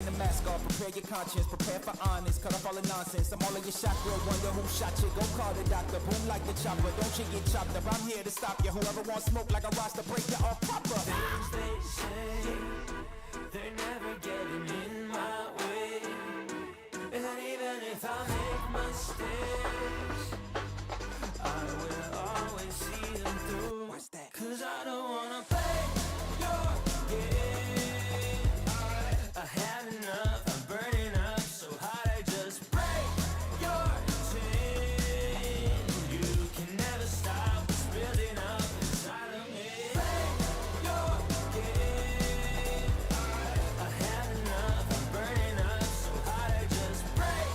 the mask off, prepare your conscience, prepare for honest, cut off all the nonsense. I'm all of your shot, real wonder who shot you. Go call the doctor, boom like the chopper. Don't you get chopped up, I'm here to stop you. Whoever wants smoke like a roster, break you all proper. Things they say, they're never getting in my way. And even if I make mistakes, I will always see them through. What's that? Cause I don't wanna play your game. I had enough, I'm burning up so hot I just break your chain. You can never stop what's building up inside of me. Play your game. I had enough, I'm burning up so hot I just break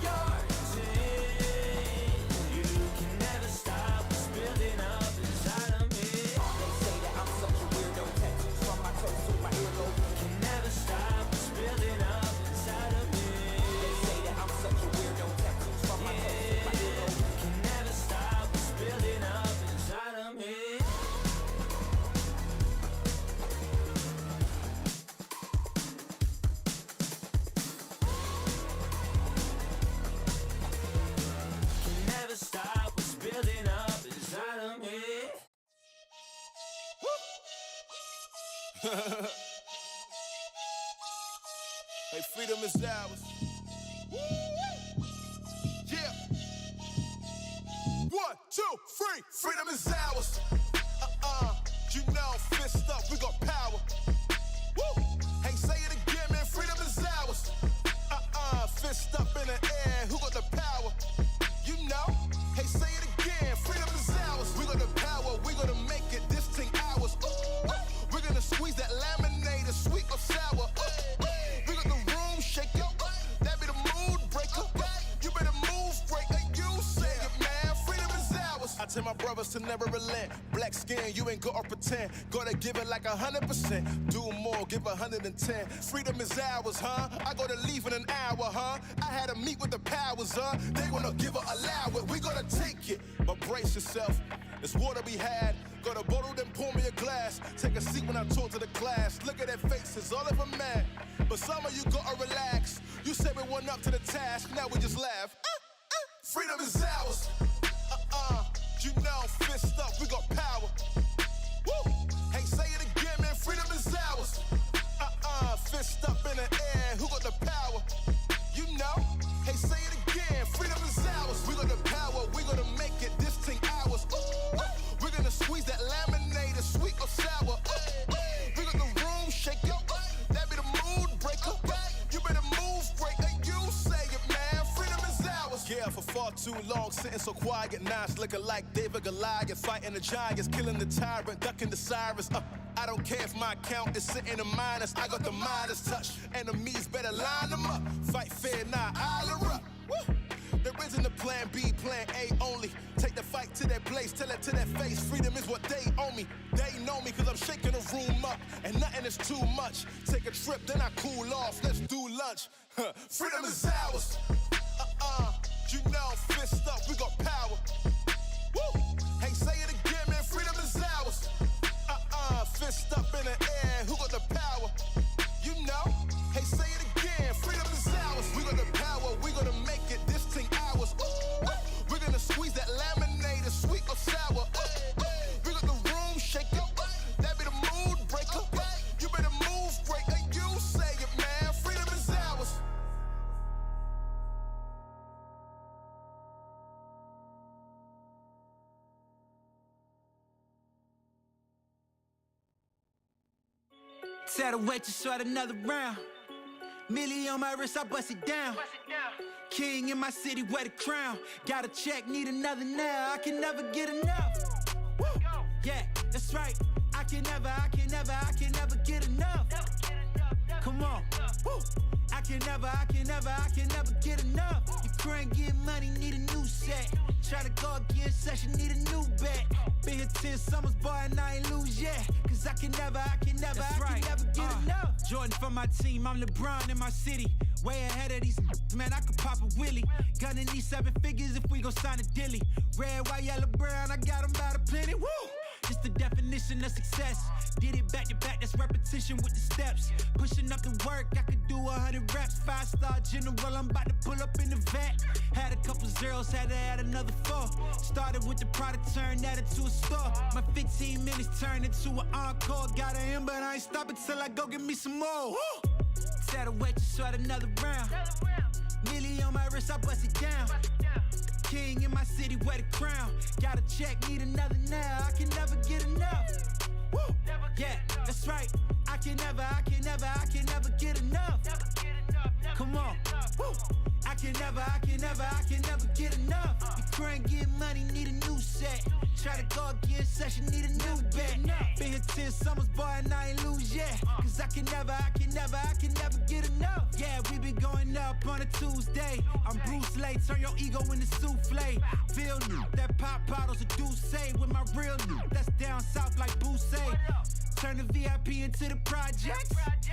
your chain. You can never stop what's building up inside of me. They say that I'm such a weirdo, tattoos from my toes to my earlobe. Can never stop what's building up inside of me. They say that I'm such a weirdo, tattoos from my toes to my earlobe. Can never stop what's building up inside of me. Can never stop what's building up inside of me. Hey, freedom is ours. Yeah. 1, 2, 3. Freedom is ours. You know, fist up, we got power. Woo. Hey, say it again, man. Freedom is ours. Fist up in the air. Who got the power? You know. Hey, say it again. Freedom is ours. We got the power. We gonna make it. This thing ours. We're gonna squeeze that laminator, sweet or sour. We got the room shaking. That be the mood breaker. You better move, breaker. You say it, man. Freedom is ours. I tell my brothers to never relent. Black skin, you ain't gotta pretend. Gotta give it like 100%. Do more, give 110. Freedom is ours, huh? I gotta leave in an hour, huh? I had to meet with the powers, huh? They wanna give it, allow it. We gotta take it, but brace yourself. There's water we had. Got a bottle, then pour me a glass. Take a seat when I talk to the class. Look at their faces, all of them mad. But some of you gotta relax. You said we went up to the task, now we just laugh. Freedom is ours. You know, fist up, we got power. Woo. Hey, say it again, man. Freedom is ours. Fist up in the air. Who got the power? You know. Hey, say it again. Freedom is ours. We got the power. We gonna make it. This thing ours. We're gonna squeeze that laminator, sweet or sour. We got the room shaking. That be the mood breaker. You better move, breaker. You say it, man. Freedom is ours. Yeah, for far too long, sitting so quiet. Now it's looking like David Goliath, fighting the giants, killing the tyrant, ducking the sirens. I don't care if my account is sitting in minus. I got the Midas touch. Enemies better line them up. Fight fair, nah, holler up. Woo. There isn't a plan B, plan A only. Take the fight to their place, tell it to their face. Freedom is what they owe me. They know me cause I'm shaking the room up. And nothing is too much. Take a trip, then I cool off. Let's do lunch. Freedom is ours. You know, fist up, we got power. Woo. Hey, say it again, man. Freedom is ours. Fist up in the air. Who got the power? You know. Hey, say it again. Freedom is ours. We got the power. We gonna make it. This thing ours. We're gonna squeeze that laminator, sweet or sour. We got the room shaking. That be the mood breaker. You better move, breaker. You say it, man. Freedom is ours. Tell the waitress short another round. Millie on my wrist, I bust it down. King in my city, wear the crown. Got a check, need another now. I can never get enough. Woo. Yeah, that's right. I can never get enough. Come on. Woo. I can never get enough. You couldn't get money, need a new set. Try to go again, session, need a new bet. Been here 10 summers, boy, and I ain't lose yet. Cause I can never get enough. Jordan from my team, I'm LeBron in my city. Way ahead of these man, I could pop a Willie. Gunning these 7 figures if we gon' sign a dilly. Red, white, yellow, brown, I got them by the plenty, woo! just the definition of success. Did it back to back, that's repetition with the steps. Pushing up the work, I could do 100 reps. 5-star general, I'm about to pull up in the vet. Had a couple zeros, had to add another 4. Started with the product, turned that into a store. My 15 minutes turned into an encore. Got an in, but I ain't stopping till I go get me some more. Woo! Tell the waitress, sweat another round. Millie on my wrist, I bust it down. King in my city, wear the crown. Got a check, need another now. I can never get enough. Woo! Yeah, that's right. I can never get enough. Come on. Woo! I can never get enough. You crank, get money, need a new set. Try to go again, session, need a new bet. Been here 10 summers, boy, and I ain't lose yet. Cause I can never get enough. Yeah, we been going up on a Tuesday. I'm Bruce Lee, turn your ego into souffle. Feel new, that pop bottles a Douce with my real new. That's down south like Bousse. Turn the VIP into the projects.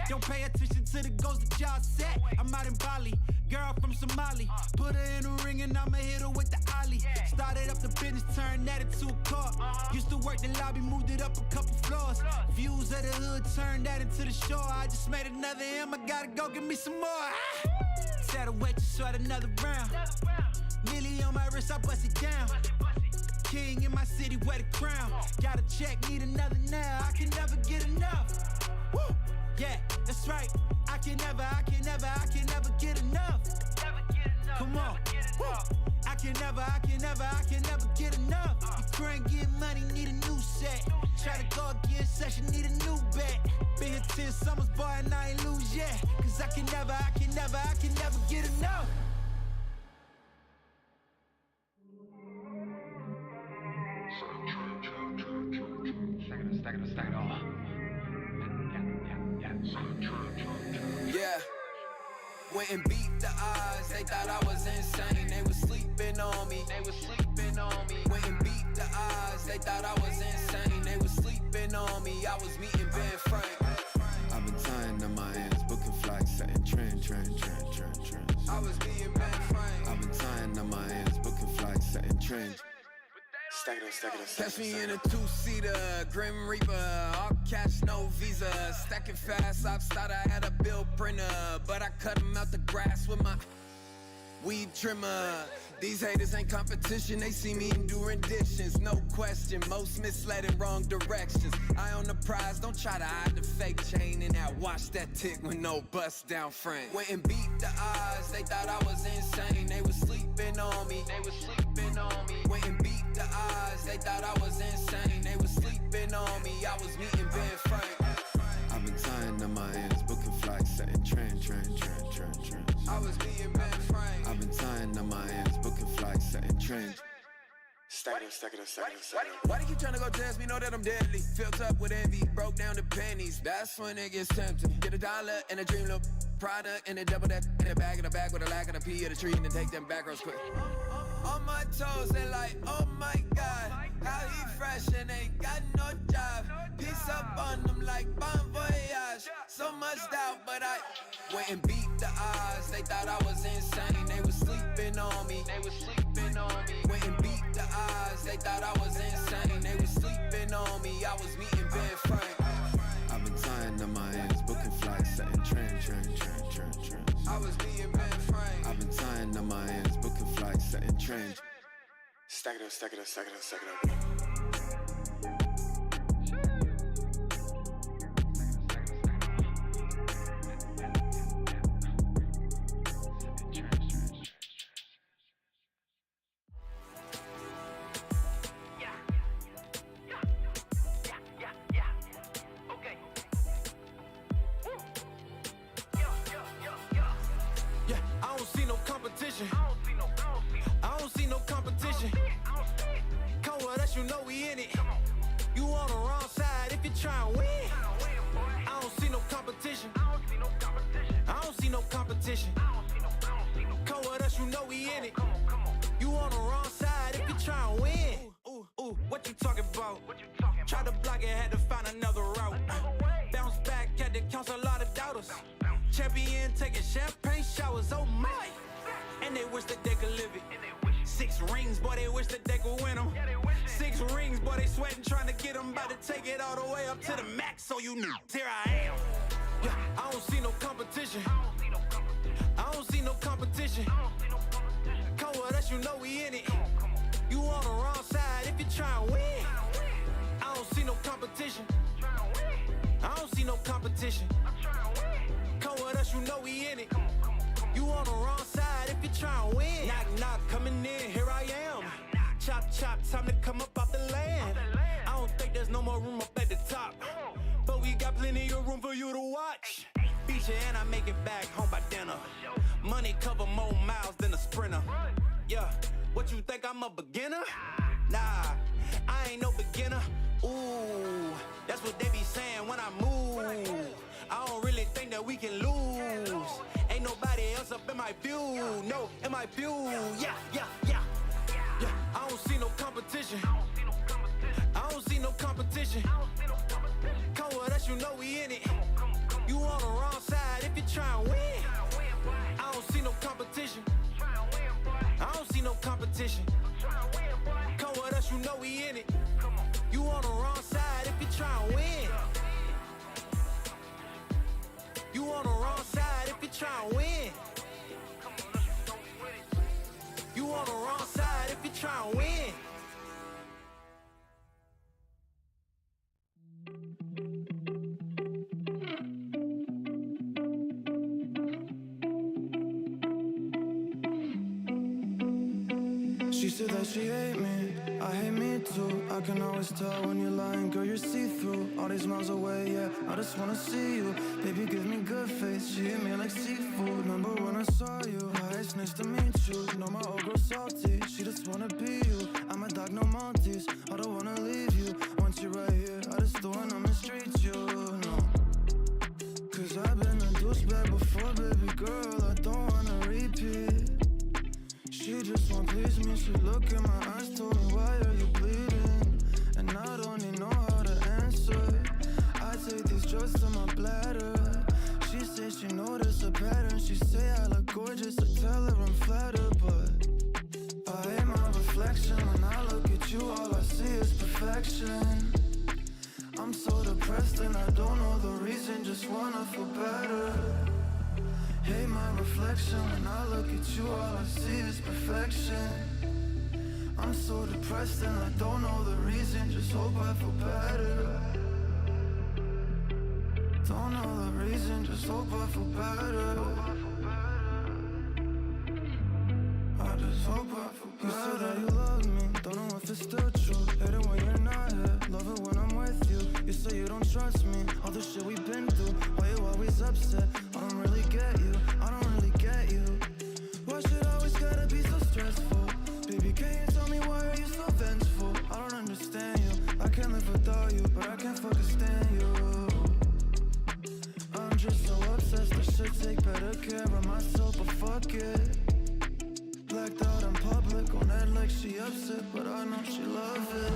Don't pay attention to the goals that y'all set. I'm out in Bali, girl from Somali. Put her in a ring and I'ma hit her with the ollie. Started up the business, turned that into a car. Used to work the lobby, moved it up a couple floors. Views of the hood, turned that into the shore. I just made another M, I gotta go get me some more. Tell the waitress, sweat another round. Millie on my wrist, I bust it down. King in my city, wear the crown. Got a check, need another now. I can never get enough. Woo! Yeah, that's right. I can never get enough. Come on. Woo! I can never get enough. You crank, get money, need a new set. Try to go again, session, need a new bet. Been here 10 summers, boy, and I ain't lose yet. Cause I can never get enough. Stack it all. Yeah. Went and beat the odds, they thought I was insane. They was sleeping on me. Went and beat the odds, they thought I was insane. They was sleeping on me. I was meeting Ben Frank. I've been tying to my hands, booking flights, setting trend. I was meeting Ben Frank. I've been tying to my hands, booking flights, setting trend. Catch me in a 2-seater, Grim Reaper, all cash, no visa. Stacking fast, I've started, I had a bill printer, but I cut them out the grass with my weed trimmer. These haters ain't competition, they see me and do renditions, no question. Most misled in wrong directions. Eye on the prize, don't try to hide the fake chain. And now watch that tick with no bust down frame. Went and beat the odds, they thought I was insane. They was sleeping on me. Went and beat the odds, they thought I was insane. They was sleeping on me. I was meeting Ben Frank. I've been tying to my hands, booking flights, setting trend. I was meeting Ben Frank. I've been tying to my hands, booking flights, setting trend. Stack it up. Why they keep trying to go test me? Know that I'm deadly. Filled up with envy, broke down to pennies. That's when it gets tempting. Get $1 and a dream look product and a double that in a bag with a lack of the P of the tree and then take them back rows quick. On my toes, they like, oh my God, how he fresh and ain't got no job. Piece up on them like bon voyage. So much doubt, but I went and beat the odds. They thought I was insane. They was sleeping on me. Went and beat the odds. They thought I was insane. They was sleeping on me. I was meeting Ben Frank. I've been tying to my hands, booking flights, setting trend. I was meeting Ben Frank. I've been tying to my hands, booking flights, setting trend. Stack it up. I don't see no competition. Come with us, you know we in it. You on the wrong side if you try and win. I don't see no competition. I don't see no competition. Come with us, you know we in it. You on the wrong side if you try and win. Ooh, what you talking about? Tried to block it, had to find another route. Bounce back, had to counsel a lot of doubters. Champion taking champagne showers, oh my. And they wish that they could live it. 6 rings, boy, they wish that they could win them. 6 rings, boy, they sweating trying to get them. About to take it all the way up to the max, so you know. Here I am. Yeah, I don't see no competition. I don't see no competition. Come with us, you know we in it. You on the wrong side if you try and win. I don't see no competition. I don't see no competition. Come with us, you know we in it. You on the wrong side if you try and win. Knock, knock, coming in, here I am. Chop, chop, time to come up off the land. I don't think there's no more room up at the top, but we got plenty of room for you to watch. Beat you and I make it back home by dinner. Money cover more miles than a sprinter. Yeah, what you think I'm a beginner? Nah, I ain't no beginner. Ooh, that's what they be saying when I move. I don't really think that we can lose. Ain't nobody else up in my view. No, in my view. Yeah, yeah, yeah. Yeah, I don't see no competition. I don't see no competition. Come with us, you know we in it. You on the wrong side if you try and win. I don't see no competition. I don't see no competition. Come with us, you know we in it. You on the wrong side if you try and win. You on the wrong side if you try and win. You on the wrong side if you try and win. She said that she hate me, I hate me too. I can always tell when you're lying, girl, you're see-through. All these miles away, yeah, I just wanna see you. Baby, give me good face, she hit me like seafood. Remember when I saw you, hi, it's nice to meet you. Know my old girl salty, she just wanna be you. I'm a dog, no Maltese, I don't wanna leave you. Once you're right here, I just don't wanna mistreat you, no. Cause I've been a douchebag before, baby girl, I don't wanna repeat. She just won't please me, she look in my eyes, told me why are you bleeding? And I don't even know how to answer. I take these drugs to my bladder. She says she noticed a pattern, she say I look gorgeous, I tell her I'm flattered. But I hate my reflection, when I look at you all I see is perfection. I'm so depressed and I don't know the reason, just wanna feel better. Hate my reflection, when I look at you all I see is perfection. I'm so depressed and I don't know the reason, just hope I feel better. Don't know the reason, just hope I feel better. I just hope I feel better. You said that you love me, don't know if it's still true. Hate it when you're not here, love it when I'm with you. You say you don't trust me, all the shit we've been through. Why you always upset? I don't really get you, I don't really get you. Why should I always gotta be so stressful? Baby, can you tell me why are you so vengeful? I don't understand you, I can't live without you, but I can't fucking stand you. I'm just so obsessed, I should take better care of myself, but fuck it. Blacked out in public, on that like she upset, but I know she love it.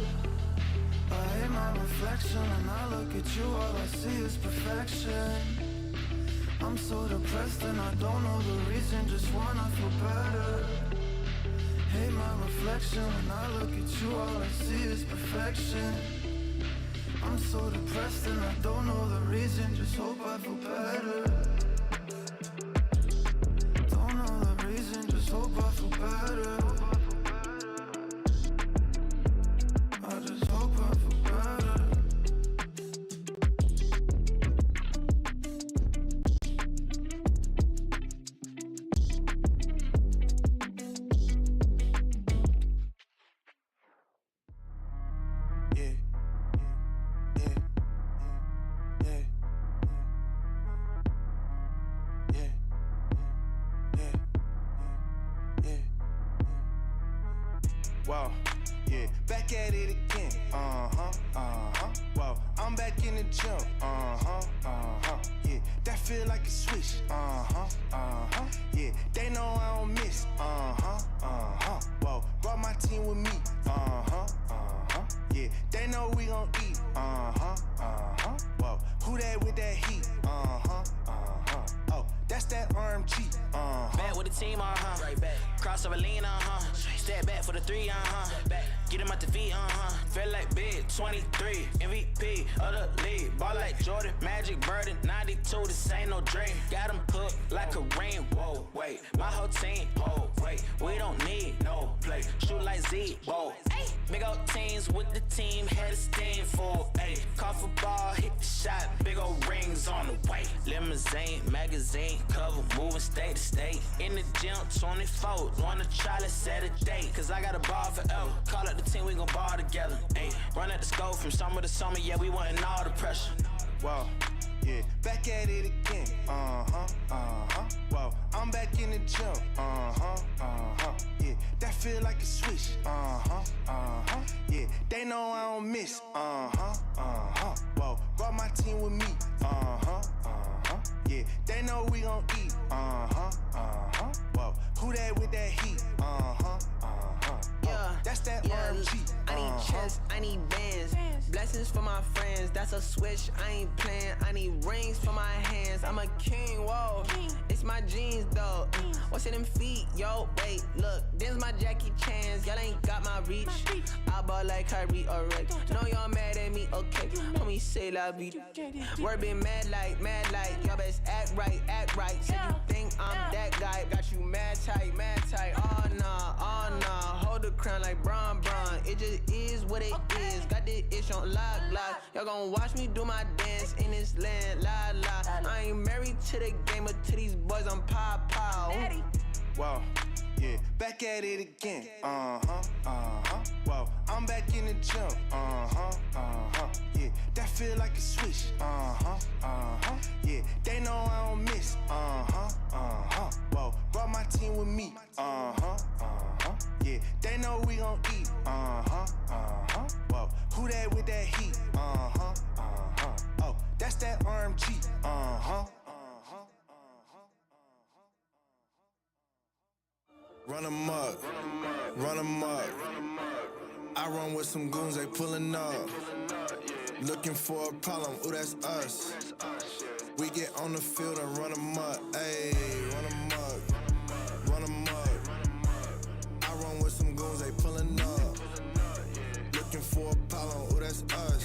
I hate my reflection, when I look at you all I see is perfection. I'm so depressed and I don't know the reason, just wanna feel better. Hate my reflection, when I look at you all I see is perfection. I'm so depressed and I don't know the reason, just hope I feel better. Don't know the reason, just hope I feel better. I just hope I feel better. Wow, yeah, back at it again. Wow, I'm back in the gym. Yeah, that feel like a switch. Yeah, they know I don't miss. Whoa, brought my team with me. Yeah, they know we gon' eat. Whoa, who that with that heat? Oh, that that's that RMG. Back with the team, right back. Crossover lean, Step back for the 3, Get him out the V, Feel like big, 23, MVP of the league. Ball like Jordan, Magic, Bird, 92, this ain't no dream. Got him hooked like a ring, whoa, wait. My whole team, oh, wait. We don't need no play. Shoot like Z, whoa. Big old teams with the team, had a steam full, ayy. Call for ball, hit the shot, big old rings on the way. Limousine, magazine, cover, moving state to state. In the gym, 24, wanna try, let's set a date. Cause I got a ball forever. Call up the team, we gon' ball together, ayy. Run at the scope from summer to summer, yeah, we wantin' all the pressure. Wow, yeah, back at it again. Wow, I'm back in the gym. Yeah, that feel like a switch. Yeah, they know I don't miss. Whoa, brought my team with me. Yeah, they know we gon' eat. Whoa, who that with that heat? Yeah, that's that RMG. I need chest, I need bands. Blessings for my friends, that's a switch, I ain't playing. I need rings for my hands, I'm a king, whoa. It's my jeans though, what's in them feet, yo, wait, look. This my Jackie Chan's, y'all ain't got my reach. I ball like Kyrie already, know y'all mad at me, okay. Homie say la vida, word been mad like, y'all best act right. Said you think I'm that guy, got you mad tight, oh nah, hold the crown like Bron, it just is what it is, got this ish on lock, y'all gon' watch me do my dance in this land, la, I ain't married to the game, but to these boys I'm pow. Wow, yeah, back at it again, wow, I'm back in the gym, yeah, that feel like a switch, yeah, they know I don't miss, whoa, brought my team with me, yeah, they know we gon' eat, whoa, who that with that heat, oh, that's that RMG, Run 'em up, run 'em up. I run with some goons, they pulling up. Looking for a problem, ooh, that's us. We get on the field and run 'em up, ayy, run 'em up, run 'em up. I run with some goons, they pulling up. Looking for a problem, ooh, that's us.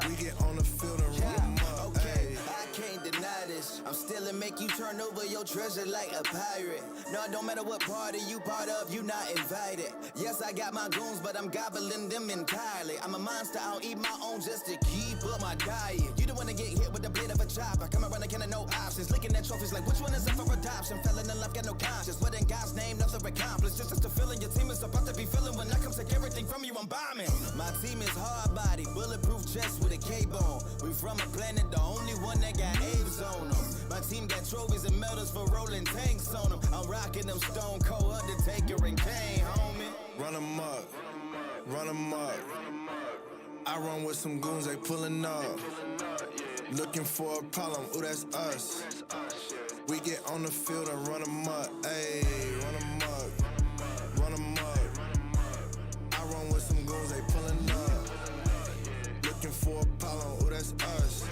We get on the field and run 'em up, ayy. I can't deny this. I'm still and make you turn over your treasure like a pirate. No, it don't matter what party you part of, you not invited. Yes, I got my goons, but I'm gobbling them entirely. I'm a monster, I'll eat my own just to keep up my diet. You don't wanna get hit with the blade of a chopper. Come around, I can't no options. Looking at trophies like which one is up for adoption? Felon in love, got no conscience. What in God's name, nothing accomplished. Just a feeling your team is about to be feeling. When I come take everything from you, I'm bombing. My team is hard body, bulletproof chest with a K-bone. We from a planet, the only one that got A's on them. My team got trophies and medals for rolling tanks on them. I'm rocking them Stone Cold, Undertaker, and Kane, homie. Run 'em up, run 'em up. I run with some goons, they pulling up. Looking for a problem, ooh, that's us. We get on the field and run 'em up, ayy, run 'em up, run 'em up. I run with some goons, they pulling up. Looking for a problem, ooh, that's us.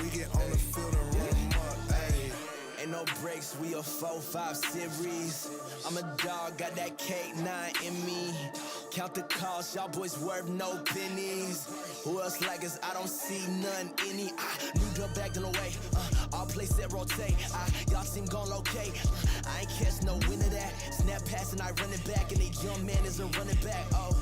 We get on the field and run 'em up, ayy. Ain't no breaks, we a 4-5 series. I'm a dog, got that K9 in me. Count the cost, y'all boys worth no pennies. Who else like us? I don't see none any. New drug back in the way. All place that rotate. Y'all seem gon' locate. I ain't catch no win of that. Snap pass and I run it back, and they young man is a running back. Oh,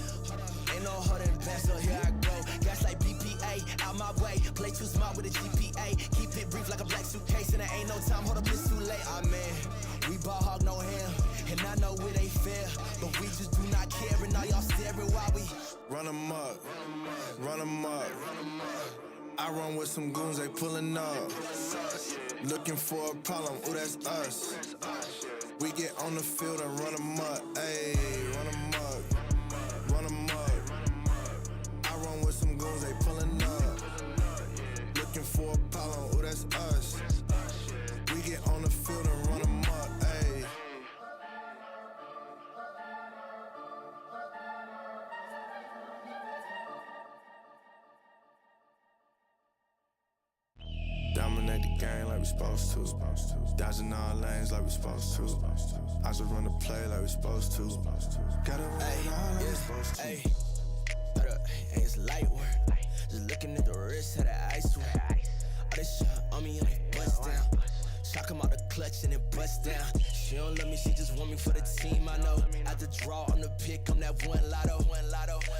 ain't no holding back, so here I go. Gas like BPA, out my way. Play too smart with a GPA. Keep it brief like a black suitcase, and there ain't no time. Hold up, it's too late. Man, we ball hog, no ham. And I know it ain't fair, but we just do not care. And all y'all staring while we run 'em up, run 'em up. I run with some goons, they pulling up. Looking for a problem, ooh, that's us. We get on the field and run 'em up, ayy, run 'em up, run 'em up. I run with some goons, they pulling up. Looking for a problem, ooh, that's us. We get on the field and run 'em up, ayy. Dominate the game like we supposed to. Dodging all lanes like we supposed to. I just run the play like we supposed to. Gotta win it all like we supposed to. Hey, it's light work. Just looking at the wrist of that ice work. All this shit on me, like bust down. Shock him out the clutch and it bust down. She don't love me, she just want me for the team, I know. At the draw, I'm the pick, I'm that one lotto.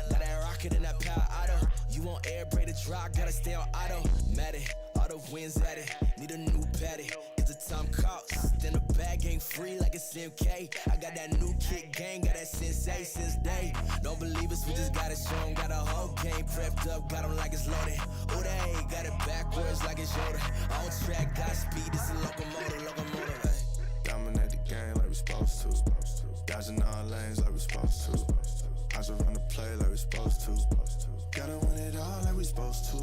Got that rocket and that power auto. You want air, break the draw, gotta stay on auto. Mad it, all the wins at it. Need a new patty, it's a time cost. Then the bag ain't free like it's MK. I got that new kick gang, got that sensei since day. Don't believe us, we just gotta show 'em. Got a whole game prepped up, got 'em like it's loaded. Oh, they got it backwards like it's Yoda. On track, got speed, it's a locomotive, hey. Dominate the game like we supposed to. Dodging all lanes like we supposed to. I just run the play like we supposed to. Gotta win it all like we supposed to.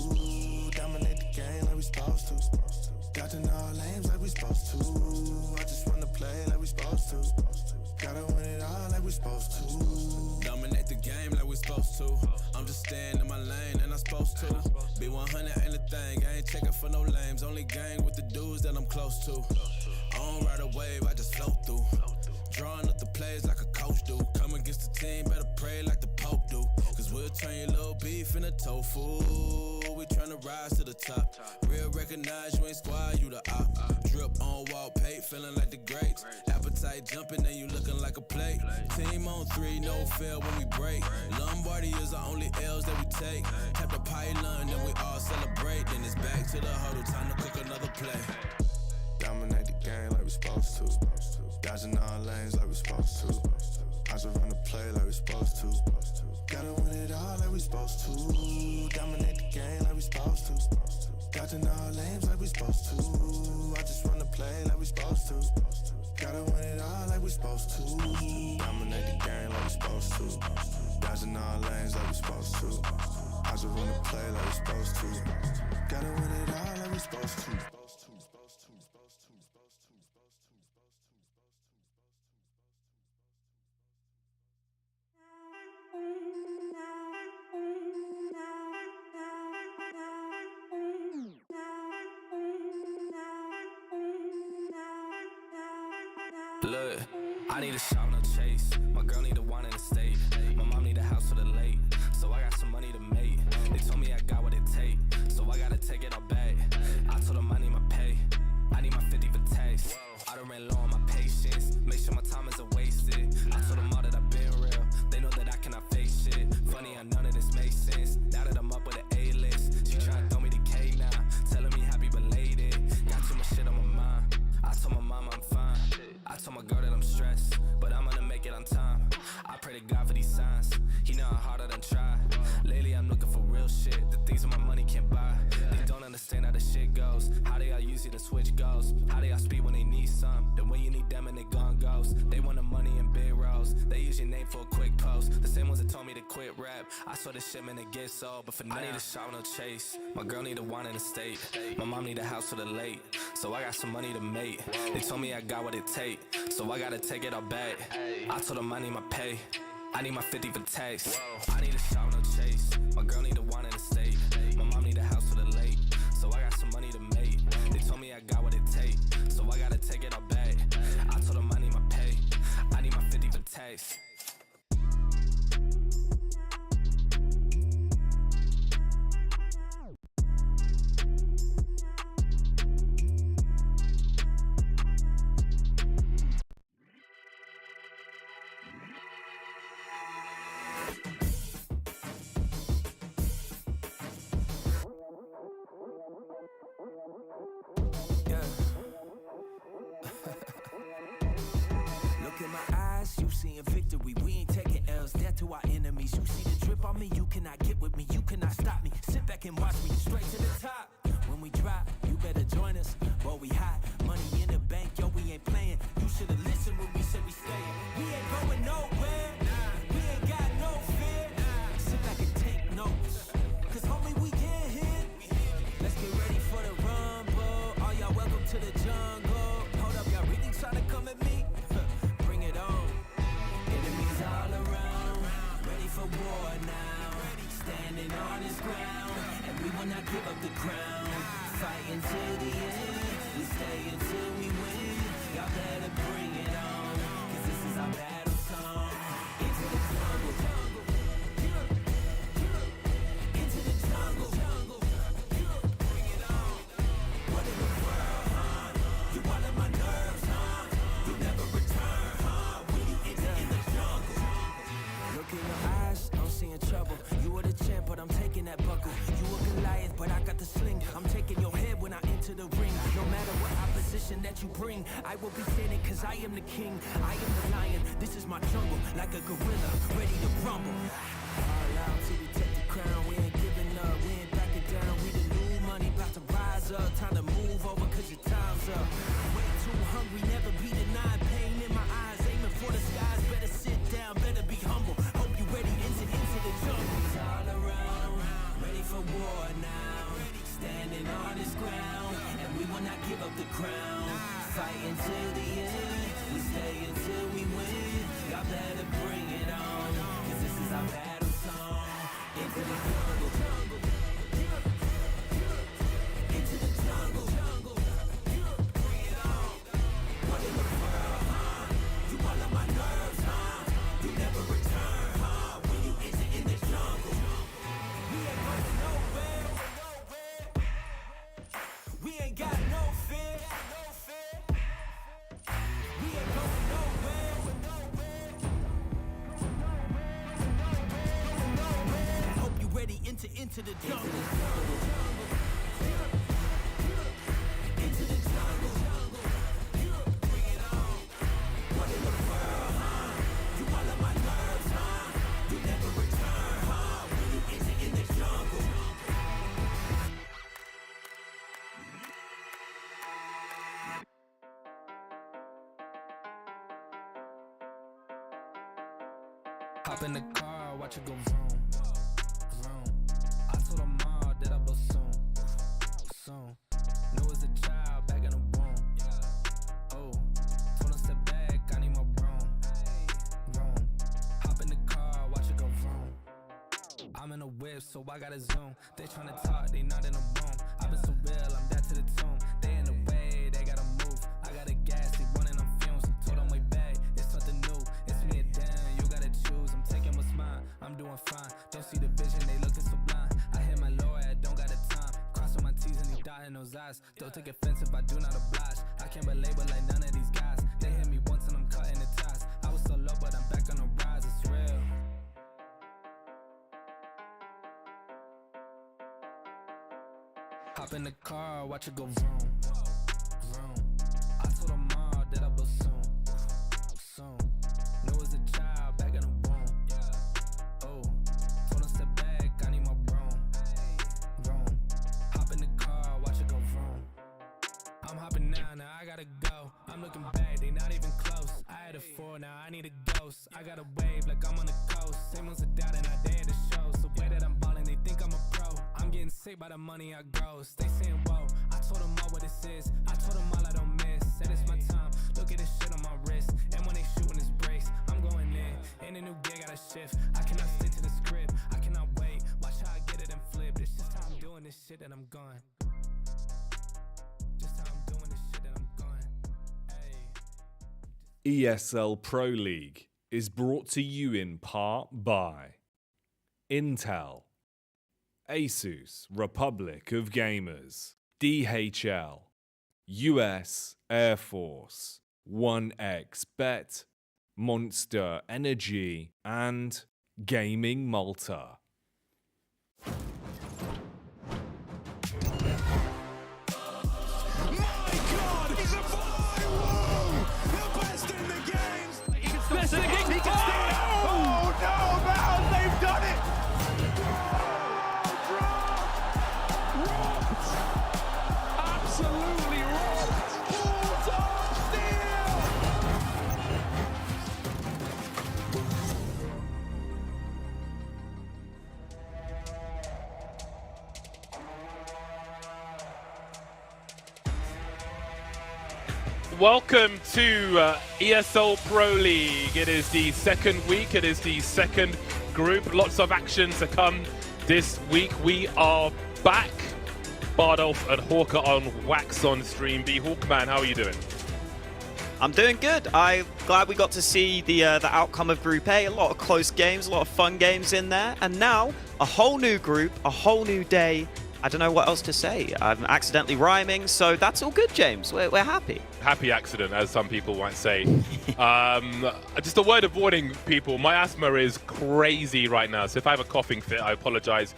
Dominate the game like we supposed to. Dodging all lanes like we supposed to. I just run the play like we supposed to. Gotta win it all like we supposed to. Dominate the game like we supposed to. I'm just staying in my lane and I'm supposed to. Be 100 ain't a thing, I ain't checking for no lames. Only gang with the dudes that I'm close to. I don't ride a wave, I just float through. Drawing up the plays like a coach do. Come against the team, better pray like the Pope do. Cause we'll turn your little beef into tofu. We tryna rise to the top. Real recognize you ain't squad, you the op. Drip on wall pay, feeling like the greats. Appetite jumping and you looking like a plate. Team on 3, no fail when we break. Lombardi is the only L's that we take. Tap the pylon, then we all celebrate. Then it's back to the huddle, time to cook another play. Dominate the game like we supposed to. Dodging all lanes like we supposed to. I just run the play like we supposed to. Gotta win it all like we supposed to. Dominate the game like we supposed to. Dodging all lanes like we supposed to. I just run the play like we supposed to. Gotta win it all like we supposed to. Dominate the game like we supposed to. Dodging all lanes like we supposed to. I just run the play like we supposed to. Gotta win it all like we supposed to. Look, I need a shot, no chase. My girl need a wine in the state. My mom need a house for the late. So I got some money to make. They told me I got what it take. So I gotta take it all back. I told them I need my pay. I need my 50 for tax. I done ran low on my patience. Make sure my time isn't wasted. I told them all that I've been real. They know that I cannot face shit. Funny how none of this makes sense. Now that I'm up with an A-list. She tryna throw me the K now. Telling me happy belated. Got too much shit on my mind. I told my mama I'm fine. I told my girl that I'm stressed, but I'm gonna make it on time. I pray to God for these signs. He know how hard I done try. Lately I'm looking for real shit. The things that my money can't buy. They don't understand how the shit goes. How they all use it to switch goals. How they all speed when they need some. Then when you need them and they gone goes. They want the money in big roles. They use your name for a quick post. The same ones that told me to quit rap. I saw this shit, man, to get sold. But for now, I need a shot, no chase. My girl need a wine in the state. My mom need a house for the late. So I got some money to make. They told me I got what it take. So I gotta take it all back. I told them I need my pay. I need my 50 for tax. I need a shot, no chase. My girl need a wine in the state. My mom need a house for the late. So I got some money to make. They told me I got what it take. So I gotta take it all back. I told them I need my pay. I need my 50 for tax. Look in my eyes, you seeing victory. We ain't taking L's, death to our enemies. You see the drip on me, you cannot get with me. You cannot stop me. Sit back and watch me straight to the top. When we drop, you better join us. Boy, we hot, money in the bank, yo, we ain't playing. You should've listened when we said we staying. We ain't going nowhere. We ain't got no fear. Sit back and take notes. Cause homie, we get hit. Let's get ready for the rumble. All y'all welcome to the jungle. Hold up, y'all really tryna come at me? Bring it on. Enemies all around. Ready for war now. Standing on this ground. And we will not give up the crown. bring. I will be standing cause I am the king. I am the lion, this is my jungle. Like a gorilla, ready to rumble. All out till we take the crown. We ain't giving up, we ain't backing down. We the new money, about to rise up. Time to move over cause your time's up. Way too hungry, never be denied. Pain in my eyes, aiming for the skies. Better sit down, better be humble. Hope you ready into the jungle. It's all around, ready for war now. Standing on this ground, and we will not give up the crown. Fight until the end, we stay until we win. Y'all better bring it on, cause this is our battle song. Into the jungle, into the jungle, bring it on. What in the world, huh? You all on my nerves, huh? You never return, huh? When you enter in the jungle. We ain't going nowhere. We ain't got no fear. We ain't going nowhere. I hope you ready into the jungle. Into the jungle. Bring it on. What in the world, huh? You all on my nerves, huh? You never return, huh? When you enter in the jungle. Hop in the car, watch it go vroom, vroom. I told her mom that I blow soon, soon. Knew as a child back in the womb. Oh, told her step back, I need my room, room. Hop in the car, watch it go vroom. I'm in a whip, so I gotta zoom. They tryna talk, they not in the room. I've been so real, I'm dead to the tomb. They in the way, they gotta move. I gotta gas, they running on fumes. Told them way back, it's something new. It's me and Dan, you gotta choose. I'm taking what's mine, I'm doing fine. Don't see the vision, they looking so blind. I hit my lawyer, I don't got the time. Crossing my T's and he dotting those eyes. Don't take offense if I do not oblige. I can't belabor like none of these guys. They hit me once and I'm cutting the ties. I was so low, but I'm back on the rise, it's real. Hop in the car, watch it go vroom, vroom. I told her mom that I blow soon, soon. Knew as a child back in the womb. Oh, told her step back, I need my room, room. Hop in the car, watch it go vroom. I'm hopping now I gotta go. I'm looking back, they not even close. I had a 4, now I need a ghost. I got a wave like I'm on the coast. Same ones are doubting, I dare to show. So way that I'm ballin', they think I'm a pro. I'm getting sick by the money I gross. They saying whoa, I told them all what this is. I told them all I don't miss. Said it's my time, look at this shit on my wrist. And when they shooting this brace, I'm going in a new gear, gotta shift. I cannot stick to the script, I cannot wait. Watch how I get it and flip. It's just how I'm doing this shit that I'm going. Just how I'm doing this shit that I'm going. Hey. ESL Pro League is brought to you in part by Intel, Asus Republic of Gamers, DHL, US Air Force, 1xBet, Monster Energy, and Gaming Malta. Welcome to ESL Pro League. It is the second week. It is the second group. Lots of action to come this week. We are back. Bardolph and Hawker on Wax on stream. B Hawkman, how are you doing? I'm doing good. I'm glad we got to see the outcome of Group A. A lot of close games, a lot of fun games in there. And now, a whole new group, a whole new day. I don't know what else to say. I'm accidentally rhyming, so that's all good, James. We're happy. Happy accident, as some people might say. Just a word of warning, people. My asthma is crazy right now, so if I have a coughing fit, I apologize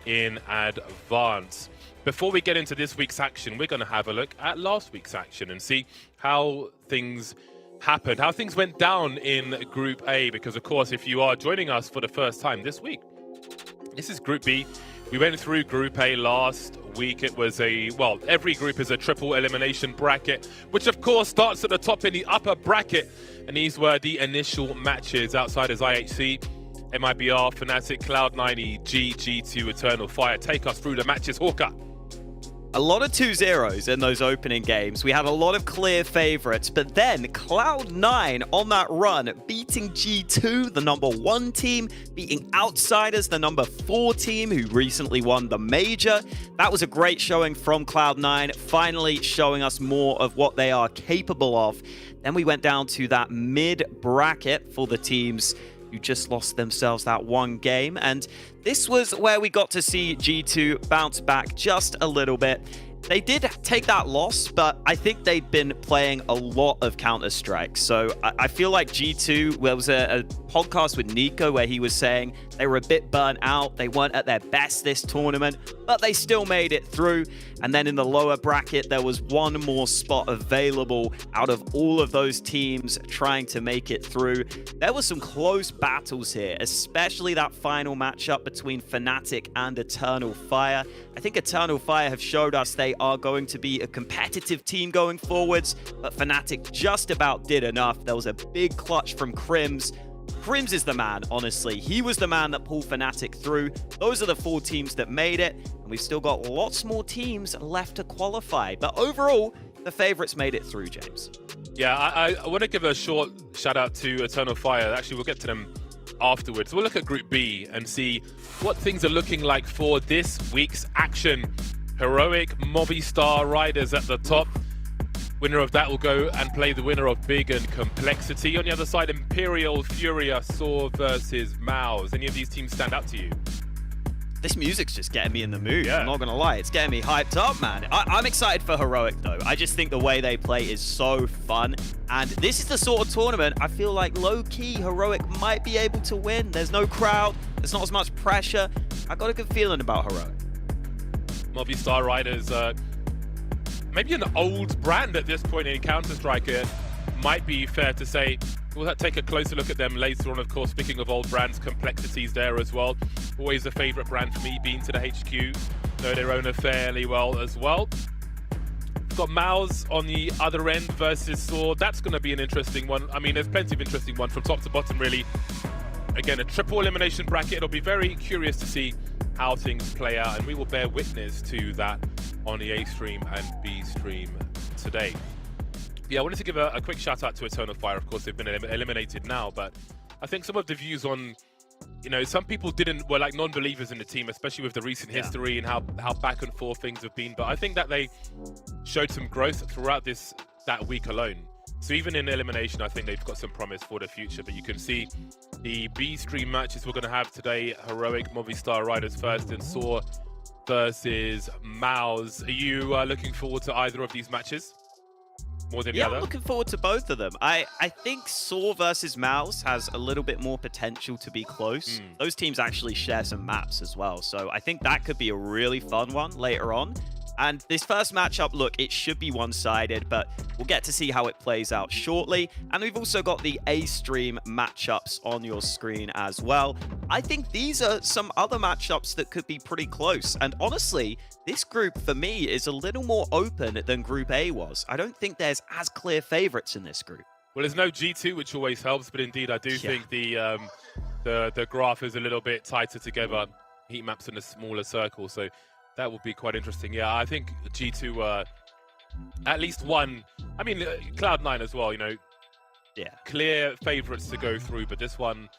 in advance. before we get into this week's action, we're going to have a look at last week's action and see how things happened, how things went down in Group A. Because, of course, if you are joining us for the first time this week, this is Group B. We went through Group A last week. It was every group is a triple elimination bracket, which of course starts at the top in the upper bracket. And these were the initial matches. Outsiders IHC, MIBR, Fnatic, Cloud9, EG, G2, Eternal Fire. Take us through the matches, Hawker. A lot of 2-0s in those opening games. We had a lot of clear favorites, but then Cloud9 on that run, beating G2, the #1 team, beating Outsiders, the #4 team, who recently won the major. That was a great showing from Cloud9, finally showing us more of what they are capable of. Then we went down to that mid-bracket for the teams who just lost themselves that one game. And this was where we got to see G2 bounce back just a little bit. They did take that loss, but I think they'd been playing a lot of Counter-Strike. So I feel like G2, there was a podcast with Nico where he was saying they were a bit burnt out. They weren't at their best this tournament, but they still made it through. And then in the lower bracket, there was one more spot available out of all of those teams trying to make it through. There were some close battles here, especially that final matchup between Fnatic and Eternal Fire. I think Eternal Fire have showed us they are going to be a competitive team going forwards, but Fnatic just about did enough. There was a big clutch from Crims. Crims is the man, honestly. He was the man that pulled Fnatic through. Those are the 4 teams that made it, and we've still got lots more teams left to qualify. But overall, the favorites made it through, James. Yeah, I want to give a short shout out to Eternal Fire. Actually, we'll get to them afterwards. We'll look at Group B and see what things are looking like for this week's action. Heroic, Movistar Riders at the top. Winner of that will go and play the winner of Big and Complexity. On the other side, Imperial, Furia, Saw versus MOUZ. Any of these teams stand out to you? This music's just getting me in the mood. Yeah. I'm not going to lie. It's getting me hyped up, man. I'm excited for Heroic, though. I just think the way they play is so fun. And this is the sort of tournament I feel like low-key Heroic might be able to win. There's no crowd. There's not as much pressure. I got a good feeling about Heroic. Movistar Riders, maybe an old brand at this point in Counter-Strike. It might be fair to say. We'll take a closer look at them later on, of course. Speaking of old brands, Complexity's there as well. Always a favourite brand for me, being to the HQ. Know their owner fairly well as well. We've got MOUZ on the other end versus Saw. That's going to be an interesting one. I mean, there's plenty of interesting ones from top to bottom, really. Again, a triple elimination bracket. It'll be very curious to see how things play out, and we will bear witness to that on the A stream and B stream today. Yeah, I wanted to give a quick shout out to Eternal Fire. Of course, they've been eliminated now, but I think some of the views on, some people were like non-believers in the team, especially with the recent history and how back and forth things have been. But I think that they showed some growth throughout that week alone. So even in elimination, I think they've got some promise for the future. But you can see the B stream matches we're going to have today: Heroic, Movistar Riders first, and Saw versus MOUZ. Are you looking forward to either of these matches more than the other? I'm looking forward to both of them. I think Saw versus MOUZ has a little bit more potential to be close. Those teams actually share some maps as well, so I think that could be a really fun one later on. And this first matchup, look, it should be one-sided, but we'll get to see how it plays out shortly. And we've also got the A-stream matchups on your screen as well. I think these are some other matchups that could be pretty close. And honestly, this group, for me, is a little more open than Group A was. I don't think there's as clear favorites in this group. Well, there's no G2, which always helps, but indeed, I do think the graph is a little bit tighter together. Heat maps in a smaller circle, so that will be quite interesting. Yeah, I think G2 at least one. I mean, Cloud9 as well, clear favorites to go through, but this one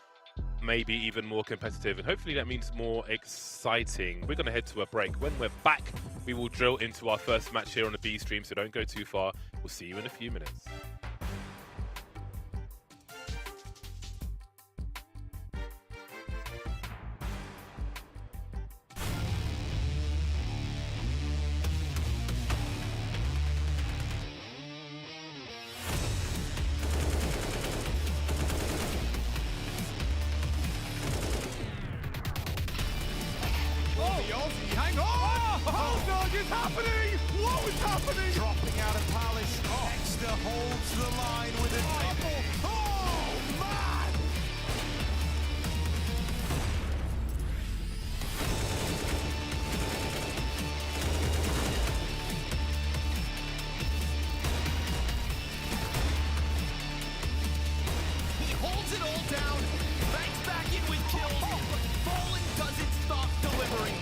may be even more competitive, and hopefully that means more exciting. We're going to head to a break. When we're back, we will drill into our first match here on the B stream, so don't go too far. We'll see you in a few minutes. Hang on! Oh, dog, it's happening! What was happening? Dropping out of Palace. Oh. Dexter holds the line with a triple. Oh, man! He holds it all down, banks back in with kills, but Fallen doesn't stop delivering.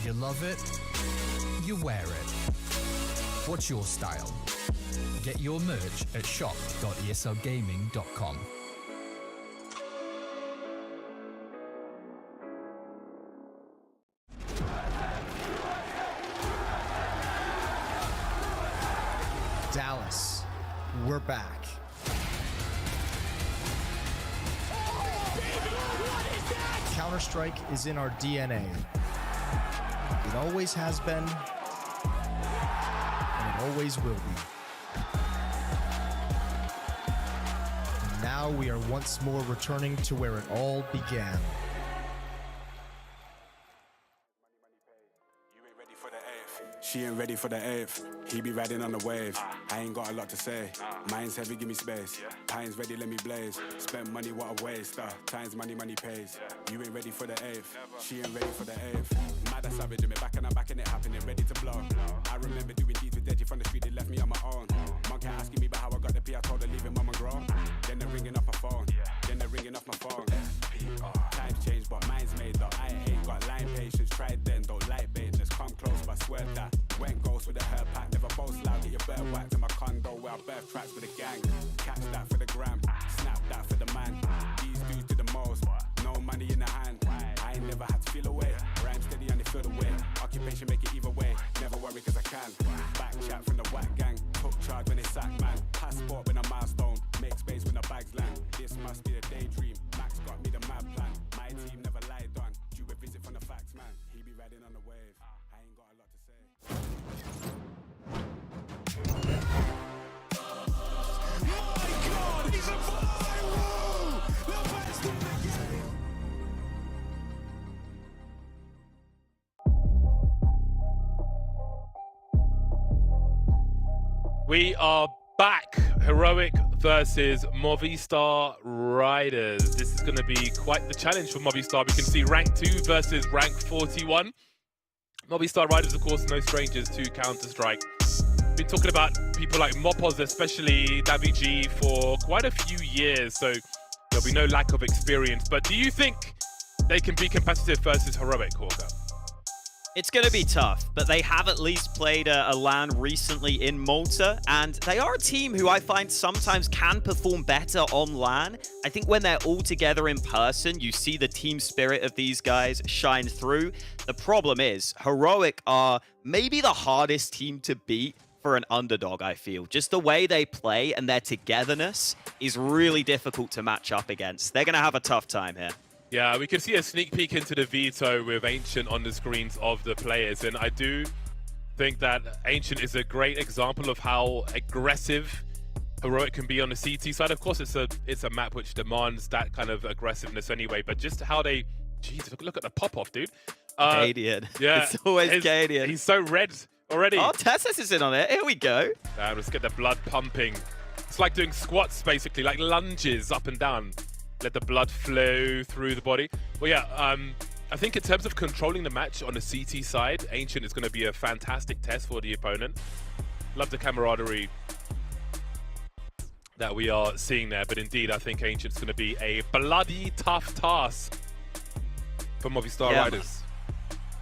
You love it, you wear it. What's your style? Get your merch at shop.eslgaming.com. Dallas, we're back. Counter-Strike is in our DNA. It always has been, and it always will be. And now we are once more returning to where it all began. She ain't ready for the eighth. He be riding on the wave. I ain't got a lot to say. Mine's heavy, give me space. Time's ready, let me blaze. Spend money, what a waste. Time's money, money pays. You ain't ready for the eighth. She ain't ready for the eighth. Mad as savage, in me back and I'm back and it happening, ready to blow. I remember doing deeds with Deji from the street, they left me on my own. Monkey asking me about how I got the P, I told her leave it, mama grow. Then they're ringing off my phone. Then they're ringing off my phone. Times change, but mine's made though. I ain't got line patience, tried then, don't like bait. Just come close, but swear that. Went ghost with a hair pack, never boast loud, get your bird whacked in my condo where I birth tracks with a gang. Catch that for the gram, snap that for the man. These dudes do the most, no money in the hand. I ain't never had to feel away, rhyme steady and they feel the way. Occupation make it either way, never worry cause I can. Back chat from the whack gang, took charge when they sack man. Passport when a milestone, make space when the bags land. This must be a daydream, Max got me the mad plan. My team never lied on, due a visit from the facts man. He be riding on the wave, I ain't got a lot to say. We are back. Heroic versus Movistar Riders. This is going to be quite the challenge for Movistar. We can see rank 2 versus rank 41. Movistar Riders, of course, no strangers to Counter-Strike. Been talking about people like Mopos, especially Davi G, for quite a few years, so there'll be no lack of experience. But do you think they can be competitive versus Heroic, Hawker? It's going to be tough, but they have at least played a LAN recently in Malta, and they are a team who I find sometimes can perform better on LAN. I think when they're all together in person, you see the team spirit of these guys shine through. The problem is, Heroic are maybe the hardest team to beat for an underdog, I feel. Just the way they play and their togetherness is really difficult to match up against. They're going to have a tough time here. Yeah, we can see a sneak peek into the veto with Ancient on the screens of the players, and I do think that Ancient is a great example of how aggressive Heroic can be on the CT side. Of course, it's a map which demands that kind of aggressiveness anyway, but just how they... Jeez, look at the pop-off, dude. Cadian. Yeah. It's always Cadian. He's so red already. Oh, Tessus is in on it. Here we go. Let's get the blood pumping. It's like doing squats, basically, like lunges up and down. Let the blood flow through the body. Well, yeah, I think in terms of controlling the match on the CT side, Ancient is going to be a fantastic test for the opponent. Love the camaraderie that we are seeing there, but indeed, I think Ancient's going to be a bloody tough task for Movistar Riders.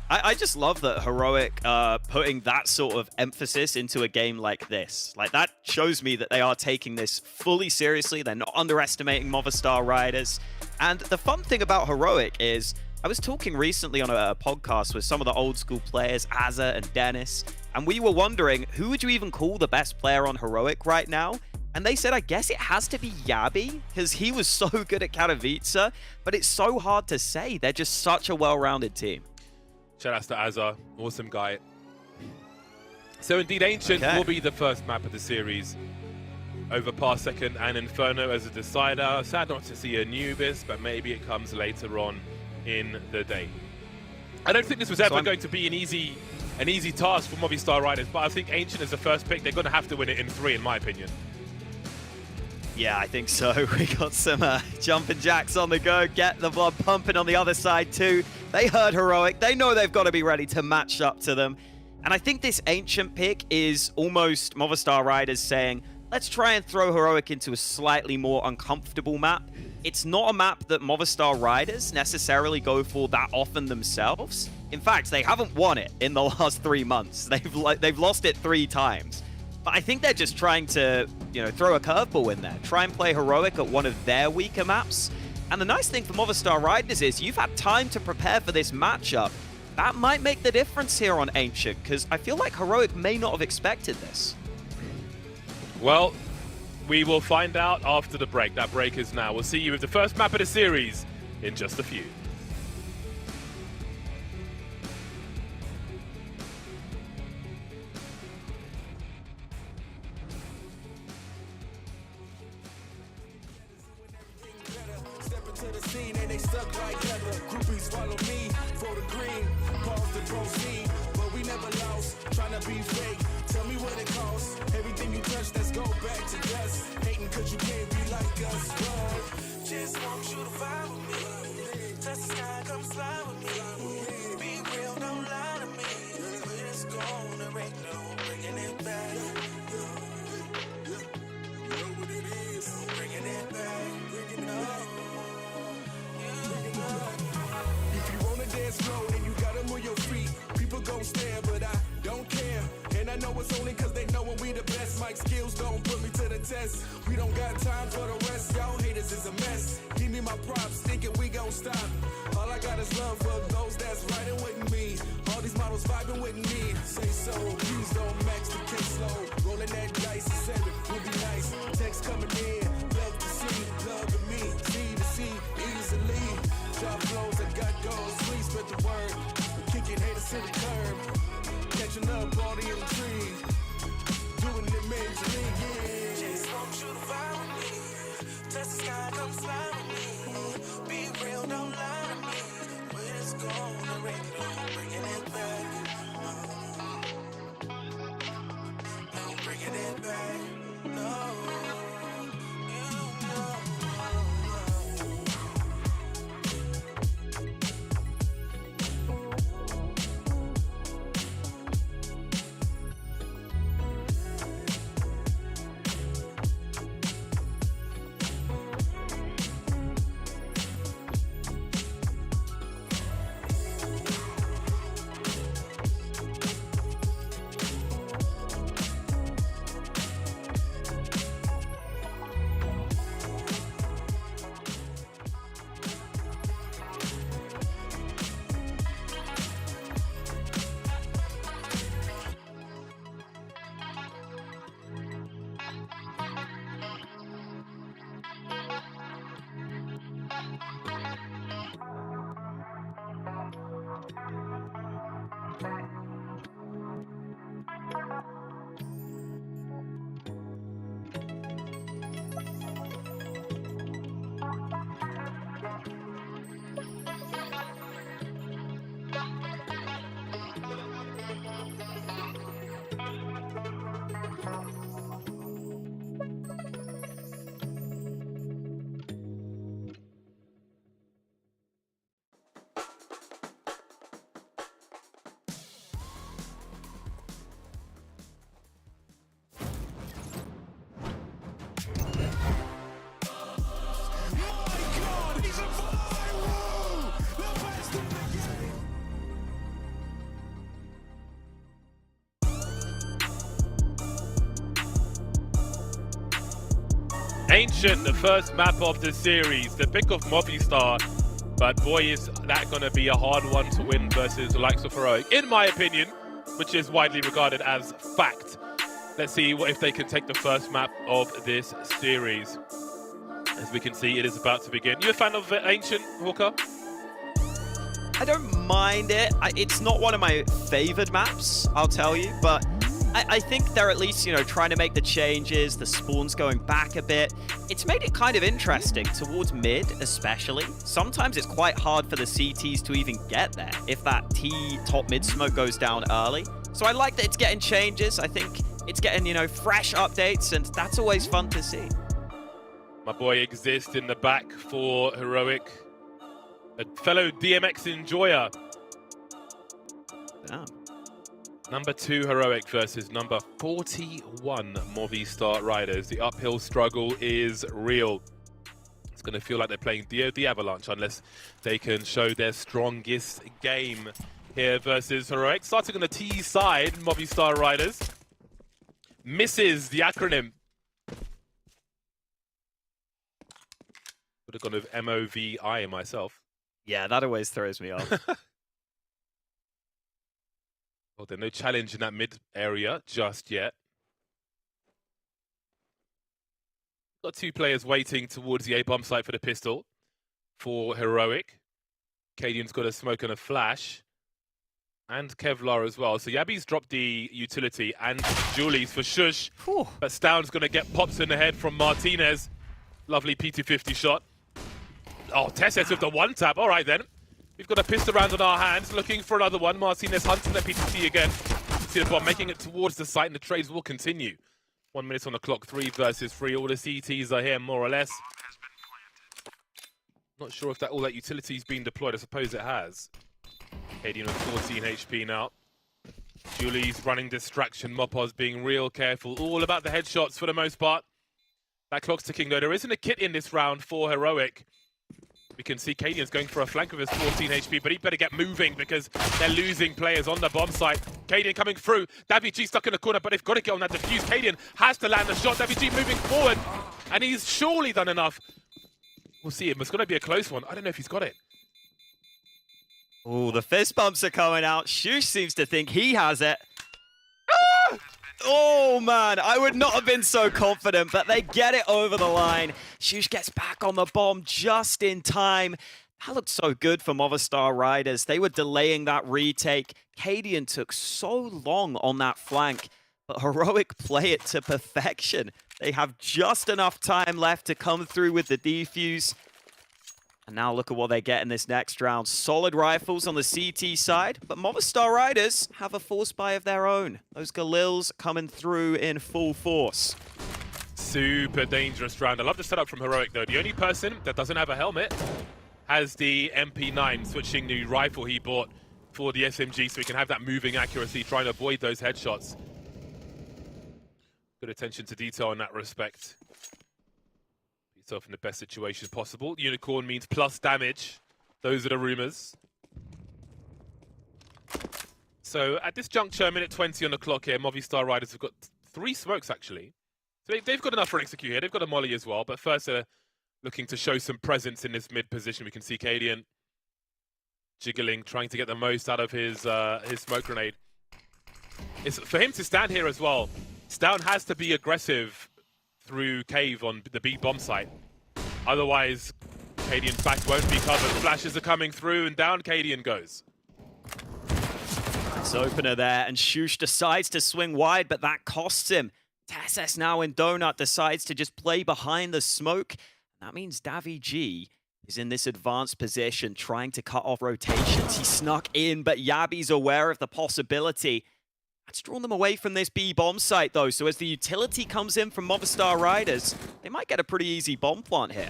I just love that Heroic putting that sort of emphasis into a game like this. Like, that shows me that they are taking this fully seriously. They're not underestimating Movistar Riders. And the fun thing about Heroic is, I was talking recently on a podcast with some of the old school players, Azza and Dennis, and we were wondering, who would you even call the best player on Heroic right now? And they said, I guess it has to be Yabi, because he was so good at Katowice, but it's so hard to say. They're just such a well-rounded team. Shout out to Azza, awesome guy. So indeed, Ancient will be the first map of the series over Parsecond and Inferno as a decider. Sad not to see Anubis, but maybe it comes later on in the day. I don't think this was ever going to be an easy task for Movistar Riders, but I think Ancient is the first pick. They're going to have to win it in 3, in my opinion. Yeah, I think so. We got some jumping jacks on the go. Get the blood pumping on the other side too. They heard Heroic. They know they've got to be ready to match up to them. And I think this Ancient pick is almost Movistar Riders saying, let's try and throw Heroic into a slightly more uncomfortable map. It's not a map that Movistar Riders necessarily go for that often themselves. In fact, they haven't won it in the last 3 months. They've lost it 3 times. But I think they're just trying to, throw a curveball in there. Try and play Heroic at one of their weaker maps. And the nice thing for Movistar Riders is you've had time to prepare for this matchup. That might make the difference here on Ancient, because I feel like Heroic may not have expected this. Well, we will find out after the break. That break is now. We'll see you with the first map of the series in just a few. Groupies follow me for the green, pause to proceed, but we never lost, trying to be fake, tell me what it costs, everything you touch, let's go back to dust, hating cause you can't be like us, just want you to vibe with me, touch the sky, come slide with me, be real, don't lie to me, it's gonna rain, no, bringing it back, you know what it is, bringing it back, bringing it up. If you wanna dance slow, then you gotta move your feet. People gon' stare, but I don't care. And I know it's only cause they know when we the best. Mike skills don't put me to the test. We don't got time for the rest. Y'all haters is a mess. Give me my props, thinking we gon' stop. All I got is love for those that's riding with me. All these models vibing with me. Say so, please don't max the case low. Rolling that dice, 7 would be nice. Text coming in, love to see, love to me. C to C, easily. Drop flows, I got goals, please spread the word. Kicking haters to the curb. Catching up all the intrigue. Doing it majorly, yeah. Just want you to vibe with me. Touch the sky, come slide with me. Be real, don't lie to me. Where it's gonna rain, no, bringing it back. No, bringing it back. No. Ancient, the first map of the series, the pick of Movistar. But boy, is that going to be a hard one to win versus the likes of Heroic, in my opinion, which is widely regarded as fact. Let's see if they can take the first map of this series. As we can see, it is about to begin. You a fan of Ancient, Hawker? I don't mind it. It's not one of my favored maps, I'll tell you, but I think they're at least, trying to make the changes, the spawns going back a bit. It's made it kind of interesting, towards mid especially. Sometimes it's quite hard for the CTs to even get there if that T top mid smoke goes down early. So I like that it's getting changes. I think it's getting, fresh updates, and that's always fun to see. My boy Exist in the back for Heroic. A fellow DMX enjoyer. Damn. Number 2 Heroic versus number 41 Movistar Riders. The uphill struggle is real. It's going to feel like they're playing the Avalanche unless they can show their strongest game here versus Heroic. Starting on the T side, Movistar Riders. Misses the acronym. Would have gone with MOVI myself. Yeah, that always throws me off. Well, there's no challenge in that mid area just yet. Got 2 players waiting towards the A bomb site for the pistol for Heroic. Cadian's got a smoke and a flash. And Kevlar as well. So Yabi's dropped the utility and Julie's for Shush. Whew. But Stound's going to get pops in the head from Martinez. Lovely P250 shot. Oh, Tesses with the one tap. All right, then. We've got a pistol round on our hands, looking for another one. Martinez hunting that P2C again. See the bomb making it towards the site, and the trades will continue. 1 minute on the clock, 3 versus 3. All the CTs are here, more or less. Not sure if all that utility's been deployed. I suppose it has. Cadian with 14 HP now. Julie's running distraction. Mopos being real careful. All about the headshots for the most part. That clock's ticking, though. There isn't a kit in this round for Heroic. We can see Cadian's going for a flank with his 14 HP, but he better get moving because they're losing players on the bomb site. Cadian coming through. Davy G stuck in the corner, but they've got to get on that defuse. Cadian has to land the shot. Davy G moving forward, and he's surely done enough. We'll see. It's going to be a close one. I don't know if he's got it. Oh, the fist bumps are coming out. Shush seems to think he has it. Oh, man, I would not have been so confident, but they get it over the line. Shush gets back on the bomb just in time. That looked so good for Movistar Riders. They were delaying that retake. Cadian took so long on that flank, but Heroic play it to perfection. They have just enough time left to come through with the defuse. And now look at what they get in this next round. Solid rifles on the CT side, but Movistar Riders have a force buy of their own. Those Galils coming through in full force. Super dangerous round. I love the setup from Heroic, though. The only person that doesn't have a helmet has the MP9, switching the rifle he bought for the SMG, so he can have that moving accuracy, trying to avoid those headshots. Good attention to detail in that respect. Yourself in the best situation possible. Unicorn means plus damage. Those are the rumors. So at this juncture, minute 20 on the clock here, Movistar Riders have got 3 smokes actually. So they've got enough for execute here. They've got a molly as well, but first they're looking to show some presence in this mid position. We can see Cadian jiggling, trying to get the most out of his smoke grenade. It's for him to stand here as well. Stound has to be aggressive through cave on the B bomb site. Otherwise, Cadian's back won't be covered. Flashes are coming through, and down Cadian goes. Nice opener there, and Shush decides to swing wide, but that costs him. Tesses now in Donut decides to just play behind the smoke. That means Davy G is in this advanced position, trying to cut off rotations. He snuck in, but Yabi's aware of the possibility. That's drawn them away from this B bomb site, though. So as the utility comes in from Movistar Riders, they might get a pretty easy bomb plant here.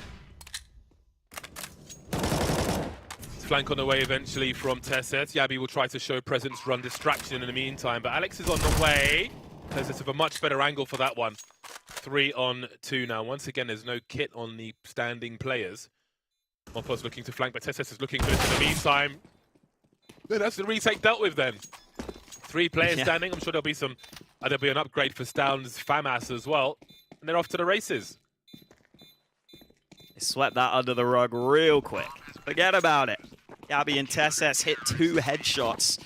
Flank on the way eventually from Tesset. Yabi will try to show presence, run distraction in the meantime, but Alex is on the way. Tesset with a much better angle for that one. 3 on 2 now. Once again, there's no kit on the standing players. Mopos looking to flank, but Tesset is looking for this in the meantime. Then that's the retake dealt with then. 3 players standing. I'm sure there'll be an upgrade for Stound's FAMAS as well. And they're off to the races. They swept that under the rug real quick. Forget about it. Gabby and Tesses hit 2 headshots.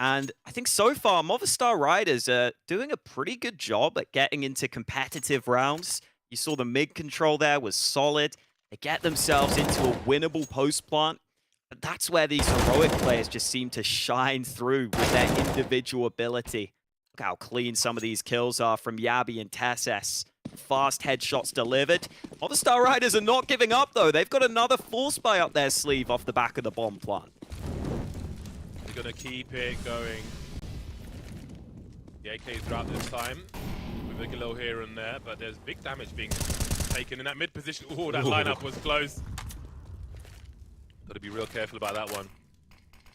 And I think so far, Movistar Riders are doing a pretty good job at getting into competitive rounds. You saw the mid control there was solid. They get themselves into a winnable post plant. But that's where these heroic players just seem to shine through with their individual ability. Look how clean some of these kills are from Yabi and Tesses. Fast headshots delivered. Movistar Riders are not giving up, though. They've got another force buy up their sleeve off the back of the bomb plant. They're going to keep it going. The AK's are out this time. We make a little here and there, but there's big damage being taken in that mid position. Oh, that lineup was close. Got to be real careful about that one.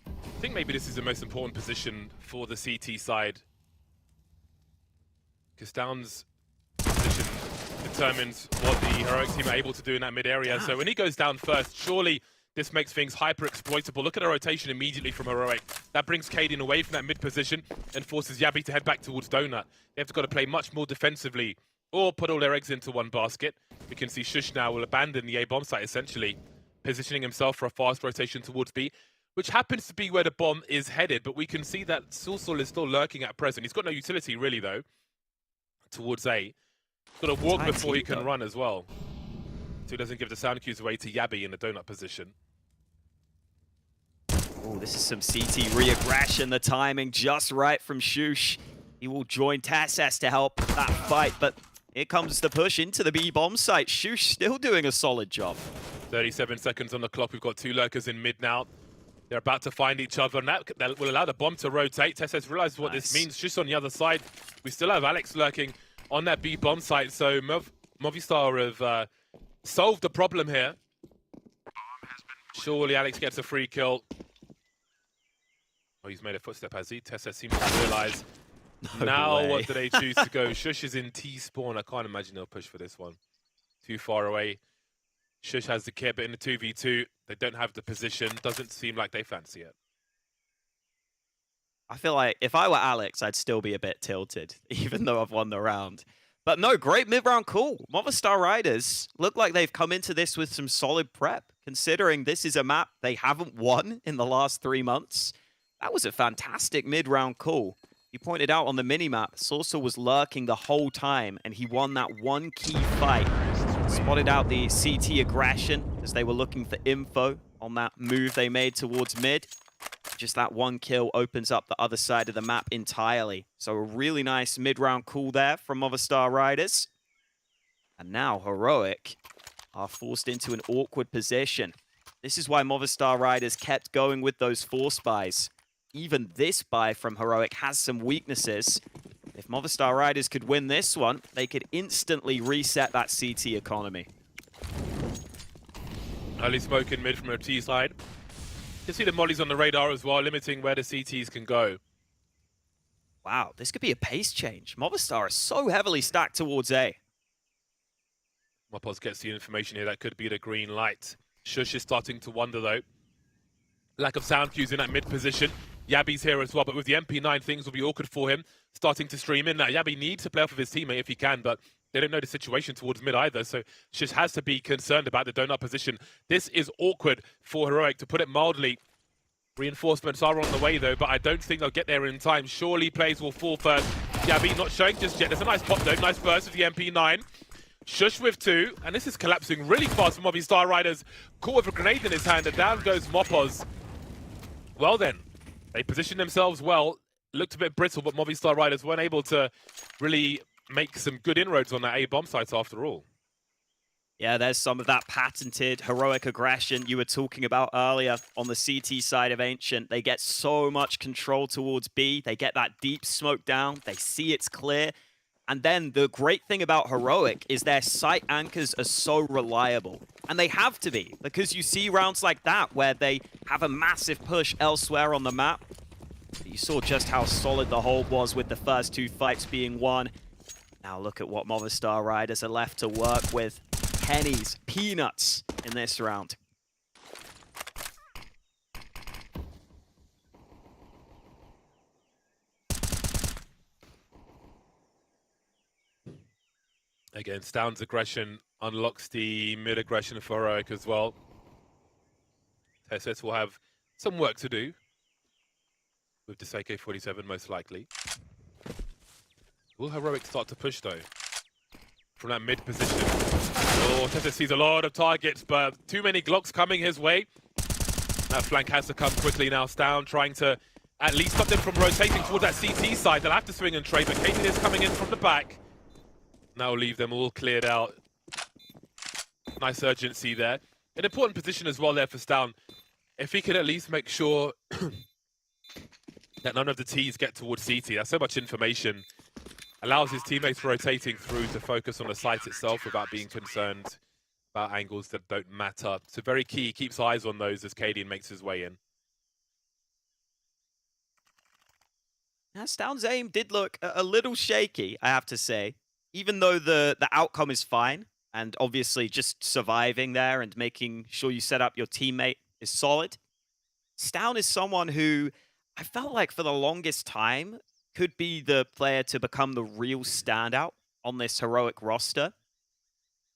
I think maybe this is the most important position for the CT side. Because Down's position determines what the heroic team are able to do in that mid area. So when he goes down first, surely this makes things hyper exploitable. Look at the rotation immediately from heroic. That brings Kaden away from that mid position and forces Yabi to head back towards Donut. They have got to play much more defensively or put all their eggs into one basket. We can see Shush now will abandon the A bomb site essentially, positioning himself for a fast rotation towards B, which happens to be where the bomb is headed. But we can see that Sulsul is still lurking at present. He's got no utility really though towards A. He's got to walk before he can run as well. So he doesn't give the sound cues away to Yabi in the donut position. Oh, this is some CT re-aggression. The timing just right from Shush. He will join Tesses to help that fight, but here comes the push into the B bomb site. Shush still doing a solid job. 37 seconds on the clock. We've got 2 lurkers in mid now. They're about to find each other, and that will allow the bomb to rotate. Tesses realizes what this means. Shush on the other side. We still have Alex lurking on that B bomb site, so Movistar have solved the problem here. Surely Alex gets a free kill. Oh, he's made a footstep, has he? Tesses seems to realize. Now what do they choose to go? Shush is in T-spawn. I can't imagine they'll push for this one. Too far away. Shush has the kit, but in the 2v2, they don't have the position. Doesn't seem like they fancy it. I feel like if I were Alex, I'd still be a bit tilted, even though I've won the round. But no, great mid-round call. Movistar Riders look like they've come into this with some solid prep, considering this is a map they haven't won in the last 3 months. That was a fantastic mid-round call. You pointed out on the minimap, Sulsul was lurking the whole time, and he won that one key fight. Spotted out the CT aggression as they were looking for info on that move they made towards mid. Just that one kill opens up the other side of the map entirely. So a really nice mid-round call there from Movistar Riders. And now Heroic are forced into an awkward position. This is why Movistar Riders kept going with those force buys. Even this buy from Heroic has some weaknesses. If Movistar Riders could win this one, they could instantly reset that CT economy. Early smoke in mid from a T side. You can see the mollies on the radar as well, limiting where the CTs can go. Wow, this could be a pace change. Movistar is so heavily stacked towards A. Mopos gets the information here. That could be the green light. Shush is starting to wonder, though. Lack of sound cues in that mid position. Yabi's here as well, but with the MP9, things will be awkward for him. Starting to stream in now. Yabi needs to play off of his teammate if he can, but they don't know the situation towards mid either, so Shush has to be concerned about the donut position. This is awkward for Heroic, to put it mildly. Reinforcements are on the way, though, but I don't think they'll get there in time. Surely plays will fall first. Yabi not showing just yet. There's a nice pop, though. Nice burst with the MP9. Shush with 2, and this is collapsing really fast for Movistar Riders. Caught with a grenade in his hand, and down goes Mopos. Well then, they positioned themselves well. Looked a bit brittle, but Movistar Riders weren't able to really make some good inroads on that A bomb site after all. Yeah, there's some of that patented heroic aggression you were talking about earlier on the CT side of Ancient. They get so much control towards B. They get that deep smoke down. They see it's clear. And then the great thing about Heroic is their site anchors are so reliable. And they have to be, because you see rounds like that where they have a massive push elsewhere on the map. You saw just how solid the hold was with the first 2 fights being won. Now look at what Movistar Riders are left to work with. Pennies, peanuts in this round. Again, Stound's aggression unlocks the mid aggression for Heroic as well. TSS will have some work to do with this AK-47 most likely. Will Heroic start to push though? From that mid position. Oh, TSS sees a lot of targets, but too many Glocks coming his way. That flank has to come quickly now. Stown trying to at least stop them from rotating towards that CT side. They'll have to swing and trade, but Katie is coming in from the back. Now leave them all cleared out. Nice urgency there. An important position as well there for Stown. If he could at least make sure that none of the T's get towards CT. That's so much information. Allows his teammates rotating through to focus on the site itself without being concerned about angles that don't matter. So very key. He keeps eyes on those as Cadian makes his way in. Now, Stown's aim did look a little shaky, I have to say. Even though the outcome is fine, and obviously just surviving there and making sure you set up your teammate is solid. Stown is someone who I felt like for the longest time could be the player to become the real standout on this Heroic roster.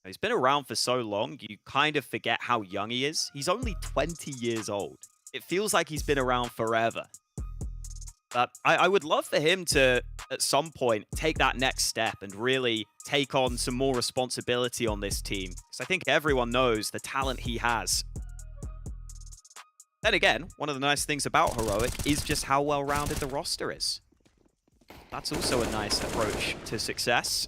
He's been around for so long, you kind of forget how young he is. He's only 20 years old. It feels like he's been around forever. But I would love for him to, at some point, take that next step and really take on some more responsibility on this team. Because I think everyone knows the talent he has. Then again, one of the nice things about Heroic is just how well-rounded the roster is. That's also a nice approach to success.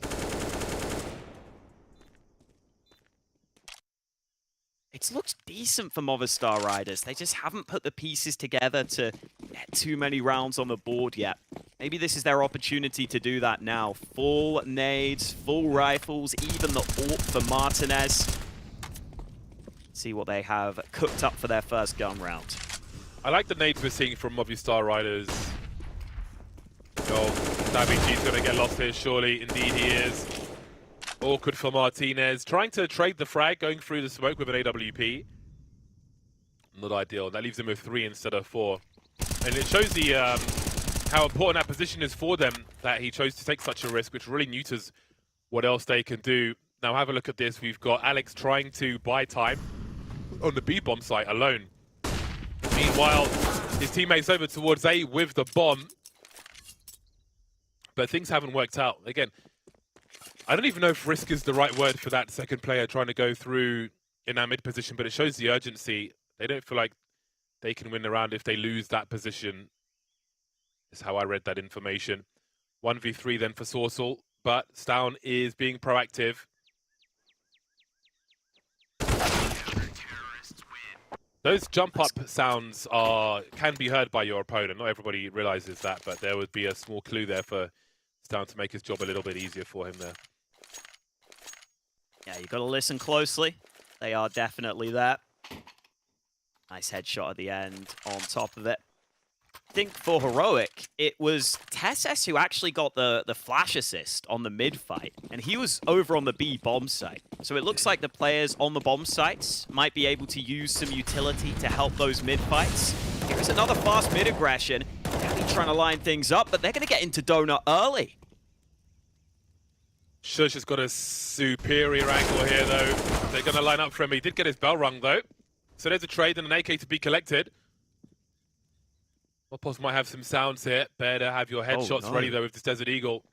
It's looked decent for Movistar Riders. They just haven't put the pieces together to get too many rounds on the board yet. Maybe this is their opportunity to do that now. Full nades, full rifles, even the AWP for Martinez. See what they have cooked up for their first gun round. I like the nades we're seeing from Movistar Riders. Oh, Davichi's going to get lost here, surely. Indeed he is. Awkward for Martinez. Trying to trade the frag, going through the smoke with an AWP. Not ideal. That leaves him with 3 instead of 4. And it shows the how important that position is for them, that he chose to take such a risk, which really neuters what else they can do. Now have a look at this. We've got Alex trying to buy time on the B-bomb site alone. Meanwhile, his teammates over towards A with the bomb. But things haven't worked out. Again, I don't even know if risk is the right word for that second player trying to go through in that mid position, but it shows the urgency. They don't feel like they can win the round if they lose that position, is how I read that information. 1v3 then for Sorsal, but Stown is being proactive. Those jump up sounds can be heard by your opponent. Not everybody realizes that, but there would be a small clue there for Stown to make his job a little bit easier for him there. Yeah, you've got to listen closely. They are definitely there. Nice headshot at the end on top of it. I think for Heroic, it was TSS who actually got the flash assist on the mid fight, and he was over on the B bomb site. So it looks like the players on the bomb sites might be able to use some utility to help those mid fights. Here's another fast mid aggression. Gabby trying to line things up, but they're going to get into Donut early. Shush has got a superior angle here, though. They're going to line up for him. He did get his bell rung, though. So there's a trade and an AK to be collected. Opos might have some sounds here. Better have your headshots ready, though, with this Desert Eagle.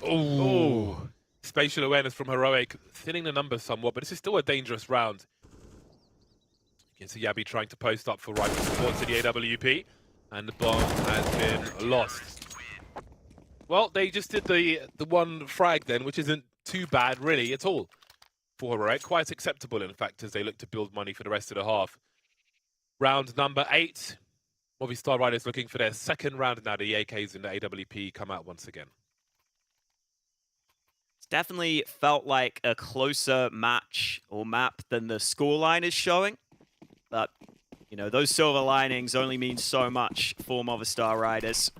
Oh, spatial awareness from Heroic, thinning the numbers somewhat, but this is still a dangerous round. You can see Yabi trying to post up for rifle support to the AWP, and the bomb has been lost. Well, they just did the one frag then, which isn't too bad, really, at all for Heroic. Quite acceptable, in fact, as they look to build money for the rest of the half. Round number 8. Movistar Riders looking for their second round now. The AKs and the AWP come out once again. It's definitely felt like a closer match or map than the scoreline is showing. But, you know, those silver linings only mean so much for Movistar Riders.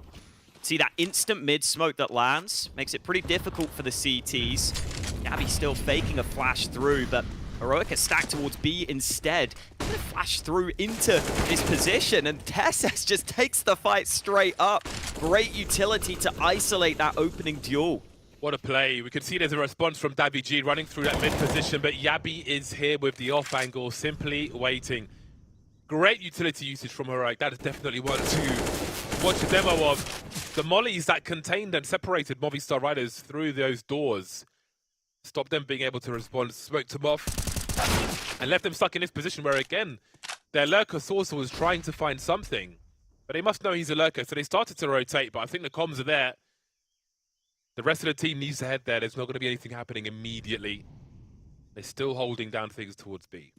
See that instant mid smoke that lands? Makes it pretty difficult for the CTs. Gabby still faking a flash through, but Heroic is stacked towards B instead. Gonna flash through into this position, and TSS just takes the fight straight up. Great utility to isolate that opening duel. What a play. We can see there's a response from Davi G running through that mid position, but Yabi is here with the off angle, simply waiting. Great utility usage from Heroic. That is definitely one to watch a demo of. The mollies that contained and separated Movistar Riders through those doors stopped them being able to respond, smoked them off, and left them stuck in this position where, again, their lurker Saucer was trying to find something. But they must know he's a lurker, so they started to rotate, but I think the comms are there. The rest of the team needs to head there. There's not going to be anything happening immediately. They're still holding down things towards B.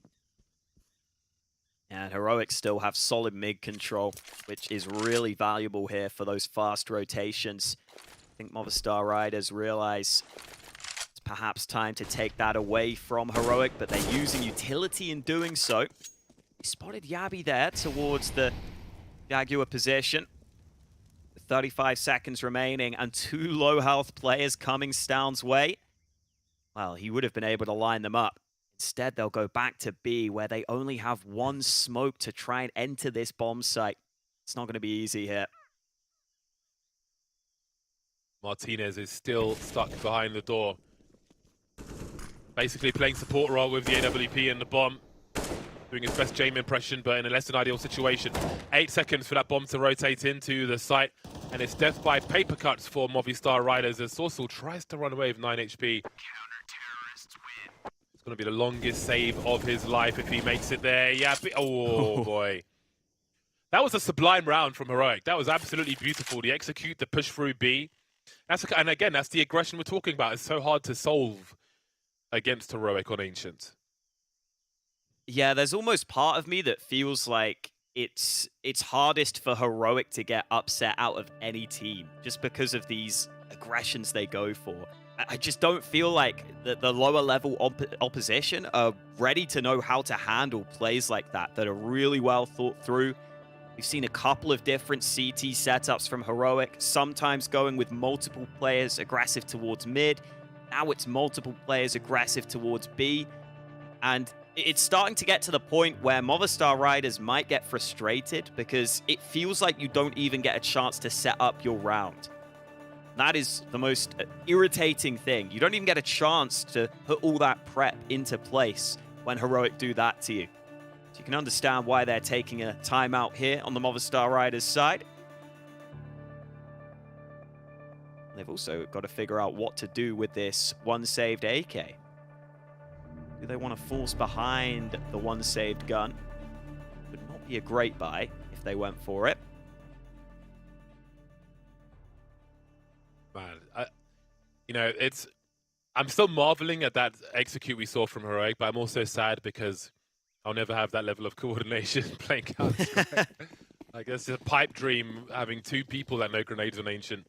And Heroic still have solid mid control, which is really valuable here for those fast rotations. I think Movistar Riders realize it's perhaps time to take that away from Heroic, but they're using utility in doing so. He spotted Yabi there towards the Jaguar position. 35 seconds remaining and 2 low health players coming Stound's way. Well, he would have been able to line them up. Instead, they'll go back to B, where they only have 1 smoke to try and enter this bomb site. It's not going to be easy here. Martinez is still stuck behind the door. Basically playing support role with the AWP and the bomb. Doing his best Jame impression, but in a less than ideal situation. 8 seconds for that bomb to rotate into the site. And it's death by paper cuts for Movistar Riders as Sorcel tries to run away with 9 HP. It's going to be the longest save of his life if he makes it there. Yeah, oh boy. That was a sublime round from Heroic. That was absolutely beautiful. The execute, the push through B. And again, that's the aggression we're talking about. It's so hard to solve against Heroic on Ancient. Yeah, there's almost part of me that feels like it's hardest for Heroic to get upset out of any team just because of these aggressions they go for. I just don't feel like the lower level opposition are ready to know how to handle plays like that are really well thought through. We've seen a couple of different CT setups from Heroic, sometimes going with multiple players aggressive towards mid. Now it's multiple players aggressive towards B. And it's starting to get to the point where Movistar Riders might get frustrated because it feels like you don't even get a chance to set up your round. That is the most irritating thing. You don't even get a chance to put all that prep into place when Heroic do that to you. So you can understand why they're taking a timeout here on the Movistar Riders side. They've also got to figure out what to do with this one saved AK. Do they want to force behind the one saved gun? Would not be a great buy if they went for it. Man, I'm still marveling at that execute we saw from Heroic, but I'm also sad because I'll never have that level of coordination playing Counter-Strike. I guess it's a pipe dream having 2 people that know grenades on Ancient.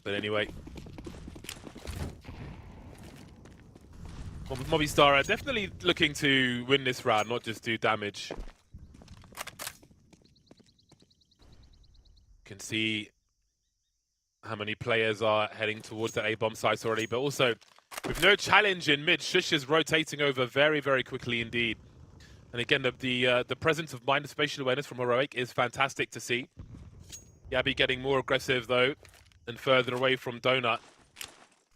But anyway. Movistar are definitely looking to win this round, not just do damage. You can see how many players are heading towards the A-bomb sites already, but also with no challenge in mid, Shush is rotating over very, very quickly indeed. And again, the presence of mind and spatial awareness from Heroic is fantastic to see. Yabi getting more aggressive though, and further away from Donut.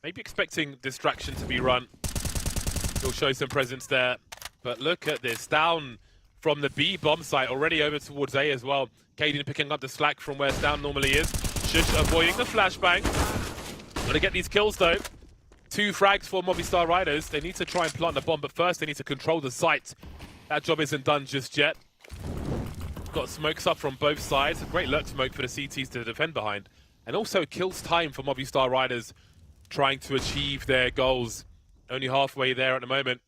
Maybe expecting distraction to be run. He'll show some presence there, but look at this. Down from the B bomb site, already over towards A as well. Kaden picking up the slack from where Down normally is. Shush avoiding the flashbang. Gotta get these kills though. 2 frags for Movistar Riders. They need to try and plant the bomb, but first they need to control the site. That job isn't done just yet. Got smokes up from both sides. A great lurk smoke for the CTs to defend behind. And also kills time for Movistar Riders trying to achieve their goals. Only halfway there at the moment.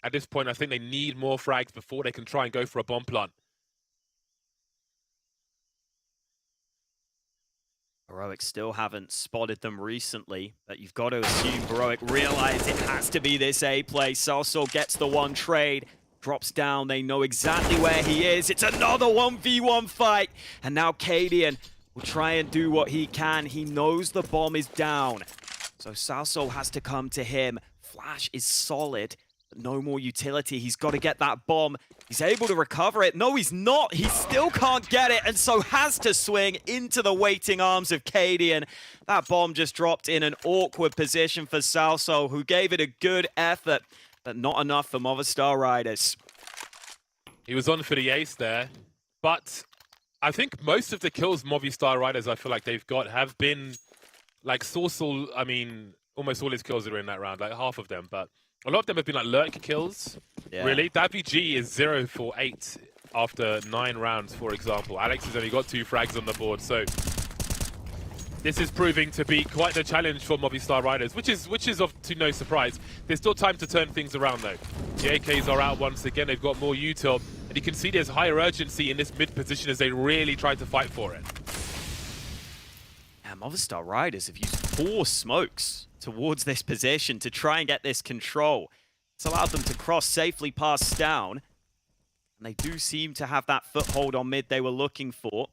At this point, I think they need more frags before they can try and go for a bomb plant. Heroic still haven't spotted them recently, but you've got to assume Heroic realize it has to be this A play. Salso gets the one trade, drops down. They know exactly where he is. It's another 1v1 fight. And now Cadian will try and do what he can. He knows the bomb is down. So Salso has to come to him. Flash is solid, but no more utility. He's got to get that bomb. He's able to recover it. No, he's not. He still can't get it, and so has to swing into the waiting arms of Cadian. That bomb just dropped in an awkward position for Salso, who gave it a good effort, but not enough for Movistar Riders. He was on for the ace there. But I think most of the kills Movistar Riders I feel like they've got have been like Sourcel. I mean, almost all his kills are in that round, like half of them. But a lot of them have been like lurk kills, really. Davy G is 0 for 8 after 9 rounds, for example. Alex has only got 2 frags on the board, so this is proving to be quite the challenge for Movistar Riders, which is to no surprise. There's still time to turn things around, though. The AKs are out once again. They've got more util, and you can see there's higher urgency in this mid position as they really try to fight for it. Yeah, Movistar Riders have used 4 smokes towards this position to try and get this control. It's allowed them to cross safely past down, and they do seem to have that foothold on mid they were looking for.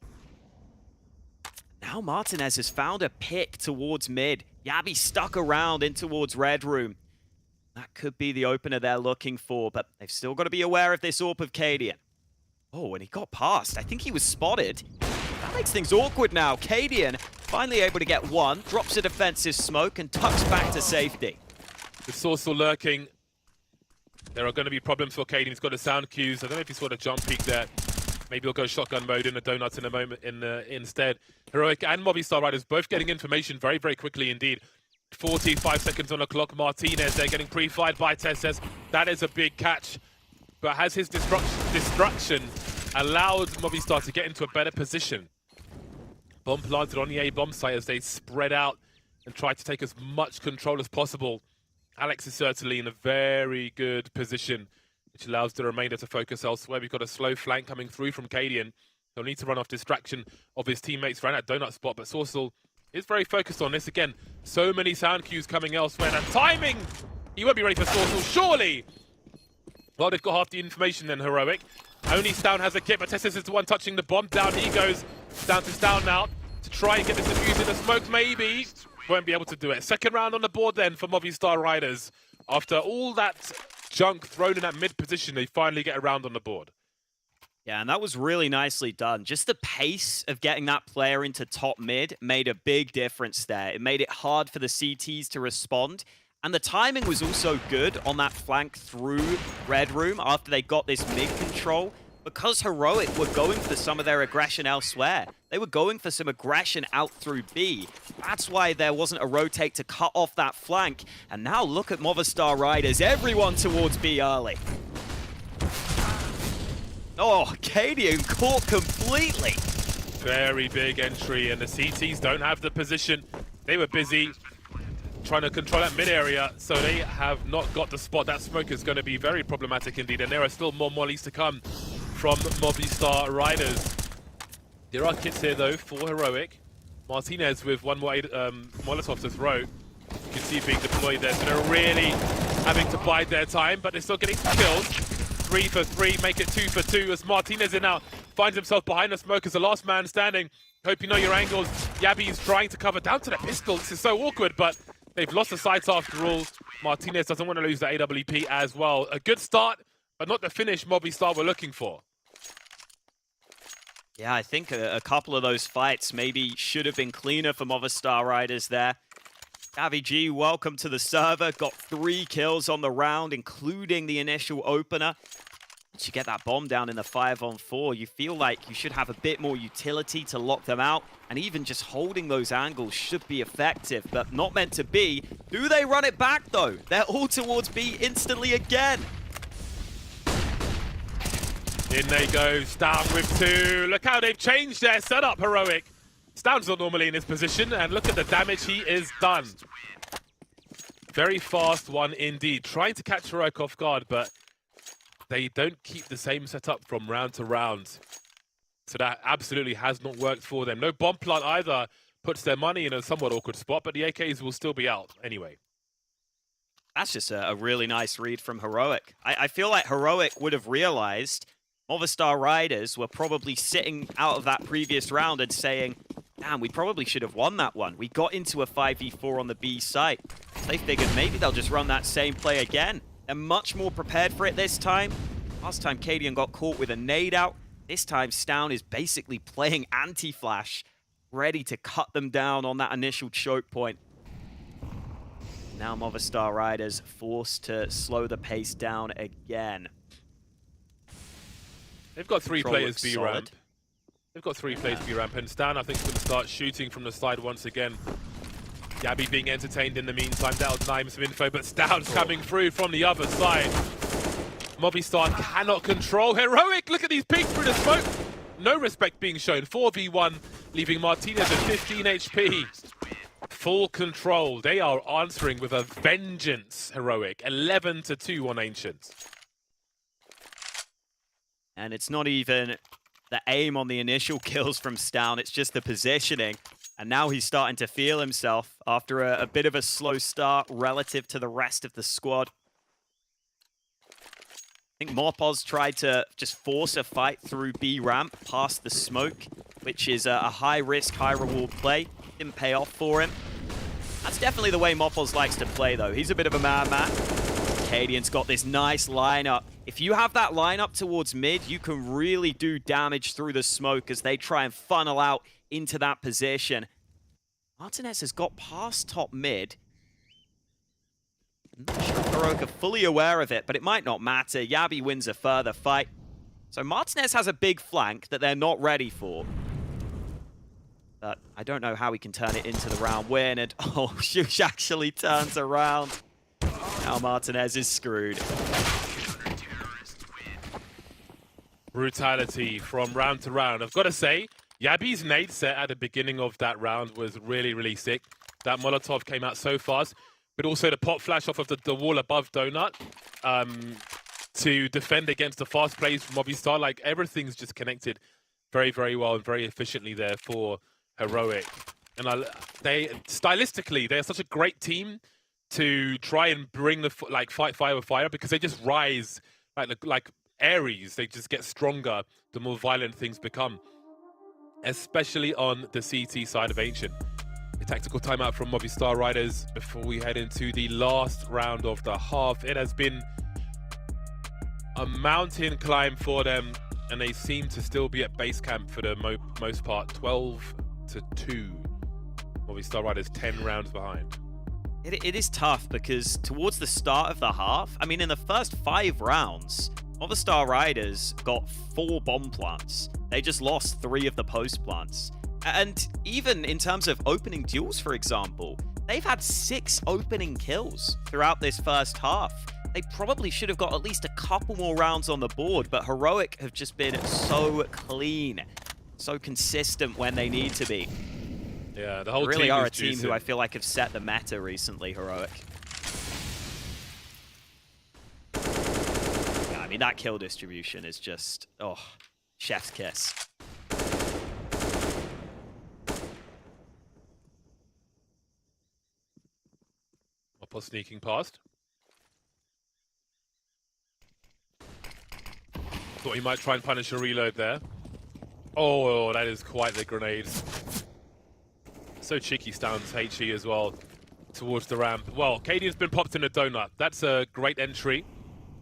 Now Martinez has found a pick towards mid. Yabi stuck around in towards red room. That could be the opener they're looking for, but they've still got to be aware of this AWP of Cadian. Oh, and he got past. I think he was spotted. That makes things awkward now. Cadian finally able to get one, drops a defensive smoke, and tucks back to safety. The Sourcel lurking. There are going to be problems for Cadian. He's got a sound cues. I don't know if he saw the jump peek there. Maybe he'll go shotgun mode in the donuts in a moment instead. Heroic and Movistar Riders both getting information very, very quickly indeed. 45 seconds on the clock. Martinez, they're getting pre-fired by Tesses. That is a big catch. But has his destruction allowed Movistar to get into a better position? Bomb planted on the A bomb site as they spread out and try to take as much control as possible. Alex is certainly in a very good position, which allows the remainder to focus elsewhere. We've got a slow flank coming through from Cadian. He'll need to run off distraction of his teammates around that donut spot, but Sourcel is very focused on this. Again, so many sound cues coming elsewhere. And timing! He won't be ready for Sourcel, surely! Well, they've got half the information then, Heroic. Only Stown has a kit, but Tessis is the one touching the bomb. Down he goes. Down to Stown now to try and get this defuse in the smoke, maybe. Won't be able to do it. Second round on the board then for Movistar Riders. After all that junk thrown in that mid position, they finally get a round on the board. Yeah, and that was really nicely done. Just the pace of getting that player into top mid made a big difference there. It made it hard for the CTs to respond. And the timing was also good on that flank through red room after they got this mid control. Because Heroic were going for some of their aggression elsewhere. They were going for some aggression out through B. That's why there wasn't a rotate to cut off that flank. And now look at Movistar Riders. Everyone towards B early. Oh, Cadian caught completely. Very big entry, and the CTs don't have the position. They were busy trying to control that mid area, so they have not got the spot. That smoke is going to be very problematic indeed, and there are still more mollies to come from Movistar Riders. There are kits here though for Heroic. Martinez with one more Molotov to throw. You can see it being deployed there, so they're really having to bide their time, but they're still getting kills. 3 for 3, make it 2 for 2 as Martinez in now finds himself behind the smoke as the last man standing. Hope you know your angles. Yabi is trying to cover down to the pistol. This is so awkward, but they've lost the sights after all. Martinez doesn't want to lose the AWP as well. A good start, but not the finish Movistar were looking for. Yeah, I think a couple of those fights maybe should have been cleaner for Movistar Riders there. Davy G, welcome to the server. Got 3 kills on the round, including the initial opener. Once you get that bomb down in the 5-on-4, you feel like you should have a bit more utility to lock them out. And even just holding those angles should be effective, but not meant to be. Do they run it back, though? They're all towards B instantly again. In they go, Stown with 2. Look how they've changed their setup, Heroic. Stown's not normally in this position, and look at the damage he is done. Very fast one indeed. Trying to catch Heroic off guard, but they don't keep the same setup from round to round. So that absolutely has not worked for them. No bomb plant either puts their money in a somewhat awkward spot, but the AKs will still be out anyway. That's just a really nice read from Heroic. I feel like Heroic would have realized Movistar Riders were probably sitting out of that previous round and saying, damn, we probably should have won that one. We got into a 5v4 on the B site. They figured maybe they'll just run that same play again. They're much more prepared for it this time. Last time Cadian got caught with a nade out. This time Stown is basically playing anti-flash, ready to cut them down on that initial choke point. Now Movistar Riders forced to slow the pace down again. They've got three Control players looks B solid. ramp. They've got three players B ramp, and Stan I think is going to start shooting from the side once again. Yabby being entertained in the meantime. That'll deny him some info, but Stoud's coming through from the other side. Movistar cannot control. Heroic, look at these peeks through the smoke. No respect being shown. 4v1, leaving Martinez at 15 HP. Full control. They are answering with a vengeance, Heroic. 11-2 on Ancients. And it's not even the aim on the initial kills from Stown, it's just the positioning. And now he's starting to feel himself after a bit of a slow start relative to the rest of the squad. I think Morpoz tried to just force a fight through B ramp past the smoke, which is a high-risk, high-reward play. Didn't pay off for him. That's definitely the way Morpoz likes to play, though. He's a bit of a madman. Cadian's got this nice lineup. If you have that lineup towards mid, you can really do damage through the smoke as they try and funnel out into that position. Martinez has got past top mid. I'm not sure if Heroic are fully aware of it, but it might not matter. Yabby wins a further fight. So Martinez has a big flank that they're not ready for. But I don't know how he can turn it into the round win. And oh, Shush actually turns around. Now Martinez is screwed. Brutality from round to round. I've got to say, Yabby's nade set at the beginning of that round was really, really sick. That Molotov came out so fast, but also the pop flash off of the wall above Donut to defend against the fast plays from Movistar. Like, everything's just connected very, very well and very efficiently there for Heroic. And stylistically, they're such a great team to try and bring the fight fire with fire, because they just rise like Ares. They just get stronger the more violent things become, especially on the CT side of Ancient. A tactical timeout from Movistar Riders before we head into the last round of the half. It has been a mountain climb for them, and they seem to still be at base camp for the most part. 12-2. Movistar Riders 10 rounds behind. It is tough because towards the start of the half, I mean, in the first 5 rounds, Movistar Riders got 4 bomb plants. They just lost 3 of the post plants. And even in terms of opening duels, for example, they've had 6 opening kills throughout this first half. They probably should have got at least a couple more rounds on the board, but Heroic have just been so clean, so consistent when they need to be. Yeah, the whole really team are is a team juicing. who I feel like have set the meta recently, Heroic. Yeah, I mean, that kill distribution is just, oh, chef's kiss. Oppo sneaking past. Thought he might try and punish a reload there. Oh, that is quite the grenade. So cheeky Stoun's HE as well towards the ramp. Well, Cadian's been popped in a donut. That's a great entry.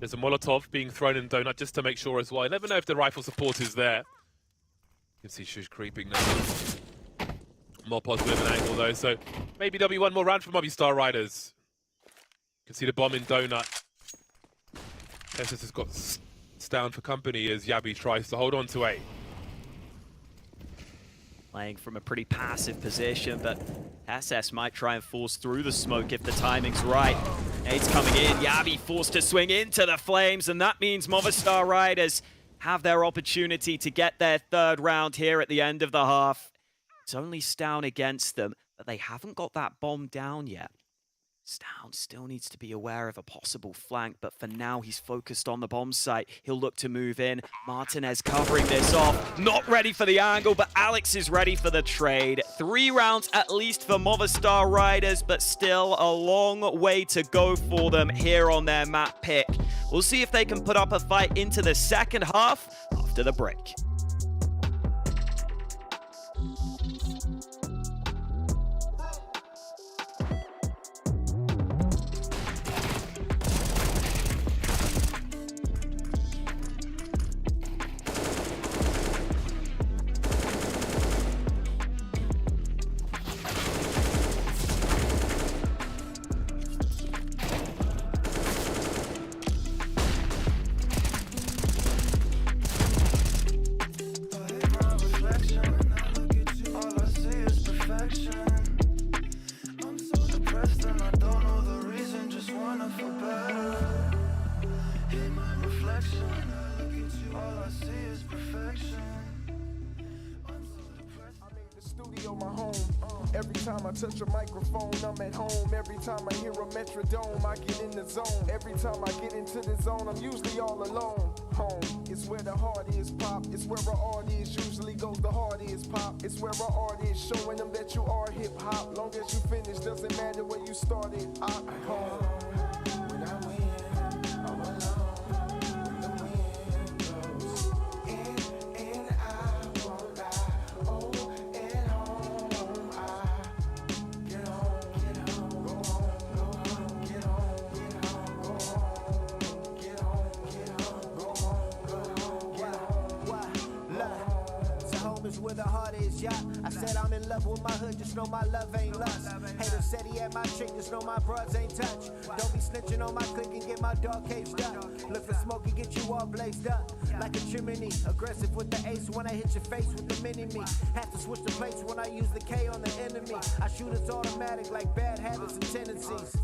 There's a Molotov being thrown in donut just to make sure as well. You never know if the rifle support is there. You can see Shush creeping now. More positive an angle though, so maybe there'll be one more round for Movistar Riders. You can see the bomb in donut. Tessus has got Stoun for company as Yabby tries to hold on to A. Playing from a pretty passive position, but SS might try and force through the smoke if the timing's right. Nade's coming in, Yabby forced to swing into the flames, and that means Movistar Riders have their opportunity to get their 3rd round here at the end of the half. It's only Stoun against them, but they haven't got that bomb down yet. Stoun still needs to be aware of a possible flank, but for now he's focused on the bomb site. He'll look to move in. Martinez covering this off. Not ready for the angle, but Alex is ready for the trade. 3 rounds at least for Movistar Riders, but still a long way to go for them here on their map pick. We'll see if they can put up a fight into the second half after the break. I feel better. Hate my reflection. When I look at you, all I see is perfection. Studio, my home. Every time I touch a microphone, I'm at home. Every time I hear a metrodome, I get in the zone. Every time I get into the zone, I'm usually all alone. Home, it's where the heart is, pop. It's where our art is, usually goes the heart is, pop. It's where our art is, showing them that you are hip hop. Long as you finish, doesn't matter where you started. Home. When I win, I'm alone. Where the heart is, yeah. I said I'm in love with my hood, just know my love ain't lust. Hater said he had my chick, just know my broads ain't touch. Don't be snitching on my clique and get my dog caged up. Look for smoke and get you all blazed up like a chimney. Aggressive with the ace when I hit your face with the mini-me. Have to switch the plates when I use the K on the enemy. I shoot it's automatic like bad habits and tendencies.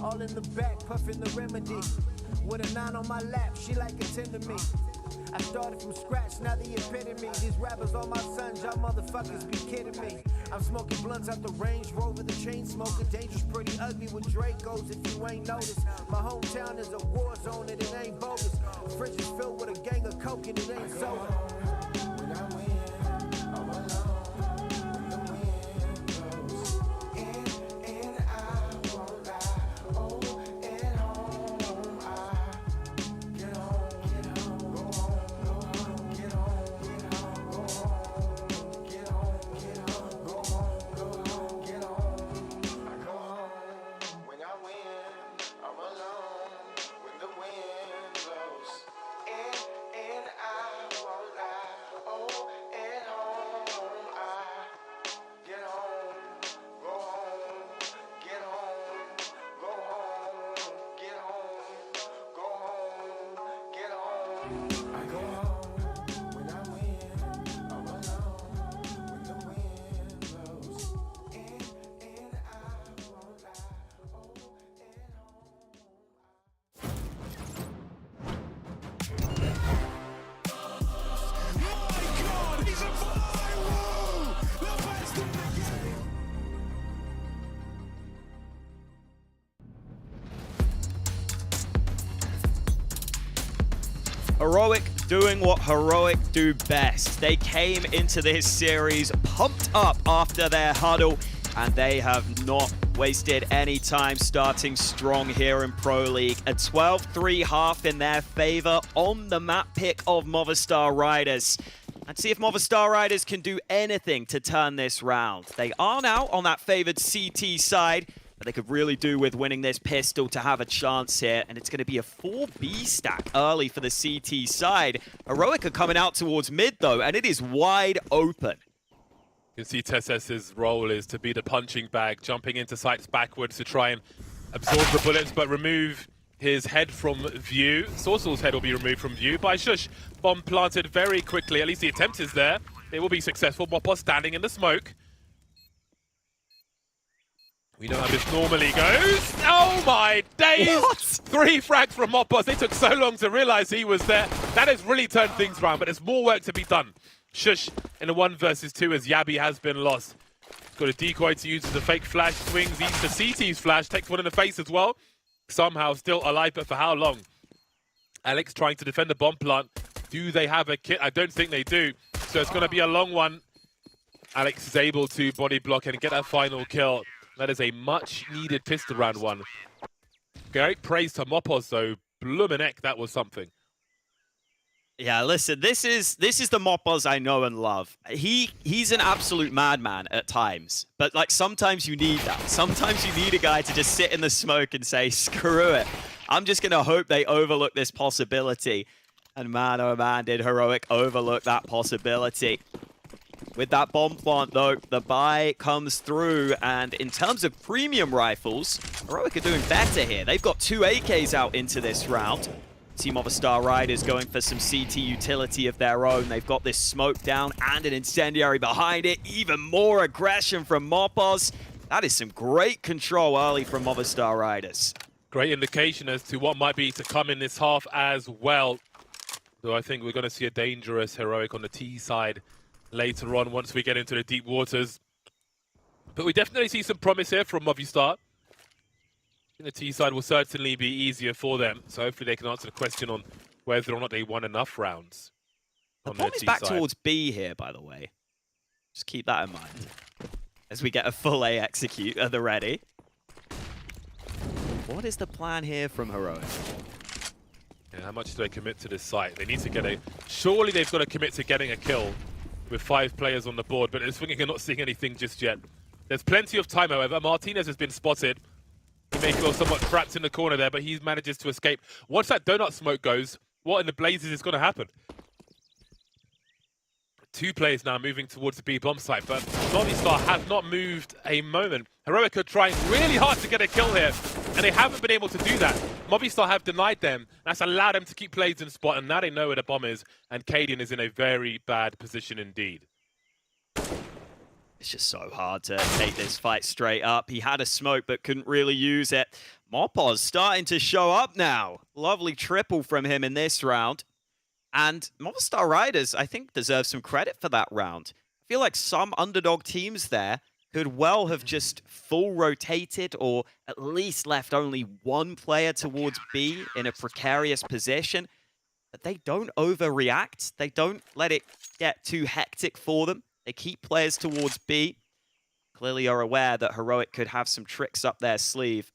All in the back, puffing the remedy. With a 9 on my lap, she like a 10 to me. I started from scratch, now the epitome. These rappers all my sons, y'all motherfuckers be kidding me. I'm smoking blunts out the Range Rover, the chain smoker. Dangerous, pretty ugly with Dracos if you ain't noticed. My hometown is a war zone and it ain't bogus. Fridge is filled with a gang of coke and it ain't soda. When I win, I'm alone. When the wind blows in and I won't lie. Oh, at home I get home. Heroic doing what Heroic do best. They came into this series pumped up after their huddle, and they have not wasted any time, starting strong here in Pro League. A 12-3 half in their favor on the map pick of Movistar Riders. Let's see if Movistar Riders can do anything to turn this round. They are now on that favored CT side, but they could really do with winning this pistol to have a chance here. And it's going to be a 4B stack early for the CT side. Heroic are coming out towards mid, though, and it is wide open. You can see Tess's role is to be the punching bag, jumping into sights backwards to try and absorb the bullets, but remove his head from view. Sorcel's head will be removed from view by Shush. Bomb planted very quickly. At least the attempt is there. It will be successful. Mopos standing in the smoke. We know how this normally goes. Oh my days! What? 3 frags from Mopos. They took so long to realize he was there. That has really turned things around, but there's more work to be done. Shush in a 1 versus 2 as Yabi has been lost. Got a decoy to use as a fake flash. Swings eats the CT's flash. Takes one in the face as well. Somehow still alive, but for how long? Alex trying to defend the bomb plant. Do they have a kit? I don't think they do. So it's going to be a long one. Alex is able to body block and get that final kill. That is a much-needed pistol round one. Great praise to Mopos, though. Blumenek, that was something. Yeah, listen, this is the Mopos I know and love. He's an absolute madman at times, but like sometimes you need that. Sometimes you need a guy to just sit in the smoke and say, screw it. I'm just gonna hope they overlook this possibility. And man, oh man, did Heroic overlook that possibility. With that bomb plant, though, the buy comes through, and in terms of premium rifles, Heroic are doing better here. They've got 2 AKs out into this round. Team Movistar Riders going for some CT utility of their own. They've got this smoke down and an incendiary behind it. Even more aggression from Mopos. That is some great control early from Movistar Riders. Great indication as to what might be to come in this half as well. So I think we're going to see a dangerous Heroic on the T side later on once we get into the deep waters. But we definitely see some promise here from Movistar. I think the T side will certainly be easier for them. So hopefully they can answer the question on whether or not they won enough rounds. The bomb is back towards B here, by the way. Just keep that in mind. As we get a full A execute at the ready. What is the plan here from Heroic? Yeah, how much do they commit to this site? They need to get a... Surely they've got to commit to getting a kill with 5 players on the board, but it's thinking you're not seeing anything just yet. There's plenty of time, however. Martinez has been spotted. He may feel somewhat trapped in the corner there, but he manages to escape. Once that donut smoke goes, what in the blazes is going to happen? 2 players now moving towards the B bomb site, but Movistar have not moved a moment. Heroic are trying really hard to get a kill here, and they haven't been able to do that. Movistar have denied them. That's allowed them to keep plays in spot, and now they know where the bomb is, and Cadian is in a very bad position indeed. It's just so hard to take this fight straight up. He had a smoke, but couldn't really use it. MOPOZ starting to show up now. Lovely triple from him in this round. And Movistar Riders, I think, deserve some credit for that round. I feel like some underdog teams there could well have just full rotated or at least left only one player towards B in a precarious position. But they don't overreact. They don't let it get too hectic for them. They keep players towards B. Clearly are aware that Heroic could have some tricks up their sleeve.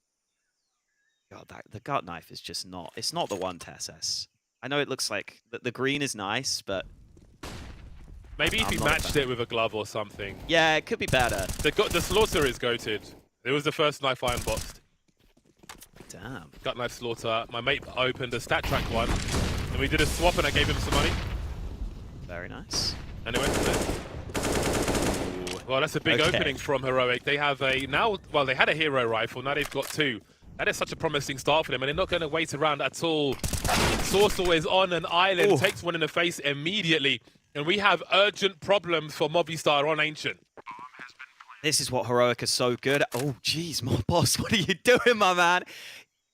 God, the gut knife is just not... It's not the one to SS. I know it looks like the green is nice, but... Maybe if he matched it with a glove or something. Yeah, it could be better. The Slaughter is goated. It was the first knife I unboxed. Damn. Gut knife Slaughter. My mate opened a stat track one, and we did a swap, and I gave him some money. Very nice. And it went to it. Well, that's a big opening from Heroic. They have a now. Well, they had a hero rifle. Now they've got 2. That is such a promising start for them, and they're not going to wait around at all. Sourcewell is on an island, takes one in the face immediately, and we have urgent problems for Movistar on Ancient. This is what Heroic are so good at. Oh, jeez, MOPOZ, what are you doing, my man?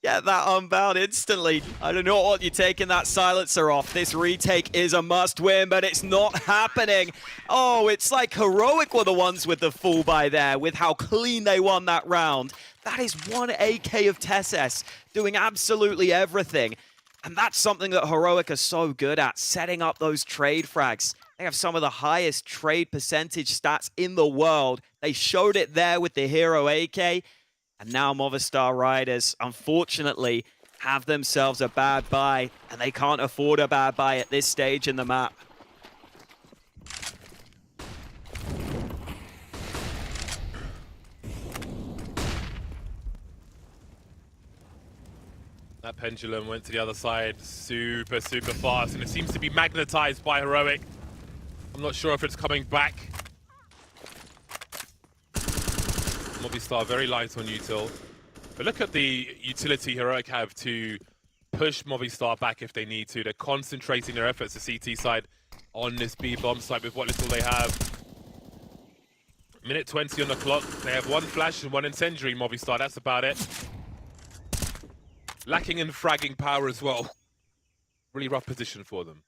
Get that unbound instantly. I don't know what you're taking that silencer off. This retake is a must win, but it's not happening. Oh, it's like Heroic were the ones with the full buy there, with how clean they won that round. That is 1 AK of Tesses doing absolutely everything. And that's something that Heroic are so good at, setting up those trade frags. They have some of the highest trade percentage stats in the world. They showed it there with the Hero AK. And now Movistar Riders, unfortunately, have themselves a bad buy. And they can't afford a bad buy at this stage in the map. That pendulum went to the other side super, super fast, and it seems to be magnetized by Heroic. I'm not sure if it's coming back. Movistar very light on util. But look at the utility Heroic have to push Movistar back if they need to. They're concentrating their efforts, the CT side, on this B bomb site with what little they have. Minute 20 on the clock. They have 1 flash and 1 incendiary, Movistar. That's about it. Lacking in fragging power as well. Really rough position for them.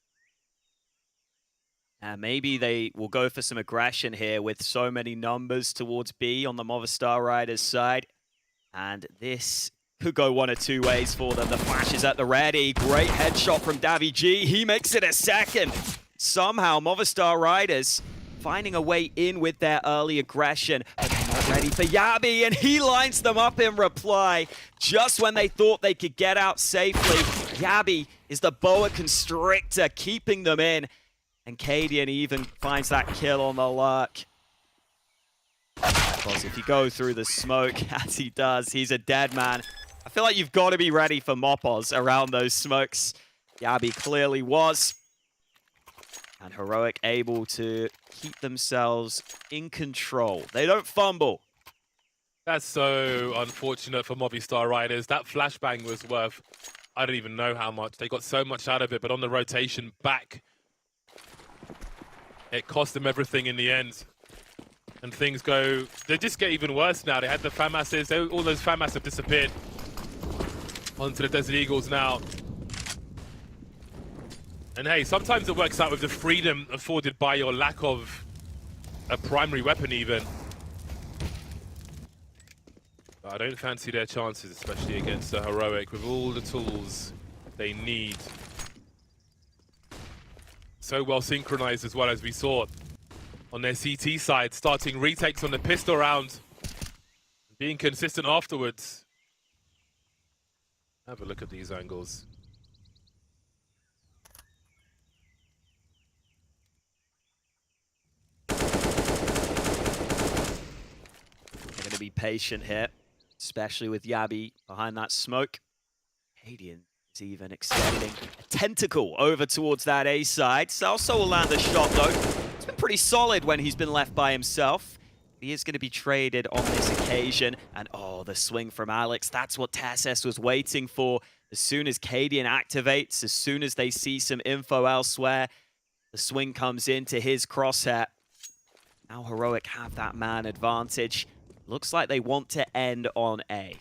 Maybe they will go for some aggression here with so many numbers towards B on the Movistar Riders side. And this could go 1 or 2 ways for them. The flash is at the ready. Great headshot from Davy G. He makes it a second. Somehow, Movistar Riders finding a way in with their early aggression. But they're not ready for Yabi, and he lines them up in reply. Just when they thought they could get out safely, Yabi is the boa constrictor keeping them in. And Cadian even finds that kill on the lurk. Because if you go through the smoke, as he does, he's a dead man. I feel like you've got to be ready for MOPOZ around those smokes. Yabi clearly was. And Heroic able to keep themselves in control. They don't fumble. That's so unfortunate for Movistar Riders. That flashbang was worth, I don't even know how much. They got so much out of it, but on the rotation back, it cost them everything in the end. And things go, they just get even worse now. They had the FAMASs, all those FAMAS have disappeared. onto the Desert Eagles now. And hey, sometimes it works out with the freedom afforded by your lack of a primary weapon even. But I don't fancy their chances, especially against the Heroic, with all the tools they need. So well synchronized as well, as we saw on their CT side, starting retakes on the pistol round, being consistent afterwards. Have a look at these angles. They're going to be patient here, especially with Yabi behind that smoke. Cadian is even extending a tentacle over towards that A side. Salso will land a shot though. It's been pretty solid when he's been left by himself. He is going to be traded on this occasion. And oh, the swing from Alex. That's what TSS was waiting for. As soon as Cadian activates, as soon as they see some info elsewhere, the swing comes into his crosshair. Now Heroic have that man advantage. Looks like they want to end on A.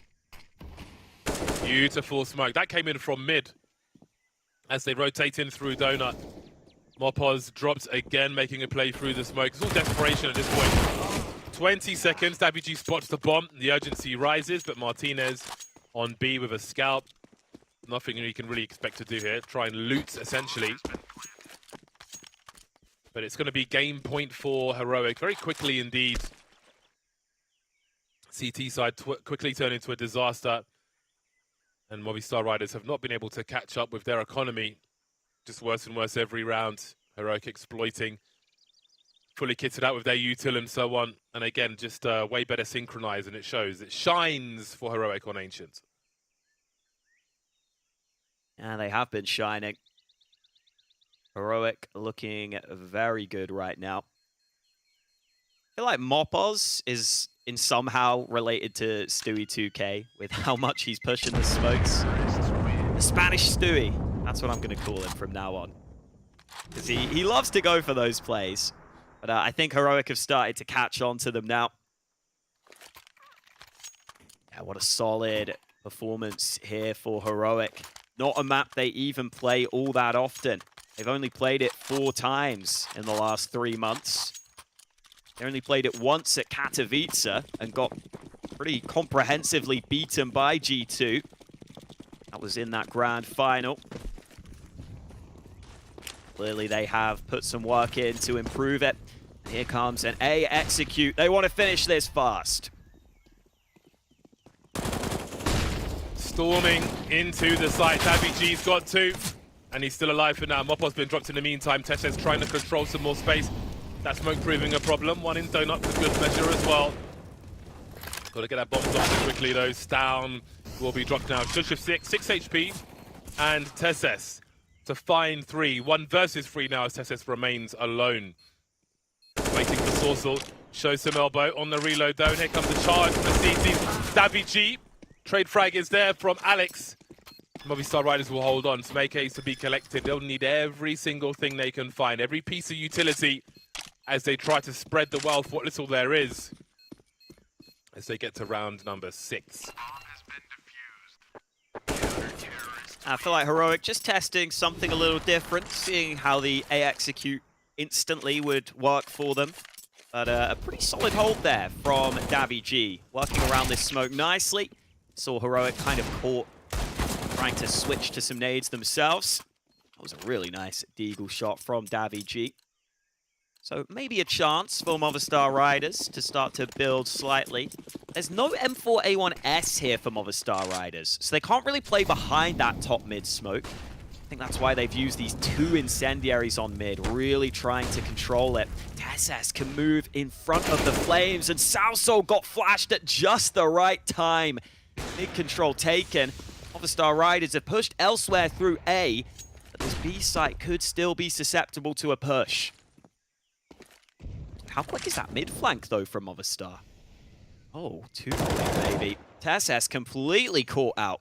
Beautiful smoke. That came in from mid as they rotate in through Donut. Mopoz drops again, making a play through the smoke. It's all desperation at this point. 20 seconds, WG spots the bomb. The urgency rises, but Martinez on B with a scalp. Nothing you can really expect to do here. Try and loot, essentially. But it's going to be game point for Heroic. Very quickly indeed. CT side quickly turn into a disaster. And Movistar Riders have not been able to catch up with their economy. Just worse and worse every round. Heroic exploiting. Fully kitted out with their util and so on. And again, just way better synchronized, and it shows. It shines for Heroic on Ancient. Yeah, they have been shining. Heroic looking very good right now. I feel like Mopoz is in somehow related to Stewie 2K with how much he's pushing the smokes. The Spanish Stewie. That's what I'm going to call him from now on. Because he loves to go for those plays. But I think Heroic have started to catch on to them now. Yeah, what a solid performance here for Heroic. Not a map they even play all that often. They've only played it 4 times in the last 3 months. They only played it once at Katowice and got pretty comprehensively beaten by G2. That was in that grand final. Clearly they have put some work in to improve it. Here comes an A execute. They want to finish this fast. Storming into the site. Abby G's got 2. And he's still alive for now. Mopo's been dropped in the meantime. Tesse's trying to control some more space. That smoke proving a problem. One in Donut for good measure as well. Got to get that bomb dropped quickly though. Down will be dropped now. Shush of 6 HP. And Tesses to find 3. 1 versus 3 now as Tesses remains alone. Waiting for Sorsal. Shows some elbow on the reload though. And here comes the charge from the CT. Davy G. Trade frag is there from Alex. Movistar Riders will hold on. Some AKs to be collected. They'll need every single thing they can find. Every piece of utility as they try to spread the wealth, what little there is, as they get to round number 6. I feel like Heroic just testing something a little different, seeing how the A execute instantly would work for them. But a pretty solid hold there from Davy G, working around this smoke nicely. Saw Heroic kind of caught, trying to switch to some nades themselves. That was a really nice deagle shot from Davy G. So maybe a chance for Movistar Riders to start to build slightly. There's no M4A1S here for Movistar Riders, so they can't really play behind that top mid smoke. I think that's why they've used these 2 incendiaries on mid, really trying to control it. Tesses can move in front of the flames, and Salso got flashed at just the right time. Mid control taken. Movistar Riders have pushed elsewhere through A, but this B site could still be susceptible to a push. How quick is that mid flank, though, from Movistar? Oh, 2 maybe. Tesses completely caught out.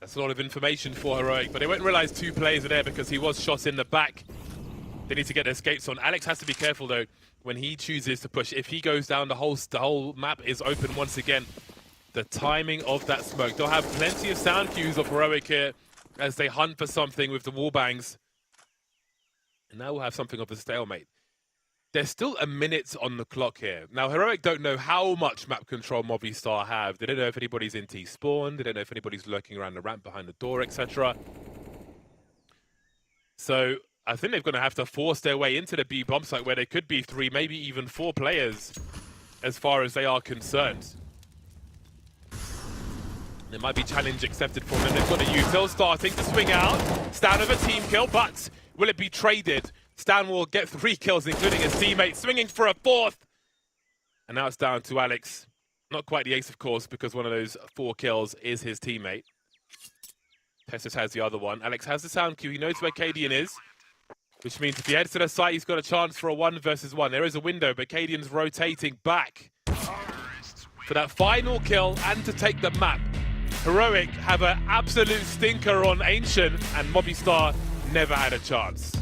That's a lot of information for Heroic, but they won't realize 2 players are there because he was shot in the back. They need to get their escapes on. Alex has to be careful, though, when he chooses to push. If he goes down, the whole map is open once again. The timing of that smoke. They'll have plenty of sound cues of Heroic here as they hunt for something with the wall bangs. And now we'll have something of a stalemate. There's still a minute on the clock here. Now, Heroic don't know how much map control Movistar have. They don't know if anybody's in T-spawn. They don't know if anybody's lurking around the ramp behind the door, etc. So I think they're going to have to force their way into the B bomb site where there could be 3, maybe even 4 players as far as they are concerned. There might be challenge accepted for them. They've got a Util starting to swing out. Stan with a team kill, but will it be traded? Stan will get 3 kills, including his teammate, swinging for a 4th. And now it's down to Alex. Not quite the ace, of course, because one of those 4 kills is his teammate. Tessus has the other one. Alex has the sound cue. He knows where Cadian is, which means if he heads to the site, he's got a chance for a 1 versus 1. There is a window, but Cadian's rotating back for that final kill and to take the map. Heroic have an absolute stinker on Ancient, and Movistar never had a chance.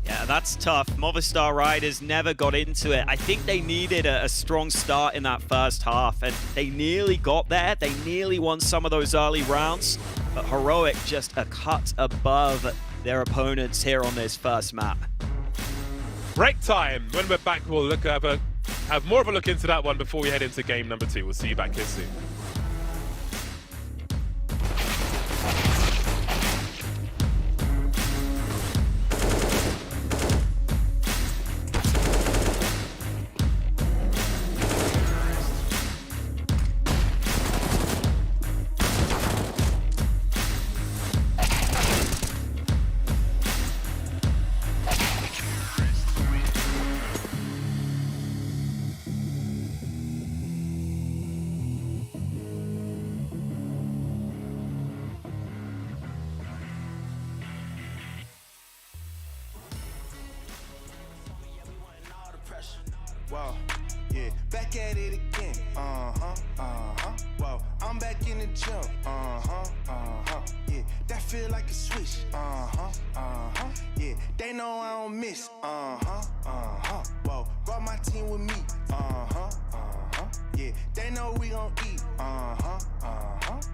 Yeah, that's tough. Movistar Riders never got into it. I think they needed a strong start in that first half, and they nearly got there. They nearly won some of those early rounds, but Heroic just a cut above their opponents here on this first map. Break time. When we're back, we'll have more of a look into that one before we head into game number 2. We'll see you back here soon. Wow, yeah, back at it again. Wow, I'm back in the gym. Yeah, that feel like a switch. Yeah, they know I don't miss. Whoa, brought my team with me. Yeah, they know we gon' eat.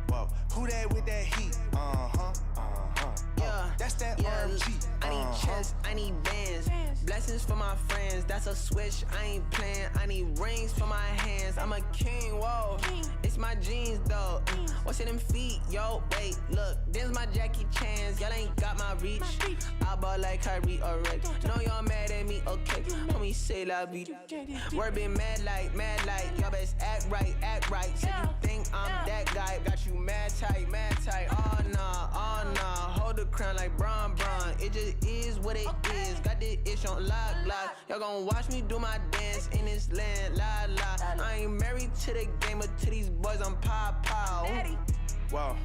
Whoa, who that with that heat? Yeah, that's that RMG. I need chest, I need bands. Blessings for my friends, that's a switch, I ain't playing. I need rings for my hands, I'm a king, whoa. It's my jeans though, what's in them feet, yo? Wait, look, this my Jackie Chan's, y'all ain't got my reach. I ball like Kyrie already, know y'all mad at me, okay. Homie say la vida, word been mad like, y'all best act right. Said you think I'm that guy, got you mad tight. Oh nah, hold the crown like Bron. It just is what it is, got this ish on lock. Y'all gon' watch me do my dance in this land, la. I ain't married to the game, but to these boys I'm pow. Wow,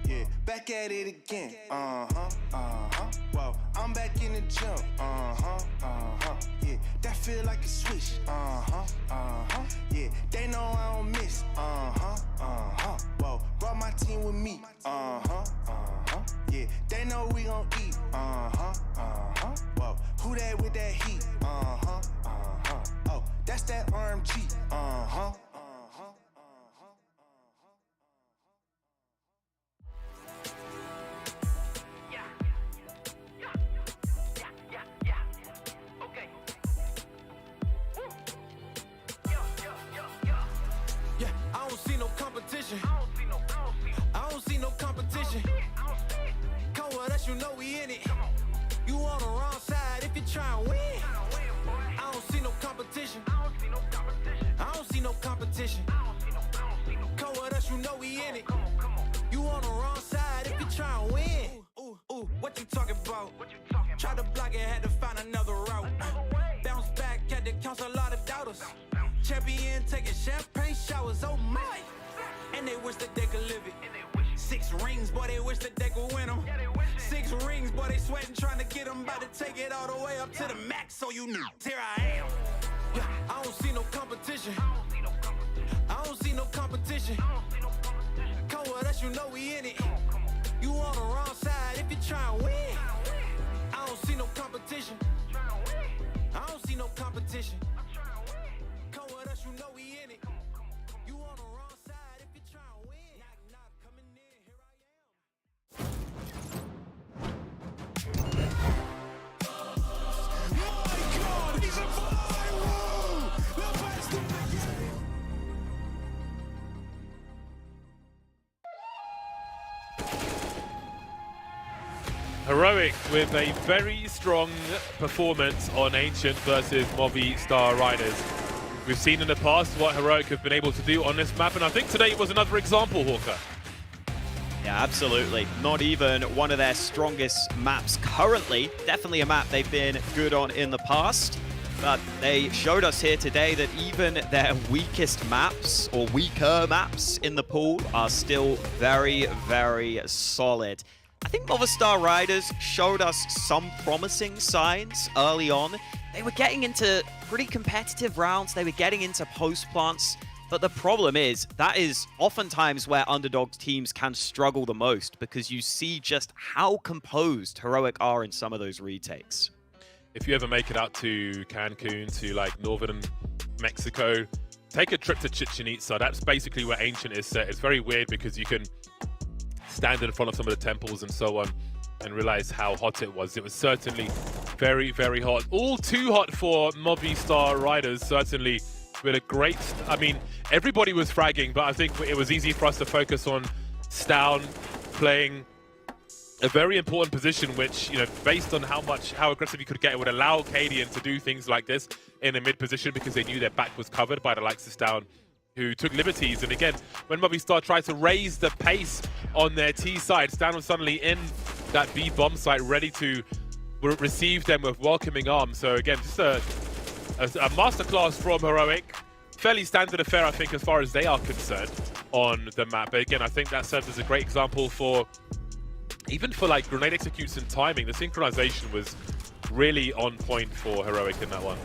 yeah, back at it again. Wow, I'm back in the gym. Yeah, that feel like a switch. Yeah, they know I don't miss. Whoa, brought my team with me. Yeah, they know we gon' eat. Whoa, who that with that heat? Oh, that's that RMG. Yeah, I don't see no competition. I don't see no competition. Come with us, you know we in it. You on the wrong side if you try and win. I don't see no competition. I don't see no competition. Come with us, you know we in it. You on the wrong side if you try and win. Ooh, what you talking about? Tried to block it, had to find another route. Bounce back, had to counsel a lot of doubters. Champion taking champagne showers, oh my. And they wish that they could live it. 6 rings, boy, they wish that they could win them. 6 rings, boy, they sweating trying to get them. About to take it all the way up to the max, so you know. Here I am. Yeah, I don't see no competition. I don't see no competition. Come with us, you know we in it. You on the wrong side if you try and win. I don't see no competition. I don't see no competition. Come with us, you know we in it. You on the wrong side if you try and win. Heroic with a very strong performance on Ancient versus Movistar Riders. We've seen in the past what Heroic have been able to do on this map, and I think today was another example, Hawker. Yeah, absolutely. Not even one of their strongest maps currently. Definitely a map they've been good on in the past. But they showed us here today that even their weakest maps, or weaker maps in the pool, are still very, very solid. I think Movistar Riders showed us some promising signs early on. They were getting into pretty competitive rounds. They were getting into post plants. But the problem is, that is oftentimes where underdog teams can struggle the most, because you see just how composed Heroic are in some of those retakes. If you ever make it out to Cancun, to like northern Mexico, take a trip to Chichen Itza. That's basically where Ancient is set. It's very weird because you can stand in front of some of the temples and so on and realize how hot it was. It was certainly very, very hot. All too hot for Movistar Riders, certainly. With a great, I mean, everybody was fragging, but I think it was easy for us to focus on Stown playing a very important position, which, you know, based on how aggressive he could get, it would allow Cadian to do things like this in a mid position, because they knew their back was covered by the likes of Stown, who took liberties. And again, when Movistar tried to raise the pace on their T side, Stown was suddenly in that B bomb site, ready to receive them with welcoming arms. So again, just a masterclass from Heroic. Fairly standard affair, I think, as far as they are concerned on the map. But again, I think that serves as a great example for, even for like grenade executes and timing. The synchronization was really on point for Heroic in that one.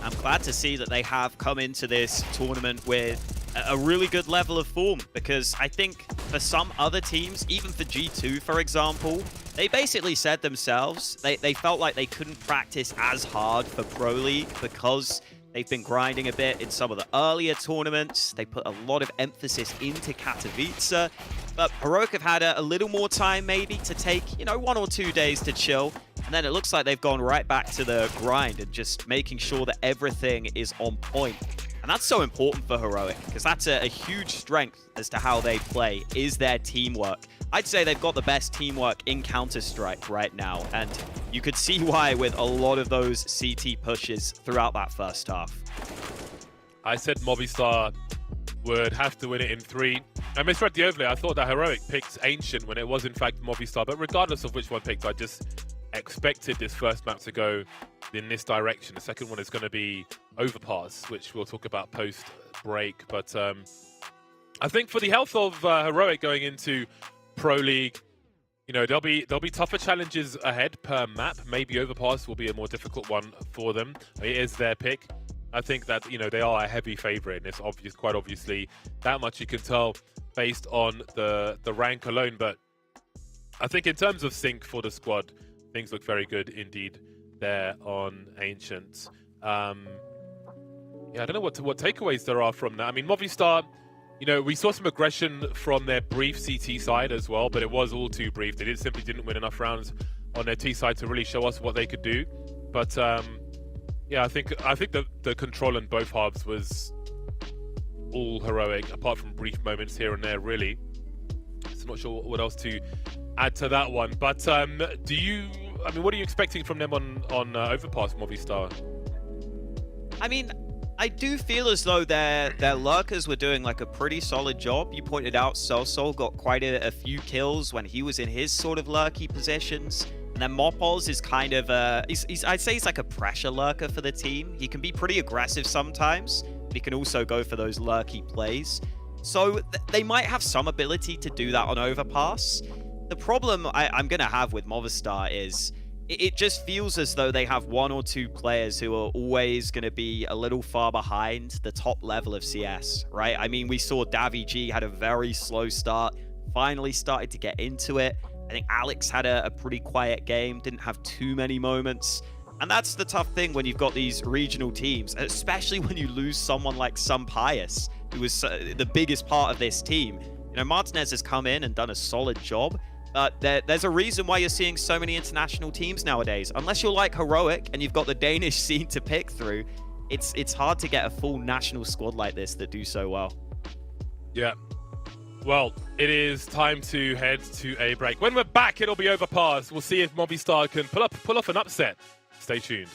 I'm glad to see that they have come into this tournament with a really good level of form, because I think for some other teams, even for G2, for example, they basically said themselves, they felt like they couldn't practice as hard for Pro League because they've been grinding a bit in some of the earlier tournaments. They put a lot of emphasis into Katowice, but Heroic have had a little more time maybe to take, you know, 1 or 2 days to chill. And then it looks like they've gone right back to the grind and just making sure that everything is on point. And that's so important for Heroic, because that's a huge strength as to how they play, is their teamwork. I'd say they've got the best teamwork in Counter-Strike right now, and you could see why with a lot of those CT pushes throughout that first half. I said Movistar would have to win it in 3. I misread the overlay. I thought that Heroic picked Ancient when it was in fact Movistar, but regardless of which one picked, I just expected this first map to go in this direction. The second one is going to be Overpass, which we'll talk about post-break. But I think for the health of Heroic going into Pro League, you know, there'll be tougher challenges ahead per map. Maybe Overpass will be a more difficult one for them. It is their pick. I think that, you know, they are a heavy favorite, and it's obvious, quite obviously, that much you can tell based on the rank alone. But I think in terms of sync for the squad, things look very good indeed there on Ancient. Yeah, I don't know what takeaways there are from that. I mean, Movistar, you know, we saw some aggression from their brief CT side as well, but it was all too brief. They simply didn't win enough rounds on their T side to really show us what they could do. But yeah, I think the control in both halves was all Heroic, apart from brief moments here and there, really. So not sure what else to add to that one. But what are you expecting from them on Overpass, Movistar? I mean, I do feel as though their lurkers were doing like a pretty solid job. You pointed out Sol got quite a few kills when he was in his sort of lurky positions. And then Mopoz is kind of I'd say he's like a pressure lurker for the team. He can be pretty aggressive sometimes, but he can also go for those lurky plays. So they might have some ability to do that on Overpass. The problem I'm going to have with Movistar is it just feels as though they have 1 or 2 players who are always going to be a little far behind the top level of CS, right? I mean, we saw Davi G had a very slow start, finally started to get into it. I think Alex had a pretty quiet game, didn't have too many moments. And that's the tough thing when you've got these regional teams, especially when you lose someone like Pius, who was the biggest part of this team. You know, Martinez has come in and done a solid job, but there's a reason why you're seeing so many international teams nowadays. Unless you're like Heroic and you've got the Danish scene to pick through, it's hard to get a full national squad like this that do so well. Yeah. Well, it is time to head to a break. When we're back, it'll be over past. We'll see if Movistar can pull off an upset. Stay tuned.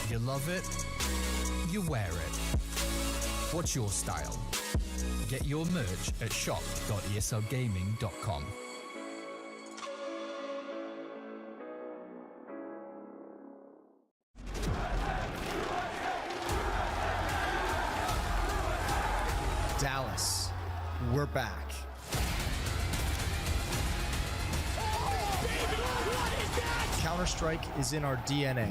You love it, you wear it. What's your style? Get your merch at shop.eslgaming.com. Dallas, we're back. Counter-Strike is in our DNA.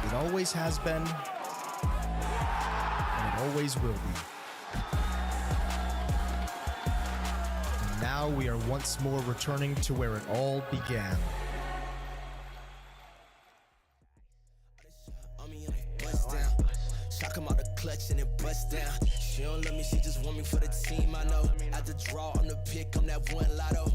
It always has been, and it always will be. And now we are once more returning to where it all began. Shock him out the clutch and it bust down. She don't love me, she just want me for the team, I know. At the draw, I'm the pick, I'm that one lotto.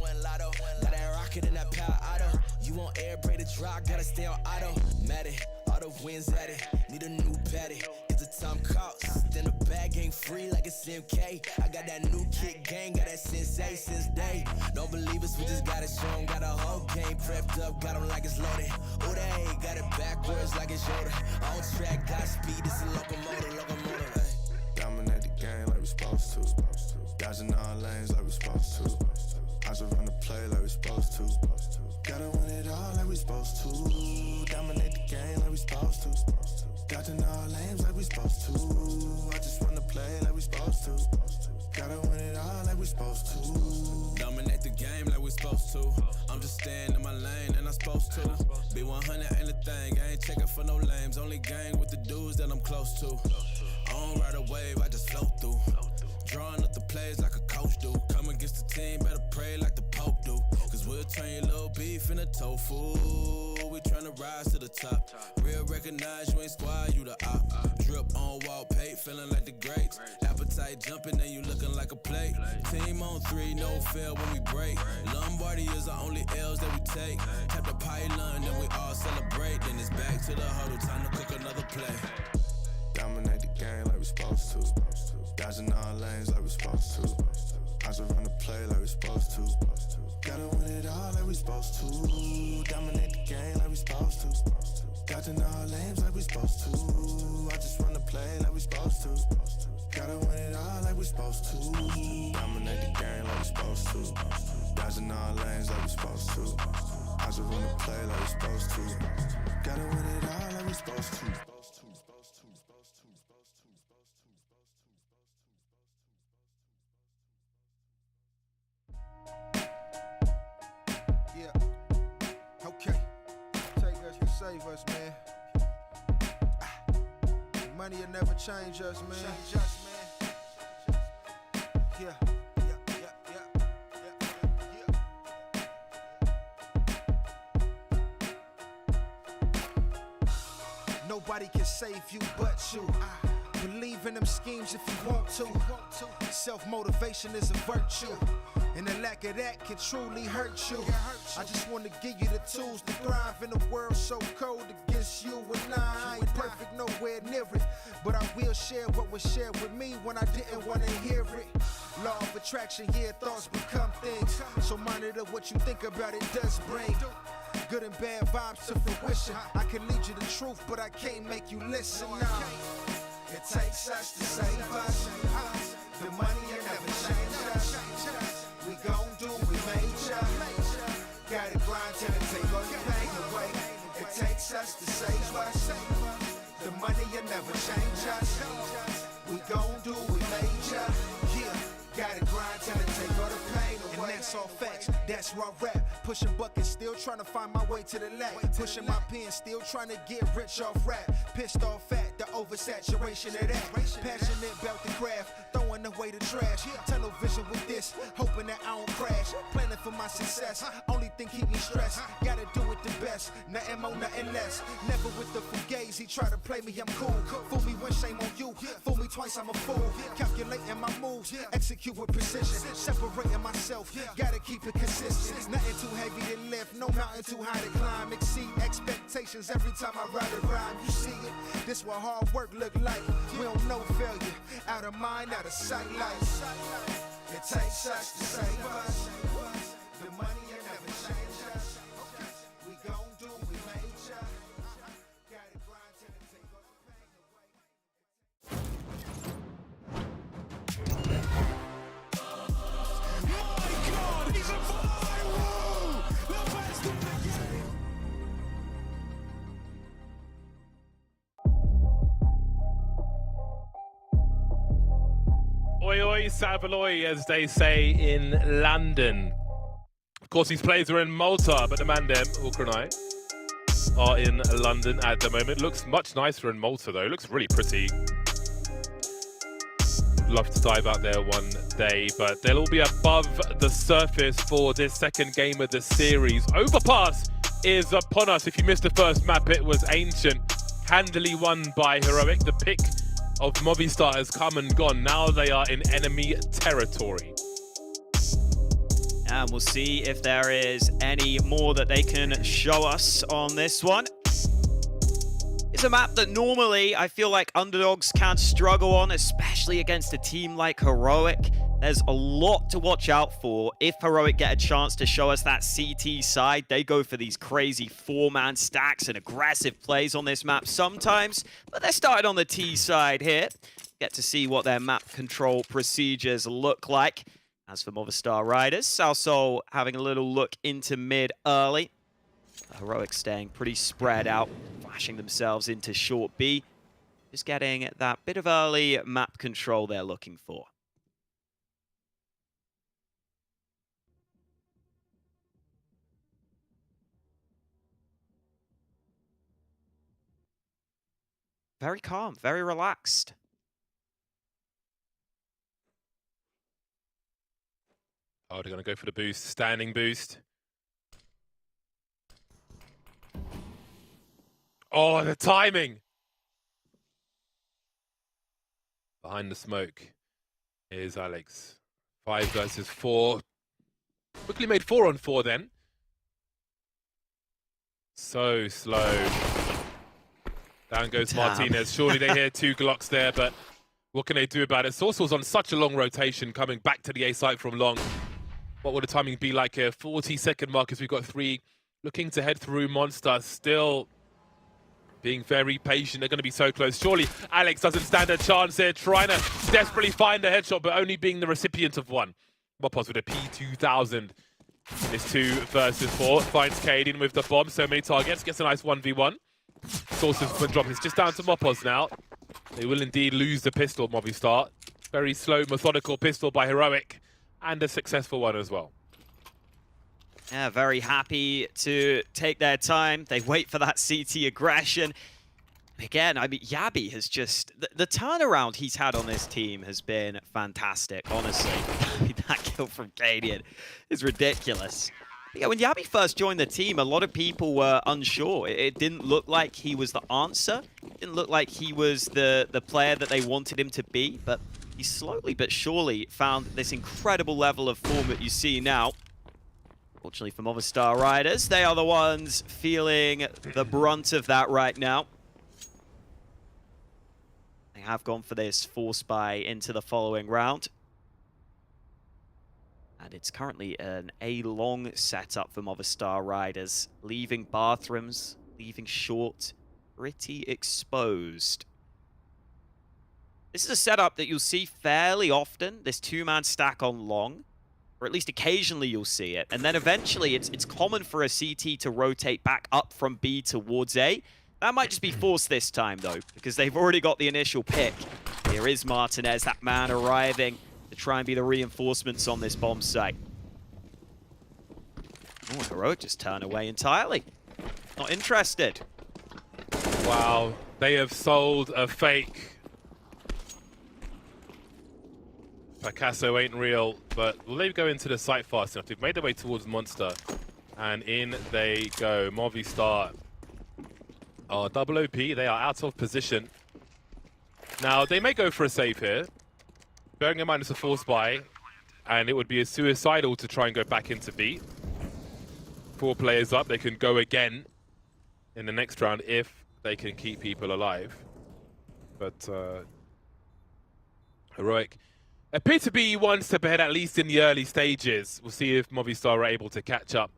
Got that rocket and that power auto. You want air, break the draw, gotta stay on auto. Mad it, all the wins at it. Need a new patty, it's a time cost. Then the bag ain't free like it's MK. I got that new kick gang, got that sensei since day. Don't believe us, we just gotta show 'em. Got a whole game prepped up, got 'em like it's loaded. Oh, they got it backwards like it's Yoda. On track, got speed, it's a locomotive. Hey. Dominate the game like we supposed to. Dodging all lanes like we supposed to. I just run the play like we supposed to. Gotta win it all like we supposed to. Dominate the game like we supposed to. Dodging all lanes like we supposed to. I just run the play like we supposed to. Gotta win it all like we supposed to. Dominate the game like we supposed to. I'm just staying in my lane and I'm supposed to. Be 100 ain't a thing, I ain't checking for no lames. Only gang with the dudes that I'm close to. I don't ride a wave, I just float through. Drawing up the plays like a coach do. Come against the team, better pray like the Pope do. Cause we'll turn your little beef into tofu. We tryna rise to the top. Real recognize you ain't squad, you the op. Drip on wall pay, feeling like the greats. Appetite jumping and you looking like a plate. Team on 3, no fail when we break. Lombardi is the only L's that we take. Tap the pylon, then we all celebrate. Then it's back to the huddle, time to cook another play. Dominate the game like we supposed to. Dodging all lanes like we supposed to. I just run the play like we supposed to. Gotta win it all like we supposed to. Dominate the game like we supposed to. Dodging all lanes like we supposed to. I just run the play like we supposed to. Gotta win it all like we supposed to. Dominate the game like we supposed to. Dodging all lanes like we supposed to. I just run the play like we supposed to. Gotta win it all like we supposed to. Save us, man. Money will never change us, man. Yeah. Nobody can save you but you. Believe in them schemes if you want to. Self-motivation is a virtue, and the lack of that can truly hurt you. I just want to give you the tools to thrive in a world so cold against you. And I ain't perfect, nowhere near it, but I will share what was shared with me when I didn't want to hear it. Law of attraction, yeah, thoughts become things. So monitor what you think about it does bring good and bad vibes to fruition. I can lead you the truth, but I can't make you listen. Nah. It takes us to save us. The money will never change us. We gon' do we major. Gotta grind till it take all the pain away. It takes us to save us. The money will never change us. We gon' do we major. Yeah, gotta grind till it take all the pain away. And That's all facts, that's raw rap. Pushing buckets, still trying to find my way to the lag. Pushing my pen, still trying to get rich off rap. Pissed off at the oversaturation of that. Passionate about the craft, throwing away the trash. Tunnel vision with this, hoping that I don't crash. Planning for my success, only thing keep me stressed. Gotta do it the best, nothing more, nothing less. Never with the fugazi, try to play me, I'm cool. Fool me once, shame on you. Fool me twice, I'm a fool. Calculating my moves, execute with precision. Separating myself, gotta keep it consistent. Nothing too heavy to lift, no mountain too high to climb. Exceed expectations every time I write a rhyme. You see it, this what hard work look like. We don't know failure, out of mind, out of sight. Like it takes us to save us. The money will never change us. We gon' do, we major. Gotta grind till it take all the pain away. My God, he's a viral! The best of the game. Oi oi Savaloy, as they say in London. Of course, these players are in Malta, but the Mandem, Ukraine, are in London at the moment. Looks much nicer in Malta, though. Looks really pretty. Love to dive out there one day, but they'll all be above the surface for this second game of the series. Overpass is upon us. If you missed the first map, it was Ancient. Handily won by Heroic. The pick of Movistar has come and gone. Now they are in enemy territory. And we'll see if there is any more that they can show us on this one. It's a map that normally I feel like underdogs can struggle on, especially against a team like Heroic. There's a lot to watch out for. If Heroic get a chance to show us that CT side, they go for these crazy four-man stacks and aggressive plays on this map sometimes, but they're starting on the T side here. Get to see what their map control procedures look like. As for Movistar Riders, South Seoul having a little look into mid early. Heroic staying pretty spread out, flashing themselves into short B. Just getting that bit of early map control they're looking for. Very calm, very relaxed. Oh, they're going to go for the boost, standing boost. Oh, the timing! Behind the smoke is Alex. 5 versus 4. Quickly made 4 on 4 then. So slow. Down goes Martinez. Surely they hear 2 Glocks there, but what can they do about it? Sorcel's on such a long rotation, coming back to the A site from long. What would the timing be like here? 40-second mark as we've got 3 looking to head through. Monster still being very patient. They're going to be so close. Surely Alex doesn't stand a chance here, trying to desperately find a headshot, but only being the recipient of one. Mopos with a P2000. It's 2 versus 4. Finds Caden with the bomb. So many targets. Gets a nice 1v1. Sources for dropping. It's just down to Mopos now. They will indeed lose the pistol, Movistar. Very slow, methodical pistol by Heroic. And a successful one as well. Yeah, very happy to take their time. They wait for that CT aggression. Again, I mean, Yabi has just... The turnaround he's had on this team has been fantastic, honestly. I mean, that kill from Cadian is ridiculous. Yeah, when Yabi first joined the team, a lot of people were unsure. It didn't look like he was the answer. It didn't look like he was the player that they wanted him to be, but he slowly but surely found this incredible level of form that you see now. Fortunately for Movistar Riders, they are the ones feeling the brunt of that right now. They have gone for this force buy into the following round. And it's currently an A-long setup for Movistar Riders, leaving bathrooms, leaving short, pretty exposed. This is a setup that you'll see fairly often, this 2-man stack on long, or at least occasionally you'll see it. And then eventually it's common for a CT to rotate back up from B towards A. That might just be forced this time though, because they've already got the initial pick. Here is Martinez, that man arriving to try and be the reinforcements on this bomb site. Oh, Heroic just turned away entirely. Not interested. Wow, they have sold a fake. Picasso ain't real, but will they go into the site fast enough? They've made their way towards Monster, and in they go. Movistar are double OP. They are out of position. Now, they may go for a save here. Bearing in mind it's a force buy, and it would be suicidal to try and go back into B. 4 players up, they can go again in the next round if they can keep people alive. But Heroic appear to be one step ahead, at least in the early stages. We'll see if Movistar are able to catch up.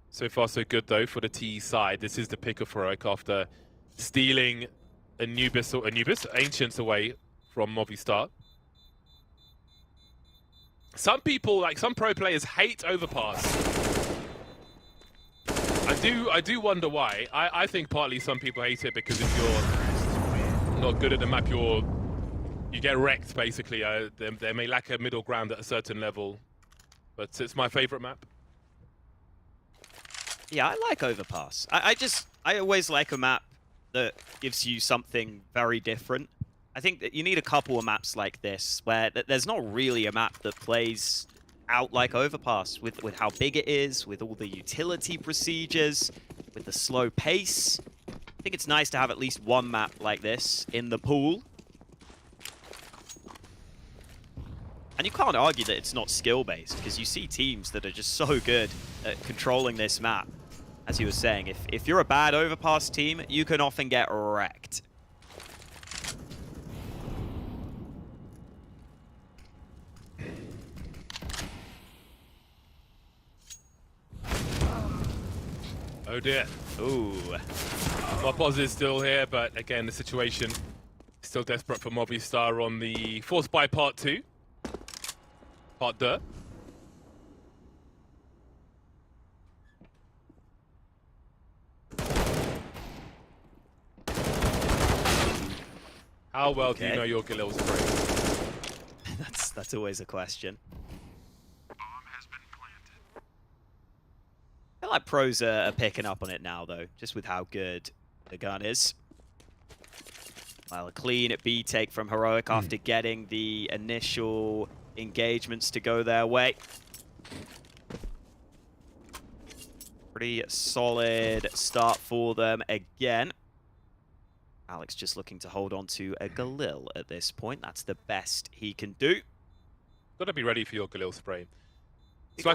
So far, so good, though, for the T side. This is the pick of Heroic after stealing Ancients away from Movistar. Some people, like some pro players, hate overpass. I do wonder why. I think partly some people hate it because if you're not good at the map, you get wrecked, basically. They may lack a middle ground at a certain level, but it's my favorite map. Yeah, I like Overpass. I always like a map that gives you something very different. I think that you need a couple of maps like this, where there's not really a map that plays out like Overpass, with how big it is, with all the utility procedures, with the slow pace. I think it's nice to have at least one map like this in the pool. And you can't argue that it's not skill-based, because you see teams that are just so good at controlling this map. As you were saying, if you're a bad Overpass team, you can often get wrecked. Oh dear. Ooh. Mopoz is still here, but again, the situation is still desperate for Movistar on the Force by Part 2. Part 2. How well do you know your Galil spray? That's always a question. I feel like pros are picking up on it now, though, just with how good the gun is. Well, a clean B take from Heroic after getting the initial engagements to go their way. Pretty solid start for them again. Alex just looking to hold on to a Galil at this point. That's the best he can do. Got to be ready for your Galil spray. It's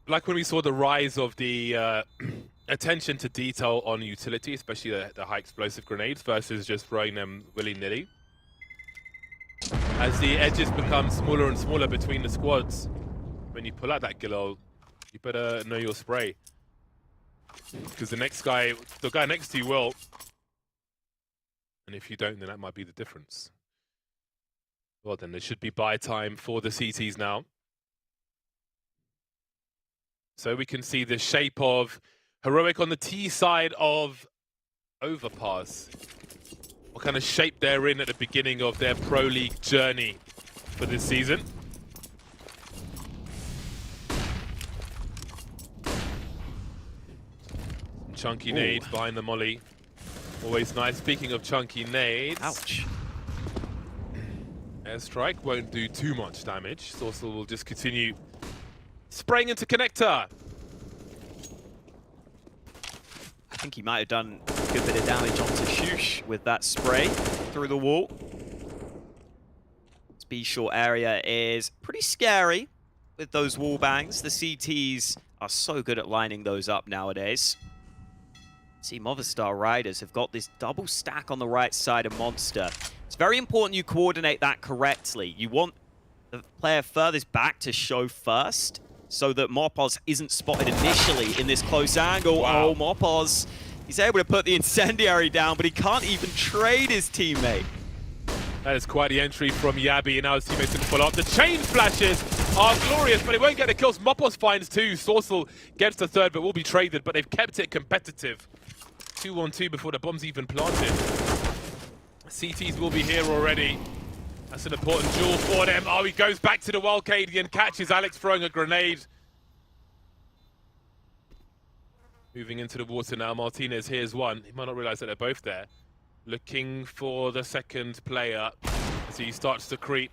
like when we saw the rise of the attention to detail on utility, especially the high explosive grenades versus just throwing them willy-nilly. As the edges become smaller and smaller between the squads, when you pull out that Galil, you better know your spray. Because the guy next to you will. And if you don't, then that might be the difference. Well, then there should be buy time for the CTs now. So we can see the shape of Heroic on the T side of Overpass. What kind of shape they're in at the beginning of their Pro League journey for this season. Chunky nade behind the molly. Always nice. Speaking of chunky nades. Ouch. Airstrike won't do too much damage. Sourcel will just continue spraying into connector. I think he might have done a good bit of damage onto Shush with that spray through the wall. This B short area is pretty scary with those wall bangs. The CTs are so good at lining those up nowadays. See, Movistar Riders have got this double stack on the right side of Monster. It's very important you coordinate that correctly. You want the player furthest back to show first so that Mopoz isn't spotted initially in this close angle. Wow. Oh, Mopoz, he's able to put the incendiary down, but he can't even trade his teammate. That is quite the entry from Yabi, and now his teammates can follow up. The chain flashes are glorious, but it won't get the kills. Mopoz finds 2. Sourcel gets the 3rd, but will be traded, but they've kept it competitive. 2-on-2 before the bomb's even planted. CTs will be here already. That's an important duel for them. Oh, he goes back to the Wildcadian, catches Alex throwing a grenade. Moving into the water now. Martinez, here's one. He might not realize that they're both there. Looking for the second player as he starts to creep.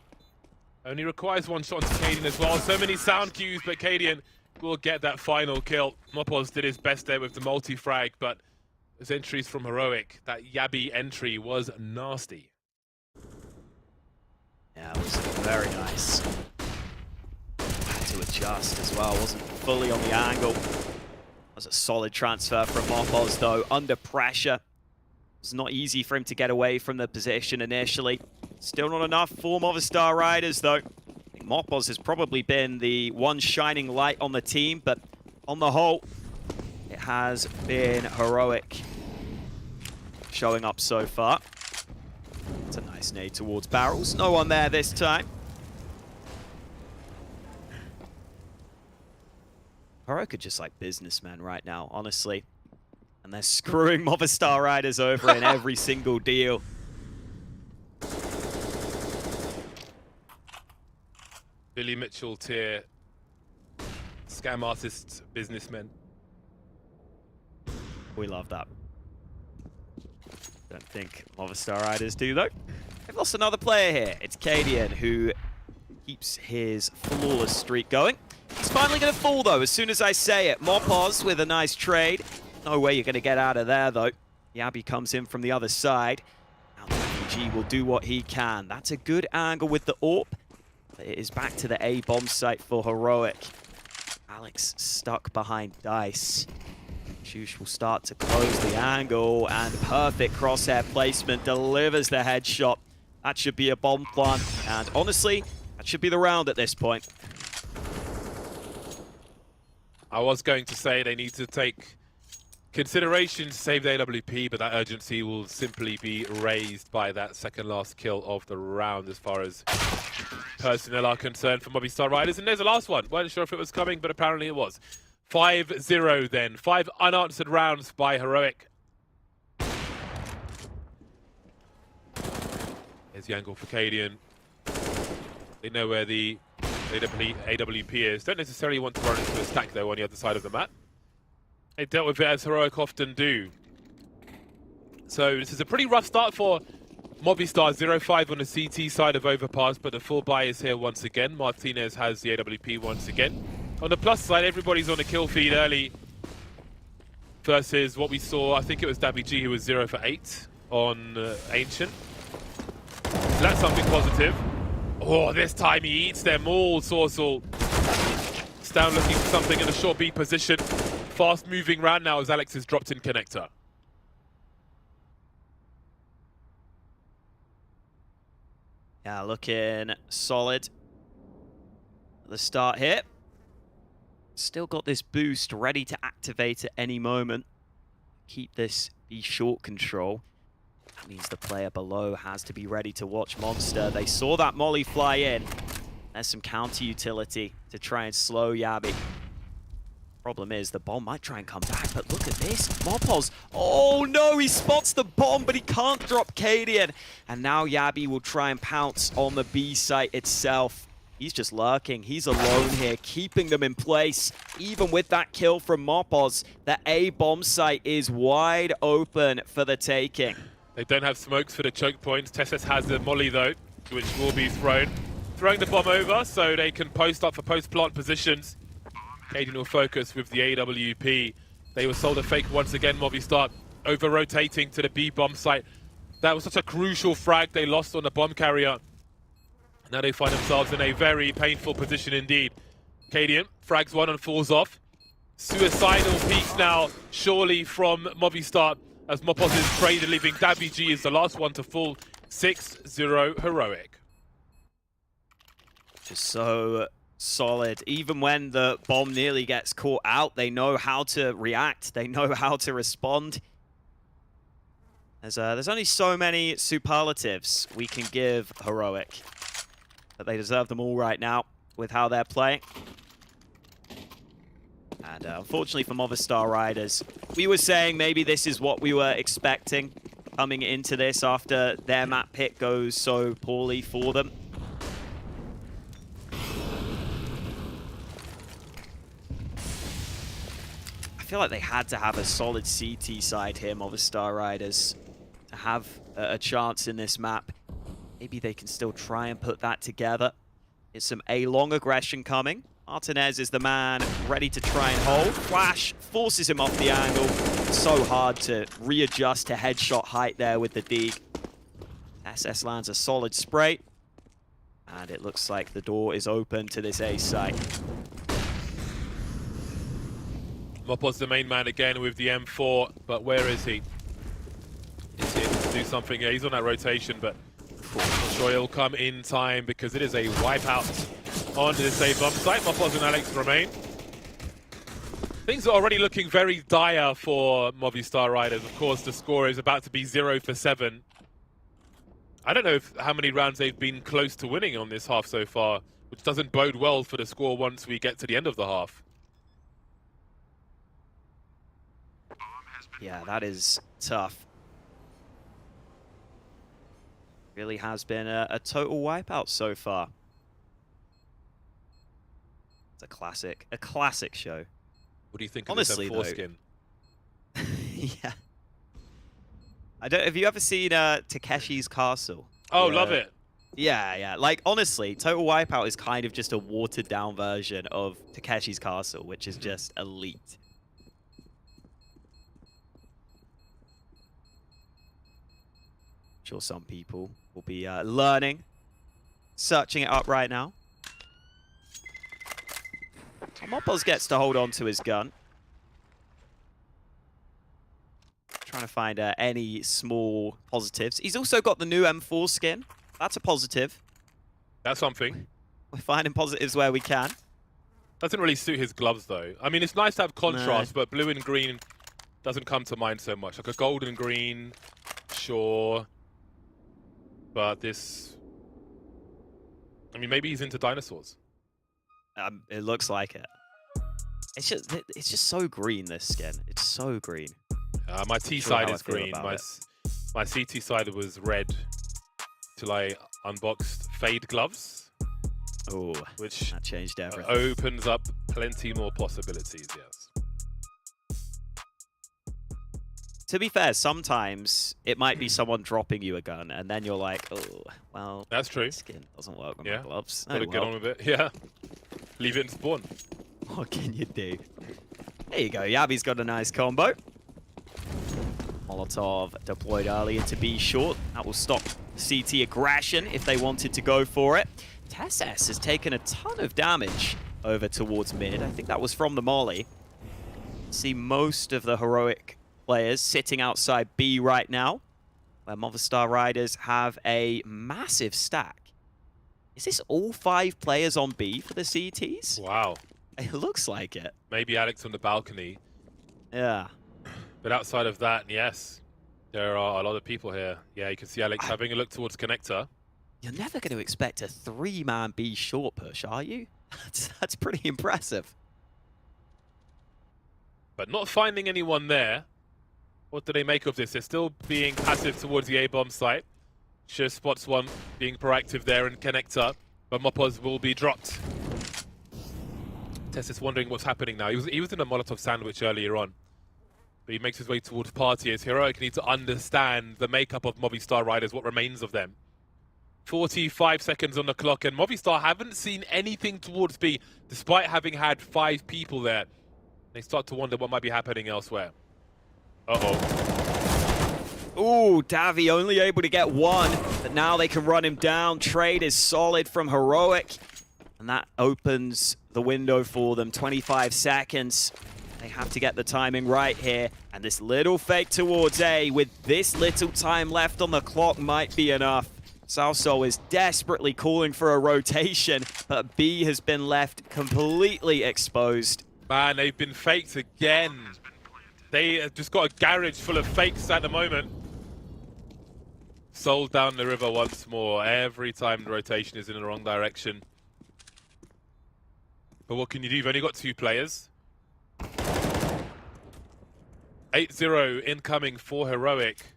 Only requires one shot onto Cadian as well. So many sound cues, but Cadian will get that final kill. MOUZ did his best there with the multi-frag, but those entries from Heroic, that Yabi entry was nasty. Yeah, it was very nice. Had to adjust as well, wasn't fully on the angle. That was a solid transfer from MOUZ though, under pressure. It's not easy for him to get away from the position initially. Still not enough for Movistar Riders though. I think MOUZ has probably been the one shining light on the team, but on the whole, it has been Heroic showing up so far. It's a nice nade towards barrels. No one there this time. Heroic are just like businessmen right now, honestly. And they're screwing Movistar Riders over in every single deal. Billy Mitchell tier scam artists, businessmen. We love that. Don't think Movistar Riders do though. They've lost another player here. It's Cadian who keeps his flawless streak going. He's finally going to fall though as soon as I say it. MOUZ with a nice trade. No way you're going to get out of there though. Yabi comes in from the other side. Now the RPG will do what he can. That's a good angle with the AWP. But it is back to the A bomb site for Heroic. Alex stuck behind Dice. Shush will start to close the angle, and perfect crosshair placement delivers the headshot. That should be a bomb plant, and honestly, that should be the round at this point. I was going to say they need to take consideration to save the AWP, but that urgency will simply be raised by that second last kill of the round as far as personnel are concerned for Movistar Riders. And there's the last one. Weren't sure if it was coming, but apparently it was. 5-0 then. 5 unanswered rounds by Heroic. Here's the angle for Cadian. They know where the AWP is. Don't necessarily want to run into a stack though on the other side of the map. They dealt with it as Heroic often do. So this is a pretty rough start for Movistar. 0-5 on the CT side of Overpass, but the full buy is here once again. Martinez has the AWP once again. On the plus side, everybody's on a kill feed early versus what we saw. I think it was Dabby G who was 0 for 8 on Ancient. So that's something positive. Oh, this time he eats them all, Sorsal. It's down looking for something in a short B position. Fast moving round now as Alex has dropped in connector. Yeah, looking solid at the start here. Still got this boost ready to activate at any moment. Keep this B short control. That means the player below has to be ready to watch Monster. They saw that molly fly in. There's some counter utility to try and slow Yabi. Problem is, the bomb might try and come back, but look at this. MOUZ. Oh no, he spots the bomb, but he can't drop Cadian. And now Yabi will try and pounce on the B site itself. He's just lurking. He's alone here, keeping them in place. Even with that kill from MOUZ, the A bomb site is wide open for the taking. They don't have smokes for the choke points. Tessus has the molly though, which will be thrown. Throwing the bomb over so they can post up for post-plant positions. Cadian will focus with the AWP. They were sold a fake once again. Movistar over-rotating to the B bomb site. That was such a crucial frag they lost on the bomb carrier. Now they find themselves in a very painful position indeed. Cadian frags one and falls off. Suicidal piece now, surely from Movistar, as MOUZ is traded, leaving Dabby G is the last one to fall. 6-0 Heroic. Just so solid. Even when the bomb nearly gets caught out, they know how to react. They know how to respond. There's only so many superlatives we can give Heroic, but they deserve them all right now with how they're playing. And unfortunately for Movistar Riders, we were saying maybe this is what we were expecting coming into this after their map pick goes so poorly for them. I feel like they had to have a solid CT side here, Movistar Riders, to have a chance in this map. Maybe they can still try and put that together. It's some A-long aggression coming. Martinez is the man ready to try and hold. Flash forces him off the angle. So hard to readjust to headshot height there with the Deeg. SS lands a solid spray. And it looks like the door is open to this A site. Mopo's the main man again with the M4, but where is he? Is he able to do something? Yeah, he's on that rotation, but I'm sure he'll come in time because it is a wipeout on this A bomb site. Mopo's and Alex remain. Things are already looking very dire for Movistar Riders. Of course, the score is about to be 0 for 7. I don't know how many rounds they've been close to winning on this half so far, which doesn't bode well for the score once we get to the end of the half. Yeah, that is tough. Really has been a total wipeout so far. It's a classic show. What do you think honestly, of this M4 skin? Yeah. Have you ever seen Takeshi's Castle? Oh, love it. Yeah. Like, honestly, Total Wipeout is kind of just a watered-down version of Takeshi's Castle, which is just elite. I'm sure some people will be learning, searching it up right now. Mopos gets to hold on to his gun. Trying to find any small positives. He's also got the new M4 skin. That's a positive. That's something. We're finding positives where we can. Doesn't really suit his gloves, though. I mean, it's nice to have contrast, but blue and green doesn't come to mind so much. Like a gold and green, sure. But this... I mean, maybe he's into dinosaurs. It looks like it. It's just so green, this skin. It's so green. My T side is green. My CT side was red till I unboxed Fade gloves. Oh, which that changed everything. Opens up plenty more possibilities, yes. To be fair, sometimes it might be someone dropping you a gun, and then you're like, oh, well, that's true. Skin doesn't work with my gloves. Gotta get on with it. Yeah. Leave it in spawn. What can you do? There you go. Yabi's got a nice combo. Molotov deployed early into B short. That will stop CT aggression if they wanted to go for it. Tesses has taken a ton of damage over towards mid. I think that was from the molly. See most of the heroic players sitting outside B right now, where Movistar Riders have a massive stack. Is this all 5 players on B for the CTs? Wow. It looks like it. Maybe Alex on the balcony. Yeah. But outside of that, yes, there are a lot of people here. Yeah, you can see Alex having a look towards connector. You're never going to expect a 3-man B short push, are you? That's pretty impressive. But not finding anyone there. What do they make of this? They're still being passive towards the A-bomb site. Sure spots one being proactive there in connector, but Mopos will be dropped. Tess is wondering what's happening now. He was in a Molotov sandwich earlier on, but he makes his way towards party as Heroic need to understand the makeup of Movistar Riders, what remains of them. 45 seconds on the clock, and Movistar haven't seen anything towards B, despite having had 5 people there. They start to wonder what might be happening elsewhere. Uh-oh. Ooh, Davi only able to get 1, but now they can run him down. Trade is solid from Heroic, and that opens the window for them. 25 seconds. They have to get the timing right here, and this little fake towards A with this little time left on the clock might be enough. Salso is desperately calling for a rotation, but B has been left completely exposed. Man, they've been faked again. They have just got a garage full of fakes at the moment. Sold down the river once more. Every time the rotation is in the wrong direction. But what can you do? You've only got 2 players. 8-0 incoming for Heroic.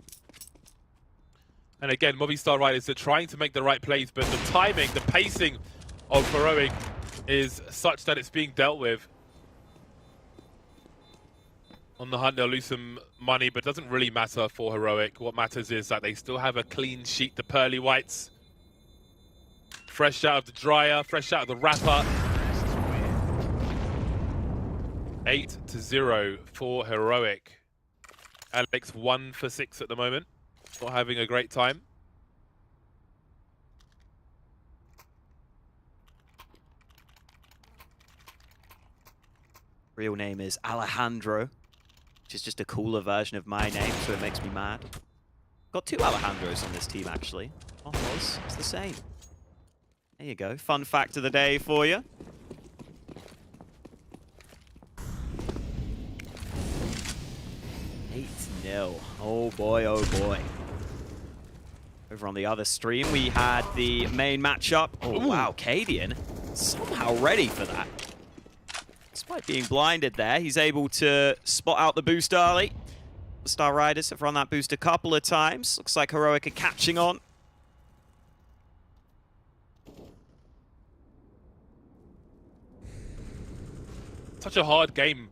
And again, Movistar Riders are trying to make the right plays, but the timing, the pacing of Heroic is such that it's being dealt with. On the hunt, they'll lose some money, but it doesn't really matter for Heroic. What matters is that they still have a clean sheet, the pearly whites. Fresh out of the dryer, fresh out of the wrapper. 8-0 for Heroic. Alex 1 for 6 at the moment. Not having a great time. Real name is Alejandro, which is just a cooler version of my name, so it makes me mad. Got 2 Alejandros on this team, actually. Oh, it's the same. There you go. Fun fact of the day for you. Oh boy, oh boy. Over on the other stream, we had the main matchup. Oh, ooh. Wow, Cadian somehow ready for that. Despite being blinded there, he's able to spot out the boost early. The Star Riders have run that boost a couple of times. Looks like Heroic are catching on. Such a hard game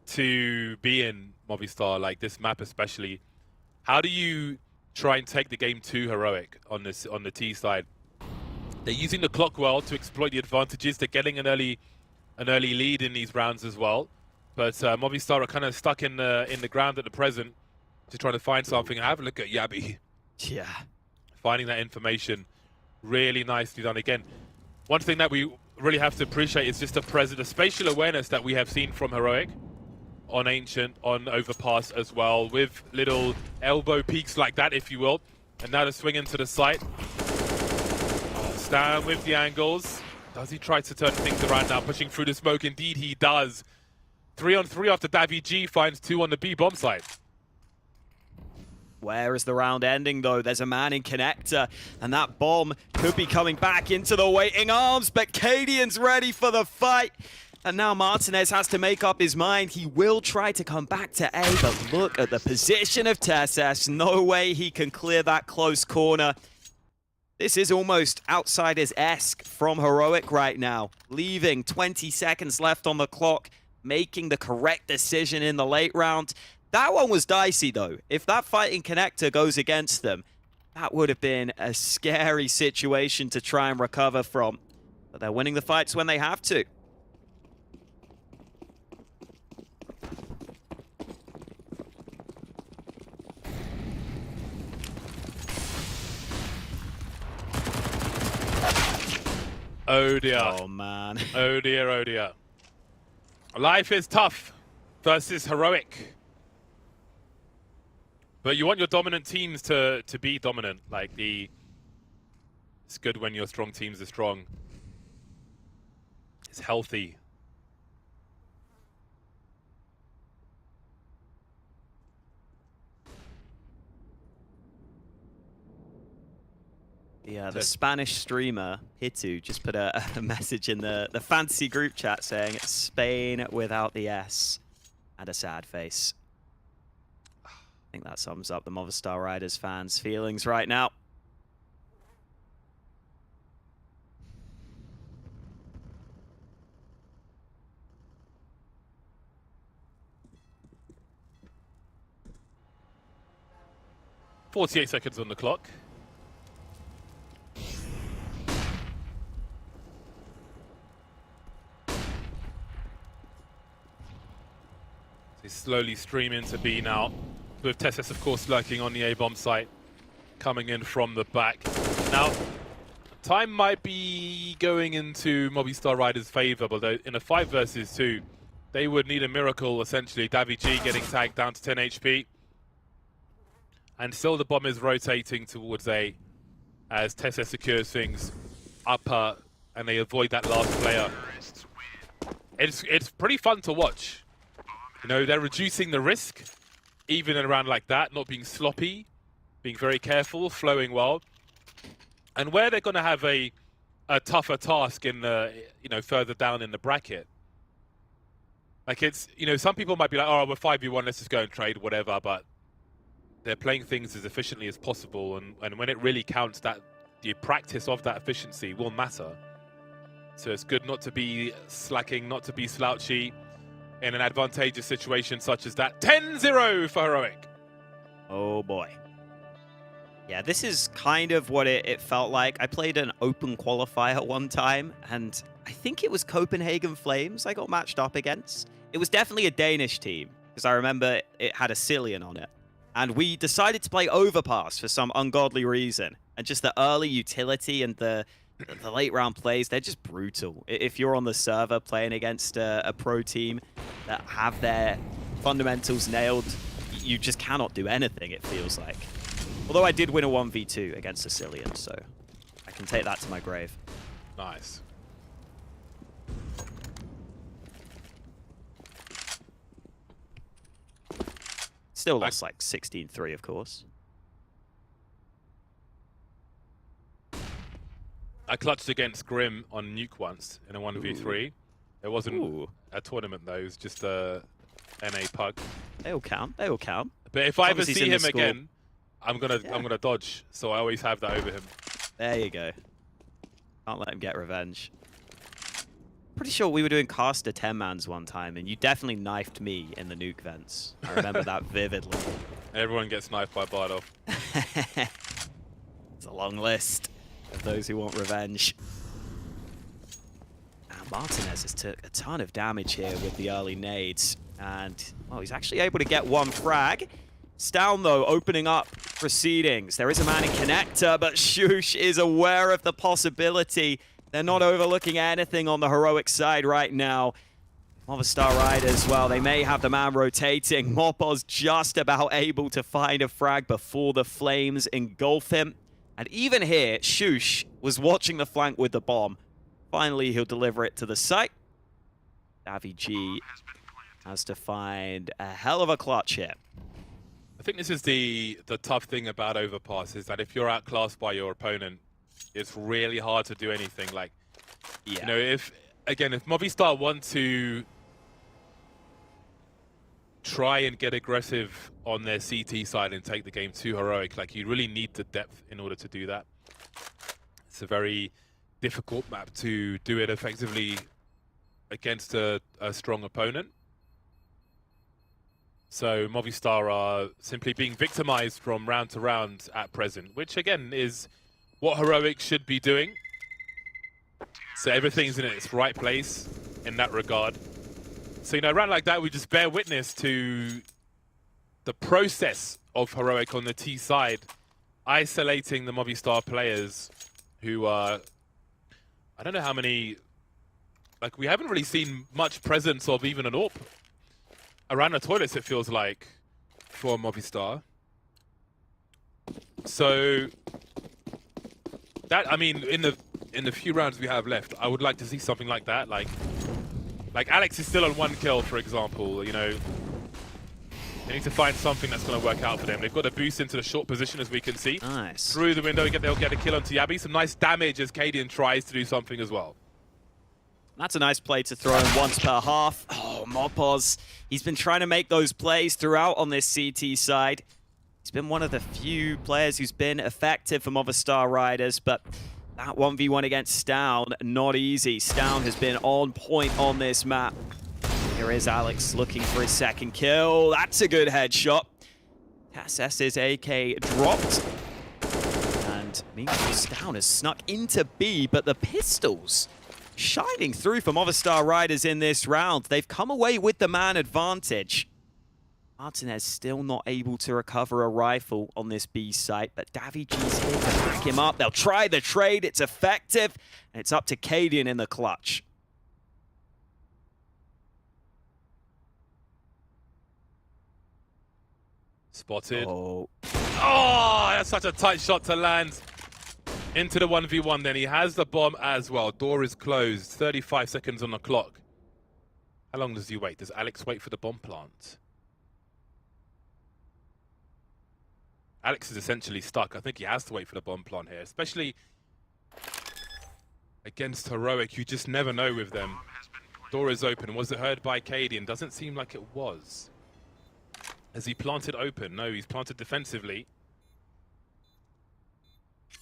to be in, Movistar, like this map especially. How do you try and take the game to Heroic on the T side? They're using the clock well to exploit the advantages. They're getting an early lead in these rounds as well. But Movistar are kind of stuck in the ground at the present, just trying to find something. Have a look at Yabi. Yeah. Finding that information. Really nicely done again. One thing that we really have to appreciate is just the spatial awareness that we have seen from Heroic on Ancient, on Overpass as well, with little elbow peaks like that, if you will. And now the swing into the site. Stan with the angles. Does he try to turn things around now, pushing through the smoke? Indeed, he does. 3-on-3 after Davi G finds 2 on the B bomb site. Where is the round ending, though? There's a man in connector, and that bomb could be coming back into the waiting arms, but Cadian's ready for the fight. And now Martinez has to make up his mind. He will try to come back to A, but look at the position of Tesses. No way he can clear that close corner. This is almost Outsiders-esque from Heroic right now. Leaving 20 seconds left on the clock, making the correct decision in the late round. That one was dicey, though. If that fighting connector goes against them, that would have been a scary situation to try and recover from. But they're winning the fights when they have to. Oh dear. Oh man. Oh dear, oh dear. Life is tough versus Heroic. But you want your dominant teams to be dominant. Like it's good when your strong teams are strong. It's healthy. Yeah, the Spanish streamer, Hitu, just put a message in the fantasy group chat saying Spain without the S and a sad face. I think that sums up the Movistar Riders fans' feelings right now. .48 seconds on the clock. They slowly stream into B now, with Tesses, of course, lurking on the A-bomb site, coming in from the back. Now, time might be going into Movistar Riders' favor, but in a 5 versus 2, they would need a miracle, essentially. Davi G getting tagged down to 10 HP. And still the bomb is rotating towards A, as Tesses secures things upper, and they avoid that last player. It's pretty fun to watch. You know, they're reducing the risk, even in a round like that, not being sloppy, being very careful, flowing well. And where they're going to have a tougher task in the, further down in the bracket. Like it's, some people might be like, oh, we're 5v1, let's just go and trade, whatever, but they're playing things as efficiently as possible. And when it really counts, that the practice of that efficiency will matter. So it's good not to be slacking, not to be slouchy. in an advantageous situation such as that. 10-0 for Heroic. Oh boy. Yeah, this is kind of what it felt like. I played an open qualifier one time, and I think it was Copenhagen Flames I got matched up against. It was definitely a Danish team, because I remember it had a Cillian on it. And we decided to play Overpass for some ungodly reason. And just the early utility and the late round plays, they're just brutal. If you're on the server playing against a pro team that have their fundamentals nailed, you just cannot do anything, it feels like. Although I did win a 1v2 against a Cillian, so I can take that to my grave. Nice. Still lost like 16-3, of course. I clutched against Grim on Nuke once in a 1v3. Ooh. It wasn't a tournament though, it was just a NA pug. They all count. They all count. But if I ever see him again, I'm gonna dodge. So I always have that over him. There you go. Can't let him get revenge. Pretty sure we were doing caster 10-mans one time, and you definitely knifed me in the nuke vents. I remember that vividly. Everyone gets knifed by Bardov. It's a long list of those who want revenge. Now, Martinez has took a ton of damage here with the early nades, and well, he's actually able to get one frag. Stown, though, opening up proceedings. There is a man in connector, but Shush is aware of the possibility. They're not overlooking anything on the Heroic side right now. Movistar Riders, well, they may have the man rotating. Mopos just about able to find a frag before the flames engulf him. And even here, Shush was watching the flank with the bomb. Finally, he'll deliver it to the site. Davi G has to find a hell of a clutch here. I think this is the tough thing about Overpass, is that if you're outclassed by your opponent, it's really hard to do anything. Like, you know, if Movistar want to try and get aggressive on their CT side and take the game to Heroic, like, you really need the depth in order to do that. It's a very difficult map to do it effectively against a strong opponent. So Movistar are simply being victimized from round to round at present, which again is what Heroic should be doing. So everything's in its right place in that regard. So, you know, around like that, we just bear witness to the process of Heroic on the T side, isolating the Movistar players who are, I don't know how many, like, we haven't really seen much presence of even an AWP around the toilets, it feels like, for Movistar. So that, I mean, in the few rounds we have left, I would like to see something like that. Like Alex is still on 1 kill, for example. You know, they need to find something that's going to work out for them. They've got a boost into the short position, as we can see. Nice. Through the window, they'll get a kill onto Yabi. Some nice damage as Cadian tries to do something as well. That's a nice play to throw in once per half. Oh, Mopos. He's been trying to make those plays throughout on this CT side. He's been one of the few players who's been effective for Movistar Riders, but that 1v1 against Stown, not easy. Stown has been on point on this map. Here is Alex looking for his second kill. That's a good headshot. Cass's AK dropped. And meanwhile, Stown has snuck into B, but the pistols shining through for Movistar Riders in this round. They've come away with the man advantage. Martinez still not able to recover a rifle on this B site, but Davi G's here to back him up. They'll try the trade. It's effective, and it's up to Cadian in the clutch. Spotted. Oh, that's such a tight shot to land. Into the 1v1 then. He has the bomb as well. Door is closed. 35 seconds on the clock. How long does he wait? Does Alex wait for the bomb plant? Alex is essentially stuck. I think he has to wait for the bomb plant here, especially against Heroic. You just never know with them. Door is open. Was it heard by Cadian? Doesn't seem like it was. Has he planted open? No, he's planted defensively.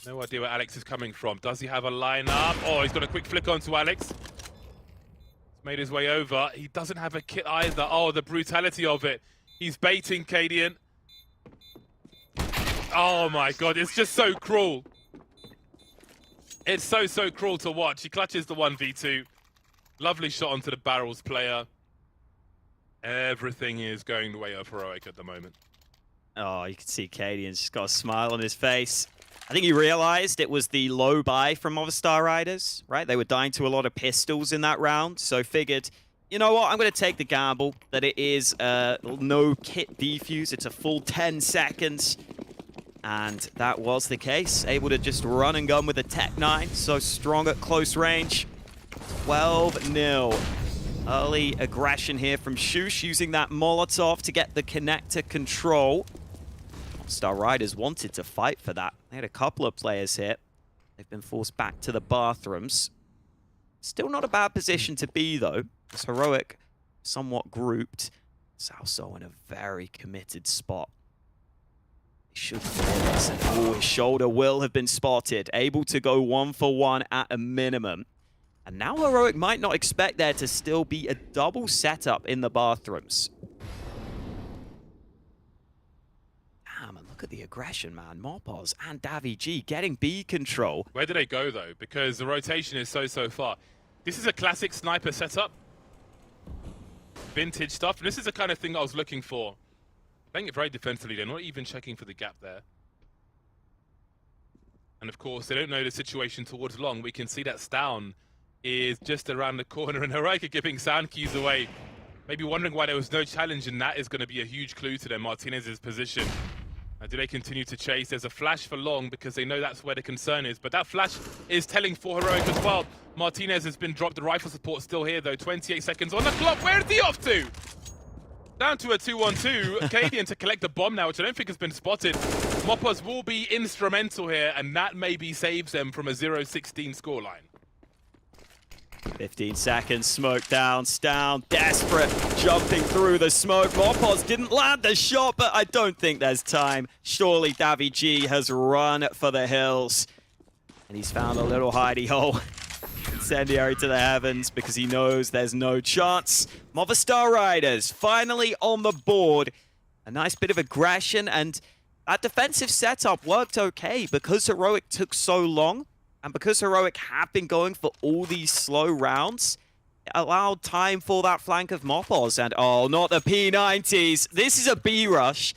No idea where Alex is coming from. Does he have a lineup? Oh, he's got a quick flick onto Alex. Made his way over. He doesn't have a kit either. Oh, the brutality of it. He's baiting Cadian. Oh my god, it's just so cruel. It's so cruel to watch. He clutches the 1v2. Lovely shot onto the barrels player. Everything is going the way of Heroic at the moment. Oh, you can see Cadian's just got a smile on his face. I think he realized it was the low buy from Movistar Riders, right? They were dying to a lot of pistols in that round, so figured, you know what, I'm going to take the gamble that it is no kit defuse. It's a full 10 seconds. And that was the case. Able to just run and gun with a Tech 9, so strong at close range. 12-0. Early aggression here from Shush, using that Molotov to get the connector control. Star Riders wanted to fight for that. They had a couple of players hit. They've been forced back to the bathrooms. Still not a bad position to be, though. It's Heroic, somewhat grouped. Salso in a very committed spot. He should clear this. And his shoulder will have been spotted. Able to go 1-for-1 at a minimum. And now Heroic might not expect there to still be a double setup in the bathrooms. Damn, and look at the aggression, man. Mopoz and Davi G getting B control. Where do they go, though? Because the rotation is so far. This is a classic sniper setup. Vintage stuff. And this is the kind of thing I was looking for. Playing it very defensively. They're not even checking for the gap there. And of course, they don't know the situation towards long. We can see that Stown is just around the corner, and Heroic are giving sound keys away. Maybe wondering why there was no challenge, and that is going to be a huge clue to them, Martinez's position. Do they continue to chase? There's a flash for long because they know that's where the concern is. But that flash is telling for Heroic as well. Martinez has been dropped. The rifle support still here, though. 28 seconds on the clock. Where is he off to? Down to a 2-1-2. Cadian to collect the bomb now, which I don't think has been spotted. Moppers will be instrumental here, and that maybe saves them from a 0-16 scoreline. 15 seconds, smoke down, Stown, desperate, jumping through the smoke. Mopoz didn't land the shot, but I don't think there's time. Surely Davi G has run for the hills. And he's found a little hidey hole. Incendiary to the heavens because he knows there's no chance. Movistar Riders finally on the board. A nice bit of aggression, and that defensive setup worked okay because Heroic took so long. And because Heroic have been going for all these slow rounds, it allowed time for that flank of Mopoz. And oh, not the P90s. This is a B rush.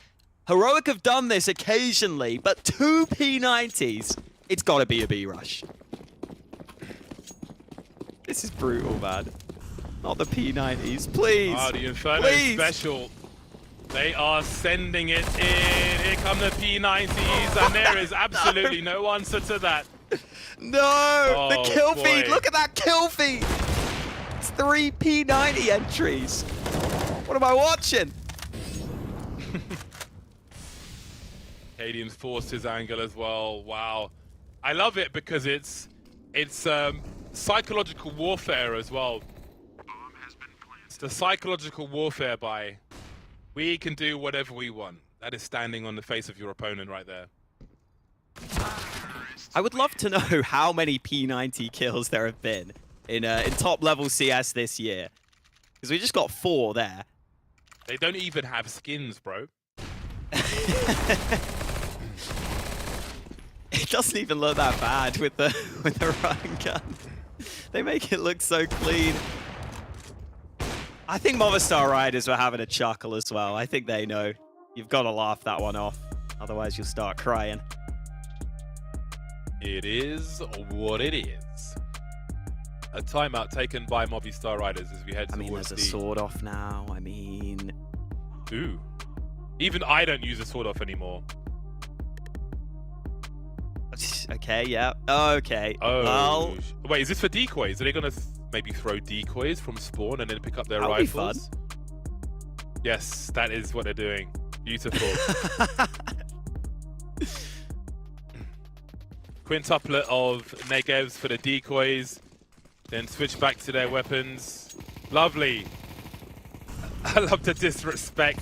Heroic have done this occasionally, but 2 P90s, it's got to be a B rush. This is brutal, man. Not the P90s, please. Oh, the Inferno special. They are sending it in. Here come the P90s, and there is absolutely no answer to that. No, oh, the kill boy. feed. Look at that kill feed. It's 3 P90 entries. What am I watching? Cadian's forced his angle as well. Wow. I love it because it's psychological warfare as well. It's the psychological warfare by we can do whatever we want. That is standing on the face of your opponent right there. I would love to know how many P90 kills there have been in top level CS this year. Because we just got 4 there. They don't even have skins, bro. It doesn't even look that bad with the run gun. They make it look so clean. I think Movistar Riders were having a chuckle as well. I think they know. You've got to laugh that one off. Otherwise, you'll start crying. It is what it is. A timeout taken by Movistar Riders as we head towards there's a sword off now. I mean... Ooh. Even I don't use a sword off anymore. Okay, yeah. Okay. Oh. Well... Wait, is this for decoys? Are they going to maybe throw decoys from spawn and then pick up their rifles? Be fun. Yes, that is what they're doing. Beautiful. Quintuplet of negevs for the decoys. Then switch back to their weapons. Lovely. I love the disrespect.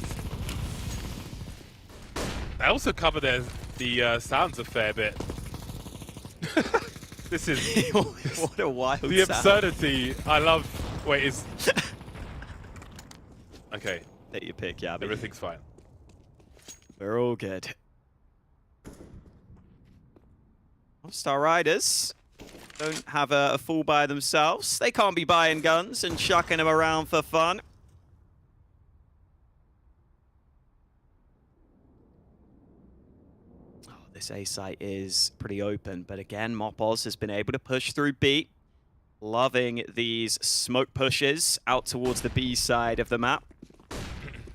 They also cover the sounds a fair bit. This is what a wild the absurdity. I love Wait, is... Okay. Take your pick, yeah. Everything's fine. We're all good. Star Riders don't have a fool by themselves. They can't be buying guns and chucking them around for fun. Oh, this A site is pretty open, but again, MOUZ has been able to push through B. Loving these smoke pushes out towards the B side of the map.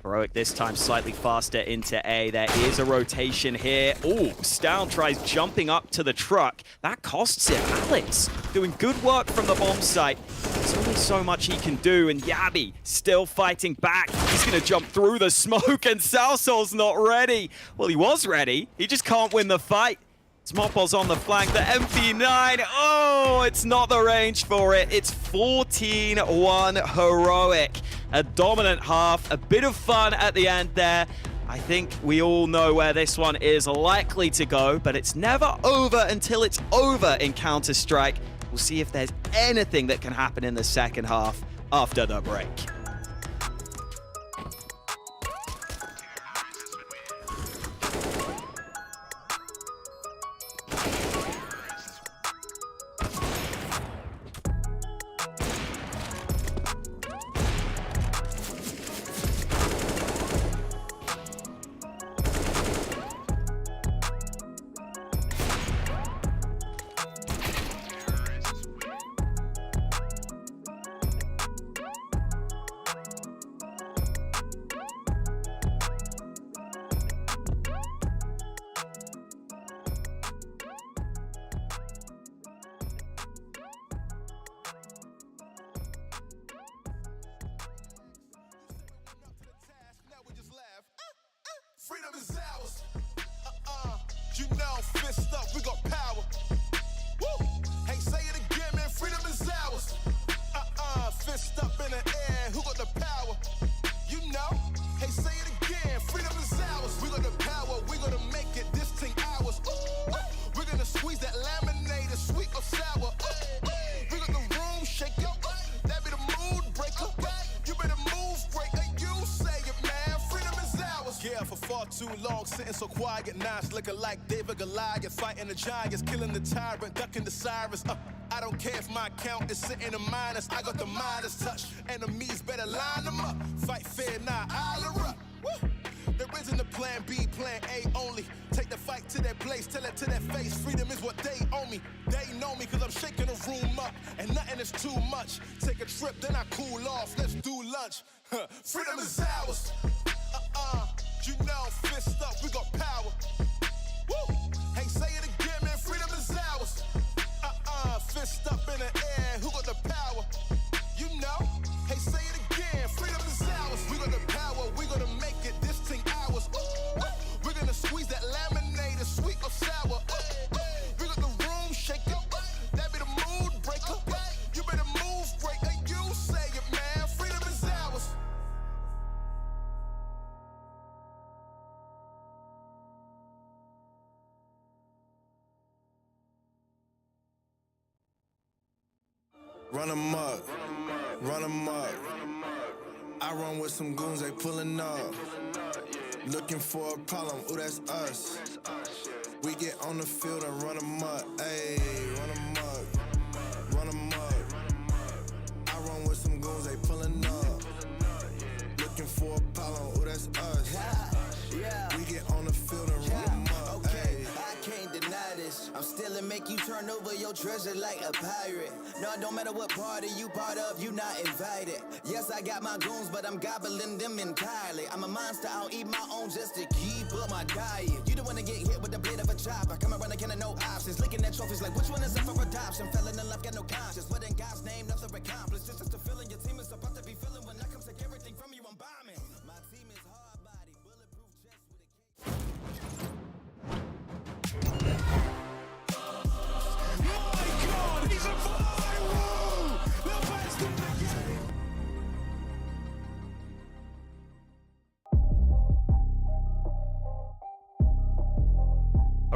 Heroic this time slightly faster into A. There is a rotation here. Oh, Stown tries jumping up to the truck. That costs him. Alex doing good work from the bomb site. There's only so much he can do, and Yabi still fighting back. He's going to jump through the smoke, and Salsol's not ready. Well, he was ready. He just can't win the fight. Smopol's on the flank, the MP9. Oh, it's not the range for it. It's 14-1 Heroic. A dominant half, a bit of fun at the end there. I think we all know where this one is likely to go, but it's never over until it's over in Counter-Strike. We'll see if there's anything that can happen in the second half after the break. Freedom is ours. You know, fist up, we got power. Woo! Hey, say it again, man. Freedom is ours. Fist up in the air. Who got the power? You know. Hey, say it again. Freedom is ours. We got the power. We gonna make it this thing ours. We're gonna squeeze that laminate, sweet or sour. We got the room shake up. That be the mood breaker. You better move, breaker. You say it, man. Freedom is ours. Yeah, for far too long, sitting so quiet. Now it's looking like David Goliath, fighting the giants, killing the tyrant, ducking the sirens. I don't care if my count is sitting in minus. I got the Midas touch. Enemies better line them up. Fight fair, nah, I'll erupt. Woo! There isn't a plan B, plan A only. Take the fight to their place, tell it to their face. Freedom is what they owe me. They know me cause I'm shaking the room up. And nothing is too much. Take a trip, then I cool off. Let's do lunch. Freedom is ours. You know, fist up, we got power. Woo! Hey, say it again, man. Freedom is ours. Fist up in the air. Who got the power? You know. Hey, say it again. Freedom is ours. We got the power. We gonna make it this thing ours. We're gonna squeeze that laminate, sweet or sour. We got the room shake up. That be the mood breaker. You better move, breaker. You say it, man. Freedom is ours. Run 'em up, run 'em up. I run with some goons, they pulling up. Looking for a problem, ooh, that's us. We get on the field and run 'em up, ayy, run 'em up, run 'em up. I run with some goons, they pulling up. Looking for a problem, ooh, that's us. We get on the field and run 'em up, ayy. I can't deny this. I'm still and make you turn over your treasure like a pirate. No, it don't matter what party you part of, you not invited. Yes, I got my goons, but I'm gobbling them entirely. I'm a monster, I'll eat my own just to keep up my diet. You don't wanna get hit with the blade of a chopper. Come around again and no options. Looking at trophies like which one is up for adoption? Fell in love, got no conscience. What in God's name, nothing accomplished. It's just a feeling your team is about to be feeling. When I come take everything from you, I'm bombing. My team is hard body, bulletproof chest with a case. He's a viral! The best in the game!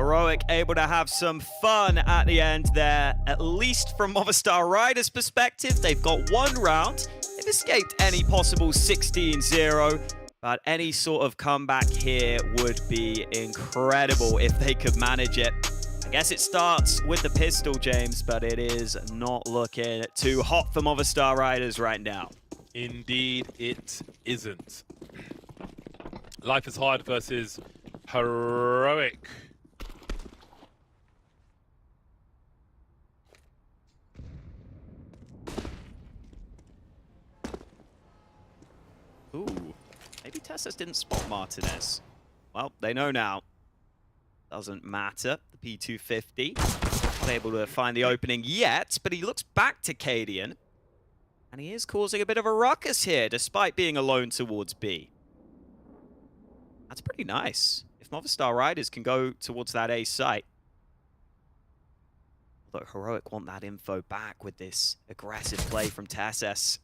Heroic able to have some fun at the end there, at least from Movistar Riders' perspective. They've got one round. They've escaped any possible 16-0, but any sort of comeback here would be incredible if they could manage it. I guess it starts with the pistol, James, but it is not looking too hot for Movistar Riders right now. Indeed, it isn't. Life is Hard versus Heroic. Ooh, maybe Tessus didn't spot Martinez. Well, they know now. Doesn't matter. The P250 not able to find the opening yet, but he looks back to Cadian. And he is causing a bit of a ruckus here, despite being alone towards B. That's pretty nice. If Movistar Riders can go towards that A site. Although Heroic want that info back with this aggressive play from Tessus.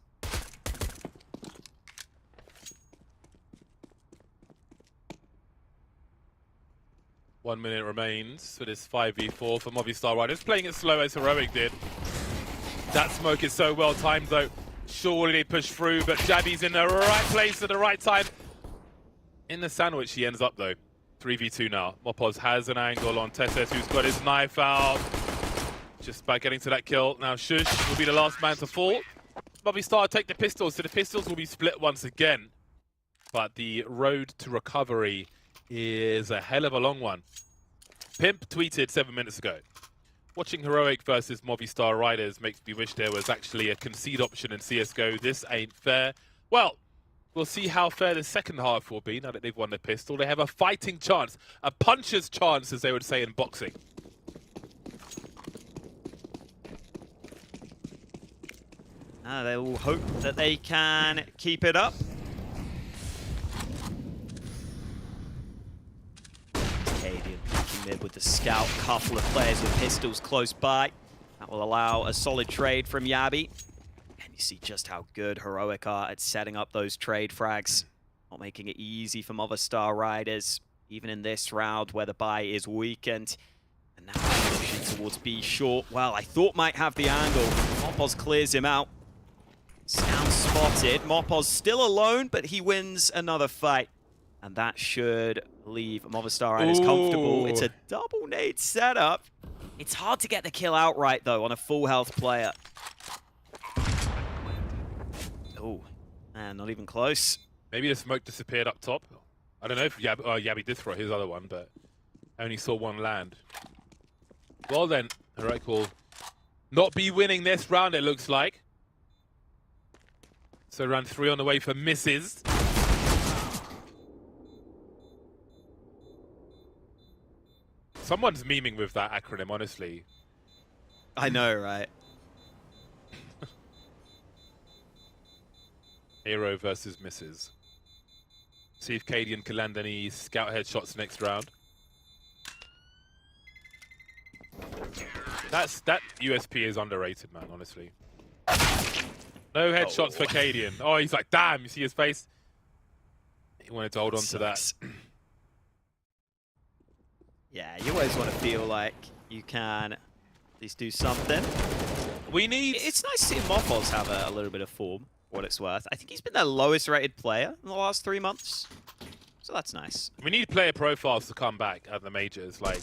1 minute remains for this 5v4 for Movistar Riders. Playing it slow as Heroic did. That smoke is so well timed though. Surely they push through, but Jabby's in the right place at the right time. In the sandwich he ends up though. 3v2 now. Mopoz has an angle on Tessus, who's got his knife out. Just by getting to that kill. Now Shush will be the last man to fall. Movistar take the pistols, so the pistols will be split once again. But the road to recovery is a hell of a long one. Pimp tweeted 7 minutes ago, watching Heroic versus Movistar Riders makes me wish there was actually a concede option in CSGO. This ain't fair. Well, we'll see how fair the second half will be now that they've won the pistol. They have a fighting chance, a puncher's chance, as they would say in boxing. They will hope that they can keep it up. Cadian peeking mid with the scout, couple of players with pistols close by. That will allow a solid trade from Yabi. And you see just how good Heroic are at setting up those trade frags. Not making it easy for Movistar Riders, even in this round where the buy is weakened. And now pushing towards B short. Well, I thought might have the angle. Mopoz clears him out. Sound spotted. Mopoz still alone, but he wins another fight. And that should leave Movistar Riders comfortable. It's a double nade setup. It's hard to get the kill outright, though, on a full health player. Oh, man, not even close. Maybe the smoke disappeared up top. I don't know if Yabi did throw his other one, but I only saw one land. Well then, Heroic will not be winning this round, it looks like. So round 3 on the way for misses. Someone's memeing with that acronym, honestly. I know, right? Hero versus misses. See if Cadian can land any scout headshots next round. That USP is underrated, man, honestly. No headshots for Cadian. Oh, he's like, damn, you see his face? He wanted to hold on to that. Yeah, you always want to feel like you can at least do something. We need... It's nice to see Mopoz have a little bit of form, for what it's worth. I think he's been their lowest rated player in the last 3 months. So that's nice. We need player profiles to come back at the majors. Like,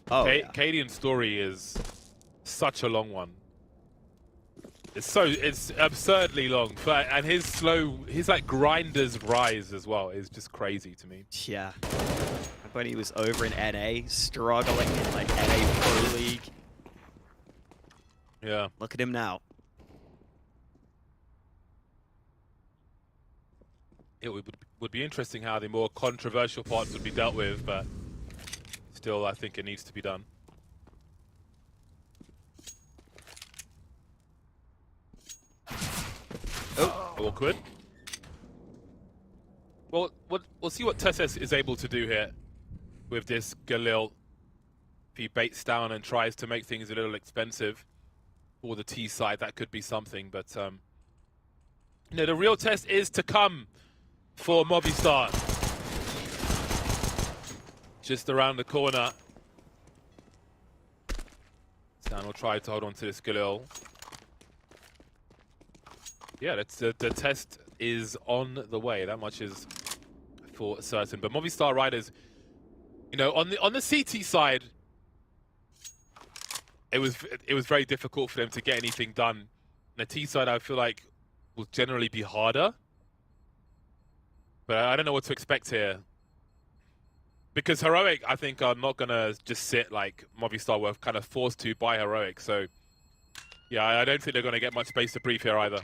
Cadian's story is such a long one. It's absurdly long, and his like grinder's rise as well is just crazy to me. Yeah, when he was over in NA, struggling in like NA Pro League. Yeah. Look at him now. It would be interesting how the more controversial parts would be dealt with, but still, I think it needs to be done. Oh, awkward. Well, we'll see what Tessus is able to do here with this Galil. If he baits down and tries to make things a little expensive for the T side, that could be something. But you know, the real test is to come for Movistar. Just around the corner. Stan will try to hold on to this Galil. Yeah, the test is on the way. That much is for certain. But Movistar Riders, you know, on the CT side, it was very difficult for them to get anything done. On the T side, I feel like will generally be harder. But I don't know what to expect here. Because Heroic, I think, are not going to just sit like Movistar were kind of forced to by Heroic. So, yeah, I don't think they're going to get much space to brief here either.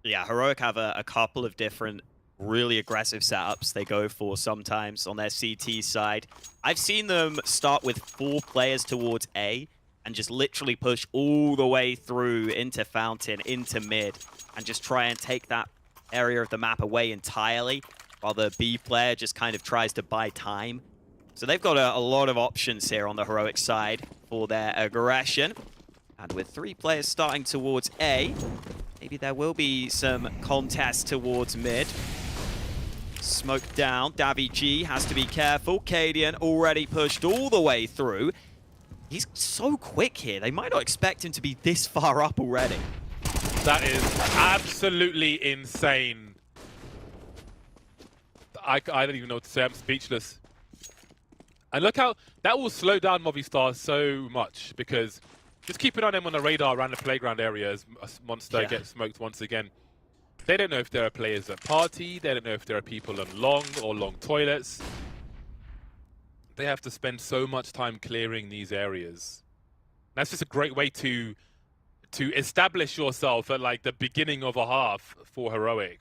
Yeah, Heroic have a couple of different really aggressive setups they go for sometimes on their CT side. I've seen them start with 4 players towards A and just literally push all the way through into Fountain, into mid, and just try and take that area of the map away entirely, while the B player just kind of tries to buy time. So they've got a lot of options here on the Heroic side for their aggression. And with 3 players starting towards A, maybe there will be some contest towards mid. Smoke down. Davi G has to be careful. Cadian already pushed all the way through. He's so quick here. They might not expect him to be this far up already. That is absolutely insane. I don't even know what to say. I'm speechless. And look how that will slow down Movistar so much, because just keep an eye on them on the radar around the playground area as Monster gets smoked once again. They don't know if there are players at party. They don't know if there are people on long or long toilets. They have to spend so much time clearing these areas. That's just a great way to establish yourself at like the beginning of a half for Heroic.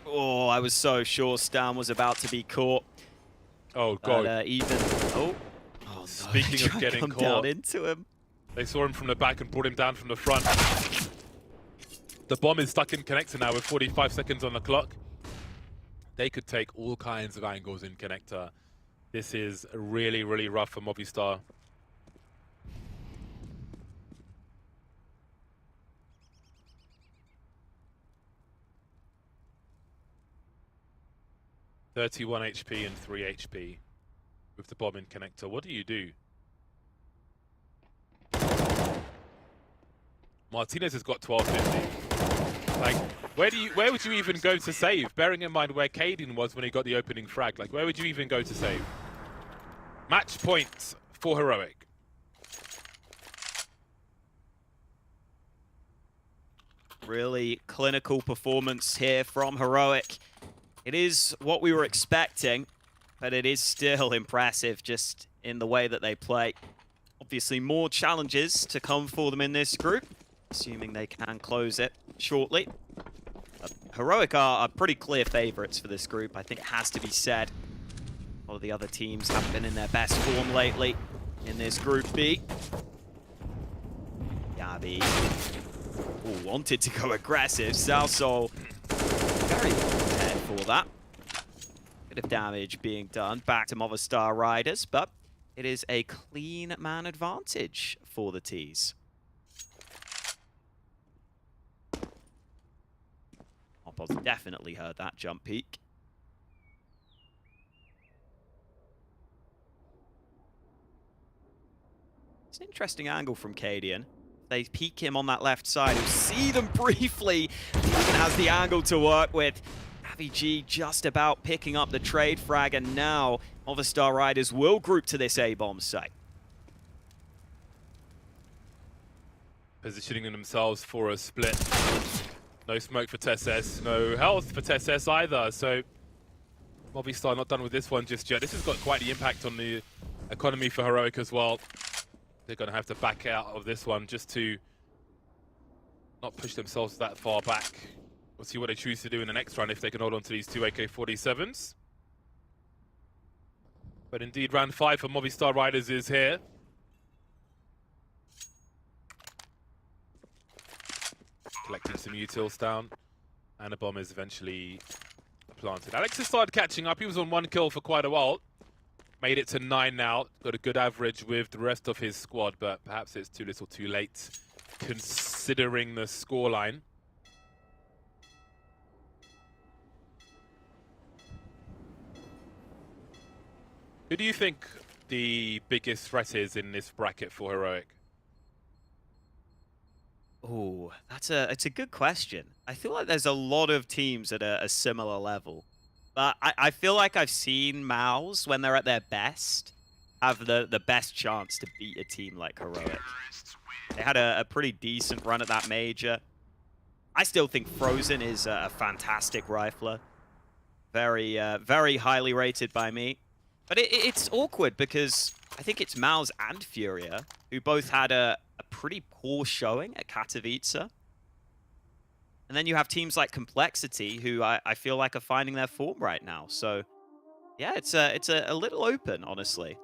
Oh, I was so sure Stan was about to be caught. Oh god! Oh no. Speaking of getting come caught, down into him. They saw him from the back and brought him down from the front. The bomb is stuck in connector now with 45 seconds on the clock. They could take all kinds of angles in connector. This is really, really rough for Movistar. (31 HP and 3 HP with the bomb in connector. What do you do? Martinez has got 1250. Like, where would you even go to save? Bearing in mind where Cadian was when he got the opening frag. Like, where would you even go to save? Match point for Heroic. Really clinical performance here from Heroic. It is what we were expecting, but it is still impressive just in the way that they play. Obviously, more challenges to come for them in this group, assuming they can close it shortly. Heroic are pretty clear favorites for this group, I think it has to be said. A lot of the other teams haven't been in their best form lately in this Group B. Gabi wanted to go aggressive. Salsol very well prepared for that. Bit of damage being done back to Movistar Riders, but it is a clean man advantage for the Ts. Oppo's definitely heard that jump peak. It's an interesting angle from Cadian. They peek him on that left side. You'll see them briefly. Even has the angle to work with. Davi G just about picking up the trade frag, and now Movistar Riders will group to this A-bomb site. Positioning themselves for a split. No smoke for TSS, no health for TSS either, so Movistar not done with this one just yet. This has got quite the impact on the economy for Heroic as well. They're going to have to back out of this one just to not push themselves that far back. We'll see what they choose to do in the next round if they can hold on to these two AK-47s. But indeed, round 5 for Movistar Riders is here. Collecting some utils down, and a bomb is eventually planted. Alex has started catching up. He was on 1 kill for quite a while. Made it to 9 now. Got a good average with the rest of his squad, but perhaps it's too little too late considering the scoreline. Who do you think the biggest threat is in this bracket for Heroic? Oh, it's a good question. I feel like there's a lot of teams at a similar level. But I feel like I've seen MOUZ, when they're at their best, have the best chance to beat a team like Heroic. They had a pretty decent run at that major. I still think Frozen is a fantastic rifler. Very, very highly rated by me. But it's awkward because I think it's MOUZ and Furia who both had a pretty poor showing at Katowice. And then you have teams like Complexity who I feel like are finding their form right now. So, yeah, it's a little open, honestly.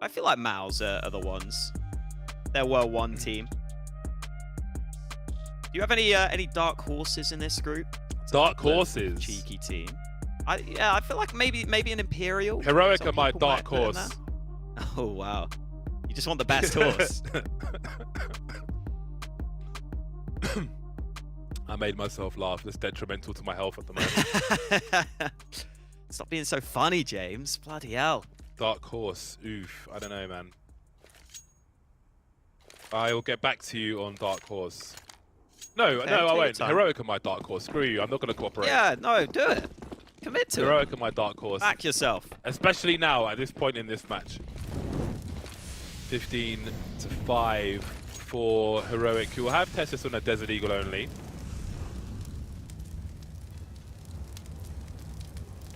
I feel like MOUZ are the ones. They're one team. Do you have any dark horses in this group? Dark horses? Cheeky team. Yeah, I feel like maybe an Imperial. Heroic are my dark horse. Oh, wow. You just want the best horse. I made myself laugh. That's detrimental to my health at the moment. Stop being so funny, James. Bloody hell. Dark horse. Oof. I don't know, man. I will get back to you on dark horse. No, Okay, no, I take won't. your time. Heroic are my dark horse. Screw you. I'm not going to cooperate. Yeah, no, do it. Commit to Heroic it. are my dark horse. Back yourself. Especially now, at this point in this match. 15-5 for Heroic, who will have Tessus on a Desert Eagle only.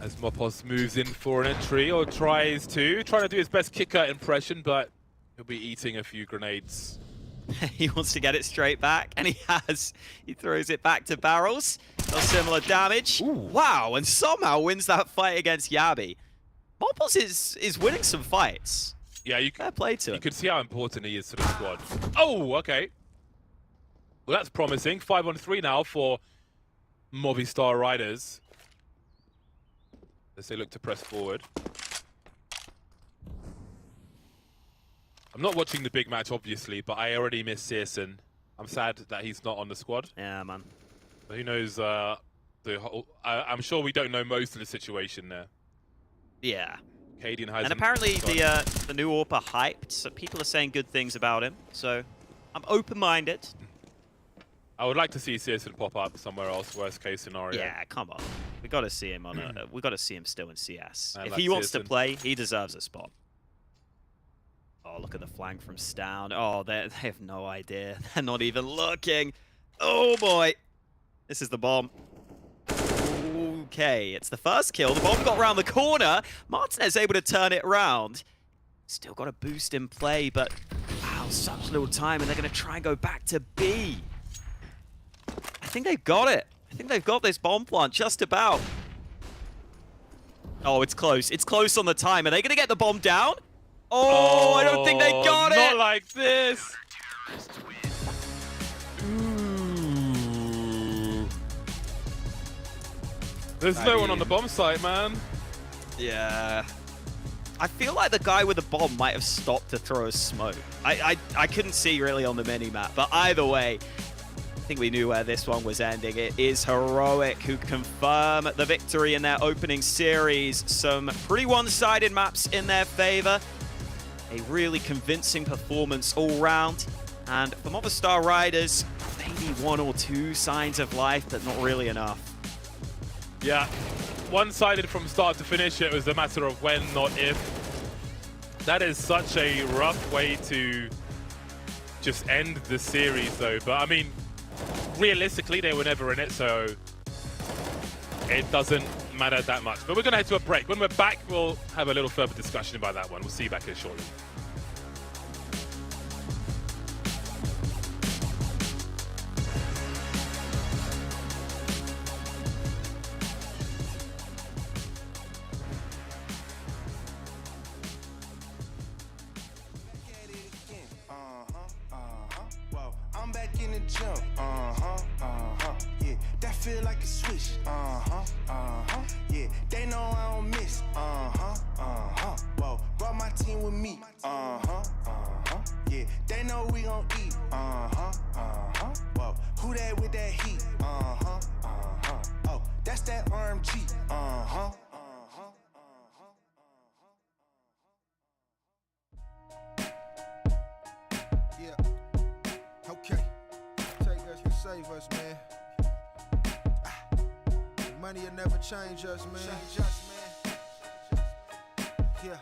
As Mopos moves in for an entry, or trying to do his best kicker impression, but he'll be eating a few grenades. He wants to get it straight back, and he has. He throws it back to Barrels. Does similar damage. Ooh. Wow, and somehow wins that fight against Yabi. Mopos is winning some fights. Yeah, fair play to him. You can see how important he is to the squad. Oh, okay. Well, that's promising. 5-on-3 now for Movistar Riders, as they look to press forward. I'm not watching the big match, obviously, but I already miss Searson. I'm sad that he's not on the squad. Yeah, man. But who knows the whole... I'm sure we don't know most of the situation there. Yeah. Cadian has... And apparently the new AWP are hyped, so people are saying good things about him. So I'm open-minded. I would like to see Searson pop up somewhere else, worst case scenario. Yeah, come on. We got to see him on a... we got to see him still in CS. If like he wants to Searson. play, he deserves a spot. Oh, look at the flank from Stown. Oh, they have no idea. They're not even looking. Oh, boy. This is the bomb. Okay, it's the first kill. The bomb got around the corner. Martinez able to turn it around. Still got a boost in play, but wow, such little time, and they're going to try and go back to B. I think they've got it. I think they've got this bomb plant just about. Oh, it's close. It's close on the time. Are they going to get the bomb down? Oh, I don't think they got it. Not like this. There's no one on the bomb site, man. Yeah. I feel like the guy with the bomb might have stopped to throw a smoke. I couldn't see really on the mini-map, but either way, I think we knew where this one was ending. It is Heroic who confirm the victory in their opening series. Some pretty one-sided maps in their favor. A really convincing performance all round. And for Movistar Riders, maybe one or two signs of life, but not really enough. Yeah, one-sided from start to finish. It was a matter of when, not if. That is such a rough way to just end the series, though. But, I mean, realistically, they were never in it, so it doesn't matter that much. But we're going to head to a break. When we're back, we'll have a little further discussion about that one. We'll see you back here shortly. I'm back in the gym, yeah, that feel like a switch, yeah, they know I don't miss, whoa, brought my team with me, yeah, they know we gon' eat, whoa, who that with that heat, oh, that's that RMG, money will never change us, man. Yeah.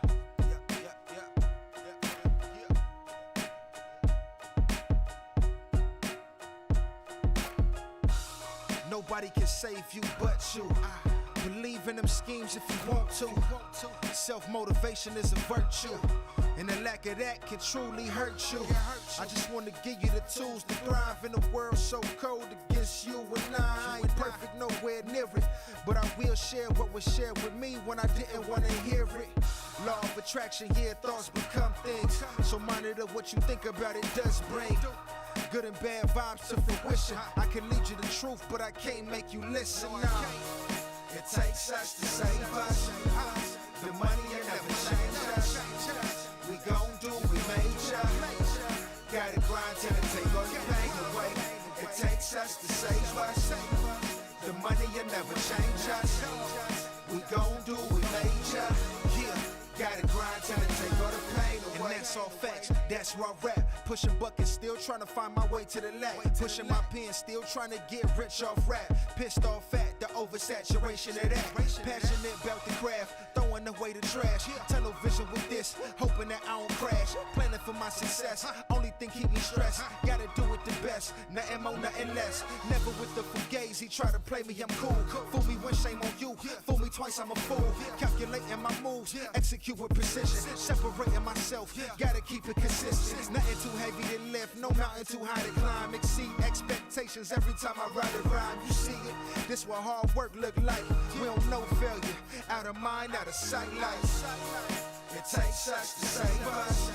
Nobody can save you but you. Believe in them schemes if you want to. Self-motivation is a virtue, and the lack of that can truly hurt you. I just want to give you the tools to thrive in a world so cold against you and I ain't perfect, nowhere near it, but I will share what was shared with me when I didn't want to hear it. Law of attraction, yeah, thoughts become things. So monitor what you think about it does bring good and bad vibes to fruition. I can lead you the truth, but I can't make you listen. Now, it takes us to save us. The money will never change us. We gon' do what we major. Gotta grind till it take all your pain away. It takes us to save us. The money will never change us. We gon' do what we major. Yeah. Gotta grind till it take all the pain away. And that's all facts, that's raw rap. Pushing buckets, still trying to find my way to the lab. Pushing my pen, still trying to get rich off rap. Pissed off at the oversaturation of that. Passionate about the craft, throwing away the trash. Tunnel vision with this, hoping that I don't crash. Planning for my success, only thing keep me stressed. Gotta do it the best, nothing more, nothing less. Never with the fugazi, try to play me, I'm cool. Fool me once, shame on you. Fool me twice, I'm a fool. Calculating my moves, execute with precision. Separating myself, gotta keep it consistent. Nothing too heavy to lift, no mountain too high to climb. Exceed expectations every time I write a rhyme. You see it, this what hard work look like. We don't know failure, out of mind, out of sight. Like it takes us to save us.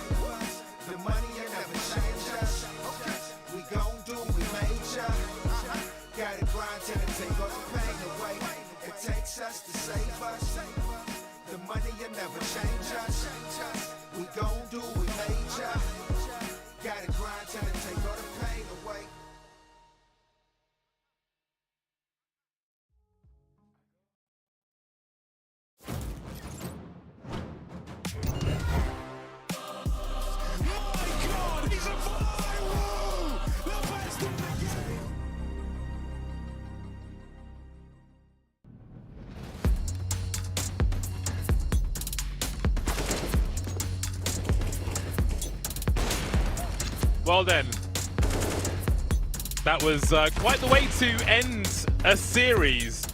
The money will never change us. We gon' do what we major. Gotta grind till it take all the pain away. It takes us to save us. The money will never change us. We gon' do what we major. Gotta grind till it take all the pain away. Well then, that was quite the way to end a series.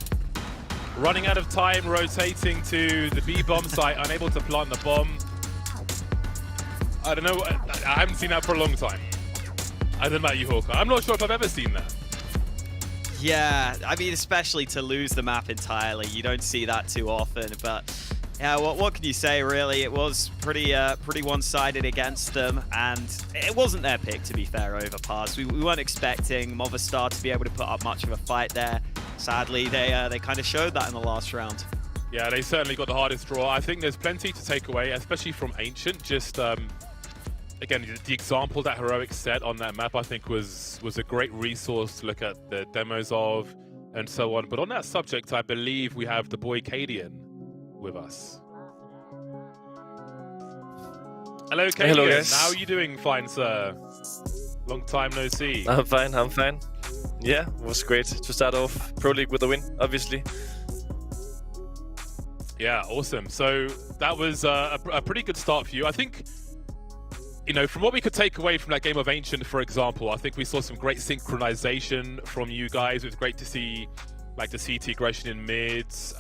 Running out of time, rotating to the B bomb site, unable to plant the bomb. I don't know, I haven't seen that for a long time. I don't know about you, Hawker. I'm not sure if I've ever seen that. Yeah, I mean, especially to lose the map entirely. You don't see that too often, but yeah, what can you say, really? It was pretty one-sided against them, and it wasn't their pick, to be fair, over Pars. We weren't expecting Movistar to be able to put up much of a fight there. Sadly, they kind of showed that in the last round. Yeah, they certainly got the hardest draw. I think there's plenty to take away, especially from Ancient. Just, again, the example that Heroic set on that map, I think, was a great resource to look at the demos of and so on. But on that subject, I believe we have the boy Cadian with us. Hello, Cadian. Hello, guys. How are you doing, fine sir? Long time no see. I'm fine. Yeah, it was great to start off Pro League with a win, obviously. Yeah, awesome. So that was a pretty good start for you. I think, you know, from what we could take away from that game of Ancient, for example, I think we saw some great synchronization from you guys. It was great to see like the CT aggression in mids,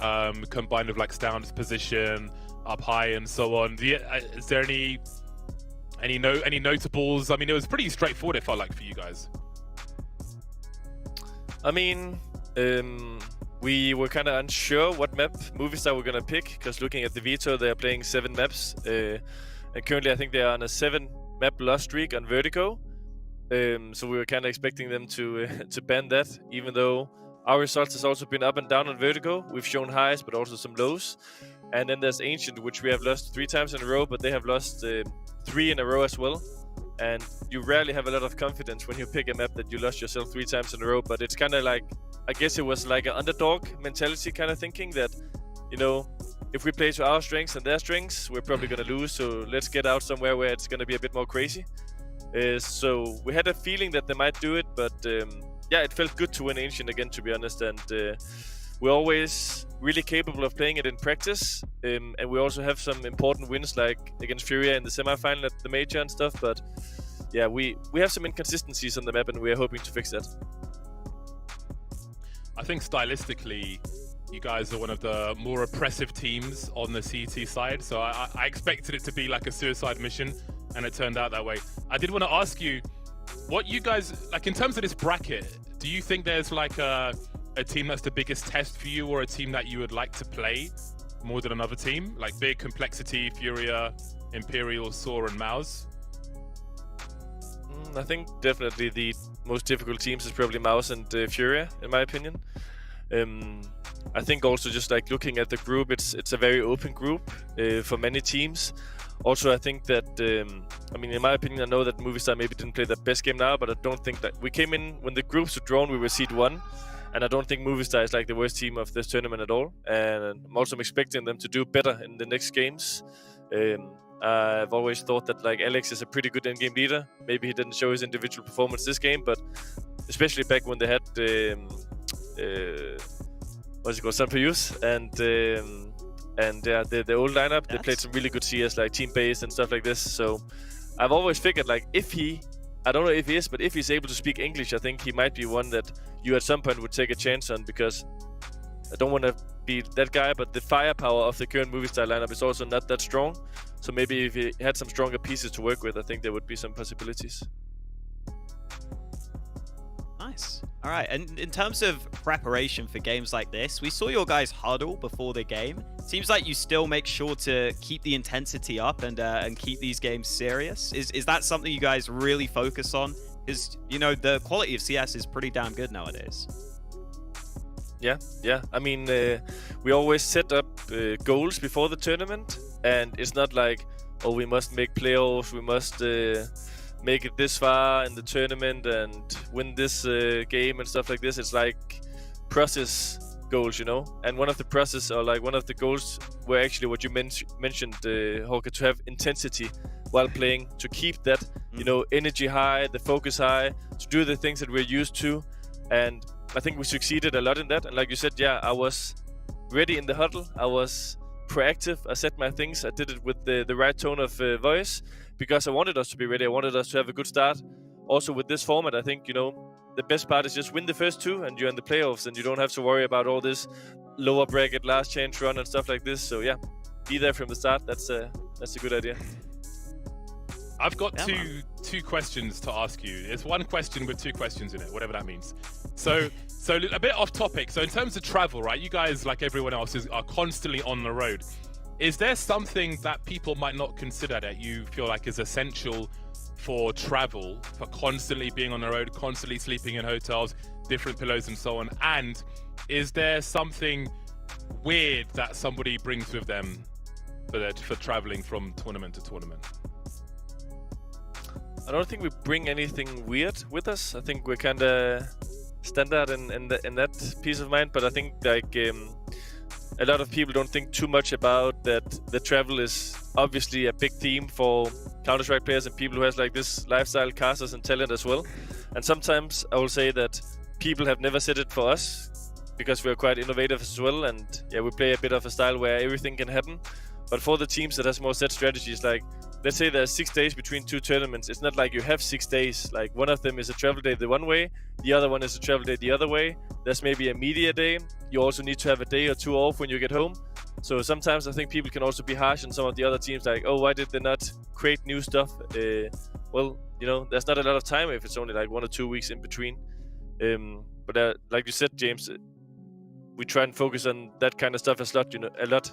combined with like Stound's position up high and so on. Is there any notables? I mean, it was pretty straightforward, it felt like, for you guys. I mean, we were kind of unsure what map Movistar were going to pick, because looking at the Veto, they are playing 7 maps. And currently, I think they are on a 7-map loss streak on Vertigo. So we were kind of expecting them to ban that, even though our results has also been up and down on Vertigo. We've shown highs, but also some lows. And then there's Ancient, which we have lost 3 times in a row, but they have lost 3 in a row as well. And you rarely have a lot of confidence when you pick a map that you lost yourself 3 times in a row. But it's kind of like, I guess it was like an underdog mentality kind of thinking that, you know, if we play to our strengths and their strengths, we're probably going to lose. So let's get out somewhere where it's going to be a bit more crazy. So we had a feeling that they might do it, but yeah, it felt good to win Ancient again, to be honest. And we're always really capable of playing it in practice, and we also have some important wins like against Furia in the semi-final at the major and stuff. But yeah, we have some inconsistencies on the map, and we are hoping to fix that. I think stylistically, you guys are one of the more oppressive teams on the CT side, so I expected it to be like a suicide mission, and it turned out that way. I did want to ask you, what you guys, like in terms of this bracket, do you think there's like a team that's the biggest test for you, or a team that you would like to play more than another team? Like big complexity, Furia, Imperial, Soar, and MOUZ? I think definitely the most difficult teams is probably MOUZ and Furia, in my opinion. I think also just like looking at the group, it's a very open group for many teams. Also, I think that, I mean, in my opinion, I know that Movistar maybe didn't play their best game now, but I don't think that we came in, when the groups were drawn, we were seed 1. And I don't think Movistar is like the worst team of this tournament at all. And I'm also expecting them to do better in the next games. I've always thought that like Alex is a pretty good in-game leader. Maybe he didn't show his individual performance this game, but especially back when they had what's it called, Sampius and the old lineup, they played some really good CS like team based and stuff like this. So I've always figured like I don't know if he is, but if he's able to speak English, I think he might be one that you at some point would take a chance on, because I don't want to be that guy, but the firepower of the current Movistar lineup is also not that strong. So maybe if he had some stronger pieces to work with, I think there would be some possibilities. Nice. All right, and in terms of preparation for games like this, we saw your guys huddle before the game. Seems like you still make sure to keep the intensity up and keep these games serious. Is that something you guys really focus on? Because, you know, the quality of CS is pretty damn good nowadays. Yeah. I mean, we always set up goals before the tournament, and it's not like, oh, we must make playoffs, we must make it this far in the tournament and win this game and stuff like this. It's like process goals, you know. And one of the process, or like one of the goals, were actually what you mentioned, Håke, to have intensity while playing, to keep that, you know, energy high, the focus high, to do the things that we're used to. And I think we succeeded a lot in that. And like you said, yeah, I was ready in the huddle. I was proactive. I said my things. I did it with the right tone of voice, because I wanted us to be ready. I wanted us to have a good start. Also with this format, I think, you know, the best part is just win the first 2 and you're in the playoffs, and you don't have to worry about all this lower bracket, last chance run and stuff like this. So yeah, be there from the start. That's a good idea. I've got two questions to ask you. It's one question with 2 questions in it, whatever that means. So a bit off topic. So in terms of travel, right, you guys, like everyone else, are constantly on the road. Is there something that people might not consider that you feel like is essential for travel, for constantly being on the road, constantly sleeping in hotels, different pillows and so on? And is there something weird that somebody brings with them for traveling from tournament to tournament? I don't think we bring anything weird with us. I think we're kind of standard in that peace of mind. But I think like a lot of people don't think too much about that. The travel is obviously a big theme for Counter-Strike players and people who has like this lifestyle, casters and talent as well. And sometimes I will say that people have never said it for us, because we're quite innovative as well. And yeah, we play a bit of a style where everything can happen. But for the teams that has more set strategies, like let's say there's 6 days between 2 tournaments, it's not like you have 6 days. Like one of them is a travel day the one way, the other one is a travel day the other way. There's maybe a media day. You also need to have a day or 2 off when you get home. So sometimes I think people can also be harsh on some of the other teams, like, oh, why did they not create new stuff? Well, you know, there's not a lot of time if it's only like 1 or 2 weeks in between. But like you said, James, we try and focus on that kind of stuff a lot.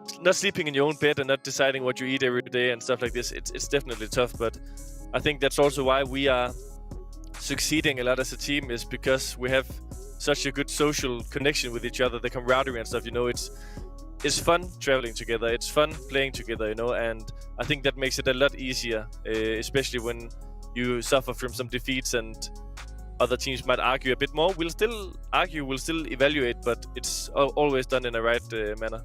It's not sleeping in your own bed and not deciding what you eat every day and stuff like this. It's definitely tough, but I think that's also why we are succeeding a lot as a team, is because we have such a good social connection with each other, the camaraderie and stuff. You know, it's fun traveling together, it's fun playing together, you know, and I think that makes it a lot easier, especially when you suffer from some defeats and other teams might argue a bit more. We'll still argue, we'll still evaluate, but it's always done in the right manner.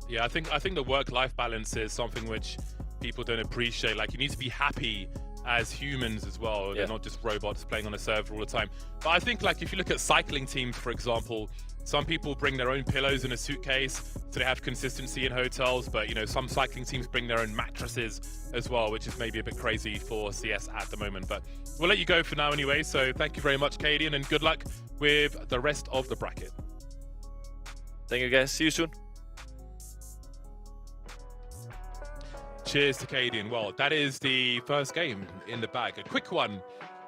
Yeah, I think the work-life balance is something which people don't appreciate. Like, you need to be happy as humans as well. They're not just robots playing on a server all the time. But I think, like, if you look at cycling teams, for example, some people bring their own pillows in a suitcase, so they have consistency in hotels. But, you know, some cycling teams bring their own mattresses as well, which is maybe a bit crazy for CS at the moment. But we'll let you go for now anyway. So thank you very much, Cadian, and good luck with the rest of the bracket. Thank you, guys. See you soon. Cheers to Cadian. Well, that is the first game in the bag. A quick one.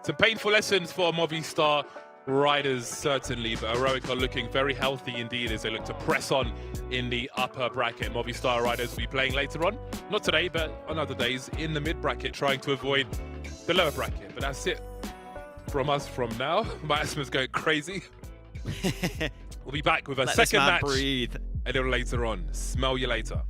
Some painful lessons for Movistar riders, certainly, but Heroic are looking very healthy indeed as they look to press on in the upper bracket. Movistar riders will be playing later on, not today, but on other days, in the mid-bracket, trying to avoid the lower bracket. But that's it from us from now. My asthma's going crazy. We'll be back with a second match breathe a little later on. Smell you later.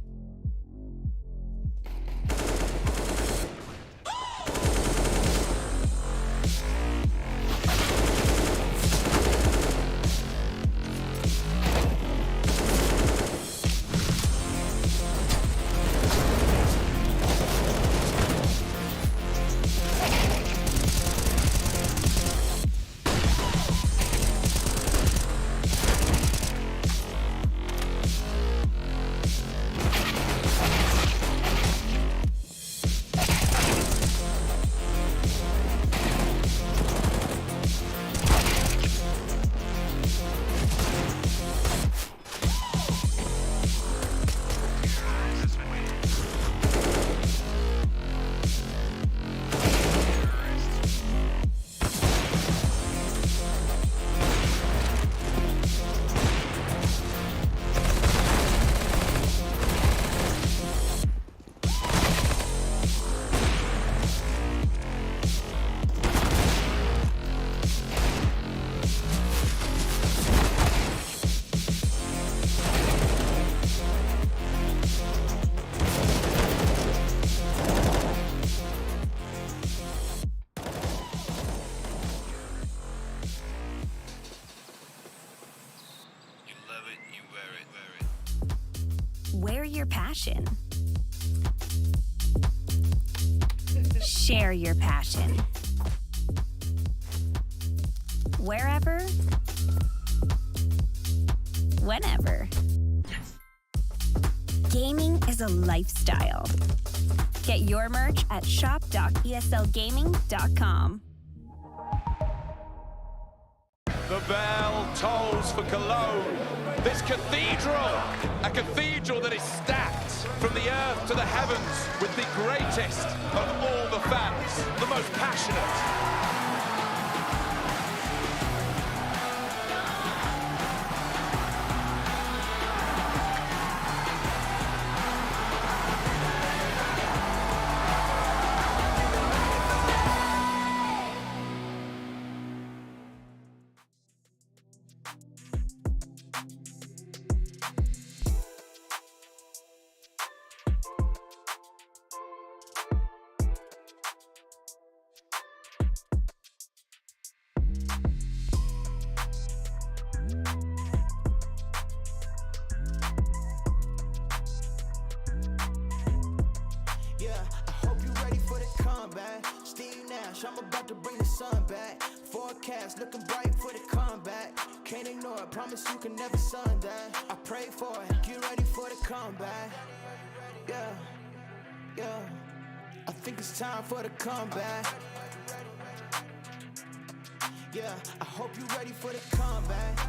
Wear your passion. Share your passion. Wherever, whenever. Gaming is a lifestyle. Get your merch at shop.eslgaming.com. The bell tolls for Cologne. This cathedral, a cathedral that is stacked from the earth to the heavens with the greatest of all the fans, the most passionate. I'm about to bring the sun back. Forecast looking bright for the comeback. Can't ignore it, promise you can never sun that. I pray for it, get ready for the comeback. Yeah, yeah. I think it's time for the comeback. Yeah, I hope you're ready for the comeback.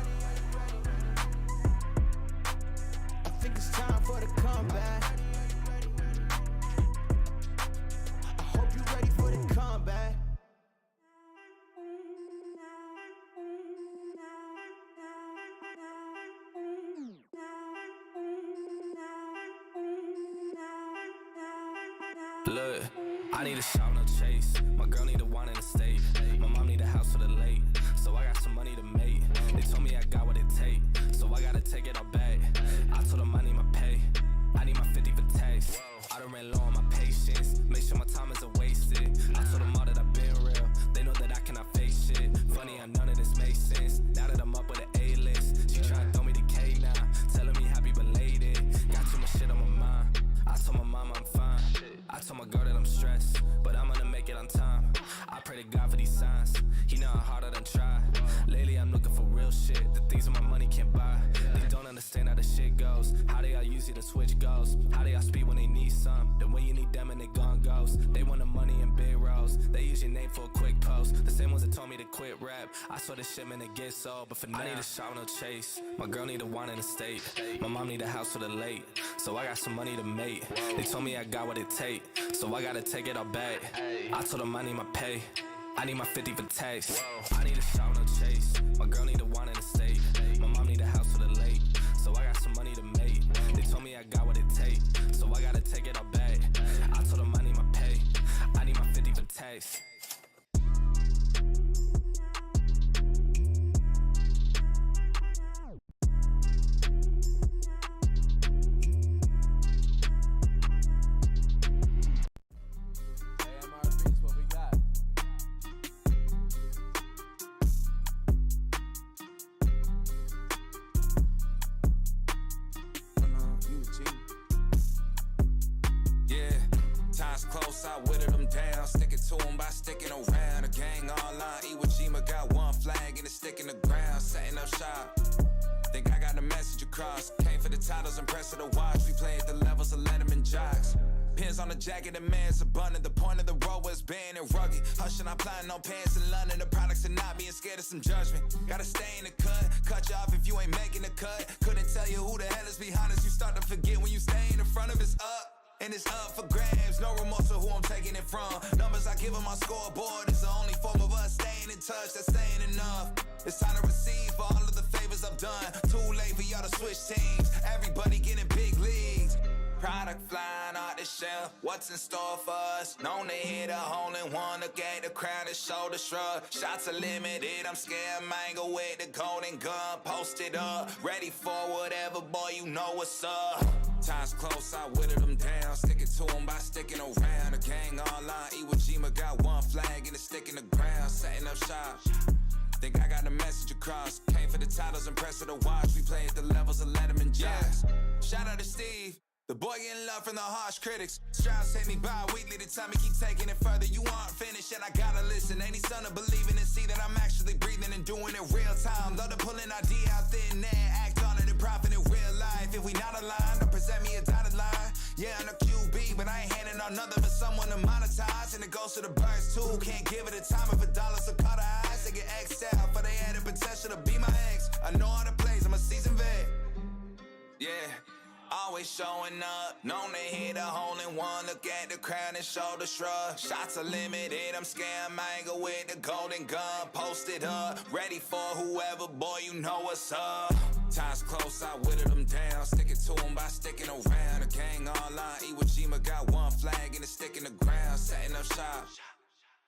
I think it's time for the comeback. I hope you're ready for the comeback. Look, I need a shout, no chase. My girl need a wine in the state. My mom need a house for the late. So I got some money to make. They told me I got what it take. So I gotta take it all back. I told them I need my pay. I need my 50 for tax. I done ran low on my patience. Make sure my time isn't wasted. I told them all that I've been real. They know that I cannot face shit. Funny how none of this makes sense. Now that I'm up with an A-list. She tryna throw me the K now. Telling me happy belated. Got too much shit on my mind. I told my mama I'm fine. I told my girl that I'm stressed, but I'm gonna make it on time. pray to God for these signs. He know how hard I done tried. Lately I'm looking for real shit, the things that my money can't buy. They don't understand how the shit goes, how they all use it to switch goals, how they all speed when they need some, then when you need them and they gone ghost. They want the money in big roles, they use your name for a quick post. The same ones that told me to quit rap, I saw this shit man it gets sold. But for now I need a shot no chase, my girl need a wine in the state, my mom need a house for the late, so I got some money to make. They told me I got what it take, so I gotta take it all back. I told them I need my pay, I need my 50 for tax. I need a shot no chase, my girl need a wine in the state, my mom need a house for the late, so I got some money to make. They told me I got what it take, so I gotta take it all back. I told them I need my pay, I need my 50 for tax. Close, I whittled them down, sticking to them by sticking around. The gang online, Iwo Jima got one flag and it's sticking the ground, setting up shop. Think I got the message across. Came for the titles, impressed with the watch. We play at the levels of Letterman jocks. Pins on the jacket, the man's abundant. The point of the road was banned and rugged. Hushing, I'm applying no pants in London. The products are not being scared of some judgment. Gotta stay in the cut you off if you ain't making the cut. Couldn't tell you who the hell is behind us. You start to forget when you stay in the front of it's up. And it's up for grabs, no remorse for who I'm taking it from. Numbers I give on my scoreboard is the only form of us staying in touch, that's staying enough. It's time to receive for all of the favors I've done. Too late for y'all to switch teams, everybody getting big leagues. Product flying out the shelf, what's in store for us? Known to hit a hole in one, to get the crowd a shoulder shrug. Shots are limited, I'm scared mango with the golden gun. Posted up, ready for whatever, boy, you know what's up. Time's close, I whittled them down, sticking to them by sticking around. The gang online, Iwo Jima got one flag and it's sticking the ground, setting up shop. Think I got the message across. Came for the titles, impressed with the watch. We play at the levels of Letterman jocks. Shout out to Steve, the boy getting love from the harsh critics. Strauss hit me bi-weekly, the time me keep taking it further. You aren't finished and I gotta listen. Any son of believing and see that I'm actually breathing and doing it real time. Love to pull an idea out thin there, act on it and profit in real life. If we not aligned, don't present me a dotted line. Yeah, I'm a QB, but I ain't handing out nothing for someone to monetize. And it goes to the birds too, can't give it a time of $1, so cut her eyes. They get X'd out, for they had the potential to be my ex. I know all the plays, I'm a seasoned vet. Yeah. Always showing up, known to hit a hole in one. Look at the crowd and shoulder shrug. Shots are limited, I'm scared mango with the golden gun. Posted up, ready for whoever, boy, you know what's up. Time's close, I whittled them down, sticking to them by sticking around. The gang online, Iwo Jima got one flag and it's sticking the ground, setting up shop.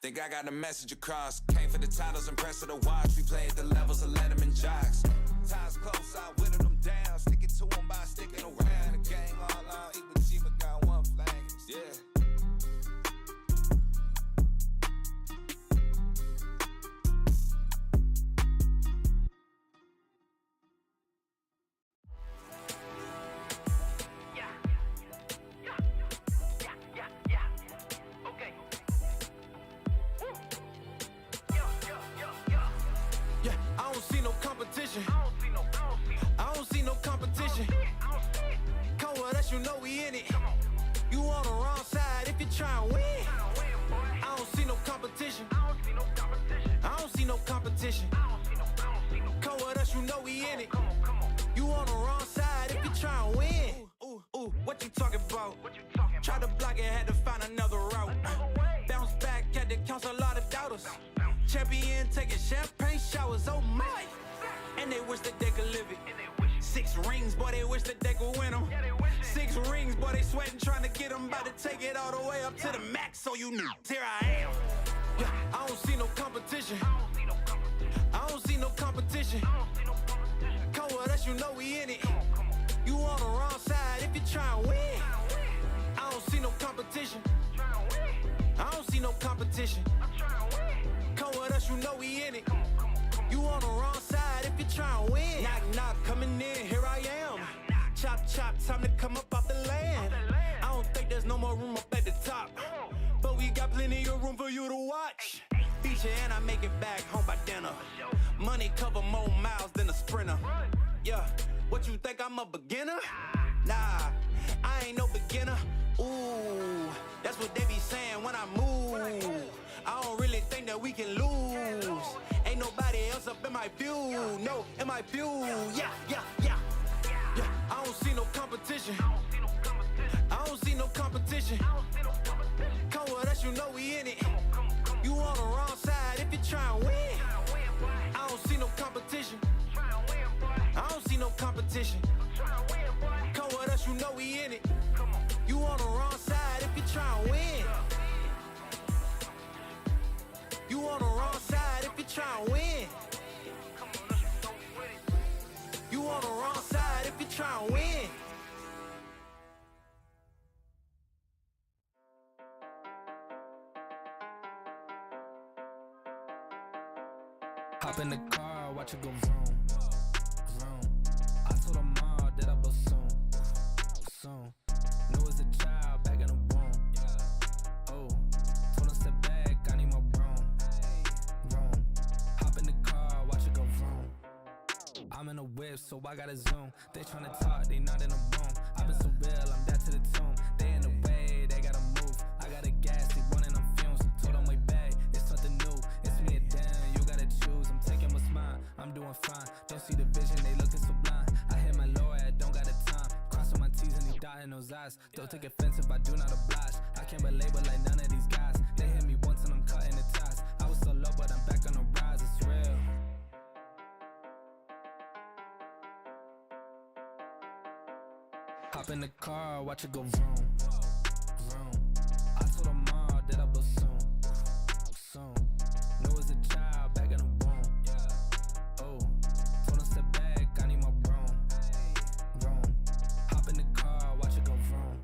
Think I got the message across. Came for the titles, impressed with the watch. We play at the levels of Letterman jocks. Time's close, I whittled them down, sticking to them by sticking around. The gang online, Iwo Jima got one flag. Yeah. I don't see no competition. I don't see no competition. Come with us, you know we in it. You on the wrong side if you try and win. I don't see no competition. I don't see no competition. Come with us, you know we in it. You on the wrong side if you try and win. Ooh, what you talking about? Try to block it, had to find another route. Bounce back, had to counsel a lot of doubters. Champion taking champagne showers, oh my. And they wish that they could live it. 6 rings, boy, they wish that they could win them. 6 rings, boy, they sweating trying to get them. About to take it all the way up to the max, so you know. Here I am. Yeah, I don't see no competition. I don't see no competition. Come with us, you know we in it. You on the wrong side if you try and win. I don't see no competition. I don't see no competition. Come with us, you know we in it. You on the wrong side if you try and win. Knock, knock, coming in, here I am. Chop, chop, time to come up off the land. I don't think there's no more room up at the top, but we got plenty of room for you to watch. you and I make it back home by dinner. Money cover more miles than a sprinter. Yeah, what you think I'm a beginner? Nah, I ain't no beginner. Ooh, that's what they be saying when I move. I don't really think that we can lose. Ain't nobody else up in my view. No, in my view. Yeah. I don't see no competition. I don't see no competition. Come with us, you know we in it. You on the wrong side if you try and win. I don't see no competition. I don't see no competition. Come with us, you know we in it. You on the wrong side if you try and win. You on the wrong side if you try and win. You on the wrong side if you try and win. Hop in the car, watch it go vroom, vroom. I told her mom that I blow soon. Knew as a child back in the womb. Oh, told her step back, I need my room. Hop in the car, watch it go vroom. I'm in a whip, so I gotta zoom. They tryna talk, they not in the room. I've been so real, I'm dead to the tomb. They in the way, they gotta move. I gotta gas, they running them fumes. Told them way back, it's something new. It's me and Dan, you gotta choose. I'm taking what's mine, I'm doing fine. Don't see the vision, they looking so blind. I hit my lawyer, I don't got the time. Crossing my T's and he dotting those eyes. Don't take offense if I do not oblige. I can't relate but like none of these guys. They hit me once and I'm cutting the ties. I was so low but I'm back on the rise, it's real. Hop in the car, watch it go vroom, vroom. I told her mom that I blow soon. Knew as a child back in the womb. Oh, told her step back, I need my room. Hop in the car, watch it go vroom.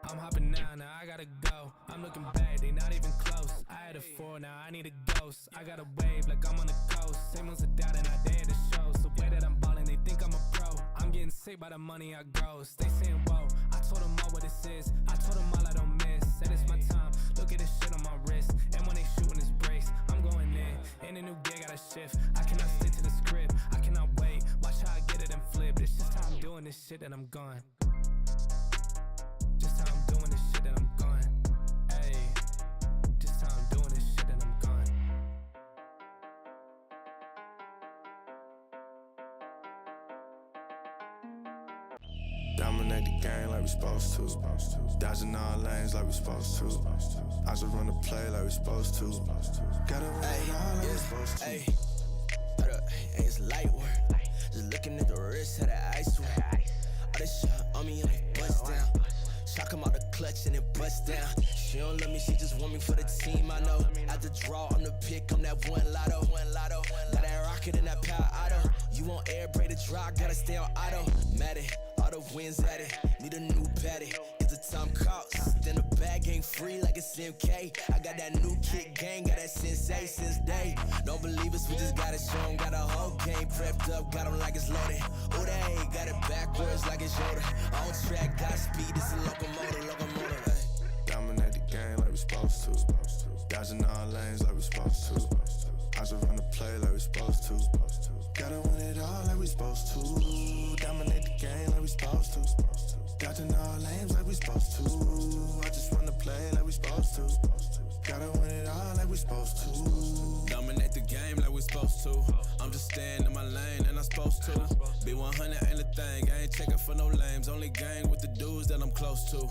I'm hopping now I gotta go. I'm looking back, they not even close. I had a 4, now I need a ghost. I got a wave like I'm on the coast. Same ones are doubting, I dare the show. So way that I'm ballin', they think I'm a pro. I'm getting sick by the money I gross. They saying whoa, I told them all what this is. I told them all I don't miss. Said it's my time, look at this shit on my wrist. And when they shootin' this brace, I'm going in. In a new gig, gotta shift. I cannot stick to the script, I cannot wait. Watch how I get it and flip. It's just how I'm doing this shit and I'm gone. Just how I'm doing this shit and I'm gone. Ayy, just how I'm doing this shit and I'm gone. Dominate the game like we supposed to. Dodging all lanes like we supposed to. I just run the play like we supposed to. Gotta run it all like we supposed to. Hey, it's light work. Just looking at the wrist of the ice work. All this shit on me and it bust down. Shot come out the clutch and it bust down. She don't love me, she just want me for the team, I know. At the draw, on the pick, I'm that one lotto. Got that rocket and that power auto. You want air, break the draw, gotta stay on auto. Mad it, all the wins at it. Need a new patty, it's a time cost. Then the bag ain't free like it's MK. I got that new kick gang, got that sensei since day. Don't believe us, we just got it shown. Got a whole game prepped up, got them like it's loaded. Oh, they got it backwards like it's Yoda. On track, got speed, it's a locomotive, hey. Dominate the game like we supposed to. Dodging all lanes like we supposed to. I just run the play like we supposed to. Gotta win it all like we supposed to. Dominate the game like we supposed to. Dodging all lanes like we supposed to. I just run the play like we supposed to. Gotta win it all like we supposed to. Dominate the game like we supposed to. I'm just staying in my lane and I'm supposed to. Be 100 ain't a thing, I ain't checking for no lames. Only gang with the dudes that I'm close to.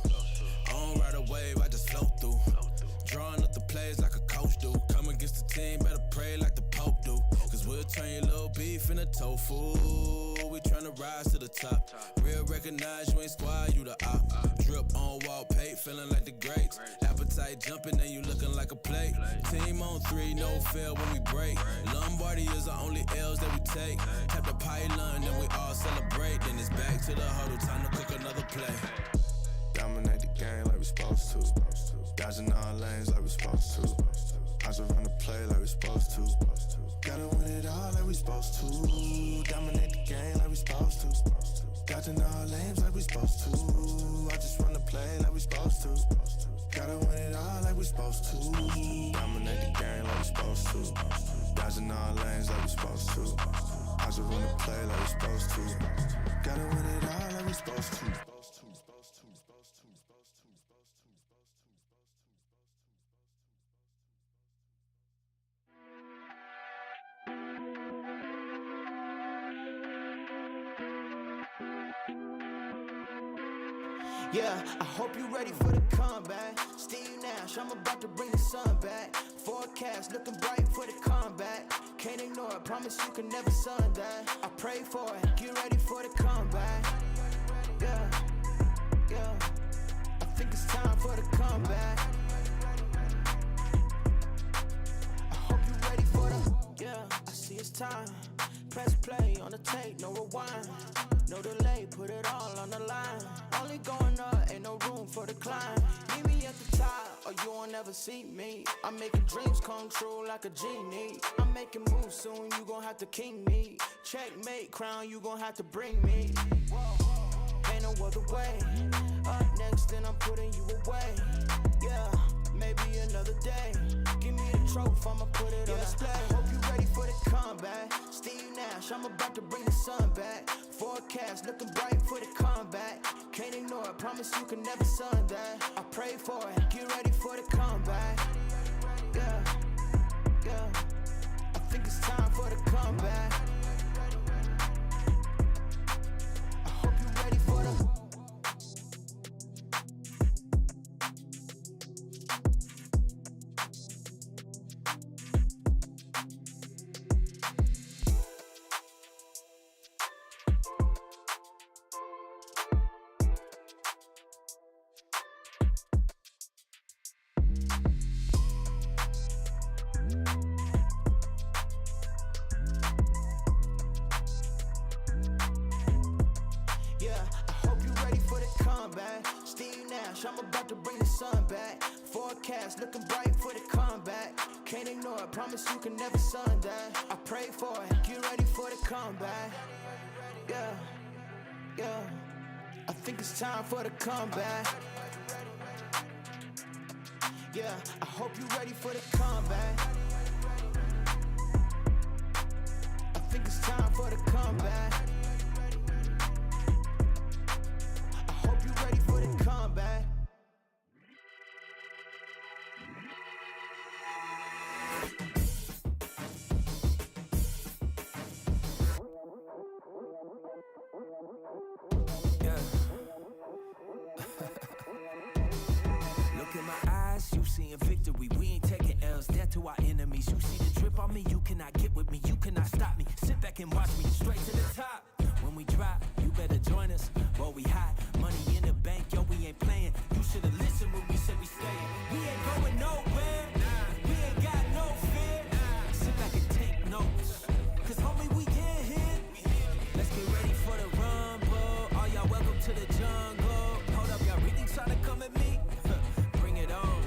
I don't ride a wave, I just float through. Drawing up the plays like a coach do. Come against the team, better pray like the Pope do. Cause we'll turn your little beef into tofu. We tryna rise to the top. Real recognize you ain't squad, you the op. Drip on wall paint, feeling like the greats. Appetite jumping and you looking like a plate. Team on 3, no fail when we break. Lombardi is the only L's that we take. Tap the pylon, then we all celebrate. Then it's back to the huddle, time to cook another play. Dominate the game like we supposed to. Dodging all lanes like we supposed to. I just run the play like we supposed to. Gotta win it all like we supposed to. Dominate the game like we supposed to. Dodging all lanes like we supposed to. I just run the play like we supposed to. Gotta win it all like we supposed to. Dominate the game like we supposed supposed to. I just wanna play like we supposed to. Gotta win it all like we supposed to. Yeah, I hope you ready for the comeback. Steve Nash, I'm about to bring the sun back. Forecast looking bright for the comeback. Can't ignore it, promise you can never sun that. I pray for it, get ready for the comeback. Yeah, yeah, I think it's time for the comeback. I hope you ready for the, yeah, I see it's time. Press play on the tape, no rewind. No delay, put it all on the line. Only going up, ain't no room for the climb. Meet me at the top, or you won't ever see me. I'm making dreams come true like a genie. I'm making moves soon, you gon' have to king me. Checkmate, crown, you gon' have to bring me. Ain't no other way. Up next, then I'm putting you away. Yeah, maybe another day. Give me the trophy, I'ma put it on display. Hope you ready for the comeback. Steve Nash, I'm about to bring the sun back. Forecast looking bright for the comeback. Can't ignore it, promise you can never sun that. I pray for it, get ready for the comeback. Yeah, yeah, I think it's time for the comeback. I hope you're ready for the. I'm about to bring the sun back. Forecast looking bright for the comeback. Can't ignore it, promise you can never sun that. I pray for it, get ready for the comeback. Yeah, yeah, I think it's time for the comeback. Yeah, I hope you're ready for the comeback. I think it's time for the comeback. I hope you're ready for the comeback. Look in my eyes, you seeing victory. We ain't taking L's, death to our enemies. You see the drip on me, you cannot get with me, you cannot stop me. Sit back and watch me straight to the top. When we drop, you better join us. Boy, we hot, money in the bank, yo, we ain't playing. You should've listened when we said we staying. We ain't going nowhere, we ain't got no fear. Sit back and take notes, cause homie, we get hit. Let's get ready for the rumble. All y'all welcome to the jungle. Hold up, y'all really trying to come at me? Bring it on.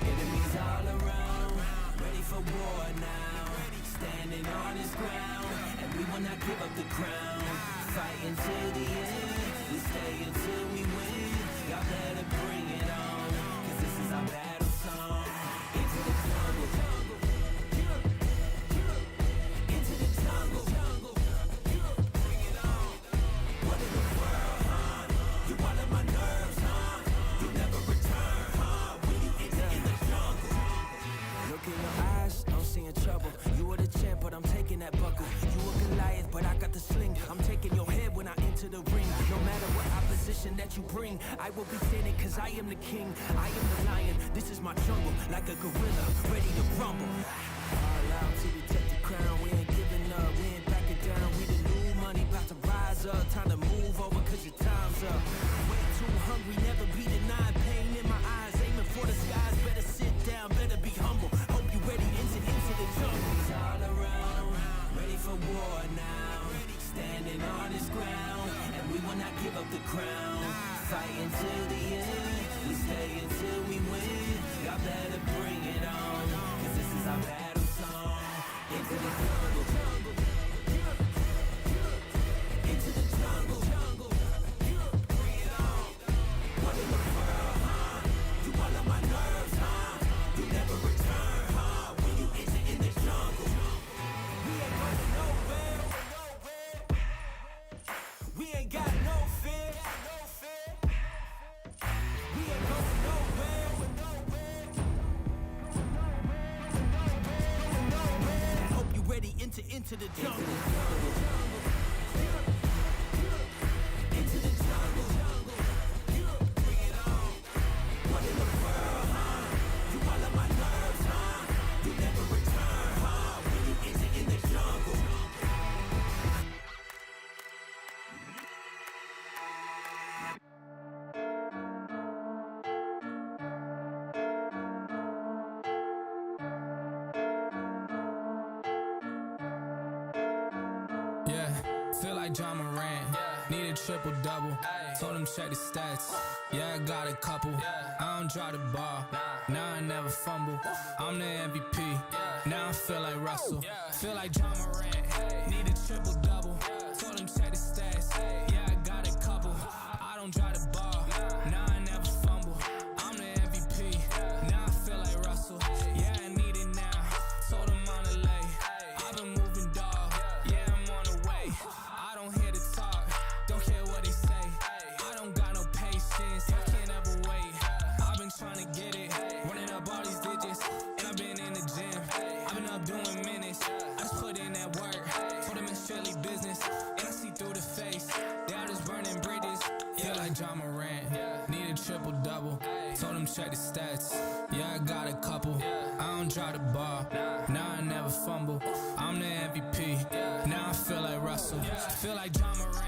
Enemies all around, ready for war now. Standing on his ground, and we will not give up the crown. Fight until the end, we stay until we win. Y'all better bring it on, cause this is our battle song. Into the jungle, into the jungle, bring it on. What in the world, huh? You all in my nerves, huh? You never return, huh? When you enter in the jungle. Look in your eyes, I'm seeing trouble. You are the champ, but I'm taking that buckle. You a Goliath, but I got the sling. I'm taking your head when I enter the ring. No matter what opposition that you bring, I will be standing cause I am the king. I am the lion, this is my jungle. Like a gorilla, ready to rumble. All out till we take the crown. We ain't giving up, we ain't backing down. We the new money, about to rise up. Time to move over cause your time's up. Way too hungry, never be denied. Pain in my eyes, aiming for the skies. Better sit down, better be humble. Hope you ready, into the jungle. He's all around, ready for war now. Standing on his ground, and we will not give up the crown. Fight until the end, we stay until we win. Y'all better bring it on, cause this is our battle. Into the jungle. Yeah, feel like John Morant. Need a triple double. Told him check the stats. Yeah, I got a couple. I don't drop the ball. Now I never fumble. I'm the MVP. Now I feel like Russell. Feel like John Morant. Need a triple double. Told him check the stats. Yeah, I got a couple. I don't drop the ball. Now I never fumble. I'm the MVP. Now I feel like Russell. Yeah, I need it now. Told him on the lay. I've been moving dog. Yeah, I'm on the way. I don't hear the talk. Don't care what they say. I don't got no patience. I can't ever wait. I've been trying to get it. Running up all these digits. And I've been in the gym. I've been up doing minutes. I just put in that work. Told them it's strictly business. And I see through the face. They all just burning bridges. Feel like John Morant. Need a triple double. Told him check the stats. Yeah, I got a couple. I don't drop the ball. Now I never fumble. I'm the MVP. Now I feel like Russell. Feel like John Morant.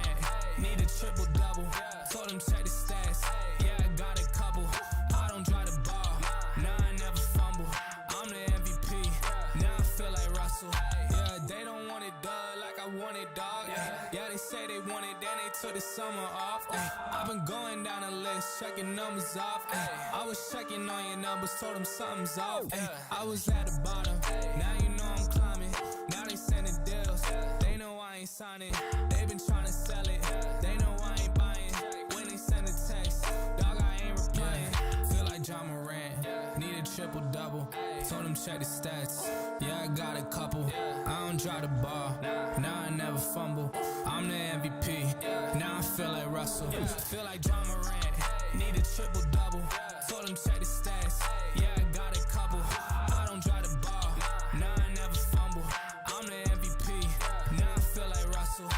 Need a triple double. Told him check the stats. Yeah, I got a couple. I don't drop the ball. Now I never fumble. I'm the MVP. Now I feel like Russell. Yeah, they don't want it done like I want it, dog. Yeah, they say they want it, then they took the summer off. I've been going down the list, checking numbers off. I was checking on your numbers, told them something's off. I was at the bottom, now you know I'm climbing. Now they sending deals, they know I ain't signing. They been trying to sell it, they know I ain't buying. When they send a text, dog, I ain't replying. Feel like John Morant, need a triple double. Told him check the stats, yeah, I got a couple. I don't drop the ball, now I never fumble. I'm the MVP, now I feel like Russell. Feel like John Morant, need a triple double. Told him check the stats, yeah, I got a couple. I don't drop the ball, now I never fumble. I'm the MVP, now I feel like Russell.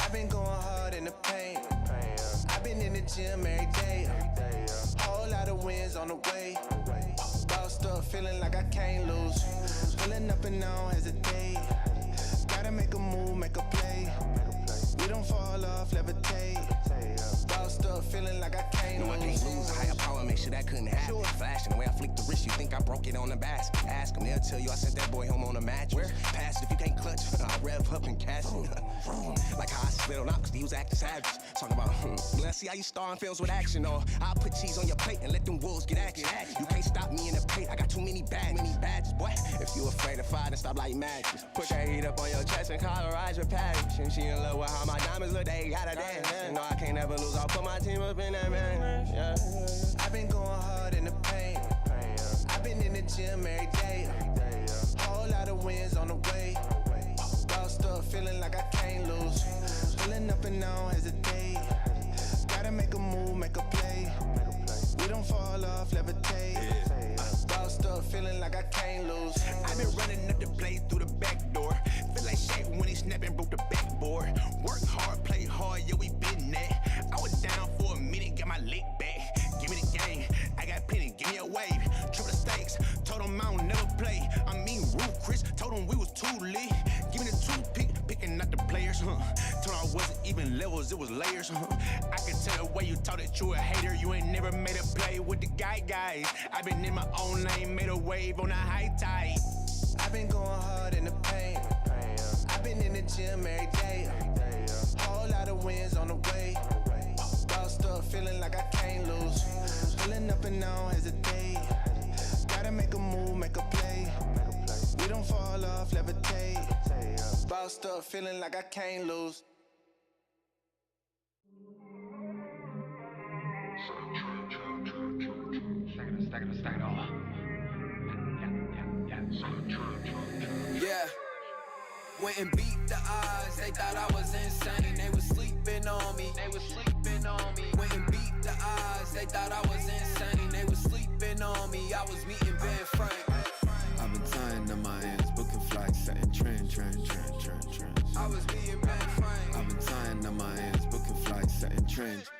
I've been going hard in the paint. I've been in the gym every day. Whole lot of wins on the way. Bossed up, feeling like I can't lose. Pulling up and I don't hesitate. Gotta make a move, make a play. We don't fall off, levitate. Bossed up, feeling like I can't lose. No, I can't lose. A higher power, make sure that couldn't happen. Flashing the way I flick the wrist, you think I broke it on the basket. Ask them, they'll tell you I sent that boy home on a match. Where? Pass it if you can't clutch. I rev up and catch it. Like how I slid on out, cause he was acting savage. Talking about, let's see how you starring films with action. Or I'll put cheese on your plate and let them wolves get at you. You can't stop me in the paint, I got too many badges, boy. If you afraid of fire, then stop like matches. Put that heat up on your chest and colorize your passion. She in love with how my diamonds look, they gotta dance. You know I can't never lose, I'll put my team up in that man. Yeah. I've been going hard in the paint. I've been in the gym every day. Whole lot of wins on the way. Bossed up, feeling like I can't lose. Pulling up and I don't hesitate. Gotta make a move, make a play. We don't fall off, levitate. Bossed up, feeling like I can't lose. I've been running up the play through the back door. Feel like shit when he snapping, broke the backboard. Work hard, play hard, yeah, we been there. I was down for a minute, got my leg back. Give me the game, I got plenty, give me a wave. Triple the stakes, told him I don't never play. I mean, Ruth Chris, told him we was too lit. Give me the toothpick, picking out the players, Told him I wasn't even levels, it was layers, I can tell the way you talk that you a hater. You ain't never made a play with the guys. I've been in my own lane, made a wave on a high tide. I've been going hard in the paint. I've been in the gym every day. Whole lot of wins on the way. Bossed up, feeling like I can't lose. Pulling up and I don't hesitate. Gotta make a move, make a play. We don't fall off, levitate. Bossed up, feeling like I can't lose. Sunshine. Yeah. Went and beat the odds, they thought I was insane. They was sleeping on me. Went and beat the odds, they thought I was insane. They was sleeping on me. I was meeting Ben Frank. I've been tying up my ends, booking flights, setting trends. I was meeting Ben Frank. I've been tying up my ends, booking flights, setting trends.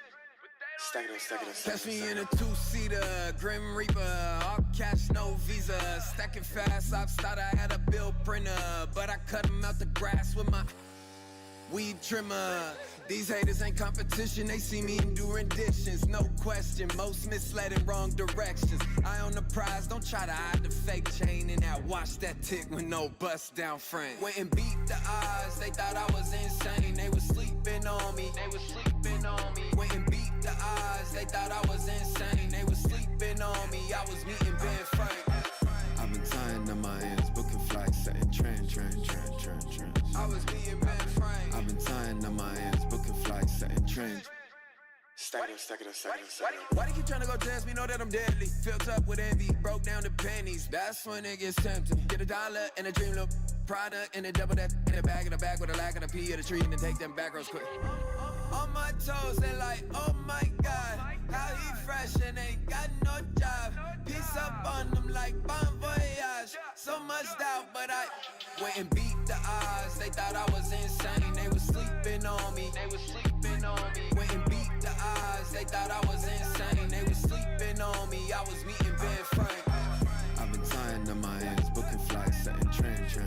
Catch me in a two-seater, Grim Reaper, all cash, no visa. Stacking fast, I thought I had a bill printer, but I cut them out the grass with my weed trimmer. These haters ain't competition, they see me in do renditions, no question. Most misled in wrong directions. Eye on the prize, don't try to hide the fake chain and now watch that tick with no bust down frame. Went and beat the odds, they thought I was insane. They was sleeping on me. Went and beat the odds, they thought I was insane. They was sleeping on me. I was meeting Ben Frank. I've been tying up my ends, booking flights, setting trends. I was meeting Ben Frank. I've been tying up my ends, booking flights, setting trends. Stack it up. Why they keep trying to go test me? Know that I'm deadly. Filled up with envy, broke down to pennies. That's when it gets tempting. Get $1 and a dream look. Product and a double that in the bag with a lack of the P of the tree and then take them back rows quick. On my toes, they like, oh my God, how he fresh and ain't got no job. Piece up on them like bon voyage. So much doubt, but I went and beat the odds. They thought I was insane. They was sleeping on me. Went and beat the odds. They thought I was insane. They was sleeping on me. I was meeting Ben Frank. I've been tying up my ends, booking flights, setting trends.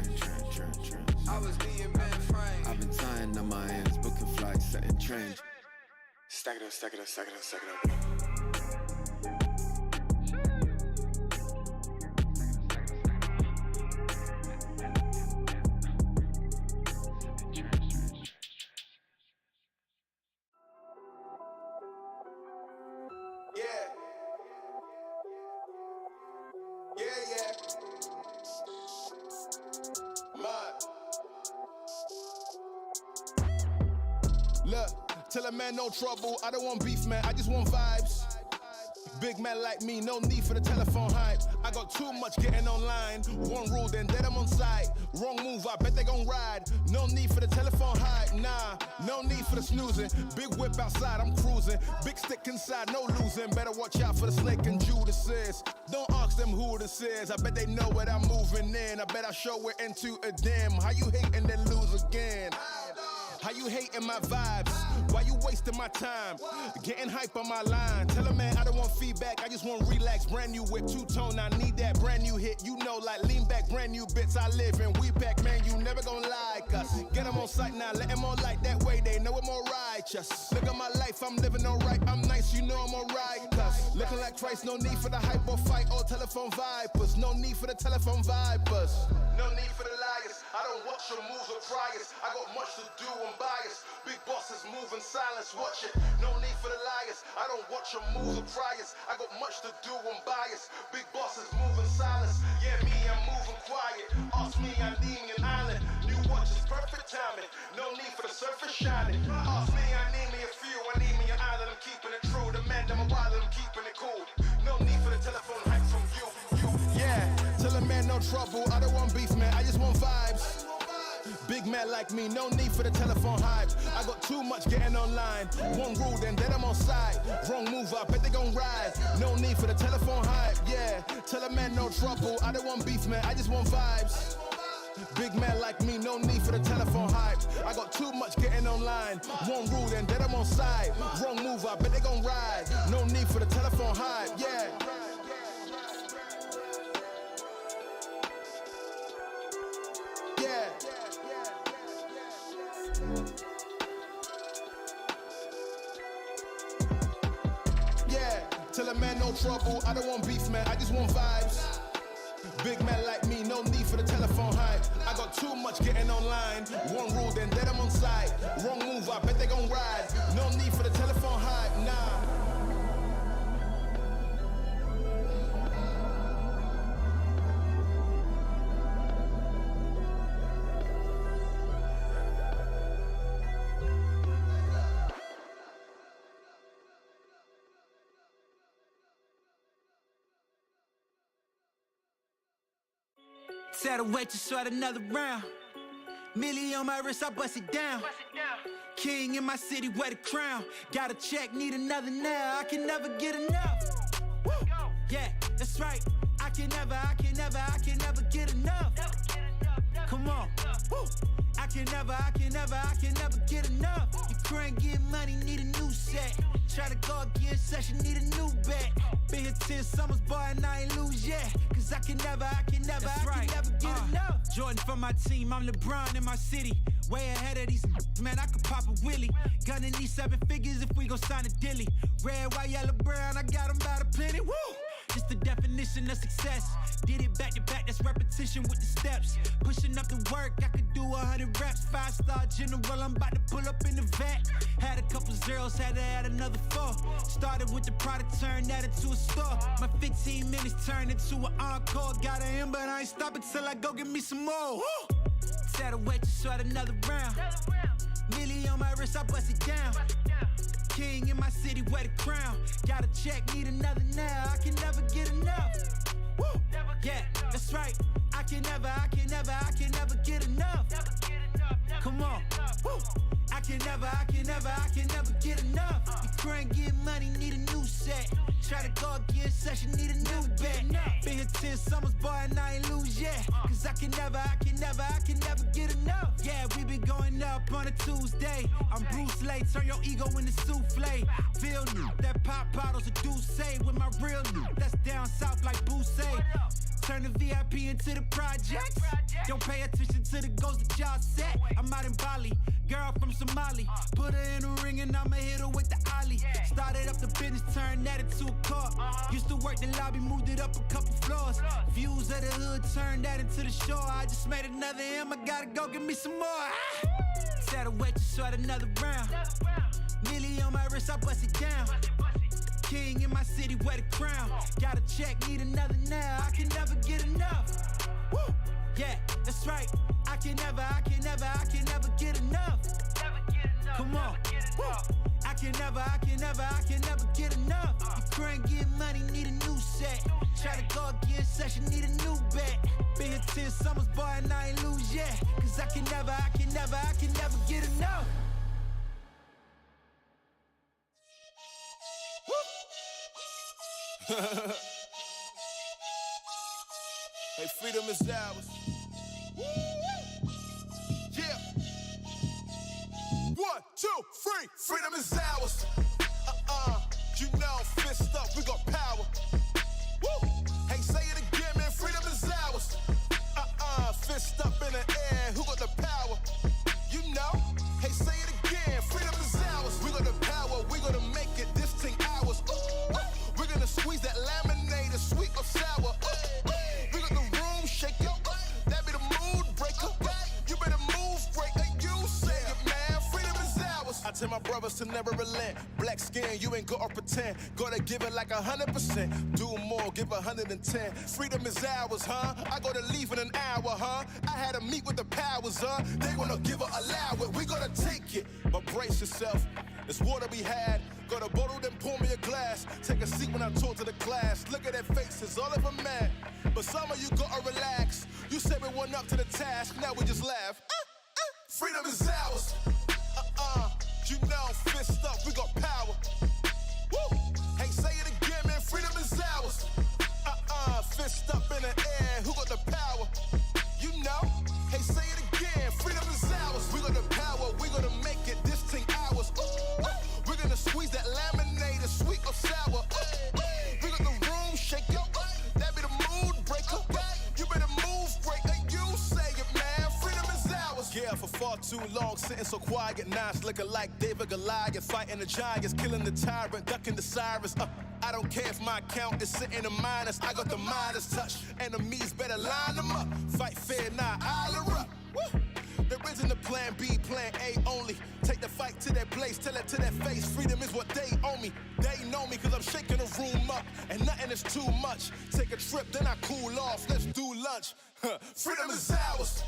I was meeting Ben Frank. I've been tying up my ends, booking flights, setting trends. Stack it up. Look, tell a man no trouble, I don't want beef, man, I just want vibes. Big man like me, no need for the telephone hype. I got too much getting online. One rule, then dead I'm on site. Wrong move, I bet they gon' ride. No need for the telephone hype, nah. No need for the snoozing. Big whip outside, I'm cruising. Big stick inside, no losing. Better watch out for the snake and Judas is. Don't ask them who this is. I bet they know what I'm moving in. I bet I show it into a dim. How you hate and then lose again? How you hating my vibes? Why you wasting my time? Getting hype on my line. Tell a man I don't want feedback, I just want relax. Brand new whip, two-tone, I need that brand new hit. You know, like lean back, brand new bits I live in. We back, man, you never gon' like us. Get them on sight now, let them on light. That way they know I'm all righteous. Look at my life, I'm living alright. I'm nice, you know I'm alright. Cause looking like Christ, no need for the hype or fight or telephone vipers. No need for the telephone vipers. No need for the liars. I don't watch your moves or priors. I got much to do, I'm biased. Big bosses move in silence, watch it. No need for the liars. I don't watch your moves or priors. I got much to do, I'm biased. Big bosses move in silence. Yeah, me, I'm moving quiet. Ask me, I need me an island. New watches, perfect timing. No need for the surface shining. Ask me, I need me a few. I need me an island. I'm keeping it true. The man, I'm a wild, I'm keeping it cool. No need for the telephone hype from you. Yeah, tell a man no trouble. I don't want beef, man. I just want vibes. Big man like me, no need for the telephone hype. I got too much getting online. One rule, then dead I'm on side. Wrong move, I bet they gon' ride. No need for the telephone hype, yeah. Tell a man no trouble. I don't want beef, man. I just want vibes. Big man like me, no need for the telephone hype. I got too much getting online. One rule, then dead I'm on side. Wrong move, I bet they gon' ride. No need for the telephone hype, yeah. Tell a man no trouble, I don't want beef, man, I just want vibes. Big man like me, no need for the telephone hype. I got too much getting online. One rule, then dead I'm on side. Wrong move, I bet they gon' ride. No need for the telephone hype, nah. Tell the waitress short another round. Millie on my wrist, I bust it down. King in my city, wear the crown. Got a check, need another now. I can never get enough. Woo. Yeah, that's right. I can never get enough. Come on. Woo. I can never get enough. You couldn't get money, need a new set. Try to go again, session, need a new bet. Been here 10 summers, boy, and I ain't lose yet. Cause I can never get enough. Jordan from my team, I'm LeBron in my city. Way ahead of these man, I could pop a Willie. Gunning these 7 figures if we gon' sign a dilly. Red, white, yellow, brown, I got them by the plenty. Woo! Just the definition of success. Did it back to back, that's repetition with the steps. Pushing up the work, I could do 100 reps. 5-star general, I'm about to pull up in the vet. Had a couple zeros, had to add another 4. Started with the product, turned that into a store. My 15 minutes turned into an encore. Got an in, but I ain't stopping till I go get me some more. Woo! Tell the waitress short another round. Millie on my wrist, I bust it down. King in my city, wear the crown. Got a check, need another now. I can never get enough. Woo. Yeah, that's right. I can never get enough. Come on. Woo. I can never get enough. You couldn't get money, need a new set. Try to go again, session, need a new bet. Been here 10 summers, boy, and I ain't lose yet. Cause I can never get enough. Yeah, we been going up on a Tuesday. I'm Bruce Lee, turn your ego into souffle. Feel new, that pop bottles a Douce with my real new. That's down south like Bousse. Turn the VIP into the projects. Don't pay attention to the goals that y'all set. I'm out in Bali, girl from Somali. Put her in a ring and I'ma hit her with the ollie. Started up the business, turned that into a car. Used to work the lobby, moved it up a couple floors. Views of the hood, turned that into the shore. I just made another M, I gotta go get me some more. Tell the waitress short another round. Millie on my wrist, I bust it down. King in my city, wear the crown. Got a check, need another now. I can never get enough. Woo. Yeah, that's right. I can never get enough. Come on. Woo. I can never get enough. You couldn't get money, need a new set. Try to go again, session, need a new bet. Been here 10 summers, boy, and I ain't lose yet. Cause I can never get enough. Hey, freedom is ours. Yeah. 1, 2, 3. Freedom is ours. You know, fist up, we got power. Woo. Hey, say it again, man. Freedom is ours. Fist up in the air. Who got the power? You know. Hey, say it again. Freedom is ours. We got the power. We gonna make it this thing ours. We're gonna squeeze that laminator, sweet or sour. We got the room shaking. That be the mood breaker. You better move, breaker. You say it, man. Freedom is ours. I tell my brothers to never relent. Black skin, you ain't gotta pretend. Gotta give it like 100%. Do more, give 110. Freedom is ours, huh? I gotta leave in an hour, huh? I had to meet with the powers, huh? They wanna give it, allow it. We gotta take it, but brace yourself. It's water we had. Got a bottle, then pour me a glass. Take a seat when I talk to the class. Look at their faces, all of them mad. But some of you gotta relax. You said we went up to the task, now we just laugh. Freedom is ours. You know, fist up, we got power. Woo. Hey, say it again, man. Freedom is ours. Fist up in the air. Who got the power? You know. Hey, say it again. Freedom is ours. We got the power. We gonna make it this thing ours. We're gonna squeeze that laminator, sweet or sour. We got the room shaking. That be the mood breaker. You better move, breaker. You say it, man. Freedom is ours. Yeah, for far too long, sitting so quiet. Now it's looking like David Goliath, fighting the giants, killing the tyrant, ducking the sirens. I don't care if my account is sitting in minus. I got the Midas touch. Enemies better line them up. Fight fair, nah, I'll up. Woo. There isn't a plan B, plan A only. Take the fight to their place, tell it to their face. Freedom is what they owe me. They know me cause I'm shaking the room up. And nothing is too much. Take a trip, then I cool off. Let's do lunch. Freedom is ours.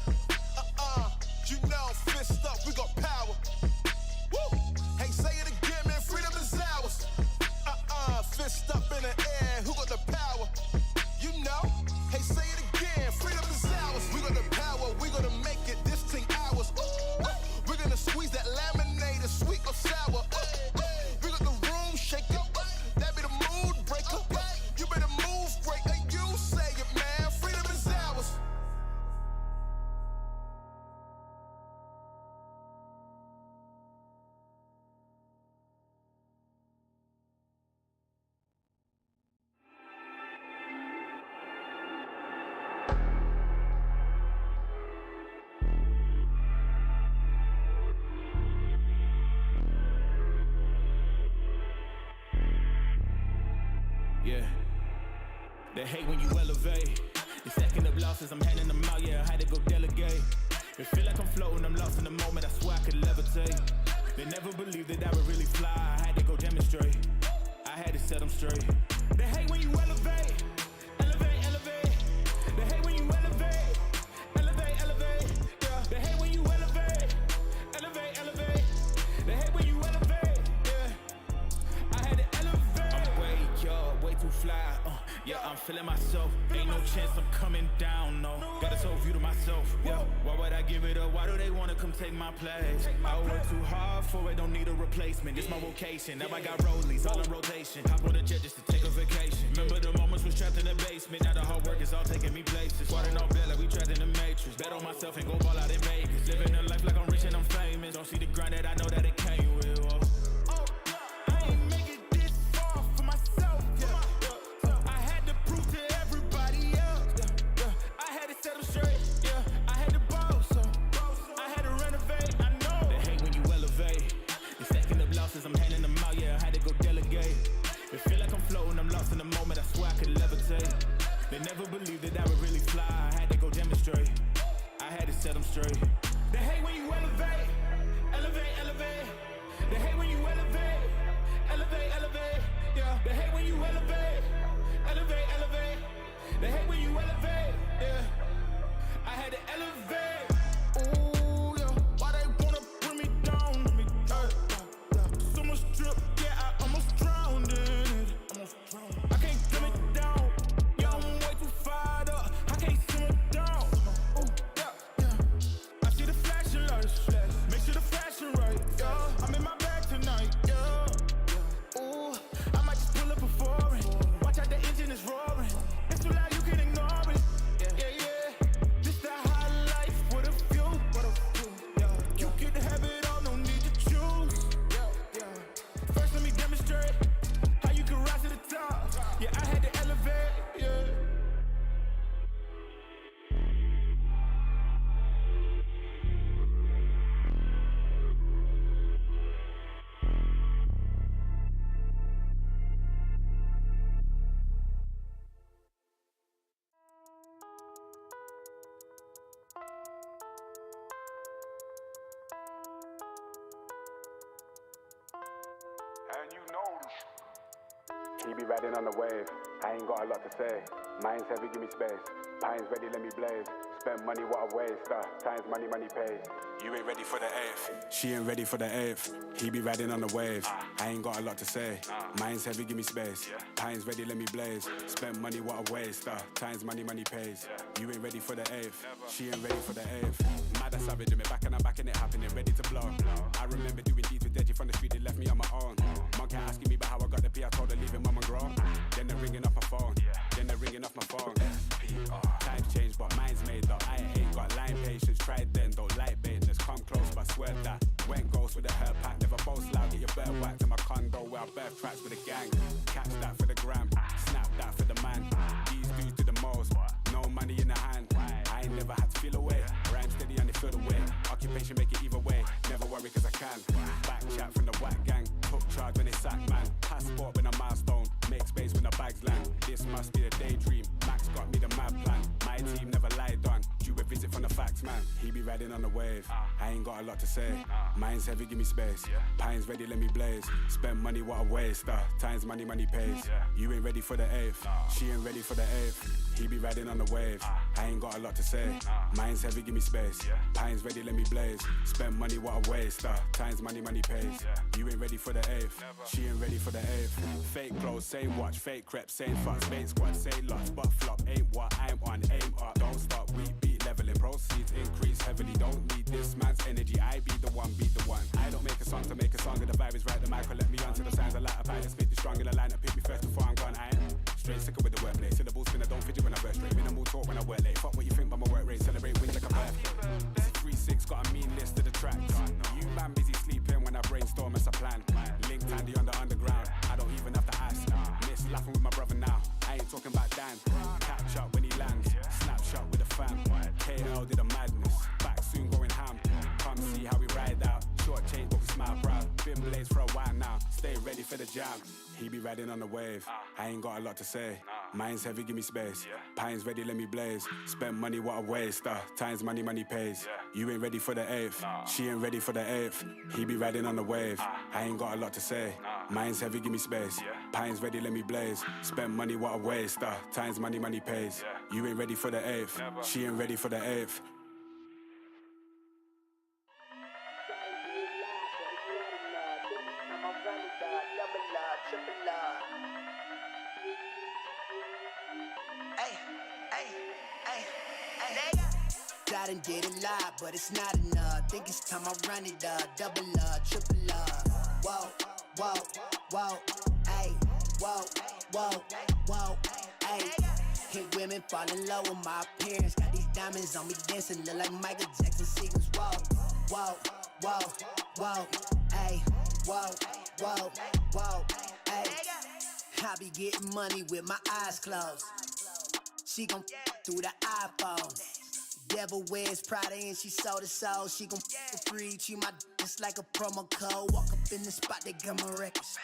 You know, fist up, we got power. Woo. Hey, say it again, man. Freedom is ours. Fist up in the air. Who got the power? You know. Hey, say it again. Freedom is ours. Yeah. They hate when you elevate. They stacking up losses, I'm handing them out, yeah, I had to go delegate. It feel like I'm floating, I'm lost in the moment, I swear I could levitate. They never believed that I would really fly, I had to go demonstrate. I had to set them straight. They hate when you elevate. Elevate, elevate. They hate when you elevate. Elevate, elevate. Yeah. They hate when you elevate. Elevate, elevate. They hate when you elevate. Yeah. I had to elevate. I'm way too fly. Yeah, I'm feeling myself. Ain't no chance I'm coming down, no. Got a soul view to myself, yeah. Why would I give it up? Why do they wanna come take my place? I work too hard for it, don't need a replacement. This my vocation, now I got rollies, all in rotation. Hop on a jet just to take a vacation. Remember the moments was trapped in the basement. Now the hard work is all taking me places. Water on bed like we trapped in the matrix. Bet on myself and go ball out in Vegas. Living a life like I'm rich and I'm famous. Don't see the grind that I know that it came with. I ain't make it this far for myself, yeah. I had to prove to everybody else, yeah. I had to set them straight, yeah. I had to boss, I had to renovate, I know. They hate when you elevate. They stacking up losses, I'm handing them out, yeah. I had to go delegate. It feel like I'm floating, I'm lost in the moment, I swear I could levitate. They never believed that I would really fly, I had to go demonstrate. I had to set them straight. They hate when you elevate. Elevate, elevate. They hate when you elevate. Elevate, elevate. Yeah. They hate when you elevate. Elevate, elevate. They hate when you elevate. Yeah. I had to elevate. Ooh, yeah. Why they wanna bring me down? So much drip, yeah, I almost drowned in it. I can't dim it down. Yeah, I'm way too fired up. I can't simmer down. Ooh, yeah, yeah. I see the flashing lights. Make sure the fashion right. Yeah, I'm in my bag tonight. Yeah. Ooh, I might just pull up a foreign. Watch out, the engine is roaring. It's too loud, you can ignore it. Yeah, yeah. This the high life with a few. Yeah. You can have it all, no need to choose. Yeah. First, let me demonstrate how you can rise to the top. Yeah, I had to elevate. Yeah. And you know he be riding on the wave. I ain't got a lot to say. Mine's heavy, give me space. Pine's ready, let me blaze. Spend money, what a waste. Times money, money pays. You ain't ready for the 8th. She ain't ready for the 8th. He be riding on the wave. I ain't got a lot to say. Mine's heavy, give me space. Pine's ready, let me blaze. Spend money, what a waste. Times money, money pays. You ain't ready for the 8th. She ain't ready for the 8th. Mad as savage, in me back and I'm back in it happening, ready to blow. I remember doing deeds with Deji from the street, they left me on my own. Mom kept asking me about how I got the P, I told her leave it, mum and grow. Then they're ringing off my phone. Then they're ringing off my phone. Times change, but mine's made up. I ain't got line patience, tried then, don't like baiting. Come close, but I swear that went ghost with a hair pack. Never boast loud, get your better whack to my condo where I bear tracks with a gang. Catch that for the gram, snap that for the man. These dudes do the most, no money in the hand. I ain't never had to feel away. Rhyme steady and they feel the way. Occupation make it either way. Never worry cause I can. Back chat from the whack gang. Hook charge when they sack man. Passport when a milestone. Make space when the bags land. This must be a daydream. Max got me the mad plan. My team never lied on. Due a visit from the facts man. He be riding on the wave. I ain't got a lot to say. Mine's heavy, give me space. Pine's ready, let me blaze. Spend money, what a waste. Times money, money pays. You ain't ready for the 8th. She ain't ready for the 8th. He be riding on the wave. I ain't got a lot to say. Mine's heavy, give me space. Pine's ready, let me blaze. Spend money, what a waste. Times money, money pays. You ain't ready for the 8th. She ain't ready for the 8th. Fake clothes, same watch, fake crepe, same fucks, fake squad, same lots, but flop. Ain't what I'm on, aim up. Don't stop, we beat leveling. Proceeds increase heavily. Don't need this man's energy. I be the one, beat the one. I don't make a song to make a song. If the vibe is right, the mic will let me on to the sounds. I light a pilot, spit the strong in the line. Pick me first before I'm gone. I ain't straight sicker with the wordplay. Syllables spin, I don't fidget when I burst straight. Minimal talk when I work late. Fuck what you think by my work rate. Celebrate wins like a birthday. This is 3-6, got a mean list of the tracks. You man busy sleeping when I brainstorm as a plan. Linked handy on the underground. I don't even have to ask. Miss laughing with my brother now. I ain't talking about Dan. Catch up when he lands. Snapshot with the fam. KL did a madness. Back soon going ham. Come see how we ride out. Short change but we smash. my proud. Been blazed for a while now, stay ready for the jam. He be riding on the wave, I ain't got a lot to say. Mine's heavy, give me space. Pines ready, let me blaze. Spend money, what a waste. Times money, money pays. You ain't ready for the 8th, she ain't ready for the 8th. He be riding on the wave, I ain't got a lot to say. Mine's heavy, give me space. Pines ready, let me blaze. Spend money, what a waste. Times money, money pays. You ain't ready for the 8th, she ain't ready for the 8th. I done did a lot, but it's not enough. Think it's time I run it up, double up, triple up. Whoa, whoa, whoa, ayy, whoa, whoa, whoa, ayy. Hit women fall in love with my appearance. Got these diamonds on me dancing, look like Michael Jackson sequence. Whoa, whoa, whoa, whoa, ayy, whoa, whoa, whoa, ayy. I be getting money with my eyes closed. She gon' through the iPhone. Devil wears Prada and she sold her soul. She gon' for free, treat my just like a promo code. Walk up in the spot, they got my records.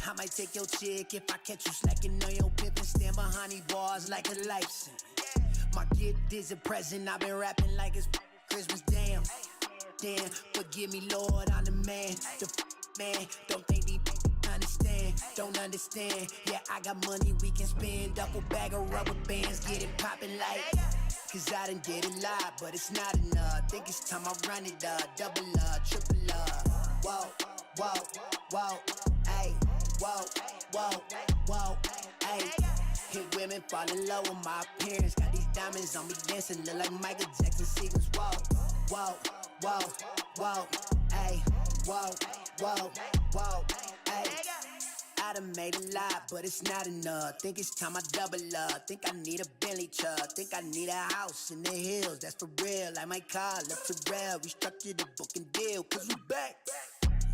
I might take your chick if I catch you slacking on your pimp and stand behind these bars like a life sentence. My gift is a present, I've been rapping like it's Christmas, damn. Damn, forgive me, Lord, I'm the man. The man, don't think these understand, don't understand. Yeah, I got money we can spend. Double bag of rubber bands, get it poppin' like. Cause I done did a lot, but it's not enough. Think it's time I run it up, double up, triple up. Whoa, whoa, whoa, ayy, whoa, whoa, whoa, ayy. Hit women fall in love with my appearance. Got these diamonds on me dancing, look like Michael Jackson sequence. Whoa, whoa, whoa, whoa, ayy, whoa, whoa, whoa, ayy. I done made a lot, but it's not enough. Think it's time I double up. Think I need a Bentley truck. Think I need a house in the hills. That's for real. Like my car left to rail. Restructured the booking deal, cause we back.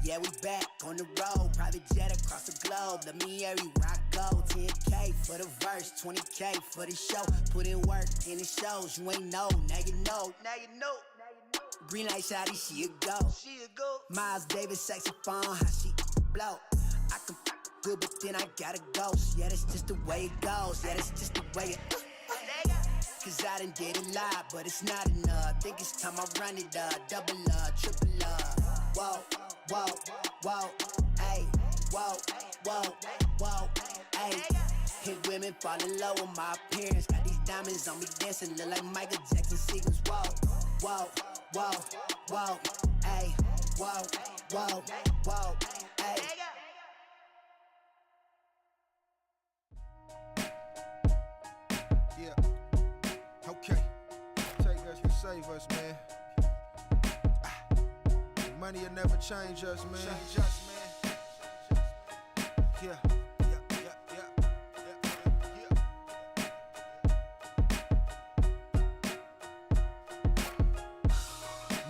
Yeah, we back on the road. Private jet across the globe. Let me everywhere I go. 10K for the verse, 20K for the show. Put in work and it shows. You ain't know, now you know. Now you know. Green light shawty, she a go. Miles Davis saxophone, how she blow. I can good, but then I gotta ghost. Yeah, that's just the way it goes. Yeah, that's just the way it. Cause I done did a lot, but it's not enough. Think it's time I run it up, double up, triple up. Whoa, whoa, whoa, ayy, whoa, whoa, whoa, ayy. Hit women fall in love with my appearance. Got these diamonds on me dancing, look like Michael Jackson sequence. Whoa, whoa, whoa, whoa, ayy, whoa, whoa, whoa, ayy. Yeah, okay. Take us and save us, man. Money will never change us, man. Change us, man. Yeah.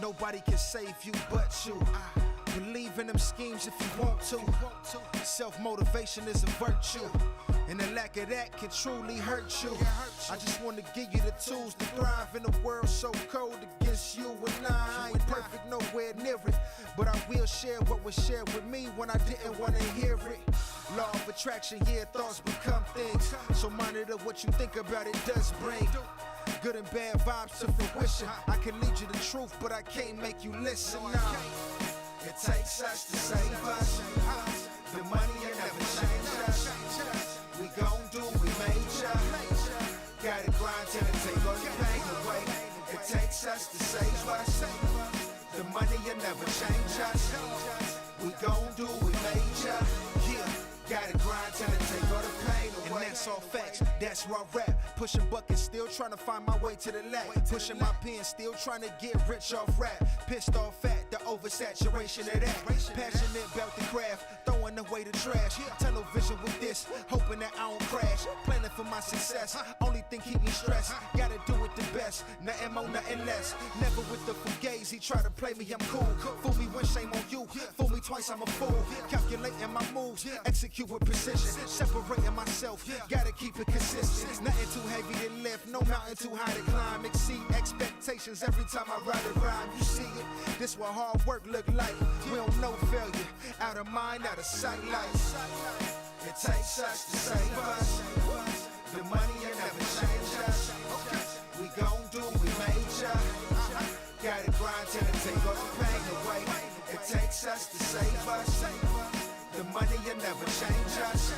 Nobody can save you but you. Believe in them schemes if you want to. Self-motivation is a virtue, and the lack of that can truly hurt you. I just want to give you the tools to thrive in a world so cold against you and I ain't perfect, nowhere near it, but I will share what was shared with me when I didn't want to hear it. Law of attraction, yeah, thoughts become things. So monitor what you think about, it does bring good and bad vibes to fruition. I can lead you the truth, but I can't make you listen. Nah. It takes us to save us. The money will never change us. We gon' do what we major. Gotta grind till it take all the pain away. It takes us to save us. The money will never change us. We gon' do what we major. Yeah, gotta grind till it take all the pain away. And that's all facts, that's raw rap. Pushing buckets, still trying to find my way to the lab. Pushing my pen, still trying to get rich off rap. Pissed off at the oversaturation of that. Passionate about the craft, throwing away the trash. Tunnel vision with this, hoping that I don't crash. Planning for my success, only thing keep me stressed. Gotta do it the best, nothing more, nothing less. Never with the fugazi, try to play me, I'm cool. Fool me once, shame on you. Fool me twice, I'm a fool. Calculating my moves, execute with precision. Separating myself, gotta keep it consistent. Nothing too heavy to lift, no mountain too high to climb. Exceed expectations every time I write a rhyme. You see it? This what hard work look like. We don't know failure. Out of mind, out of sight. It takes us to save us. The money will never change us. We gon' do we major. Gotta grind till it take all the pain away. It takes us to save us. The money will never change us.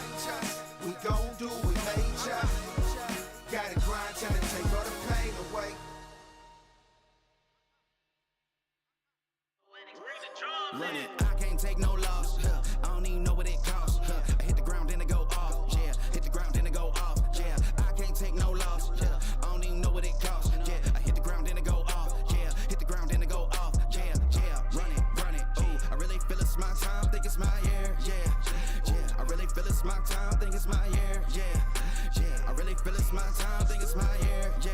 We gon' do we major. Gotta grind till it take all the pain away. Run it, I can't take no loss. I don't even know what it costs. I hit the ground then it go off. Yeah, hit the ground then it go off. Yeah, I can't take no loss. I don't even know what it costs. Yeah, I hit the ground then it go off. Yeah, hit the ground then it go off. Yeah, run it. Ooh, I really feel it's my time. Think it's my year. Yeah. I really feel it's my time. Think it's my year. Yeah. I really feel it's my time. Think it's my year. Yeah.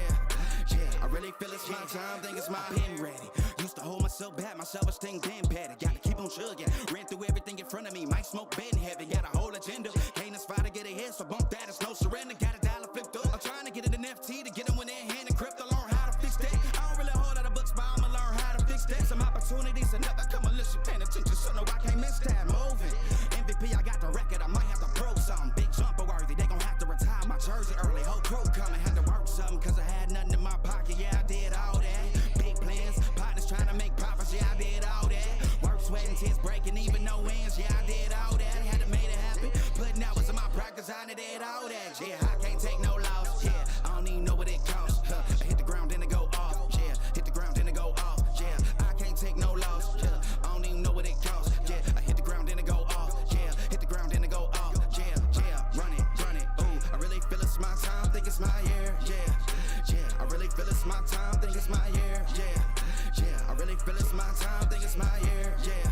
I really feel it's my time. Think it's my pen ready. Used to hold myself back, my self-esteem damn bad. Gotta keep on chugging. Ran through everything in front of me. Might smoke bed in heaven. Got a whole agenda. Can't aspire to get ahead, so bump that. It's no surrender. Got a dollar flipped up. I'm trying to get it in FT to get them when they're in hand and crypto. Learn how to fix that. I don't really hold out of books, but I'ma learn how to fix that. Some opportunities and never come unless you paying attention. So no, I can't miss that. Moving. MVP, I got the record. I might have to prove something. Big jumper worthy. They gon' have to retire my jersey early. Whole crew coming. Had to work something cause I had nothing in my pocket. Yeah, I did all that. Big plans. Partners trying to make profits. Yeah, I did all that. Work, sweat, and tears breaking even no ends. Yeah, I did all that. Had to make it happen. Putting hours in my practice. I did all that. Yeah, I can't take no loss. Yeah, I don't even know what it costs. I hit the ground then it go off. Yeah, hit the ground then it go off. Yeah, I can't take no loss. Yeah, I don't even know what it costs. Yeah, I hit the ground then it go off. Yeah, hit the ground then it go off. Yeah, run it. Ooh, I really feel it's my time. Think it's my year. Yeah. I really feel it's my time. Think it's my year. Yeah. I really feel it's my time. Think it's my year. Yeah.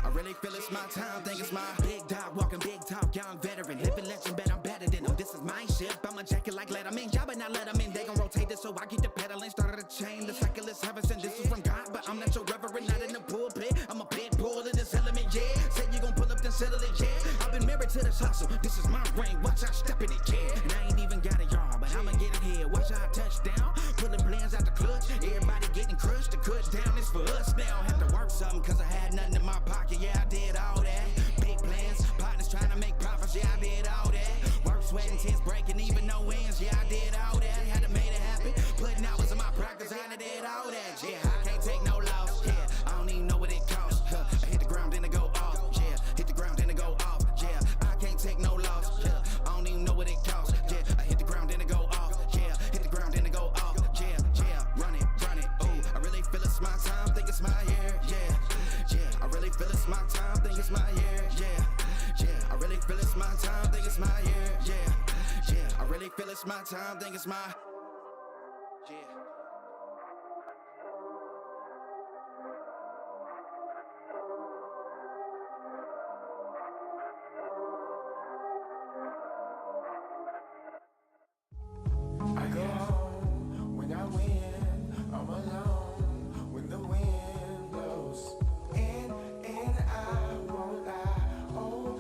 I really feel it's my time. Think it's my big dog walking big talk. Young veteran, living legend, bet I'm better than them. This is my ship. I'ma jacket like Letterman. Y'all better not let them in. They gon' rotate this so I keep the pedaling. Started a chain. The cycle is heaven sent. This is from God, but I'm not your reverend. Not in the pulpit. I'm a pit bull in this element. Yeah. Say you gon' pull up then settle it. Yeah. I've been married to this hustle. This is my ring. Watch out, step in it. Yeah. And I ain't even got a yard, but I'ma get it here. Watch out, touchdown. Pulling plans out the clutch. Everybody getting crushed. The cut down is for us now. Have to work something cause I had nothing in my pocket. Yeah, I did all that. Big plans. Partners trying to make profits. Yeah, I did all that. Work, sweat, and tears breaking even no ends. Yeah, I did all that. Had to make it happen. Putting hours in my practice. I did all that. Yeah, I can't take no loss. Yeah, I don't even know what it costs. I hit the ground then it go off. Yeah, hit the ground then it go off. Yeah, I can't take no loss. Yeah, I don't even know what it costs. Yeah, I hit the ground then it go off. Yeah, hit the ground then it go off. Yeah, run it. Ooh, I really feel it's my time. Think it's my year. Yeah. I really feel it's my time. Think it's my year. Yeah. I really feel it's my time. Think it's my year. Yeah. I really feel it's my time. Think it's my. Yeah. I go home when I win. I'm alone when the wind blows. And I won't lie. Oh,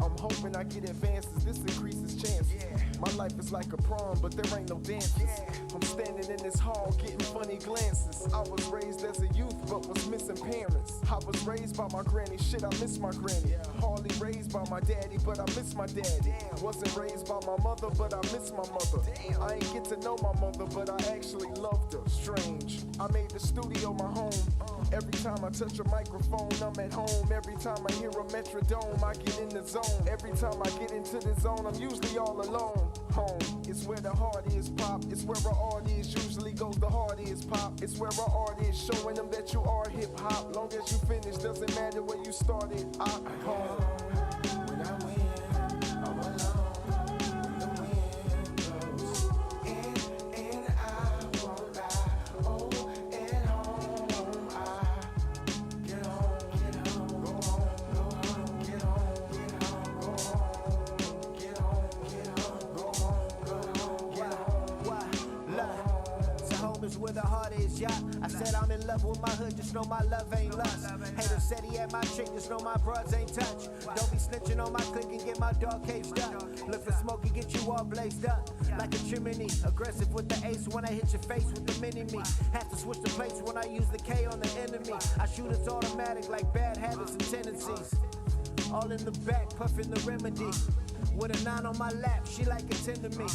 I'm hoping I get advances. This increases chances. My life is like a prom, but there ain't no dances. I'm standing in this hall getting funny glances. I was raised as a youth, but was missing parents. I was raised by my granny, shit, I miss my granny. Hardly raised by my daddy, but I miss my daddy. Wasn't raised by my mother, but I miss my mother. I ain't get to know my mother, but I actually loved her. Strange. I made the studio my home. Every time I touch a microphone, I'm at home. Every time I hear a metrodome, I get in the zone. Every time I get into the zone, I'm usually all alone. Home, it's where the heart is, pop. It's where our art is, usually goes the heart is, pop. It's where our art is, showing them that you are hip-hop. Long as you finish, doesn't matter where you started. I'm home. when I win, I'm alone when the wind blows. And I won't lie. Oh, at home I get home, go home, get home, go home, get home, go home, get home. Why? So home is where the heart is, yeah. I said I'm in love with my hood, just know my love ain't lust. Hater said he had my chick, just know my broads ain't touch. Don't be snitching on my clique and get my dog caged up. Look for smoke and get you all blazed up like a chimney. Aggressive with the ace when I hit your face with the mini-me. Have to switch the plates when I use the K on the enemy. I shoot it's automatic like bad habits and tendencies. All in the back, puffing the remedy. With a 9 on my lap, she like it tender me.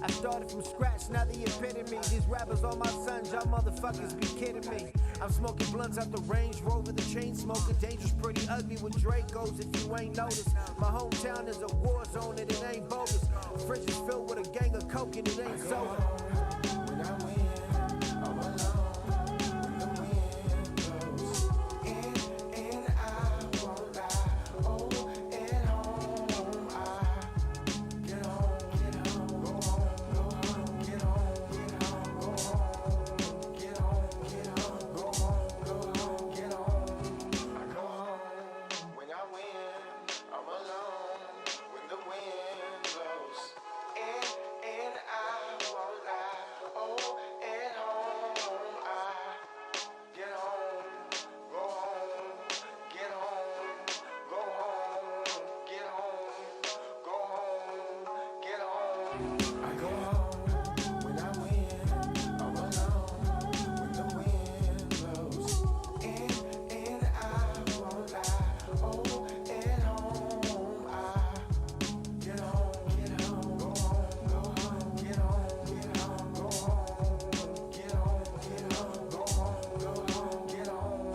I started from scratch, now the epitome. These rappers are my sons, y'all motherfuckers be kidding me. I'm smoking blunts out the Range Rover, the chain smoker. Dangerous, pretty ugly with Dracos if you ain't noticed. My hometown is a war zone and it ain't bogus. The fridge is filled with a gang of coke and it ain't sober. When I win, I'm alone. When the wind blows in and I won't lie. Oh, at home I get home, go home, get home, go home, get home, go home, get home. I go home when I win. I'm alone when the wind blows in and I won't lie. Oh, at home I get home, go home, get home, go home, get home, go home, get home. I go home when I win. I'm alone when the wind blows in and I won't lie. Oh, at home I get home, go home, go home, get home, go home, get home, go home, get home.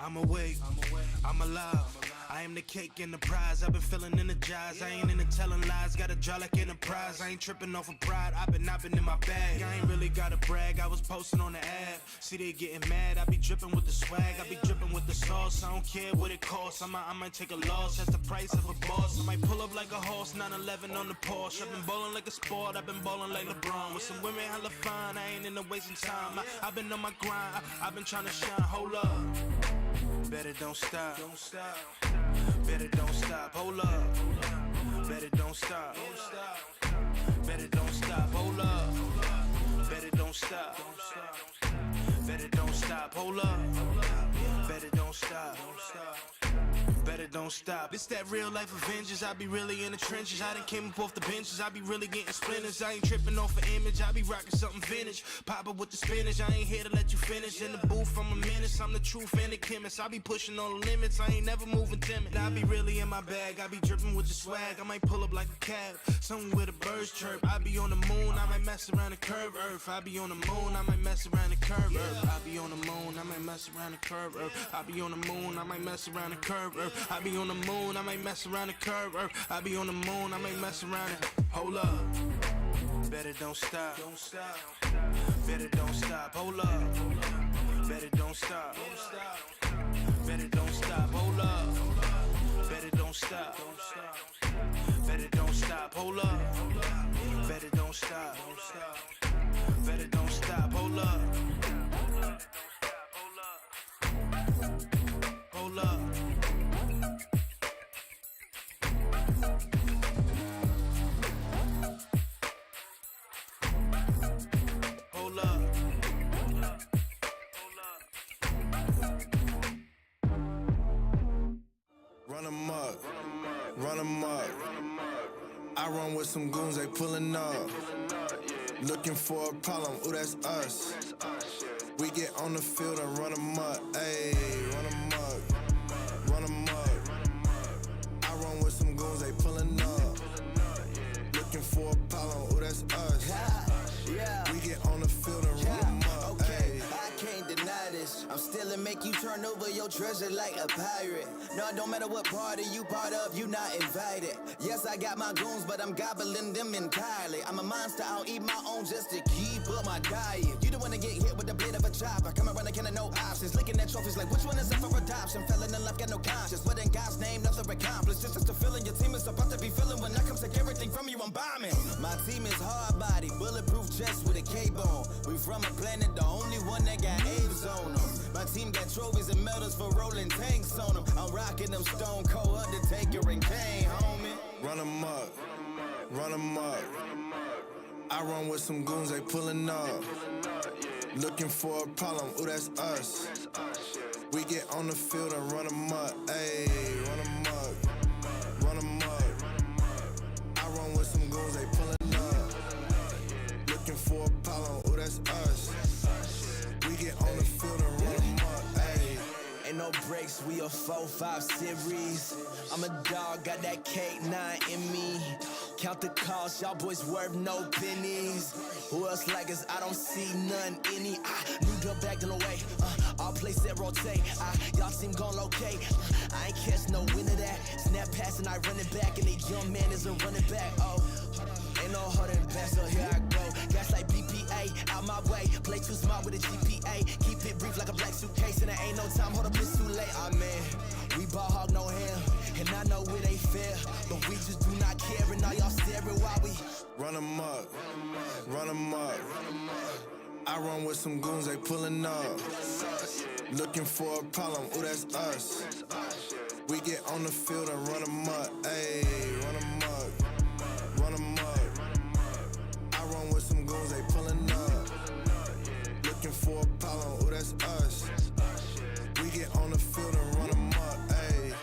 I'm awake, I'm alive. I am the cake and the prize. I've been feeling energized. I ain't into telling lies. Got a jaw like Enterprise. I ain't tripping off of pride. I've been in my bag. I ain't really gotta brag. I was posting on the app. See they getting mad. I be dripping with the swag. I be dripping with the sauce. I don't care what it costs. I might take a loss. That's the price of a boss. I might pull up like a horse. 911 on the Porsche. I've been ballin' like a sport. I've been ballin' like LeBron. With some women hella fine. I ain't into wasting time. I've been on my grind. I've been trying to shine. Hold up. Better don't stop. Better don't stop. Hold up. Better don't stop. Better don't stop. Hold up. Better don't stop. Better don't stop. Hold up. Better don't stop. Better don't stop. It's that real life Avengers. I be really in the trenches. I done came up off the benches. I be really getting splinters. I ain't tripping off an image. I be rocking something vintage. Pop up with the spinach. I ain't here to let you finish. In the booth, I'm a menace. I'm the truth and the chemist. I be pushing all the limits. I ain't never moving timid. I be really in my bag. I be dripping with the swag. I might pull up like a cab. Somewhere where the birds chirp. I be on the moon. I might mess around the curve earth. I be on the moon. I might mess around the curve earth. I be on the moon. I might mess around the curve earth. I be on the moon. I might mess around the curve earth. I be on the moon, I might mess around the curve earth. I be on the moon, I might mess around it. Hold up. Better don't stop. Better don't stop. Hold up. Better don't stop. Better don't stop. Hold up. Better don't stop. Better don't stop. Hold up. Better don't stop. Better don't stop. Hold up. Hold up. Hold up. Run 'em up, run 'em up. I run with some goons, they pulling up. Looking for a problem, ooh, that's us. We get on the field and run 'em up, ayy, run 'em up, run 'em up. I run with some goons, they pulling up. Looking for a problem, ooh, that's us. We get on the field and run 'em up, okay, I can't deny this. I'm still in make you turn over your treasure like a pirate. No, it don't matter what party you part of, you not invited. Yes, I got my goons, but I'm gobbling them entirely. I'm a monster, I'll eat my own just to keep up my diet. You don't wanna get hit with the blade of a chopper. Come around again and no options. Looking at trophies like, which one is up for adoption? Fell in love, got no conscience. What in God's name, nothing accomplished. This is the feeling your team is about to be feeling. When I come take everything from you, I'm bombing. My team is hard body, bulletproof chest with a cape on. We from a planet, the only one that got apes on them. My team got trophies and medals for rolling tanks on them. I'm rocking them Stone Cold Undertaker and Kane, homie. Run 'em up, run 'em up. I run with some goons, they pulling up. Looking for a problem, ooh, that's us. We get on the field and run 'em up, ayy, run 'em up, run 'em up. I run with some goons, they pulling up. Looking for a problem, ooh, that's us. We get on the field and run 'em up, ayy. Ain't no breaks, we a 4-5 series. I'm a dog, got that K9 in me. Count the cost, y'all boys worth no pennies. Who else like us? I don't see none any. New girl back in the way. All place that rotate. Y'all seem gone locate. I ain't catch no win of that. Snap pass and I run it back, and they young man isn't running back. Oh, ain't no holding back, so here I go. Gas like BPA, out my way. Play too smart with a GPA. Keep it brief like a black suitcase, and there ain't no time. Hold up, it's too late. Ah man, we ball hog no ham, and I know where they fair, but we just do not care. And all y'all staring while we run 'em up, run 'em up. I run with some goons, they pulling up. Looking for a problem, ooh, that's us. We get on the field and run 'em up, ayy, run 'em up, run 'em up. I run with some goons, they pulling up. Looking for a problem, ooh, that's us. We get on the field and run 'em up, ayy.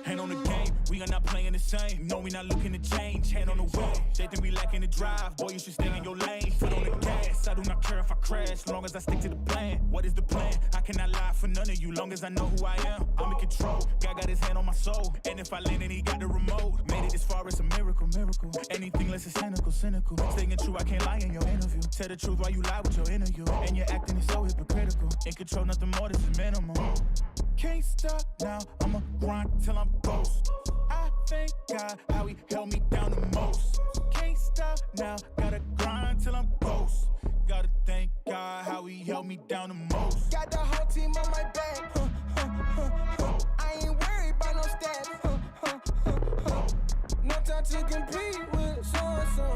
Hand on the game, we are not playing the same. No, we not looking to change. Hand on the wheel, they think we lacking the drive. Boy, you should stay in your lane. Foot on the gas, I do not care if I crash, long as I stick to the plan. What is the plan? I cannot lie for none of you, long as I know who I am. I'm in control, God got his hand on my soul. And if I land and he got the remote, made it this far, it's a miracle, miracle. Anything less is cynical, cynical. Staying true, I can't lie in your interview. Tell the truth while you lie with your interview. And your acting is so hypocritical. In control, nothing more, this is minimum. Can't stop now, I'ma grind till I'm ghost. I thank God how he held me down the most. Can't stop now, gotta grind till I'm ghost. Gotta thank God how he held me down the most. Got the whole team on my back. I ain't worried about no stats. No time to compete with so-and-so.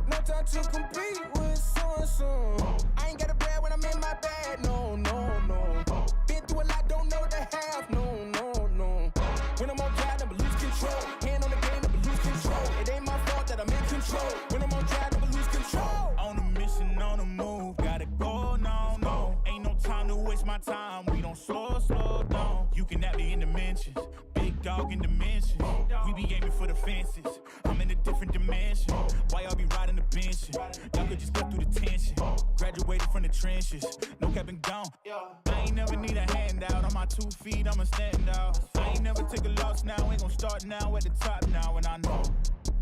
No time to compete with so-and-so. I ain't got a brag when I'm in my bag. No, no, no. Been through a lot, don't know the half. No, no, no. When I'm on drive, never lose control. Hand on the game, never lose control. It ain't my fault that I'm in control. When I'm on drive, never lose control. On a mission, on the move, gotta go, no, no. Ain't no time to waste my time, we don't slow down. You can at me in dimensions, big dog in dimensions. We be aiming for the fences, I'm in a different dimension. Why y'all be riding the benches? Y'all could just cut through the tension. Graduated from the trenches, no cap and gone. I ain't never need a handout, on my 2 feet, I'ma stand out. I ain't never take a loss now, ain't gon' start now, at the top now, and I know.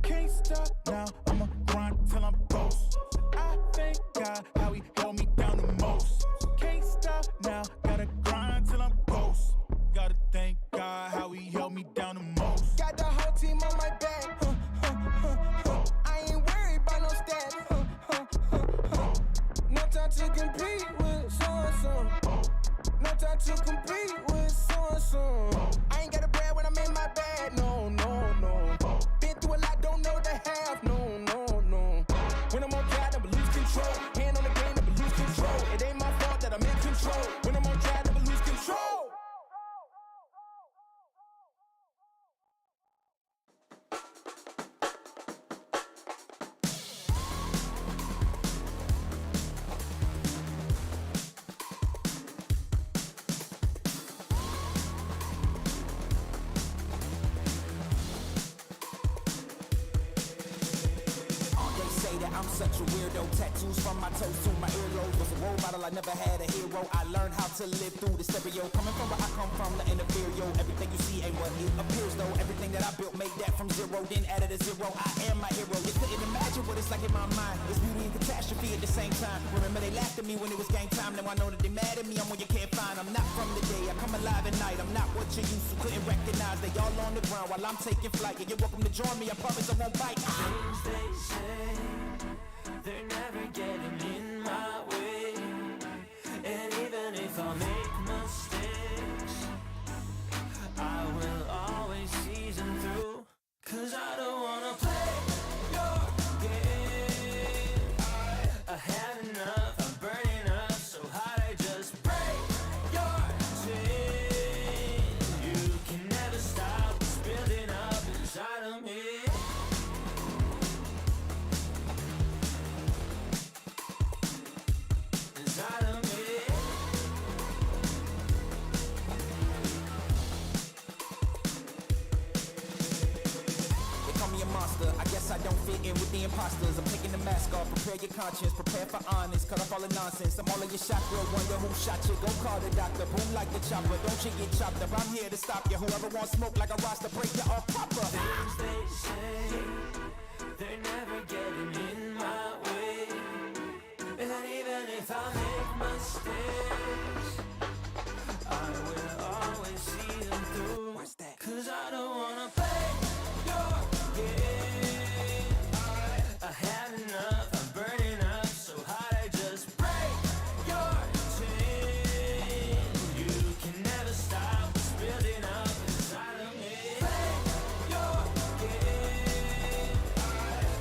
Can't stop now, I'ma grind till I'm ghost. I thank God how he held me down the most. Can't stop now, gotta grind till I'm ghost. Gotta thank God how he held me down the most. Got the whole team on my back. I ain't worried about no stats. No time to compete with so-and-so. No time to compete with so-and-so. I ain't got a brag when I'm in my bag. No, no, no. Been through a lot, don't know the half. No, no, no. When I'm on drive, never lose control. Hand on the game, never lose control. It ain't my fault that I'm in control. When I'm on drive, never lose control. I'm such a weirdo, tattoos from my toes to my earlobes. Was a role model, I never had a hero. I learned how to live through the stereo. Coming from where I come from, the inferior. Everything you see ain't what it appears though. Everything that I built, made that from zero, then added a zero. I am my hero. You couldn't imagine what it's like in my mind. It's beauty and catastrophe at the same time. Remember they laughed at me when it was game time. Now I know that they mad at me, I'm when you can't find. come alive at night. I'm not what you used to, couldn't recognize. They all on the ground while I'm taking flight. And you're welcome to join me, I promise I won't bite. Things they say, they're never getting in my way. And even if I make mistakes, I will always see them through. Cause I don't wanna play your game. I had enough, I'm burning up so hot I just break your chain. You can never stop what's building up inside of me. Inside of me. Monster. I guess I don't fit in with the imposters. I'm taking the mask off, prepare your conscience, prepare for honest, cut off all the nonsense. I'm all of your chakra, wonder who shot you. Go call the doctor, boom like the chopper. Don't you get chopped up, I'm here to stop you. Whoever wants smoke like a roster, break you off proper. Things they say, they're never getting in my way. And even if I make mistakes, I will always see them through. What's that? Cause I don't wanna play your game. I had enough, I'm burning up so hot I just break your chain. You can never stop what's building up inside of me. Play your game.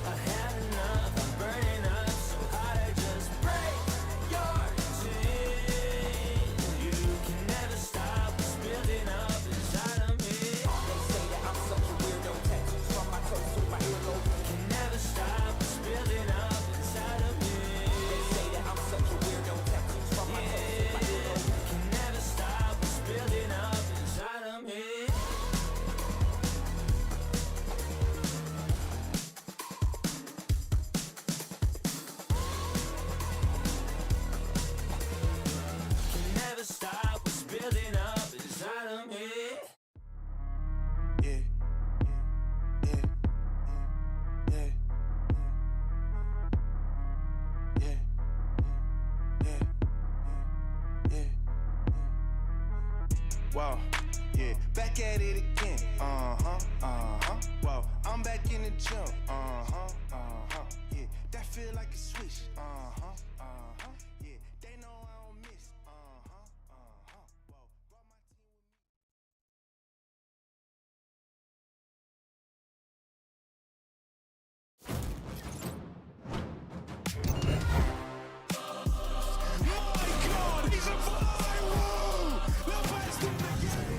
I had enough, I'm burning up so hot I just break your chain. You can never stop what's building up inside of me. They say that I'm such a weirdo, tattoos from my toes to my earlobe. Can never stop what's building up inside of me. They say that I'm such a weirdo, tattoos from my toes to my earlobe. Can never stop what's building up inside of me. Can never stop what's building up inside of me. Yeah, yeah, yeah, yeah, yeah, yeah. Wow, yeah, back at it again. Wow, I'm back in the gym. Yeah, that feel like a switch. Yeah, they know I don't miss. Wow, brought my team with me.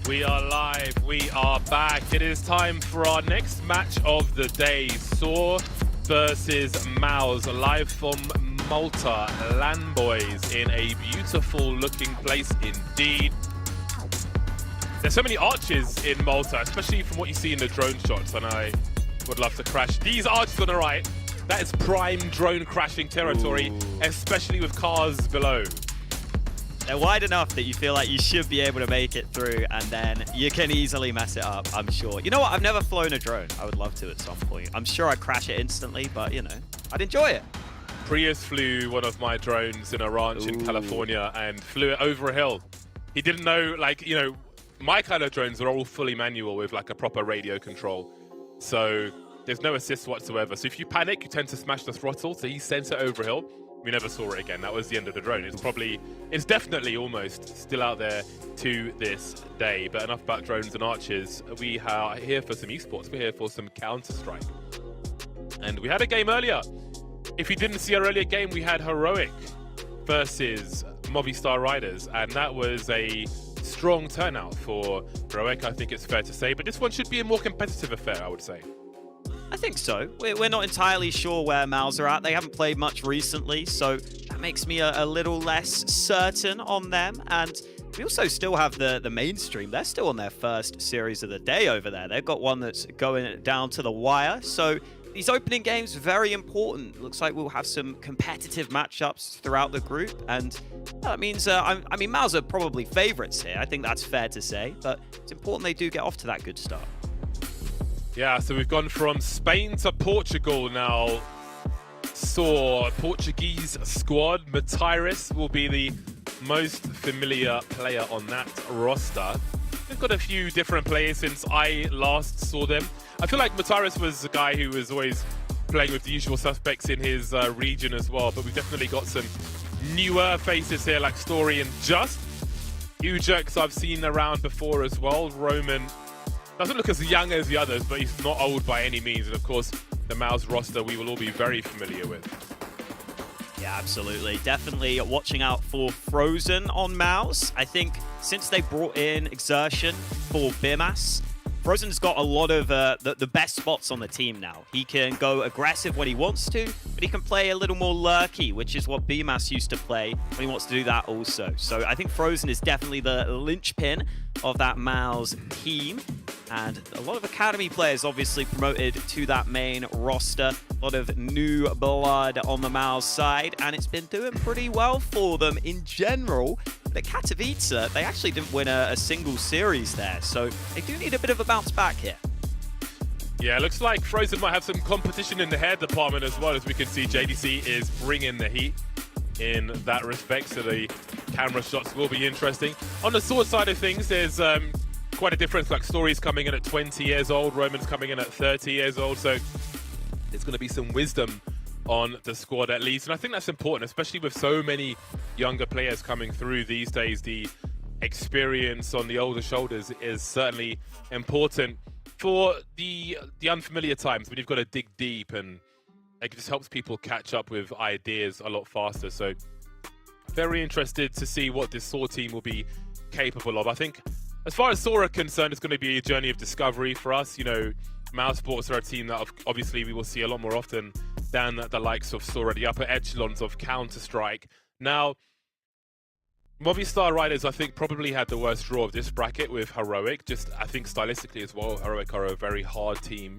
We are live, we are back. It is time for our next match of the day. Saw versus MOUZ, live from Malta. Land boys in a beautiful looking place indeed. There's so many arches in Malta, especially from what you see in the drone shots, and I would love to crash. These arches on the right, that is prime drone crashing territory, especially with cars below. They're wide enough that you feel like you should be able to make it through, and then you can easily mess it up, I'm sure. You know what? I've never flown a drone. I would love to at some point. I'm sure I'd crash it instantly, but, you know, I'd enjoy it. Prius flew one of my drones in a ranch in California and flew it over a hill. He didn't know, like, you know, my kind of drones are all fully manual with, like, a proper radio control. So there's no assist whatsoever. So if you panic, you tend to smash the throttle. So he sent it over a hill. We never saw it again. That was the end of the drone. It's definitely almost still out there to this day. But enough about drones and archers. We are here for some esports. We're here for some Counter-Strike. And we had a game earlier. If you didn't see our earlier game, we had Heroic versus Movistar Riders. And that was a strong turnout for Heroic, I think it's fair to say. But this one should be a more competitive affair, I would say. I think so. We're not entirely sure where MOUZ are at. They haven't played much recently, so that makes me a little less certain on them. And we also still have the mainstream. They're still on their first series of the day over there. They've got one that's going down to the wire. So these opening games, very important. Looks like we'll have some competitive matchups throughout the group. And that means, I mean, MOUZ are probably favorites here. I think that's fair to say. But it's important they do get off to that good start. Yeah, so we've gone from Spain to Portugal now. Saw Portuguese squad. Matthijs will be the most familiar player on that roster. They've got a few different players since I last saw them. I feel like Matthijs was a guy who was always playing with the usual suspects in his region as well, but we've definitely got some newer faces here like Story and Just. Ujex I've seen around before as well. Roman doesn't look as young as the others, but he's not old by any means. And of course, the MOUZ roster we will all be very familiar with. Yeah, absolutely. Definitely watching out for Frozen on MOUZ. I think since they brought in Exertion for Bimas, Frozen's got a lot of the best spots on the team now. He can go aggressive when he wants to, but he can play a little more lurky, which is what Bimas used to play when he wants to do that also. So I think Frozen is definitely the linchpin of that MOUZ team. And a lot of academy players obviously promoted to that main roster. A lot of new blood on the MOUZ side, and it's been doing pretty well for them in general. But at Katowice, they actually didn't win a single series there, so they do need a bit of a bounce back here. Yeah, it looks like Frozen might have some competition in the hair department as well. As we can see, JDC is bringing the heat in that respect, so the camera shots will be interesting. On the sword side of things, there's quite a difference. Like Story's coming in at 20 years old, Roman's coming in at 30 years old, so there's going to be some wisdom on the squad at least, and I think that's important, especially with so many younger players coming through these days. The experience on the older shoulders is certainly important for the unfamiliar times when you've got to dig deep, and it just helps people catch up with ideas a lot faster. So very interested to see what this SOAR team will be capable of. I think as far as SOAR are concerned, it's going to be a journey of discovery for us. You know, MOUZ Sports are a team that obviously we will see a lot more often than the likes of SOAR at the upper echelons of Counter-Strike. Now, Movistar Riders, I think, probably had the worst draw of this bracket with Heroic. Just, I think, stylistically as well, Heroic are a very hard team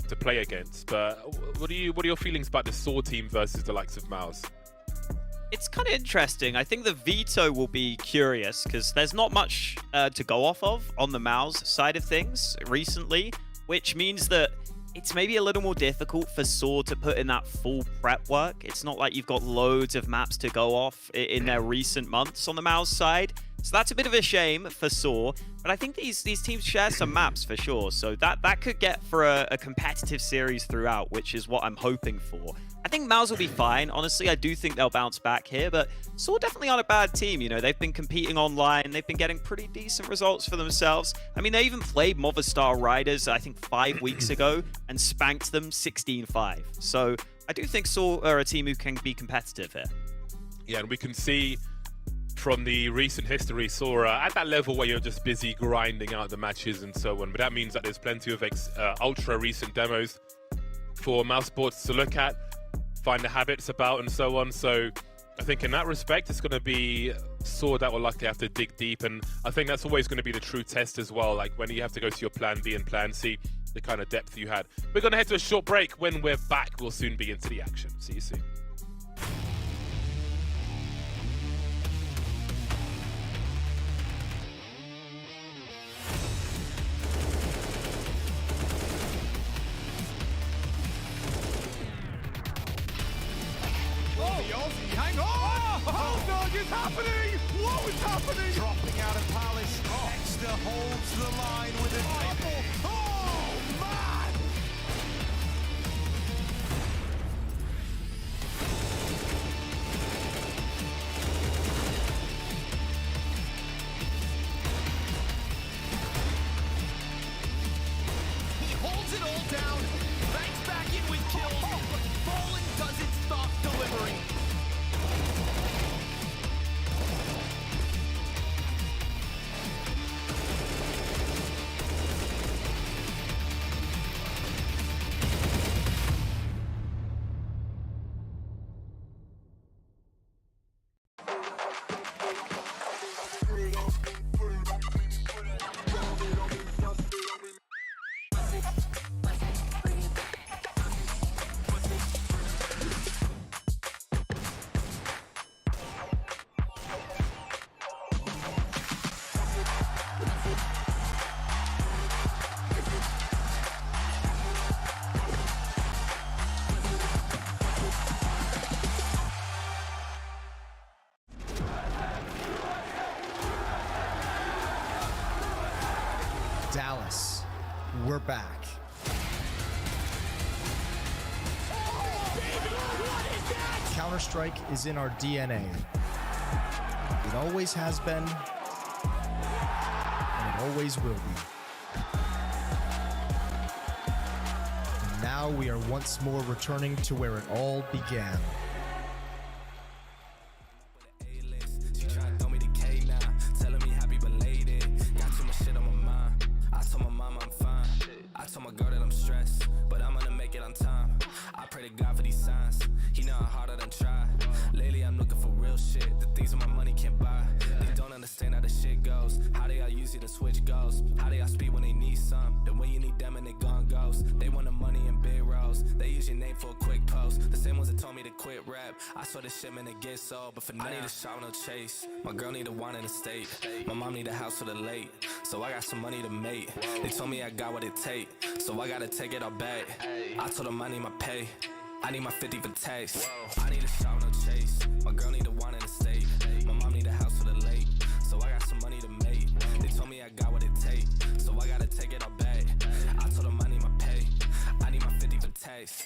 to play against. But what are your feelings about the SOAR team versus the likes of MOUZ? It's kind of interesting. I think the veto will be curious because there's not much to go off of on the MOUZ side of things recently, which means that it's maybe a little more difficult for SOAR to put in that full prep work. It's not like you've got loads of maps to go off in their recent months on the MOUZ side. So that's a bit of a shame for SOAR, but I think these teams share some maps for sure. So that could get for a competitive series throughout, which is what I'm hoping for. I think MOUZ will be fine. Honestly, I do think they'll bounce back here, but SOAR definitely aren't a bad team. You know, they've been competing online. They've been getting pretty decent results for themselves. I mean, they even played Movistar Riders, I think 5 weeks ago, and spanked them 16-5. So I do think SOAR are a team who can be competitive here. Yeah, and we can see from the recent history, SOAR at that level where you're just busy grinding out the matches and so on. But that means that there's plenty of ultra recent demos for MOUZ Sports to look at, find the habits about and so on. So I think in that respect, it's going to be SOAR that will likely have to dig deep. And I think that's always going to be the true test as well. Like when you have to go to your plan B and plan C, the kind of depth you had. We're going to head to a short break. When we're back, we'll soon be into the action. See you soon. Hang on! Oh, dog, it's happening! What is happening? Dropping out of Palace. Dexter holds the line with a double. Oh, man! He holds it all down, banks back in with kills, but Fallen doesn't stop delivering. we're back. Counter-Strike is in our DNA. It always has been, and it always will be. And now we are once more returning to where it all began. She tryna throw me the K now, telling me happy belated. Got too much shit on my mind. I told my mama I'm fine. I told my girl that I'm stressed, but I'm gonna make it on time. I pray to God for these signs. He know how hard I done try. Lately I'm looking for real shit, the things that my money can't buy. They don't understand how the shit goes. How they all use it to switch goals. How they all speed when they need some. Then when you need them and they gone ghost. They want the money in big rows. They use your name for a quick post. The same ones that told me to quit rap. I saw this shit, man, to get sold. But for now, I need a shot, no chase. My girl need a wine in the state. My mom need a house for the late. So I got some money to make. They told me I got what it take. So I gotta take it all back. I told them I need my pay. I need my 50 for tax. I need a shot, no chase. My girl need a wine in the state. My mom need a house for the late. So I got some money to make. They told me I got what it take. So I gotta take it all back. I told them I need my pay. I need my 50 for tax.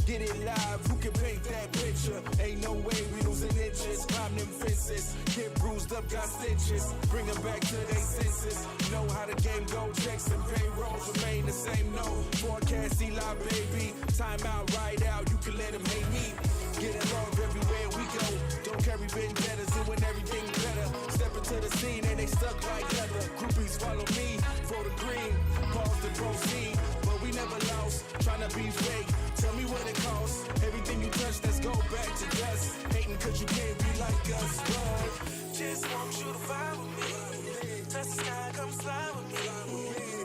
Get it live, who can paint that picture? Ain't no way we losing inches. Climb them fences, get bruised up, got stitches. Bring them back to their senses. Know how the game go, checks and payrolls remain the same. No forecast, Eli, baby. Time out, ride out, you can let them hate me. Get along everywhere we go. Don't carry vendettas, doing everything better. Step into the scene and they stuck like leather. Groupies follow me, for the green. Pause to proceed, but we never lost. Tryna be fake. Tell me what it costs. Everything you touch, let's go back to dust. Hating cause you can't be like us, but just want you to vibe with me. Touch the sky, come fly with me.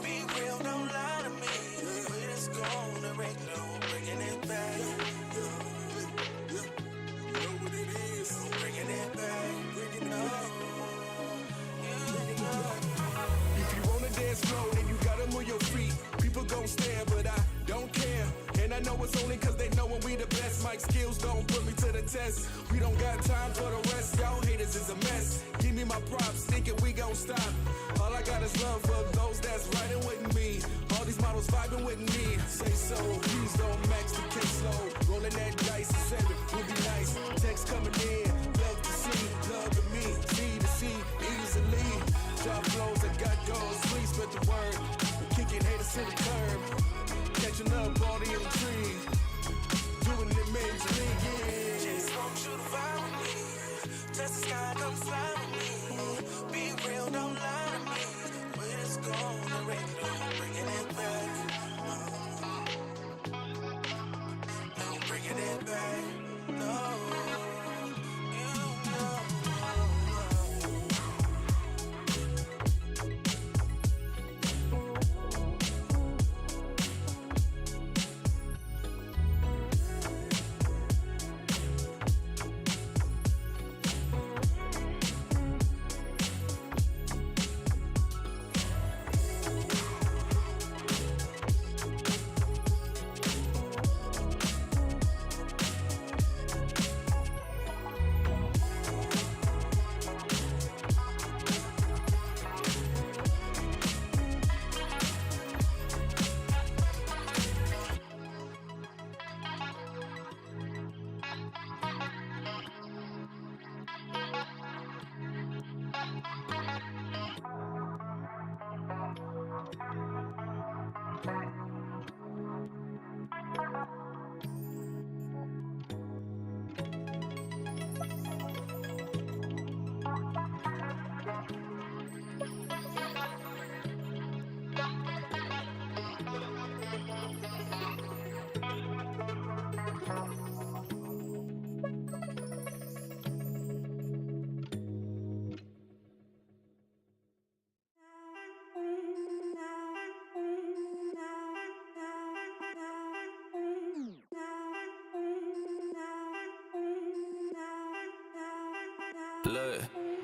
Be real, don't lie to me. When it's gone, the regular, bringing it back. You know what it is. Bringing it back, bringing it up. If you wanna dance slow, then you gotta move your feet. People gon' stare, but I don't care. And I know it's only cause they know when we the best. Mic skills don't put me to the test. We don't got time for the rest. Y'all haters is a mess. Give me my props, thinking we gon' stop. All I got is love for those that's riding with me. All these models vibing with me. Say so, please don't max the case low. Rolling that dice, 7 would be nice. Text coming in, love to see, love to me. C to C, easily. Job flows, I got goals, please spread the word. Kicking haters to the curb. Catching up all the intrigue. Doing it majorly, yeah. Just want you to vibe with me. Touch the sky, come fly with me. Be real, don't lie to me. When it's gone, the regular, bringing it back. No, bringing it back. No.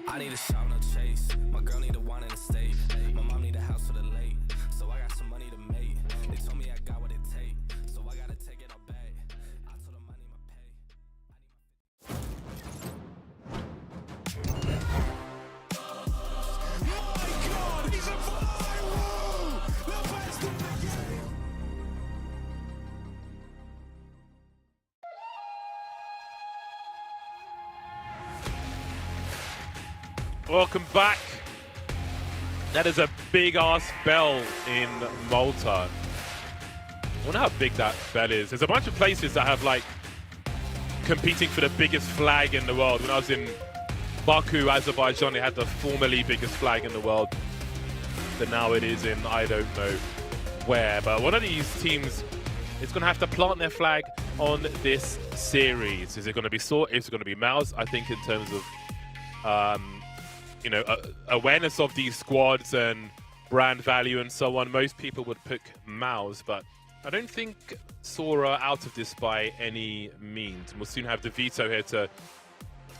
I need a shout, no chase. My girl need a wine in the state. My mom need a house for the late. So I got some money to make. They told me I got what it take. So I gotta take it all back. I told them I need my pay. Welcome back. That is a big ass bell in Malta. I wonder how big that bell is. There's a bunch of places that have like competing for the biggest flag in the world. When I was in Baku, Azerbaijan, they had the formerly biggest flag in the world. But now it is in I don't know where. But one of these teams is going to have to plant their flag on this series. Is it going to be SOAR? Is it going to be MOUZ? I think in terms of awareness of these squads and brand value and so on, most people would pick MOUZ, but I don't think SOAR are out of this by any means. We'll soon have the veto here to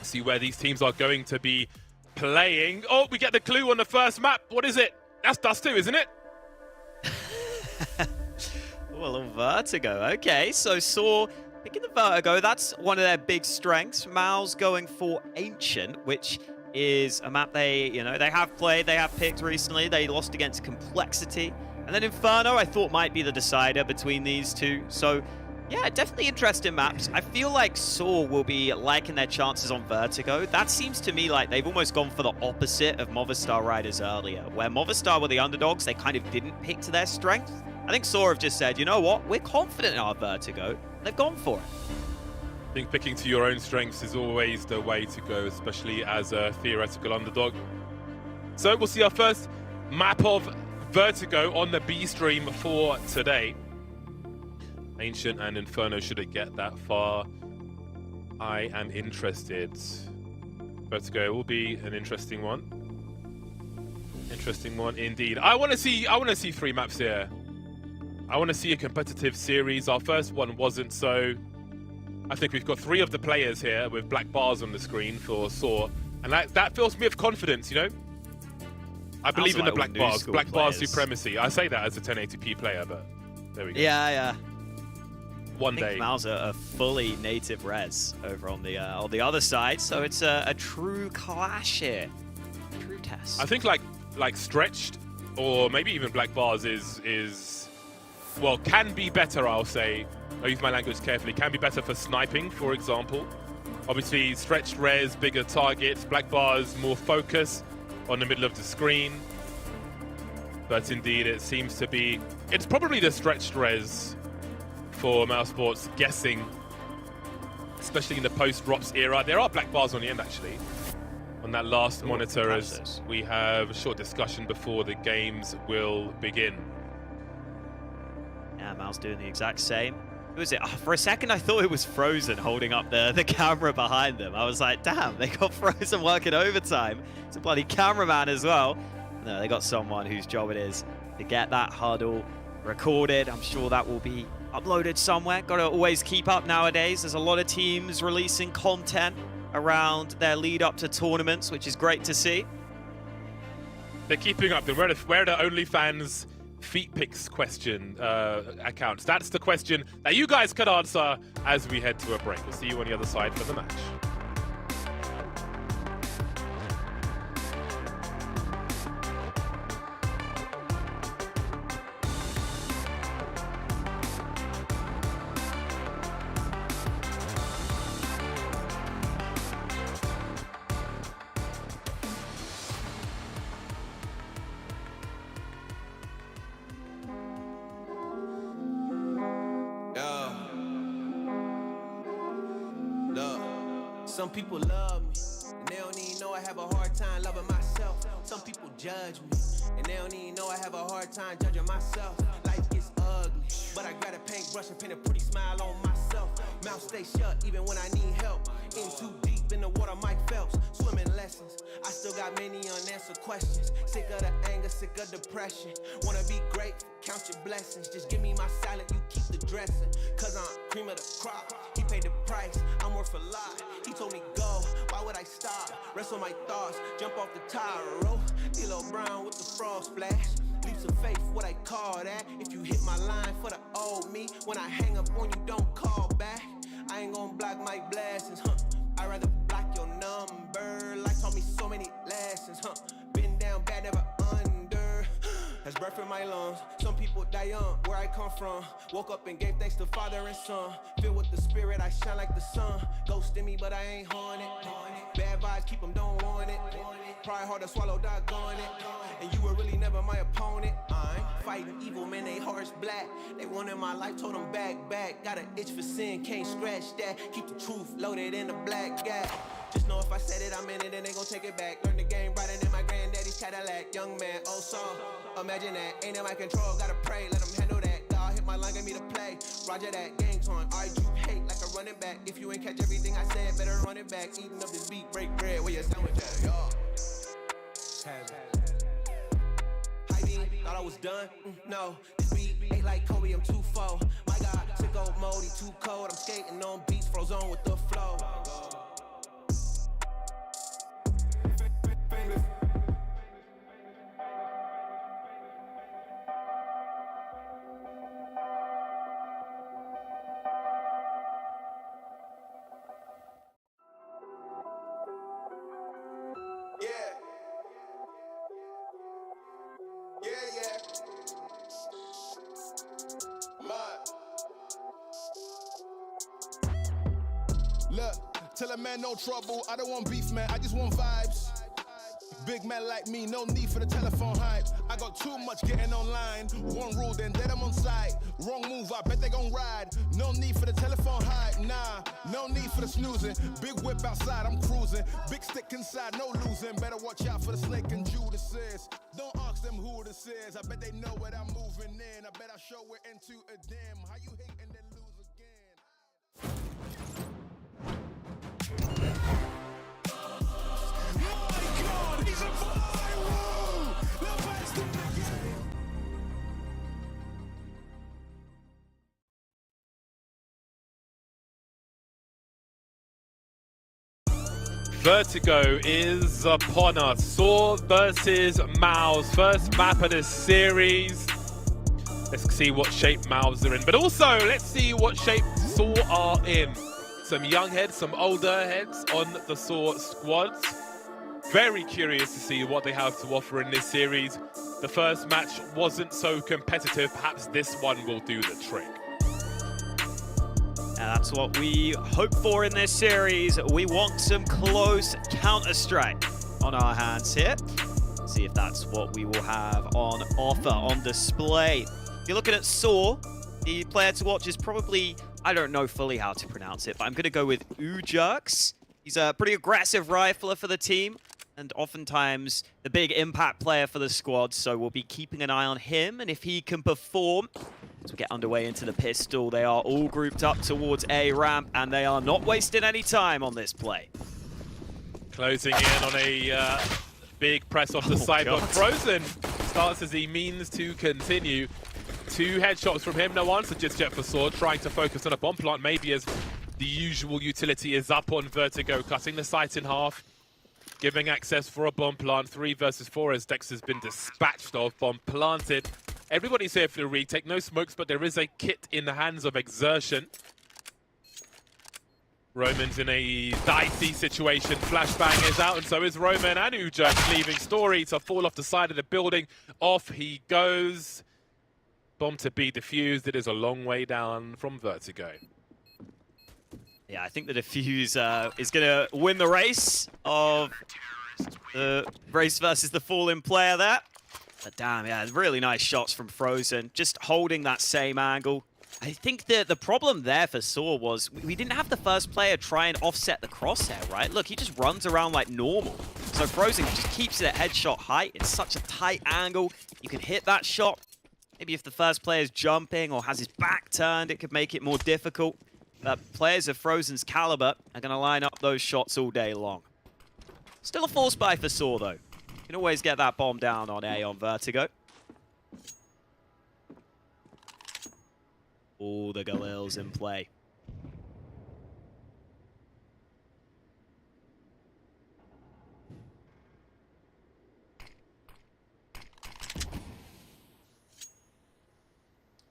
see where these teams are going to be playing. Oh, we get the clue on the first map. What is it? That's Dust 2, isn't it? Well, Vertigo. Okay, so SOAR picking the Vertigo. That's one of their big strengths. MOUZ going for Ancient, which is a map they have played, they have picked recently. They lost against Complexity. And then Inferno, I thought might be the decider between these two. So, yeah, definitely interesting maps. I feel like SOAR will be liking their chances on Vertigo. That seems to me like they've almost gone for the opposite of Movistar Riders earlier, where Movistar were the underdogs, they kind of didn't pick to their strength. I think SOAR have just said, you know what, we're confident in our Vertigo, and they've gone for it. I think picking to your own strengths is always the way to go, especially as a theoretical underdog. So we'll see our first map of Vertigo on the B stream for today. Ancient and Inferno, should it get that far? I am interested. Vertigo will be an interesting one. Interesting one indeed. I want to see 3 maps here. I want to see a competitive series. Our first one wasn't, so I think we've got 3 of the players here with black bars on the screen for SOAR, and that fills me with confidence, you know? I believe in the black bars. Black bar supremacy. I say that as a 1080p player, but there we go. Yeah. One day. MOUZ are fully native res over on the other side, so it's a true clash here. True test. I think like stretched or maybe even black bars is well, can be better, I'll say. I use my language carefully. Can be better for sniping, for example. Obviously, stretched res, bigger targets. Black bars, more focus on the middle of the screen. But indeed, it seems to be... It's probably the stretched res for MOUZ Sports, guessing. Especially in the post-drops era. There are black bars on the end, actually. On that last monitor, as we have a short discussion before the games will begin. Yeah, MOUZ doing the exact same. Who is it? Oh, for a second, I thought it was Frozen holding up the camera behind them. I was like, damn, they got Frozen working overtime. It's a bloody cameraman as well. No, they got someone whose job it is to get that huddle recorded. I'm sure that will be uploaded somewhere. Got to always keep up nowadays. There's a lot of teams releasing content around their lead up to tournaments, which is great to see. They're keeping up. Where are the OnlyFans feet pics question accounts? That's the question that you guys could answer as we head to a break. We'll see you on the other side for the match. Some people love me, and they don't even know I have a hard time loving myself. Some people judge me, and they don't even know I have a hard time judging myself. Life gets ugly. But I grab a paintbrush and paint a pretty smile on myself. Mouth stay shut even when I need help. In too deep in the water, Mike Phelps. Swimming lessons. I still got many unanswered questions. Sick of the anger, sick of depression. Wanna be grateful, count your blessings. Just give me my salad, you keep the dressing. Cause I'm cream of the crop. He paid the price, I'm worth a lot. He told me go, why would I stop? Rest on my thoughts, jump off the tire rope. D'Lo Brown with the frog splash. Leaps of faith, what I call that. If you hit my line for the old me, when I hang up on you, don't call back. I ain't gonna block my blessings, I'd rather block your number. Life taught me so many lessons, Been down bad, never under. That's breath in my lungs. Some people die young, where I come from. Woke up and gave thanks to Father and Son. Filled with the Spirit, I shine like the sun. Ghost in me, but I ain't haunted. Bad vibes, keep them, don't want it. Pride hard to swallow, doggone it. And you were really never my opponent. I'm fighting evil, man, they hearts black. They wanted my life, told them back. Got an itch for sin, can't scratch that. Keep the truth loaded in the black gap. Just know if I said it, I'm in it, and they gon' take it back. Learn the game brighter than my granddaddy's Cadillac. Young man, oh song, imagine that. Ain't in my control, gotta pray, let them handle that. God hit my line, get me to play. Roger that, game time. I do hate like a running back. If you ain't catch everything I said, better run it back. Eating up this beat, break bread, where your sandwich at, y'all. Thought I was done? No, this beat ain't like Kobe, I'm too full. My God, sick old mode, he too cold. I'm skating on beats, frozen with the flow. Look, tell a man no trouble, I don't want beef, man, I just want vibes. Big man like me, no need for the telephone hype. I got too much getting online. One rule, then dead I'm on site. Wrong move, I bet they gon' ride. No need for the telephone hype, nah. No need for the snoozing. Big whip outside, I'm cruising. Big stick inside, no losing. Better watch out for the snake and Judas is. Don't ask them who this is. I bet they know what I'm moving in. I bet I show it into a dim. How you hate and then lose again? He's a viral! The best in the game! Vertigo is upon us. Saw versus MOUZ. First map of this series. Let's see what shape MOUZ are in. But also, let's see what shape Saw are in. Some young heads, some older heads on the Saw squads. Very curious to see what they have to offer in this series. The first match wasn't so competitive. Perhaps this one will do the trick. And that's what we hope for in this series. We want some close Counter-Strike on our hands here. See if that's what we will have on offer, on display. If you're looking at Saw, the player to watch is probably, I don't know fully how to pronounce it, but I'm going to go with MOUZ. He's a pretty aggressive rifler for the team, and oftentimes the big impact player for the squad, so we'll be keeping an eye on him, and if he can perform. As we get underway into the pistol, they are all grouped up towards A ramp, and they are not wasting any time on this play. Closing in on a big press off the side, but Frozen starts as he means to continue. 2 headshots from him, no answer just yet for Saw, trying to focus on a bomb plant, maybe as the usual utility is up on Vertigo, cutting the site in half, giving access for a bomb plant. 3 versus 4 as Dex has been dispatched of, bomb planted. Everybody's here for the retake, no smokes, but there is a kit in the hands of Exertion. Roman's in a dicey situation. Flashbang is out, and so is Roman and MOUZ, leaving Story to fall off the side of the building. Off he goes. Bomb to be defused. It is a long way down from Vertigo. Yeah, I think the defuse is going to win the race of the race versus the fallen player there. But damn, yeah, really nice shots from Frozen. Just holding that same angle. I think the problem there for Saw was we didn't have the first player try and offset the crosshair, right? Look, he just runs around like normal. So Frozen just keeps it at headshot height. It's such a tight angle. You can hit that shot. Maybe if the first player's jumping or has his back turned, it could make it more difficult. But players of Frozen's caliber are going to line up those shots all day long. Still a force buy for Saw, though. You can always get that bomb down on A on Vertigo. All the Galils in play.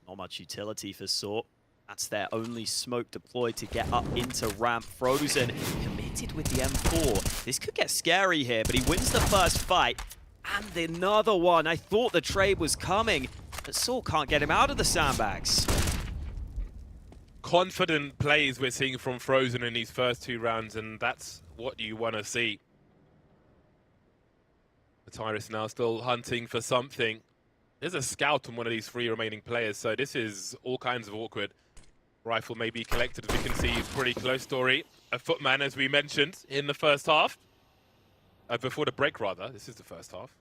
Not much utility for Saw. That's their only smoke deployed to get up into ramp. Frozen committed with the M4. This could get scary here, but he wins the first fight. And another one. I thought the trade was coming, but Saw can't get him out of the sandbags. Confident plays we're seeing from Frozen in these first 2 rounds, and that's what you want to see. Matyrus now still hunting for something. There's a scout on one of these 3 remaining players, so this is all kinds of awkward. Rifle may be collected, as we can see, pretty close story. A footman, as we mentioned, in the first half. Before the break, rather. This is the first half.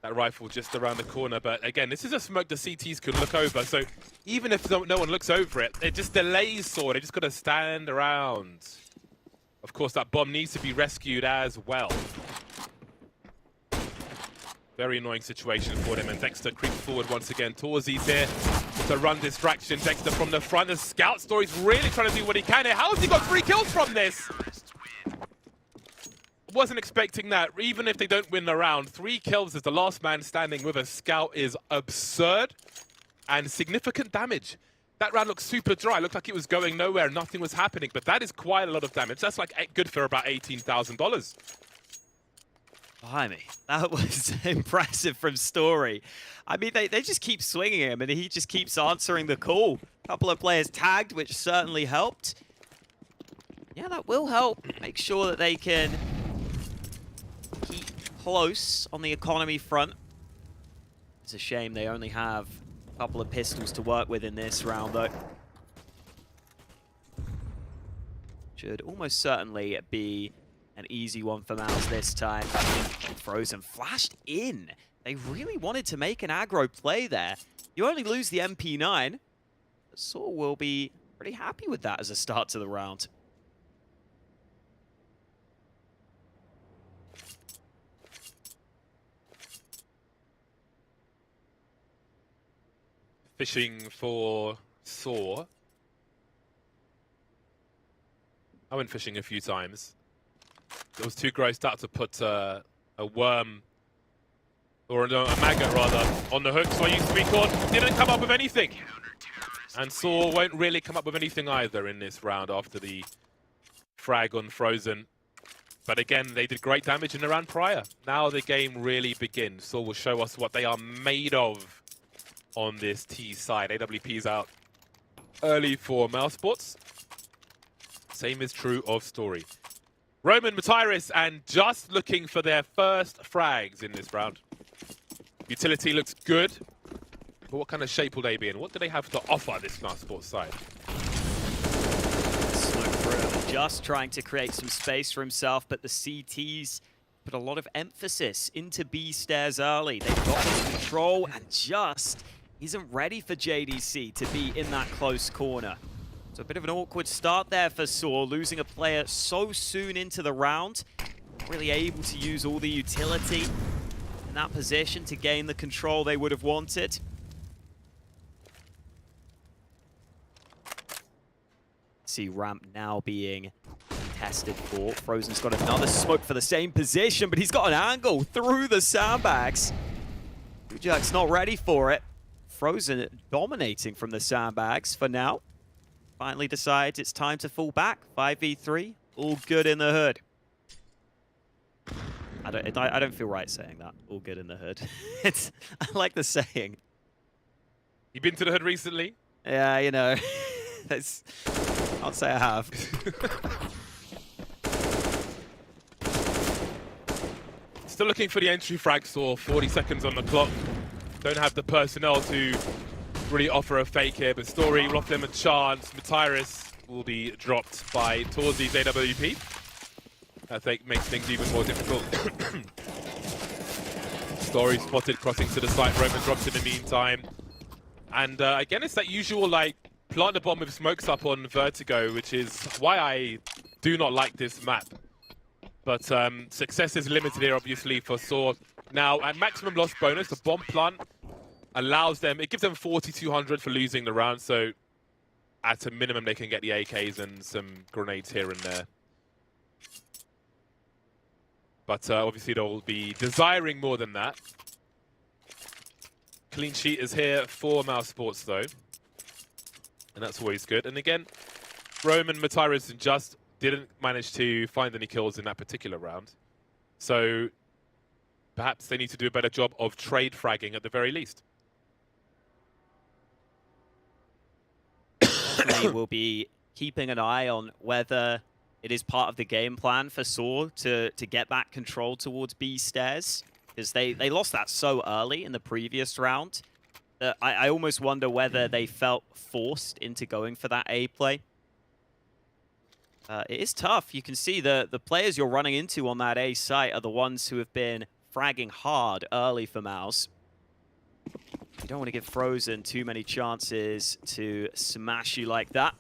That rifle just around the corner, but again, this is a smoke the CTs could look over, so even if no one looks over it, it just delays Saw. They just got to stand around. Of course, that bomb needs to be rescued as well. Very annoying situation for them, and Dexter creeps forward once again. Torzi's here to run distraction. Dexter from the front. The scout story's really trying to do what he can here. How has he got 3 kills from this? Wasn't expecting that. Even if they don't win the round, 3 kills as the last man standing with a scout is absurd and significant damage. That round looked super dry. It looked like it was going nowhere. Nothing was happening, but that is quite a lot of damage. That's like good for about $18,000. Blimey, that was impressive from Story. I mean, they just keep swinging him, and he just keeps answering the call. A couple of players tagged, which certainly helped. Yeah, that will help. Make sure that they can keep close on the economy front. It's a shame they only have a couple of pistols to work with in this round, though. Should almost certainly be an easy one for MOUZ this time. Frozen flashed in. They really wanted to make an aggro play there. You only lose the MP9. But Saw will be pretty happy with that as a start to the round. Fishing for Saw. I went fishing a few times. It was too grossed out to put a worm, or no, a maggot rather, on the hook, so I used to be caught. Didn't come up with anything. And Saw won't really come up with anything either in this round after the frag on Frozen. But again, they did great damage in the round prior. Now the game really begins. Saw will show us what they are made of on this T side. AWP's out early for MOUZ Sports. Same is true of Story. Roman, Matyrus, and just looking for their first frags in this round. Utility looks good, but what kind of shape will they be in? What do they have to offer this MOUZ Sports side? Just trying to create some space for himself, but the CTs put a lot of emphasis into B stairs early. They've got this control and just isn't ready for JDC to be in that close corner. So a bit of an awkward start there for Saw, losing a player so soon into the round. Not really able to use all the utility in that position to gain the control they would have wanted. See ramp now being tested for. Frozen's got another smoke for the same position, but he's got an angle through the sandbags. Jack's not ready for it. Frozen dominating from the sandbags for now. Finally decides it's time to fall back. 5v3, all good in the hood. I don't feel right saying that. All good in the hood. I like the saying. You been to the hood recently? Yeah, you know. I'll say I have. Still looking for the entry frag, Saw. 40 seconds on the clock. Don't have the personnel to really offer a fake here, but Story will offer them a chance. Matyrus will be dropped by Torzi's AWP. I think makes things even more difficult. Story spotted crossing to the site. Roman drops in the meantime. And again, it's that usual, like, plant the bomb with smokes up on Vertigo, which is why I do not like this map. But success is limited here, obviously, for Saw. Now, at maximum loss bonus, the bomb plant allows them, it gives them 4,200 for losing the round, so at a minimum, they can get the AKs and some grenades here and there. But obviously, they'll be desiring more than that. Clean sheet is here for MOUZ Sports, though. And that's always good. And again, Roman, Matyrus, and Just didn't manage to find any kills in that particular round. So perhaps they need to do a better job of trade fragging at the very least. Definitely will be keeping an eye on whether it is part of the game plan for Saw to get that control towards B stairs. Because they lost that so early in the previous round that I almost wonder whether they felt forced into going for that A play. It is tough. You can see the players you're running into on that A site are the ones who have been fragging hard early for MOUZ. You don't want to give Frozen too many chances to smash you like that.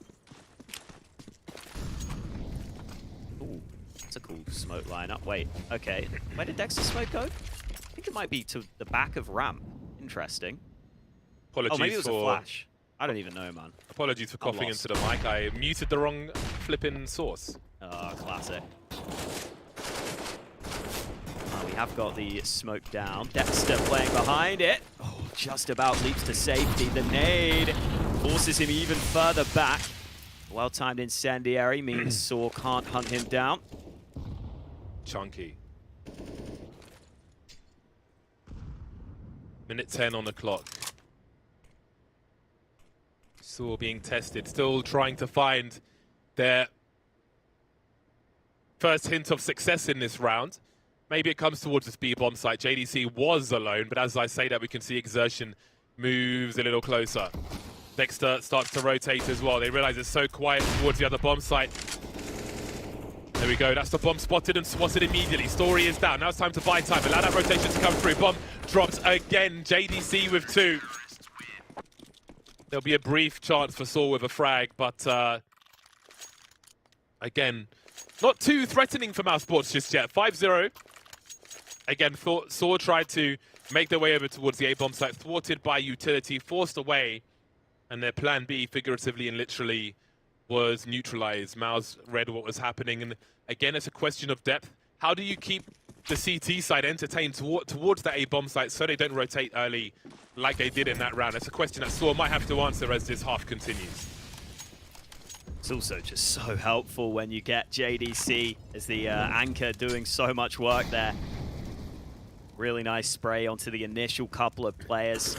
Ooh, that's a cool smoke lineup. Wait, okay. Where did Dexter's smoke go? I think it might be to the back of ramp. Interesting. Apologies oh, maybe it was for... a flash. I don't even know, man. Apologies for coughing into the mic. I muted the wrong flipping source. Oh, classic. We have got the smoke down. Dexter playing behind it. Oh, just about leaps to safety. The nade forces him even further back. Well-timed incendiary means Saw can't hunt him down. Chunky. Minute 10 on the clock. Saw being tested, still trying to find their first hint of success in this round. Maybe it comes towards this B bomb site. JDC was alone, but as I say that, we can see Exertion moves a little closer. Dexter starts to rotate as well. They realize it's so quiet towards the other bomb site. There we go. That's the bomb spotted and swatted immediately. Story is down. Now it's time to buy time. Allow that rotation to come through. Bomb drops again. JDC with 2. There'll be a brief chance for Saw with a frag, but again, not too threatening for MOUZ Sports just yet. 5-0. Again, Saw tried to make their way over towards the A-bomb site, thwarted by utility, forced away, and their plan B, figuratively and literally, was neutralized. MOUZ read what was happening, and again, it's a question of depth. How do you keep the CT side entertained towards that A-bomb site so they don't rotate early like they did in that round? It's a question that Saw might have to answer as this half continues. It's also just so helpful when you get JDC as the anchor doing so much work there. Really nice spray onto the initial couple of players,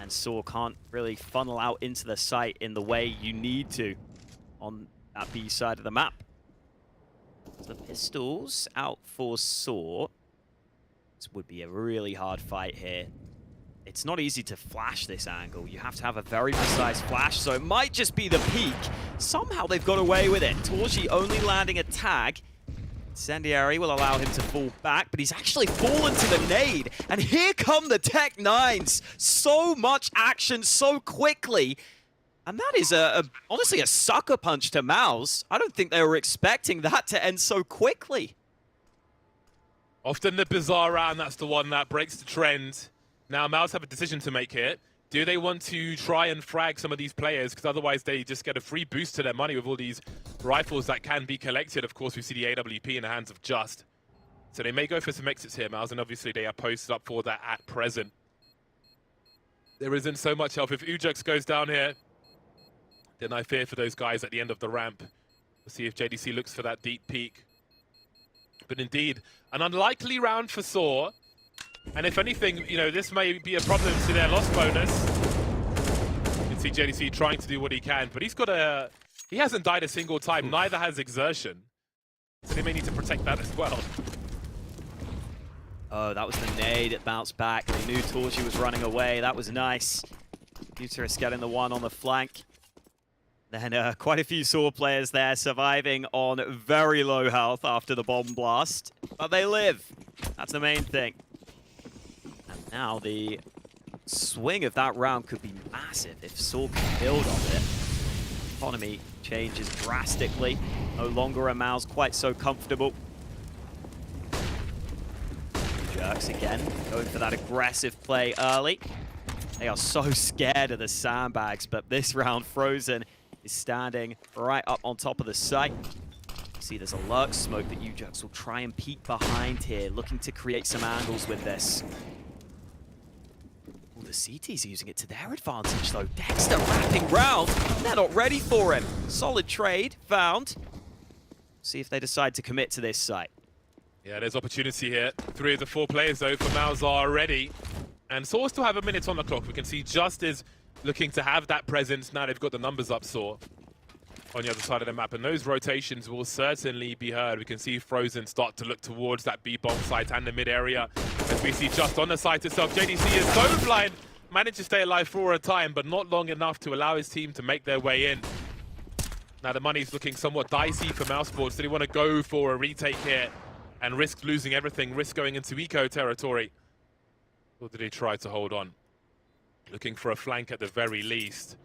and Saw can't really funnel out into the site in the way you need to on that B side of the map. So the pistols out for Saw. This would be a really hard fight here. It's not easy to flash this angle. You have to have a very precise flash, so it might just be the peak. Somehow they've got away with it. Torji only landing a tag. Incendiary will allow him to fall back, but he's actually fallen to the nade. And here come the Tech 9s. So much action so quickly. And that is honestly a sucker punch to MOUZ. I don't think they were expecting that to end so quickly. Often the bizarre round, that's the one that breaks the trend. Now, MOUZ have a decision to make here. Do they want to try and frag some of these players? Because otherwise they just get a free boost to their money with all these rifles that can be collected. Of course, we see the AWP in the hands of Just. So they may go for some exits here, MOUZ, and obviously they are posted up for that at present. There isn't so much help. If Ujax goes down here, then I fear for those guys at the end of the ramp. We'll see if JDC looks for that deep peek. But indeed, an unlikely round for Saw. And if anything, you know, this may be a problem to their loss bonus. You can see JDC trying to do what he can, but he hasn't died a single time, neither has Exertion. So they may need to protect that as well. Oh, that was the nade that bounced back. They knew Torji was running away. That was nice. Uterus getting the one on the flank. Then quite a few Saw players there surviving on very low health after the bomb blast. But they live. That's the main thing. Now the swing of that round could be massive if Saw can build on it. Economy changes drastically. No longer a MOUZ quite so comfortable. Jerks again, going for that aggressive play early. They are so scared of the sandbags, but this round Frozen is standing right up on top of the site. See, there's a lurk smoke that UJerks will try and peek behind here, looking to create some angles with this. Well, the CT's using it to their advantage, though. Dexter wrapping round. They're not ready for him. Solid trade found. See if they decide to commit to this site. Yeah, there's opportunity here. 3 of the 4 players, though, for MOUZ are ready. And Saw still have a minute on the clock. We can see Just is looking to have that presence. Now they've got the numbers up, Saw, on the other side of the map. And those rotations will certainly be heard. We can see Frozen start to look towards that B-bomb site and the mid area. As we see Just on the site itself. JDC is so blind. Managed to stay alive for a time, but not long enough to allow his team to make their way in. Now the money's looking somewhat dicey for MOUZ Sports. Do they want to go for a retake here and risk losing everything, risk going into eco territory? Or did they try to hold on? Looking for a flank at the very least.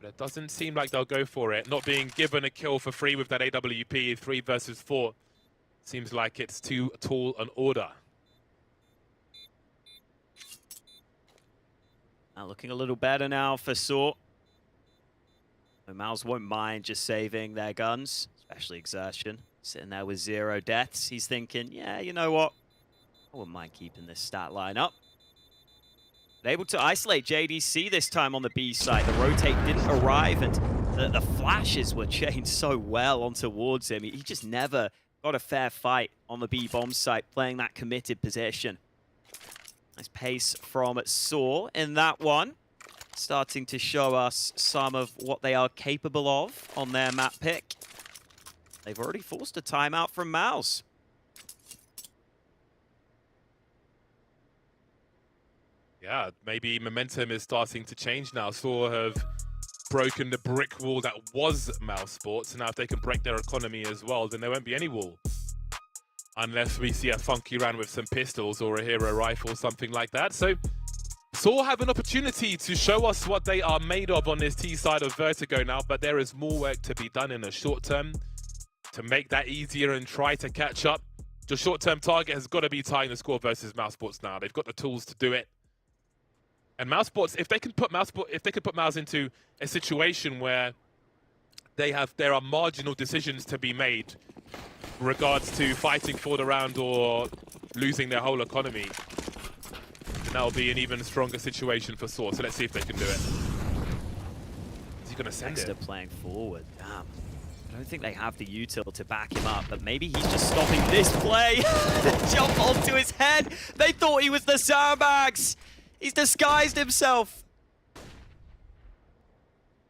But it doesn't seem like they'll go for it. Not being given a kill for free with that AWP, 3 versus 4. Seems like it's too tall an order. Now looking a little better now for Saw. MOUZ won't mind just saving their guns, especially Exertion. Sitting there with 0 deaths. He's thinking, yeah, you know what? I wouldn't mind keeping this stat line up. But able to isolate JDC this time on the B side. The rotate didn't arrive, and the flashes were chained so well on towards him. He just never got a fair fight on the B bomb site, playing that committed position. Nice pace from Saw in that one. Starting to show us some of what they are capable of on their map pick. They've already forced a timeout from MOUZ. Yeah, maybe momentum is starting to change now. Saw have broken the brick wall that was MOUZ Sports. Now if they can break their economy as well, then there won't be any wall. Unless we see a funky round with some pistols or a hero rifle, something like that. So Saw have an opportunity to show us what they are made of on this T side of Vertigo now, but there is more work to be done in the short term to make that easier and try to catch up. The short-term target has got to be tying the score versus MOUZ Sports now. They've got the tools to do it. And MOUZ Sports, if they can put MOUZ into a situation where there are marginal decisions to be made in regards to fighting for the round or losing their whole economy, then that'll be an even stronger situation for Saw. So let's see if they can do it. Is he going to send Dexter it? playing forward. Damn. I don't think they have the util to back him up, but maybe he's just stopping this play. Jump onto his head. They thought he was the sandbags. He's disguised himself.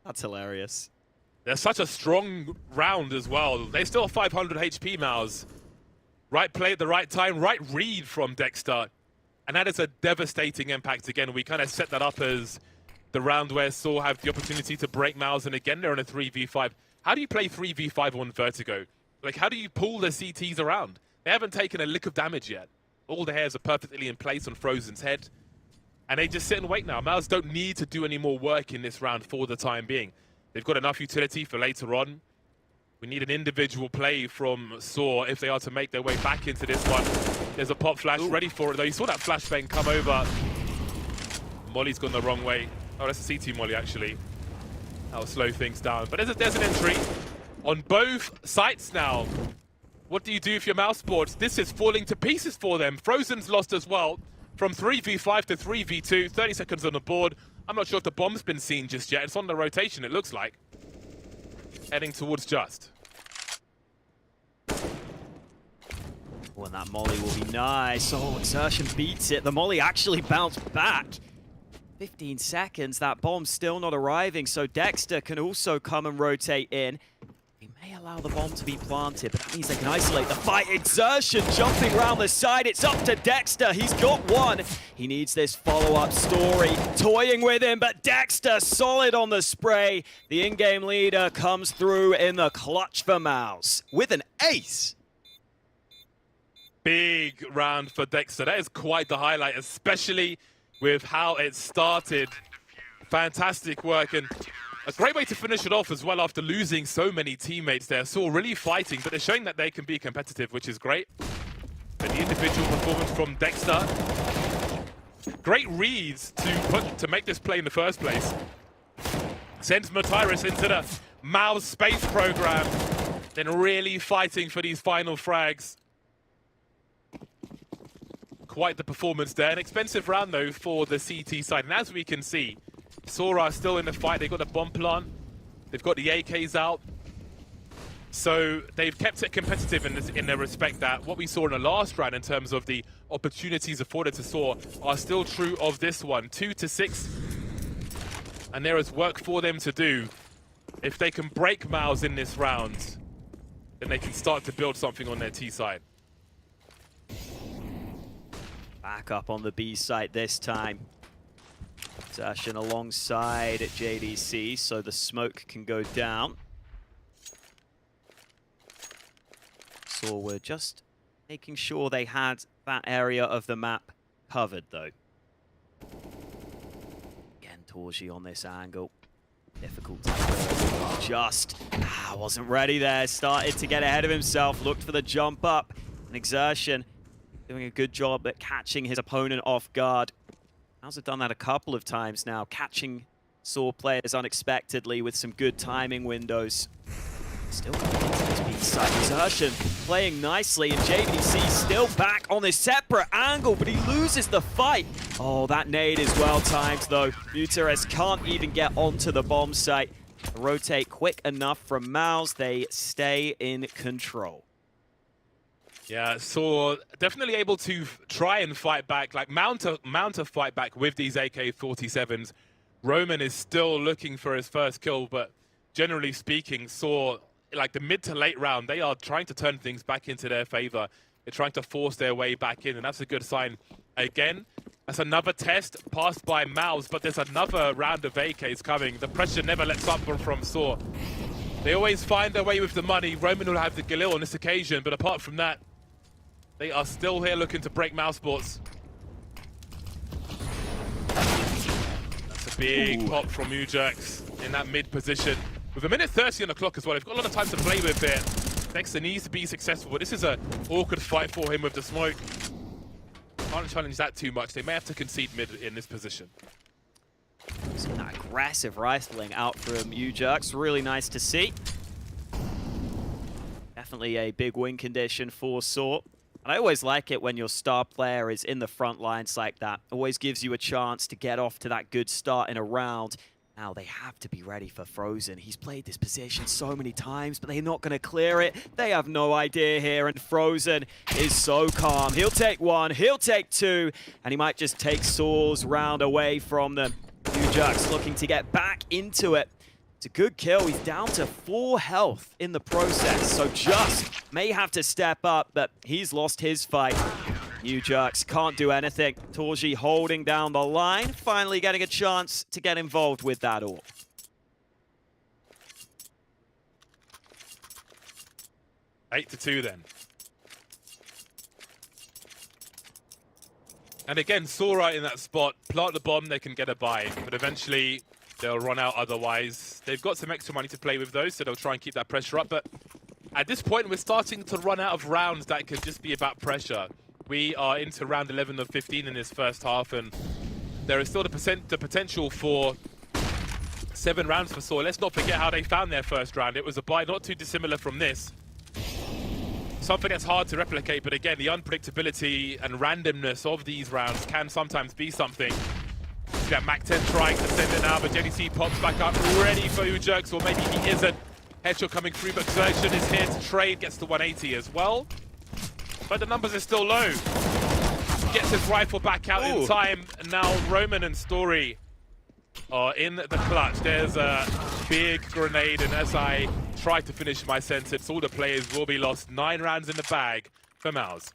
That's hilarious. They're such a strong round as well. They still have 500 HP, MOUZ. Right play at the right time, right read from Dexter. And that is a devastating impact again. We kind of set that up as the round where Saw have the opportunity to break MOUZ, and again, they're in a 3v5. How do you play 3v5 on Vertigo? Like, how do you pull the CTs around? They haven't taken a lick of damage yet. All the hairs are perfectly in place on Frozen's head. And they just sit and wait now. MOUZ don't need to do any more work in this round for the time being. They've got enough utility for later on. We need an individual play from Saw if they are to make their way back into this one. There's a pop flash ready for it, though. You saw that flashbang come over. Molly's gone the wrong way. Oh, that's a CT Molly, actually. That'll slow things down. But there's an entry on both sites now. What do you do if you're MOUZ Sports? This is falling to pieces for them. Frozen's lost as well. From 3v5 to 3v2. 30 seconds on the board. I'm not sure if the bomb's been seen just yet. It's on the rotation, it looks like. Heading towards Just. Oh, and that molly will be nice. Oh, Exertion beats it. The molly actually bounced back. 15 seconds, that bomb's still not arriving, so Dexter can also come and rotate in. He may allow the bomb to be planted, but that means they can isolate the fight. Exertion jumping around the side. It's up to Dexter. He's got one. He needs this follow-up story. Toying with him, but Dexter solid on the spray. The in-game leader comes through in the clutch for MOUZ with an ace. big round for Dexter. That is quite the highlight, especially with how it started. Fantastic work, and a great way to finish it off as well after losing so many teammates there. Saw really fighting, but they're showing that they can be competitive, which is great. But the individual performance from Dexter. Great reads to make this play in the first place. Sends Matiris into the MOUZ space program. Then really fighting for these final frags. Quite the performance there. An expensive round, though, for the CT side. And as we can see, Sora still in the fight. They've got a bomb plant. They've got the AKs out. So they've kept it competitive in their respect that what we saw in the last round in terms of the opportunities afforded to Sora are still true of this one. 2-6. And there is work for them to do. If they can break MOUZ in this round, then they can start to build something on their T side. Back up on the B side this time. Exertion alongside JDC, so the smoke can go down. So we're just making sure they had that area of the map covered, though. Again, Torji on this angle. Difficult to just wasn't ready there. Started to get ahead of himself. Looked for the jump up. And Exertion doing a good job at catching his opponent off guard. MOUZ have done that a couple of times now, catching Saw players unexpectedly with some good timing windows. Still going into this B side. Exertion playing nicely, and JVC still back on this separate angle, but he loses the fight. Oh, that nade is well timed, though. Mutares can't even get onto the bomb site. Rotate quick enough from MOUZ. They stay in control. Yeah, so definitely able to try and fight back, like mount a fight back with these AK-47s. Roman is still looking for his first kill, but generally speaking, saw like the mid to late round, they are trying to turn things back into their favor. They're trying to force their way back in, and that's a good sign. Again, that's another test passed by MOUZ, but there's another round of AKs coming. The pressure never lets up from Saw. They always find their way with the money. Roman will have the Galil on this occasion, but apart from that, they are still here looking to break MOUZ Sports. That's a big pop from Mujax in that mid position. With a minute 30 on the clock as well, they've got a lot of time to play with here. Dexter needs to be successful, but this is an awkward fight for him with the smoke. Can't challenge that too much. They may have to concede mid in this position. Some aggressive rifling out from Mujax. Really nice to see. Definitely a big win condition for Saw. And I always like it when your star player is in the front lines like that. Always gives you a chance to get off to that good start in a round. Now they have to be ready for Frozen. He's played this position so many times, but they're not going to clear it. They have no idea here, and Frozen is so calm. He'll take one, he'll take two, and he might just take Saw's round away from them. Mujax looking to get back into it. It's a good kill. He's down to 4 health in the process, so Just may have to step up, but he's lost his fight. Mujax can't do anything. Torji holding down the line, finally getting a chance to get involved with that all. 8-2 then. And again, Sora in that spot. Plant the bomb, they can get a buy, but eventually they'll run out otherwise. They've got some extra money to play with those, so they'll try and keep that pressure up. But at this point, we're starting to run out of rounds that could just be about pressure. We are into round 11 of 15 in this first half, and there is still the potential for 7 rounds for Saw. Let's not forget how they found their first round. It was a buy not too dissimilar from this. Something that's hard to replicate, but again, the unpredictability and randomness of these rounds can sometimes be something. See that Mac-10 trying to send it now, but JDC pops back up, ready for Ujerks, or maybe he isn't. Headshot coming through, but Xerxon is here to trade, gets to 180 as well. But the numbers are still low. Gets his rifle back out in time. And now Roman and Story are in the clutch. There's a big grenade, and as I try to finish my sentence, all the players will be lost. 9 rounds in the bag for MOUZ.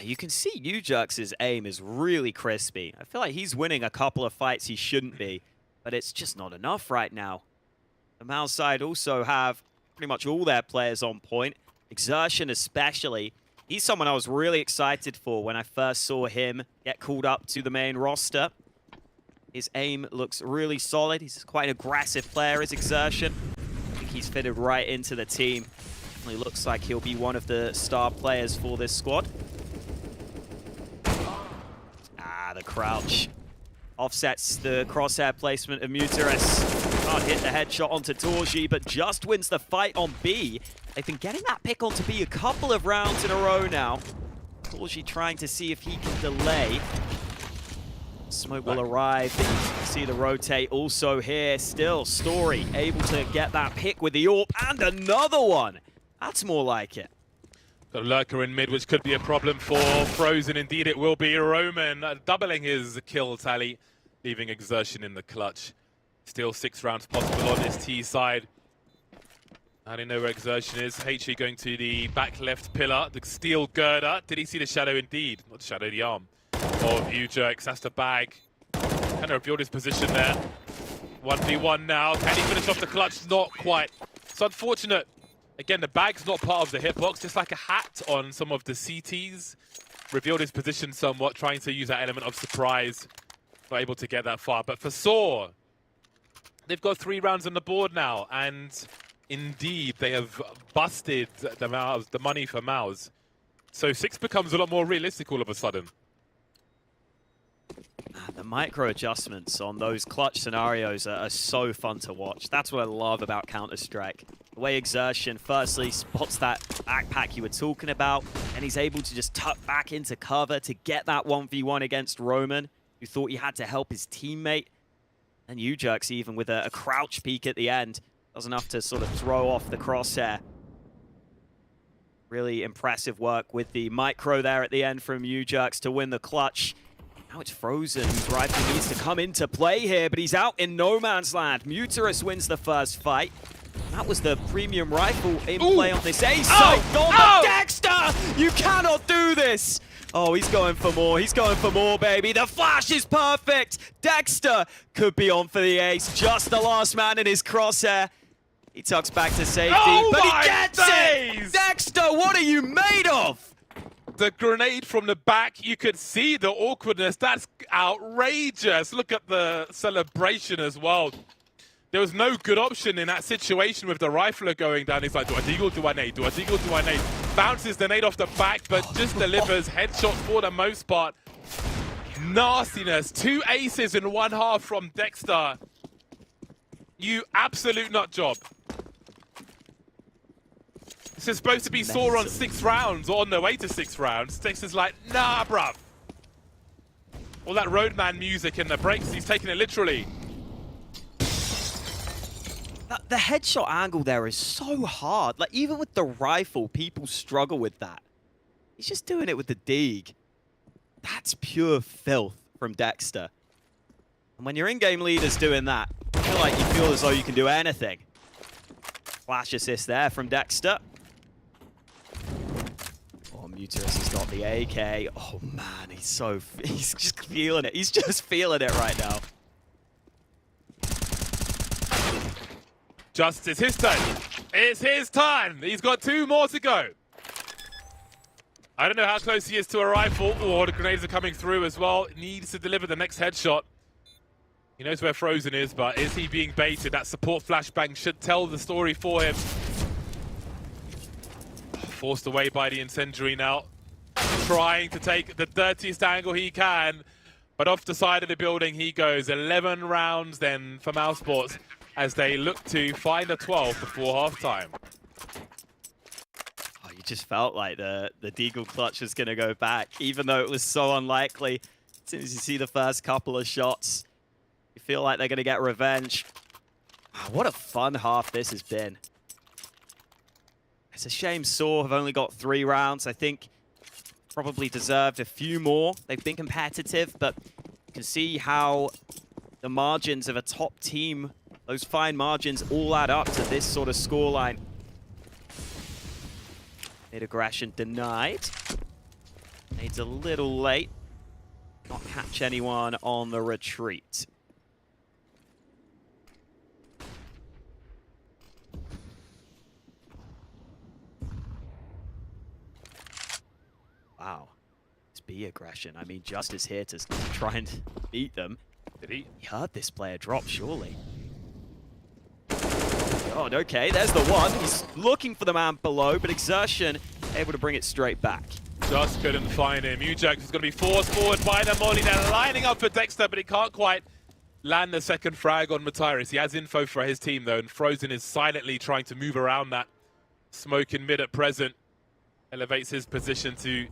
You can see Ujax's aim is really crispy. I feel like he's winning a couple of fights he shouldn't be, but it's just not enough right now. The MOUZ side also have pretty much all their players on point. Exertion especially. He's someone I was really excited for when I first saw him get called up to the main roster. His aim looks really solid. He's quite an aggressive player, his Exertion. I think he's fitted right into the team. Definitely looks like he'll be one of the star players for this squad. Ah, the crouch. Offsets the crosshair placement of Muteris. Can't hit the headshot onto Torji, but just wins the fight on B. They've been getting that pick onto B a couple of rounds in a row now. Torji trying to see if he can delay. Smoke will arrive. You can see the rotate also here. Still, Story able to get that pick with the AWP and another one. That's more like it. Got a lurker in mid, which could be a problem for Frozen. Indeed, it will be. Roman doubling his kill tally, leaving Exertion in the clutch. Still 6 rounds possible on this T side. I don't know where Exertion is. HE going to the back left pillar, the steel girder. Did he see the shadow? Indeed. Not the shadow, the arm of Ujerks. That's the bag. Kind of revealed his position there. 1v1 now. Can he finish off the clutch? Not quite. It's unfortunate. Again, the bag's not part of the hitbox, just like a hat on some of the CTs. Revealed his position somewhat, trying to use that element of surprise. Not able to get that far. But for Saw, they've got 3 rounds on the board now, and indeed, they have busted the money for MOUZ. So 6 becomes a lot more realistic all of a sudden. The micro adjustments on those clutch scenarios are so fun to watch. That's what I love about Counter-Strike. The way Exertion firstly spots that backpack you were talking about, and he's able to just tuck back into cover to get that 1v1 against Roman, who thought he had to help his teammate. And Ujerks, even with a crouch peek at the end, does enough to sort of throw off the crosshair. Really impressive work with the micro there at the end from Ujerks to win the clutch. Now it's Frozen, whose rifle needs to come into play here, but he's out in no man's land. Muteris wins the first fight. That was the premium rifle in play on this ace site. Dexter! You cannot do this! Oh, he's going for more. He's going for more, baby. The flash is perfect. Dexter could be on for the ace. Just the last man in his crosshair. He tucks back to safety, but he gets it! Dexter, what are you made of? The grenade from the back, you could see the awkwardness. That's outrageous. Look at the celebration as well. There was no good option in that situation with the rifler going down. He's like, do I deagle, do I nade? Do I deagle, do I nade? Bounces the nade off the back, but just delivers headshots for the most part. Nastiness. 2 aces in 1 half from Dexter. You absolute nut job. This is supposed to be Saw on 6 rounds, or on their way to 6 rounds. Dexter's like, nah, bruv. All that Roadman music in the breaks, he's taking it literally. The headshot angle there is so hard. Like, even with the rifle, people struggle with that. He's just doing it with the dig. That's pure filth from Dexter. And when your in-game leader's doing that, I feel like you feel as though you can do anything. Flash assist there from Dexter. Oh, Muteris has got the AK. Oh, man, he's just feeling it. He's just feeling it right now. Just, it's his turn. It's his turn. He's got 2 more to go. I don't know how close he is to a rifle. Oh, the grenades are coming through as well. Needs to deliver the next headshot. He knows where Frozen is, but is he being baited? That support flashbang should tell the story for him. Forced away by the incendiary now. Trying to take the dirtiest angle he can. But off the side of the building he goes. 11 rounds then for MOUZ Sports, as they look to find a 12 before halftime. Oh, you just felt like the Deagle clutch was going to go back, even though it was so unlikely. As soon as you see the first couple of shots, you feel like they're going to get revenge. Oh, what a fun half this has been. It's a shame Saw have only got 3 rounds. I think probably deserved a few more. They've been competitive, but you can see how the margins of a top team, those fine margins, all add up to this sort of scoreline. Mid-aggression denied. Nade's a little late. Not catch anyone on the retreat. be aggression. I mean, Justice here to try and beat them. Did he? He heard this player drop, surely. God, okay, there's the one. He's looking for the man below, but Exertion able to bring it straight back. Just couldn't find him. Ujak is going to be forced forward by the Molly. They're lining up for Dexter, but he can't quite land the second frag on Mataris. He has info for his team, though, and Frozen is silently trying to move around that smoke in mid at present. Elevates his position to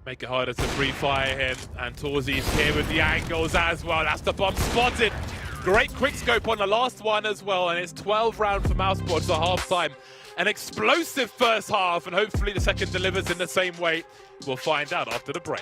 make it harder to free-fire him. And Torzi's here with the angles as well. That's the bomb spotted. Great quick scope on the last one as well, and it's 12 rounds for MOUZ at half-time. An explosive first half, and hopefully the second delivers in the same way. We'll find out after the break.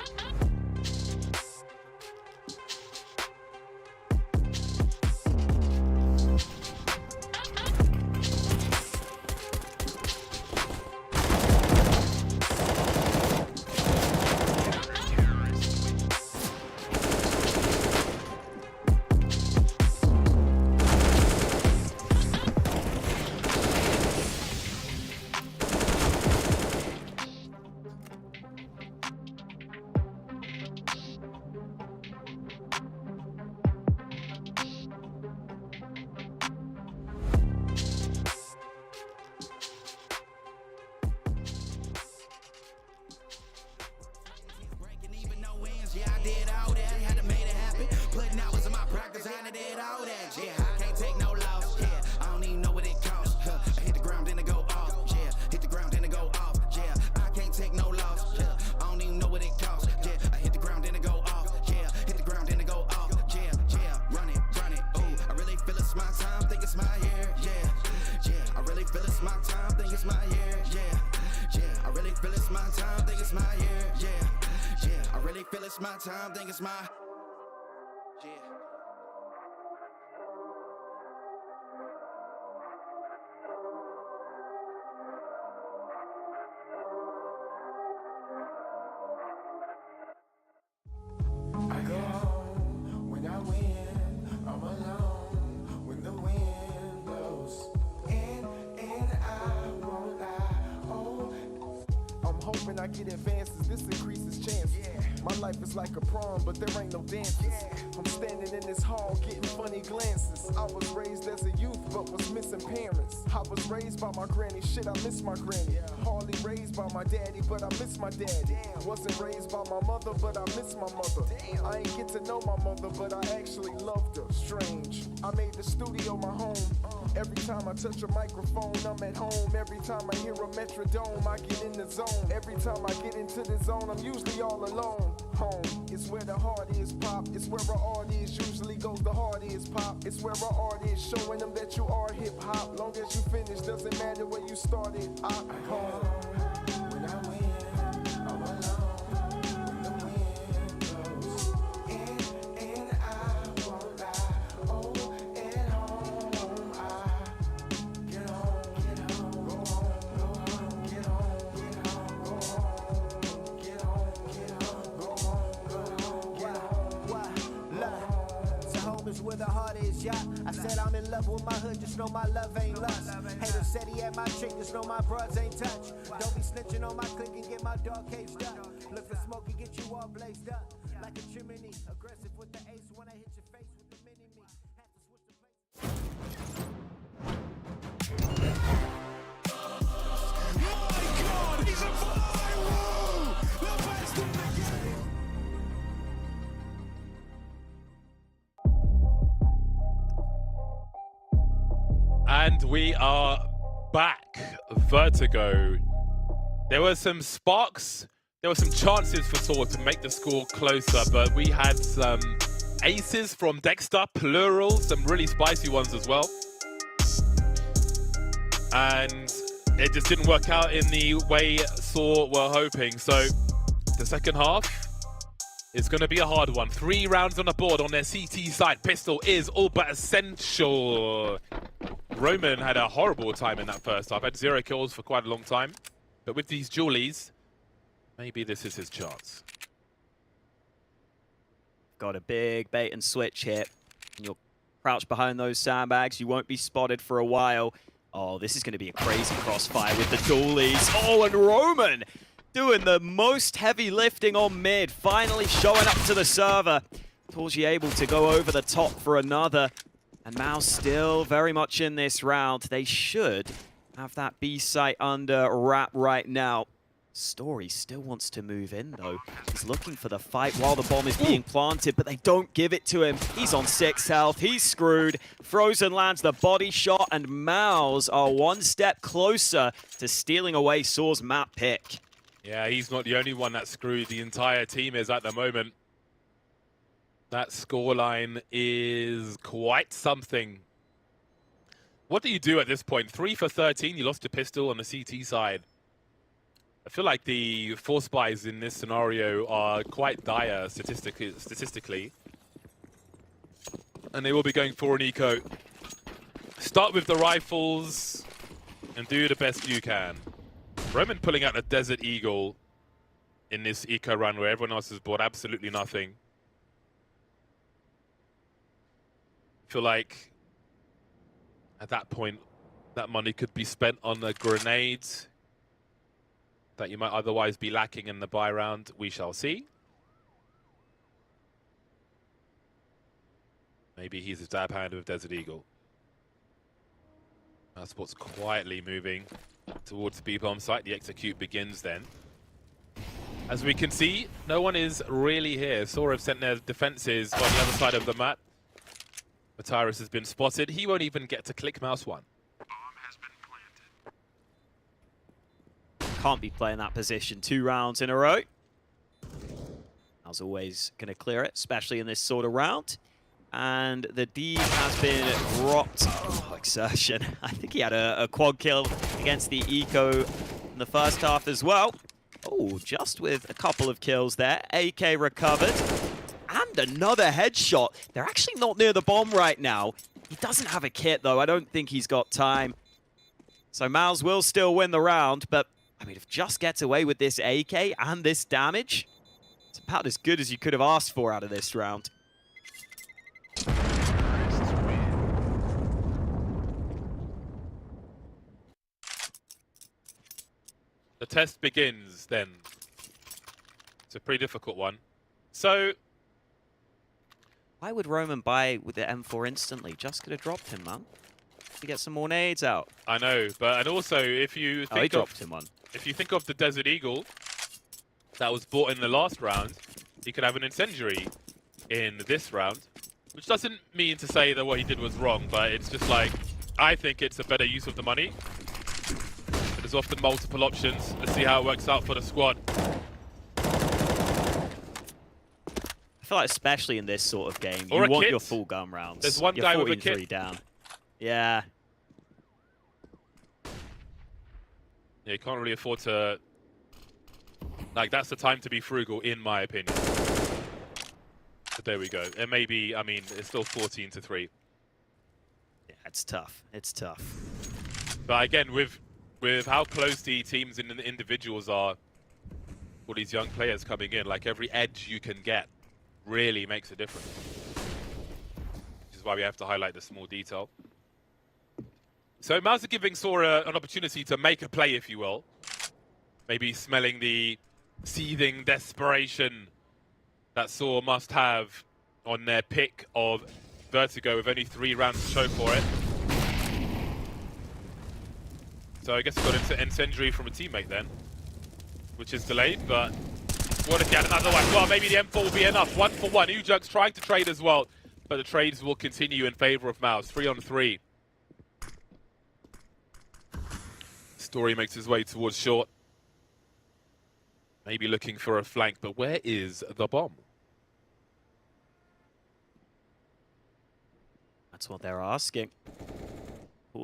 I get advances, this increases chances. My life is like a prom, but there ain't no dances. I'm standing in this hall getting funny glances. I was raised as a youth, but was missing parents. I was raised by my granny, shit, I miss my granny. Hardly raised by my daddy, but I miss my daddy. Wasn't raised by my mother, but I miss my mother. I ain't get to know my mother, but I actually loved her. Strange. I made the studio my home. Every time I touch a microphone, I'm at home. Every time I hear a metrodome, I get in the zone. Every time I get into the zone, I'm usually all alone. Home is where the heart is, pop. It's where our art is. Usually goes the heart is, pop. It's where our art is, showing them that you are hip hop. Long as you finish, doesn't matter where you started. I'm home. When I win, I'm alone. When the wind blows in and I won't lie. Oh, at home I get home, go home, get home, go home, get home, go home, get home. Look, so home is where the heart is, yeah. I said I'm in love with my hood, just know my love ain't lust. Haters said he had my chick, just know my broads ain't touch. Don't be snitching on my clique and get my dog caged up. Look for smoke and get you all blazed up. Like a chimney, aggressive with the ace when I hit your face with the mini-me. Had to switch the place. My God, he's a viral! The best in the game! And we are back. Vertigo. There were some sparks. There were some chances for Saw to make the score closer, but we had some aces from Dexter, plural, some really spicy ones as well. And it just didn't work out in the way Saw were hoping. So the second half is going to be a hard one. 3 rounds on the board on their CT side. Pistol is all but essential. Roman had a horrible time in that first half. Had 0 kills for quite a long time. But with these Julies, maybe this is his chance. Got a big bait and switch here. And you'll crouch behind those sandbags. You won't be spotted for a while. Oh, this is going to be a crazy crossfire with the dualies. Oh, and Roman doing the most heavy lifting on mid, finally showing up to the server. Torgy able to go over the top for another. And MOUZ still very much in this round. They should have that B site under wrap right now. Story still wants to move in, though. He's looking for the fight while the bomb is being planted, but they don't give it to him. He's on 6 health. He's screwed. Frozen lands the body shot, and MOUZ are one step closer to stealing away Soar's map pick. Yeah, he's not the only one that's screwed. The entire team is at the moment. That scoreline is quite something. What do you do at this point? 3 for 13. You lost a pistol on the CT side. I feel like the force buys in this scenario are quite dire statistically. And they will be going for an eco. Start with the rifles and do the best you can. Roman pulling out the Desert Eagle in this eco run where everyone else has bought absolutely nothing. I feel like at that point that money could be spent on a grenade that you might otherwise be lacking in the buy round. We shall see. Maybe he's a dab hand with Desert Eagle. That's what's quietly moving towards the B-bomb site. The execute begins then. As we can see, no one is really here. Soar have sent their defenses on the other side of the map. Matyrus has been spotted. He won't even get to click mouse 1. Can't be playing that position 2 rounds in a row. As always, going to clear it, especially in this sort of round. And the D has been dropped. Oh, Exertion. I think he had a quad kill against the Eco in the first half as well. Oh, just with a couple of kills there. AK recovered. And another headshot. They're actually not near the bomb right now. He doesn't have a kit, though. I don't think he's got time. So MOUZ will still win the round, but I mean, if Just gets away with this AK and this damage, it's about as good as you could have asked for out of this round. The test begins then. It's a pretty difficult one. So, why would Roman buy with the M4 instantly? Just could have dropped him, man. To get some more nades out. I know, but and also if you think he dropped him one. If you think of the Desert Eagle that was bought in the last round, he could have an incendiary in this round, which doesn't mean to say that what he did was wrong, but it's just like, I think it's a better use of the money. There's often multiple options. Let's see how it works out for the squad. I feel like especially in this sort of game, you want your full gun rounds. There's one guy with a kit. Down. Yeah. Yeah, you can't really afford to... Like, that's the time to be frugal, in my opinion. But there we go. It may be, I mean, it's still 14-3. Yeah, it's tough. It's tough. But again, with how close the teams and the individuals are, all these young players coming in, like every edge you can get really makes a difference. Which is why we have to highlight the small detail. So MOUZ are giving Soar an opportunity to make a play, if you will. Maybe smelling the seething desperation that Soar must have on their pick of Vertigo with only 3 rounds to show for it. So I guess we got an incendiary from a teammate then, which is delayed, but what if he had another one? Well, maybe the M4 will be enough. 1 for 1. Ujug's trying to trade as well, but the trades will continue in favor of MOUZ. 3 on 3. Story makes his way towards short. Maybe looking for a flank, but where is the bomb? That's what they're asking.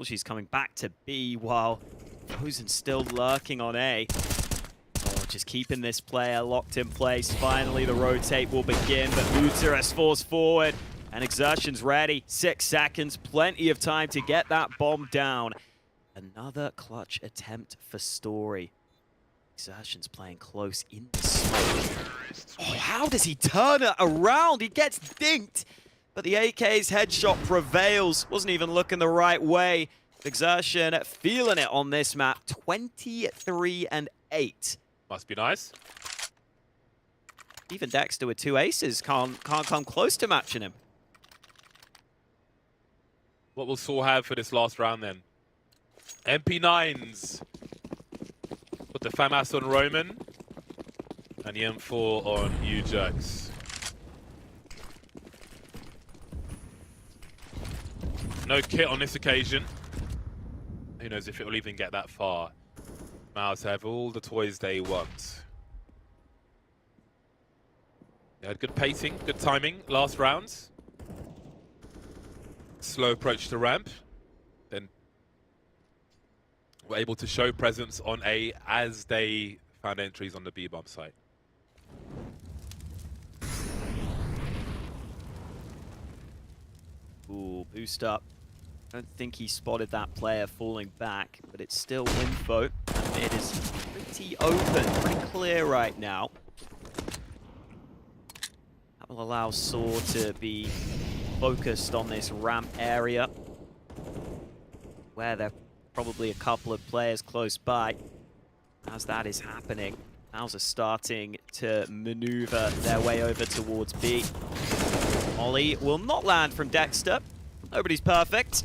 She's coming back to B while Frozen's still lurking on A. Oh, just keeping this player locked in place. Finally, the rotate will begin, but Uterus falls forward and Exertion's ready. 6 seconds, plenty of time to get that bomb down. Another clutch attempt for Story. Exertion's playing close in the smoke. Oh, how does he turn it around? He gets dinked. But the AK's headshot prevails. Wasn't even looking the right way. Exertion feeling it on this map. 23-8 Must be nice. Even Dexter with 2 aces can't come close to matching him. What will Saw have for this last round then? MP9s. Put the FAMAS on Roman. And the M4 on UJax. No kit on this occasion. Who knows if it will even get that far. MOUZ have all the toys they want. They had good pacing, good timing last rounds. Slow approach to ramp. Then were able to show presence on A as they found entries on the B bomb site. Ooh, boost up. I don't think he spotted that player falling back, but it's still info. It is pretty open, pretty clear right now. That will allow Saw to be focused on this ramp area, where there are probably a couple of players close by. As that is happening, MOUZ are starting to maneuver their way over towards B. Molly will not land from Dexter. Nobody's perfect.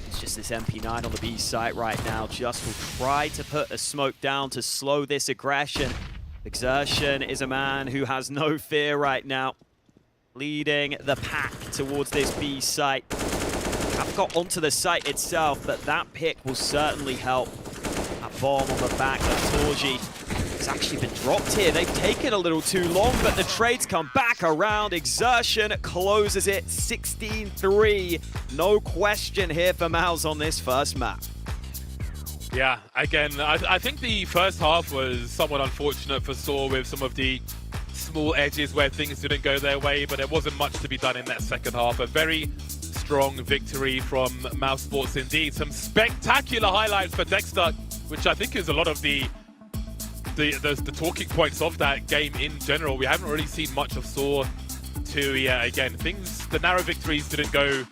It's just this MP9 on the B site right now. Just will try to put a smoke down to slow this aggression. Exertion is a man who has no fear right now. Leading the pack towards this B site. Have got onto the site itself, but that pick will certainly help. A bomb on the back of Torji. It's actually been dropped here. They've taken a little too long, but the trades come back around. Exertion closes it 16-3. No question here for MOUZ on this first map. Yeah, again, I think the first half was somewhat unfortunate for Saw with some of the small edges where things didn't go their way, but there wasn't much to be done in that second half. A very strong victory from MOUZ Sports indeed. Some spectacular highlights for Dexter, which I think is a lot of the talking points of that game in general. We haven't really seen much of Saw 2 yet. Again, the narrow victories didn't go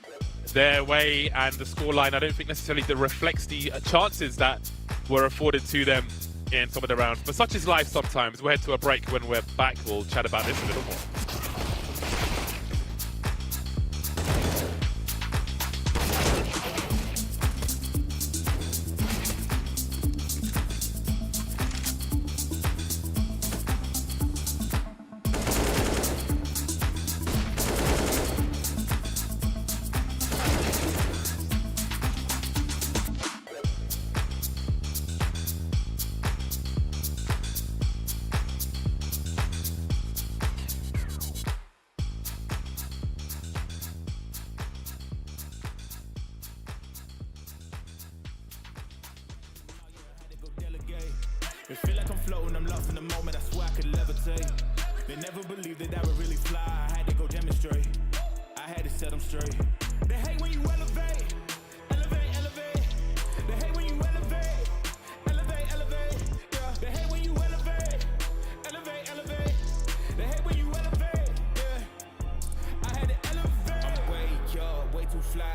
their way, and the scoreline I don't think necessarily reflects the chances that were afforded to them in some of the rounds. But such is life sometimes. We'll head to a break. When we're back, we'll chat about this a little more. It feel like I'm floating, I'm lost in the moment, I swear I could levitate. They never believed that I would really fly, I had to go demonstrate. I had to set them straight. They hate when you elevate, elevate, elevate. They hate when you elevate, elevate, elevate. Yeah. They hate when you elevate, elevate, elevate. They hate when you elevate, yeah. I had to elevate. I'm way too fly,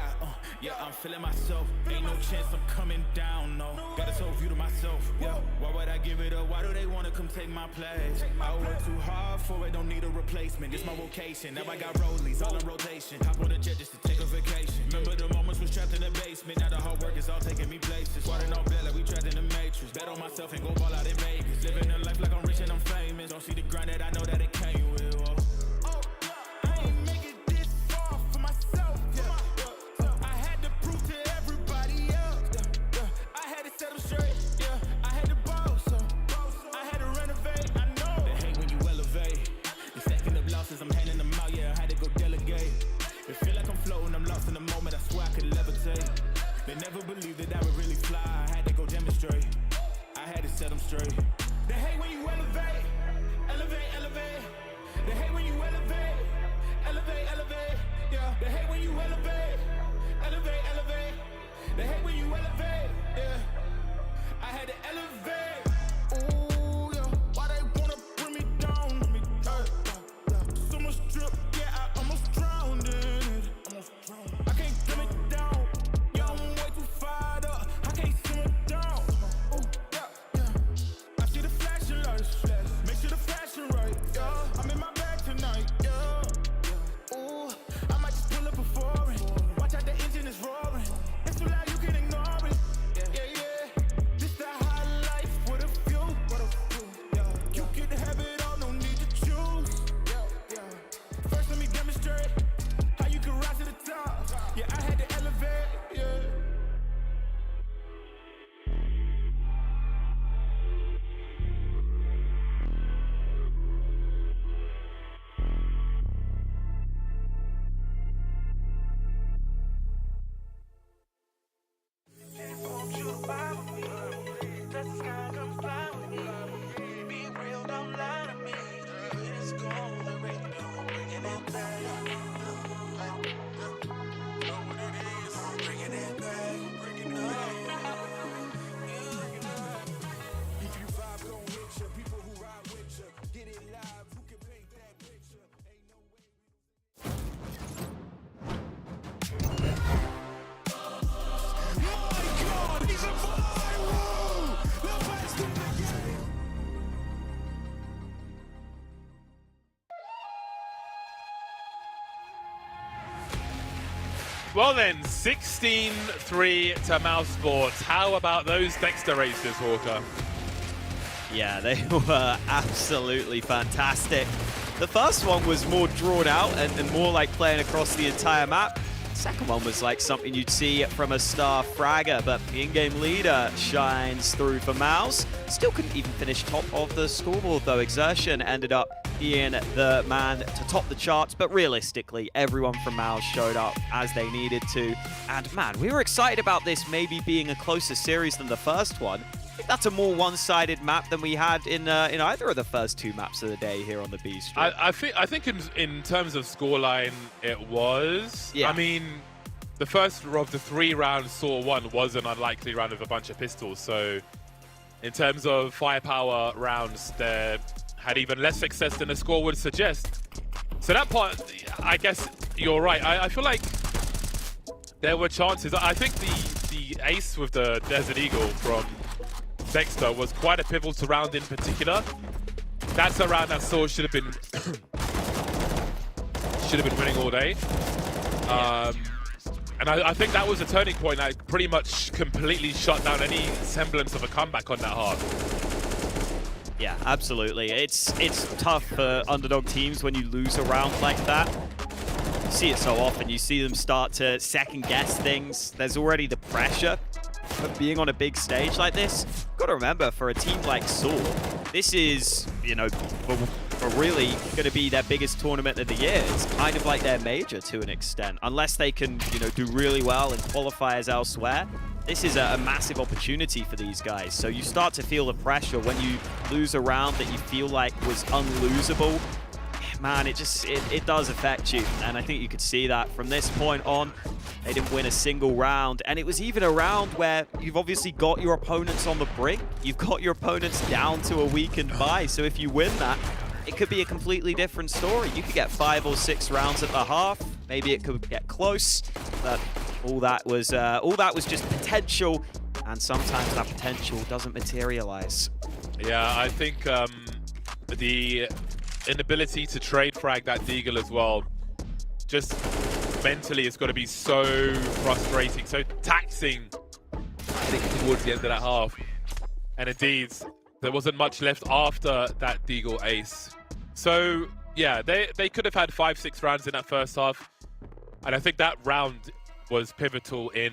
yeah, I'm feeling myself. Ain't no chance I'm coming down, no. Got this whole view to myself, yeah. Why would I give it up? Why do they wanna come take my place? I work too hard for it, don't need a replacement. This my vocation, now I got rollies all in rotation. Hop on a jet just to take a vacation. Remember the moments was trapped in the basement. Now the hard work is all taking me places. Squatting on bed like we trapped in the matrix. Bet on myself and go ball out in Vegas. Living a life like I'm rich and I'm famous. Don't see the grind that I know that it came with. I ain't make it this far for myself, yeah. I had to prove to everybody else, I had to set them straight, yeah. I had to boss, I had to renovate, I know. They hate when you elevate. The second of losses, I'm handing them out, yeah. I had to go delegate. It feel like I'm floating, I'm lost in the moment, I swear I could levitate. They never believed that I would really fly, I had to go demonstrate. I had to set them straight. They hate when you elevate, elevate, elevate. They hate when you elevate, elevate, elevate. Yeah, they hate when you elevate, elevate, elevate. They hate when you elevate, yeah. I had to elevate. Ooh, yeah. Why they wanna bring me down? So much drip, yeah, I almost drowned in it. I can't dim it down. Yeah, I'm way too fired up. I can't sim it down. Ooh, yeah, yeah. I see the flashing lights. Well then, 16-3 to MOUZ Sports. How about those Dexter races, Hawker? Yeah, they were absolutely fantastic. The first one was more drawn out and more like playing across the entire map. The second one was like something you'd see from a star fragger, but the in-game leader shines through for MOUZ. Still couldn't even finish top of the scoreboard though. Exertion ended up being the man to top the charts, but realistically, everyone from MOUZ showed up as they needed to. And man, we were excited about this maybe being a closer series than the first one. I think that's a more one-sided map than we had in either of the first two maps of the day here on the B Street. I think in terms of scoreline, it was. Yeah. I mean, the first of the 3 rounds saw one was an unlikely round with a bunch of pistols. So in terms of firepower rounds, they had even less success than the score would suggest. So that part, I guess you're right. I feel like there were chances. I think the ace with the Desert Eagle from Dexter was quite a pivotal round in particular. That's a round that Saw should have been winning all day. And I think that was a turning point that pretty much completely shut down any semblance of a comeback on that half. Yeah, absolutely. It's tough for underdog teams when you lose a round like that. You see it so often. You see them start to second guess things. There's already the pressure of being on a big stage like this. You've got to remember, for a team like Saw, this is, you know, for really going to be their biggest tournament of the year. It's kind of like their major to an extent. Unless they can, you know, do really well in qualifiers elsewhere, this is a massive opportunity for these guys. So you start to feel the pressure when you lose a round that you feel like was unlosable. Man, it does affect you, and I think you could see that from this point on. They didn't win a single round, and it was even a round where you've obviously got your opponents on the brink. You've got your opponents down to a weakened buy, so if you win that, it could be a completely different story. You could get 5 or 6 rounds at the half. Maybe it could get close, but all that was just potential, and sometimes that potential doesn't materialize. Yeah, I think the inability to trade frag that Deagle as well, just mentally it's got to be so frustrating, so taxing, I think, towards the end of that half. And indeed, there wasn't much left after that Deagle ace. So yeah, they could have had 5-6 rounds in that first half, and I think that round was pivotal in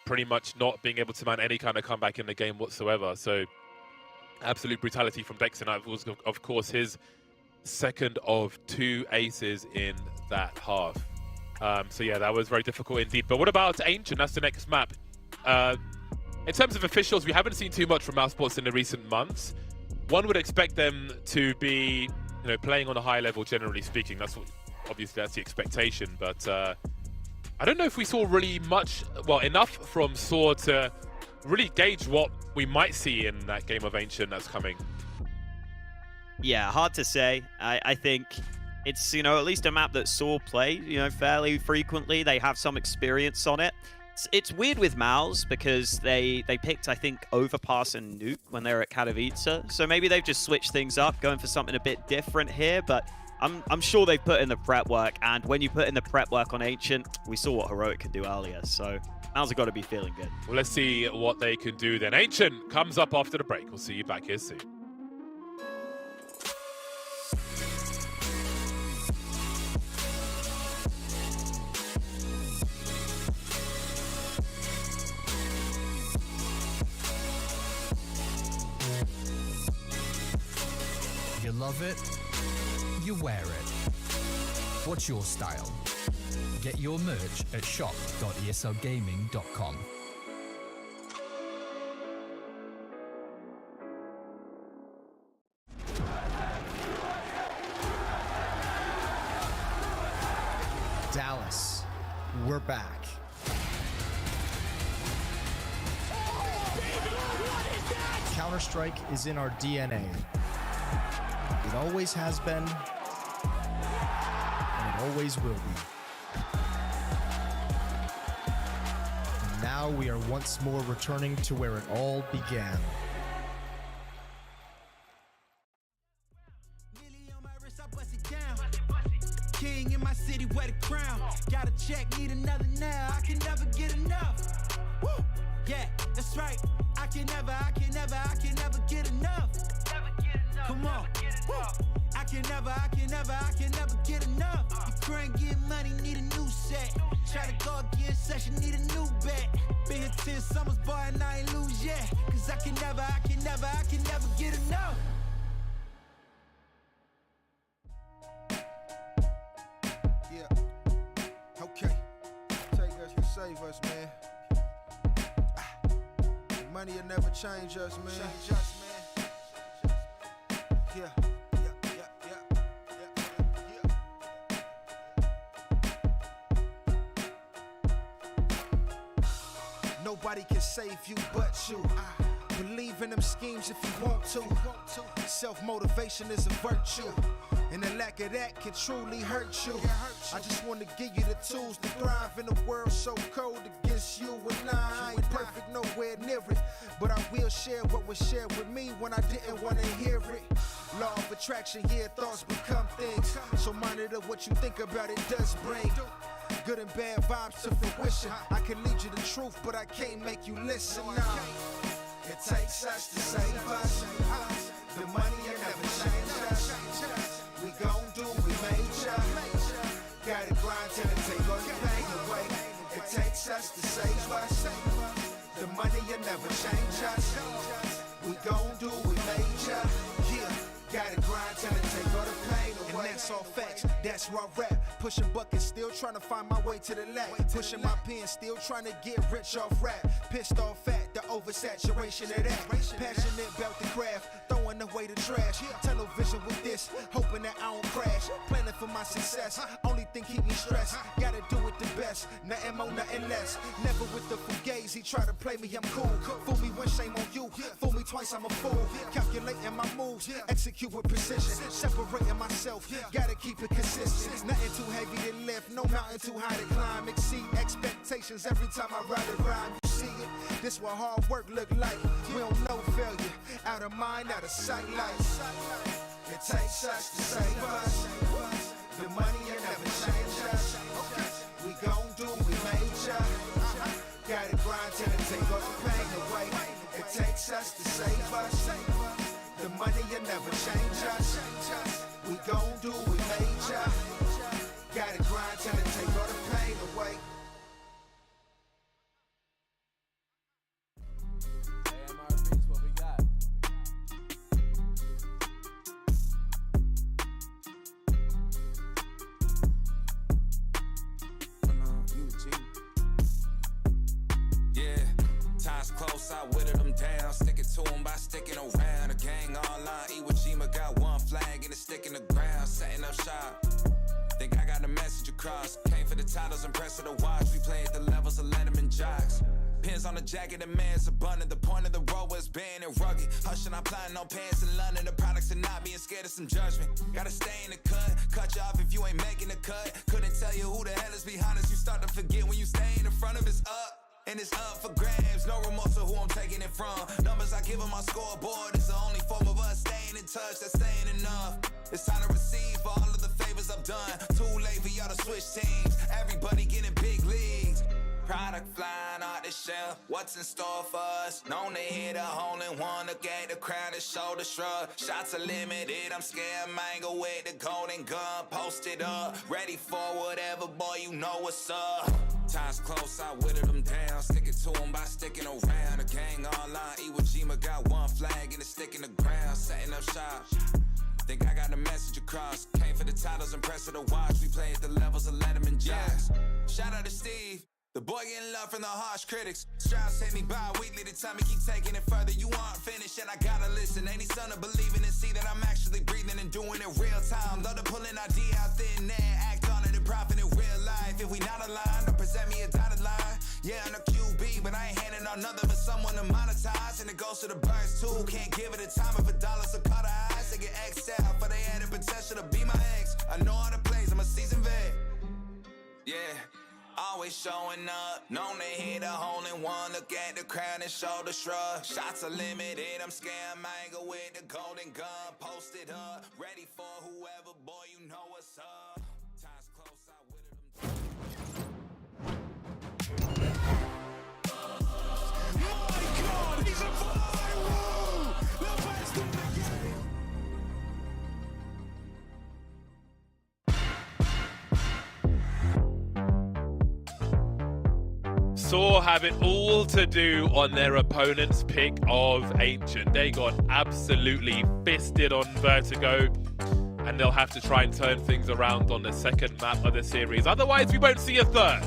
pretty much not being able to mount any kind of comeback in the game whatsoever. So absolute brutality from Dexter. That was, of course, his second of 2 aces in that half. So yeah, that was very difficult indeed. But what about Ancient? That's the next map. In terms of officials, we haven't seen too much from MOUZ Sports in the recent months. One would expect them to be, you know, playing on a high level, generally speaking. Obviously that's the expectation. But I don't know if we saw really much, well, enough from Saw to really gauge what we might see in that game of Ancient that's coming. Yeah, hard to say. I think it's, you know, at least a map that Saw play, you know, fairly frequently. They have some experience on it. It's weird with MOUZ because they picked, I think, Overpass and Nuke when they were at Katowice. So maybe they've just switched things up, going for something a bit different here. But I'm sure they've put in the prep work. And when you put in the prep work on Ancient, we saw what Heroic could do earlier. So MOUZ have got to be feeling good. Well, let's see what they can do then. Ancient comes up after the break. We'll see you back here soon. You love it, you wear it. What's your style? Get your merch at shop.eslgaming.com. Dallas, we're back. Counter-Strike is in our DNA. It always has been, and it always will be. And now we are once more returning to where it all began. King in my city, wear the crown. Got a check, need another now. I can never get enough. Woo! Yeah, that's right. I can never get enough. Come on. Woo! I can never get enough. Your friend get money, need a new set. Try to go again, session, need a new bet. Been here 10 summers, boy, and I ain't lose yet. Cause I can never get enough. Yeah. Okay. Take us and save us, man. Money will never change us, man. Yeah. Nobody can save you but you. Believe in them schemes if you want to. Self-motivation is a virtue, and the lack of that can truly hurt you. I just want to give you the tools to thrive in a world so cold against you and I ain't perfect, nowhere near it, but I will share what was shared with me when I didn't want to hear it. Law of attraction, yeah, thoughts become things. So monitor what you think about it does bring good and bad vibes to fruition. I can lead you the truth, but I can't make you listen. Nah. It takes us to save us. The money will never change us. We gon' do we major. Gotta grind till it take all the pain away. It takes us to save us. The money will never change us. We gon' do we major. Yeah. Gotta grind till it take all the pain away. And that's all facts, that's raw rap. Pushing buckets, still trying to find my way to the lab. Pushing my pen, still trying to get rich off rap. Pissed off at the oversaturation of that. Passionate about the craft, throwing away the trash. Tunnel vision with this, hoping that I don't crash. Planning for my success, only thing keep me stressed. Gotta do it the best, nothing more, nothing less. Never with the fugazi, try to play me, I'm cool. Fool me once, shame on you. Fool me twice, I'm a fool. Calculating my moves, execute with precision. Separating myself, gotta keep it consistent. Nothing too heavy to lift, no mountain too high to climb. Exceed expectations every time I ride a rhyme. You see it? This what hard work look like. We don't know failure. Out of mind, out of sight. It takes us to save us. The money will never change us. We gon' do we major. Gotta grind till it take all the pain away. It takes us to save us. The money will never change us. We gon' do we major. Gotta grind till it take all the pain away. What we got? Yeah, time's close, I whittled them down. Stick it to them by sticking around. The gang online, Iwo Jima got one flag and it's sticking the ground. Setting up shop. Think I got a message across. Came for the titles and press of the watch. We played the levels of Letterman jocks. Pins on the jacket, the man's abundant. The point of the road was banned and rugged. Hushing, I'm applying no pants in London. The products are not being scared of some judgment. Gotta stay in the cut. Cut you off if you ain't making the cut. Couldn't tell you who the hell is behind us. You start to forget when you stay in front of it's up. And it's up for grabs, no remorse of who I'm taking it from. Numbers I give on my scoreboard is the only form of us staying in touch, that's staying enough. It's time to receive for all of the favors I've done. Too late for y'all to switch teams, everybody getting big leagues. Product flying out the shelf, what's in store for us? Known to hit a hole in one, to get the crowd and shoulder shrug. Shots are limited, I'm scared mango with the golden gun. Posted up, ready for whatever, boy, you know what's up. Time's close, I whittled them down. Stick it to them by sticking around. The gang online, Iwo Jima got one flag and it's sticking the ground. Setting up shop. Think I got a message across. Came for the titles and press of the watch. We played the levels of Letterman jocks. Shout out to Steve. The boy getting love from the harsh critics. Strauss hit me bi-weekly to tell me keep taking it further. You aren't finished and I gotta listen. Ain't he son of believing and see that I'm actually breathing and doing it real time. Love to pull an idea out thin air, act on it and profit in real life. If we not aligned, don't present me a dotted line. Yeah, I'm a QB, but I ain't handing on nothing for someone to monetize. And it goes to the birds too. Can't give it a time if a dollar's a cut of eyes. They get X'd out, but they had the potential to be my ex. I know all the plays, I'm a seasoned vet. Yeah. Always showing up, known to hit a hole in one. Look at the crowd and shoulder shrug. Shots are limited, I'm scared mango with the golden gun. Posted up, ready for whoever, boy, you know what's up. Time's close, I whittled them. Saw have it all to do on their opponent's pick of Ancient. They got absolutely fisted on Vertigo, and they'll have to try and turn things around on the second map of the series. Otherwise, we won't see a third.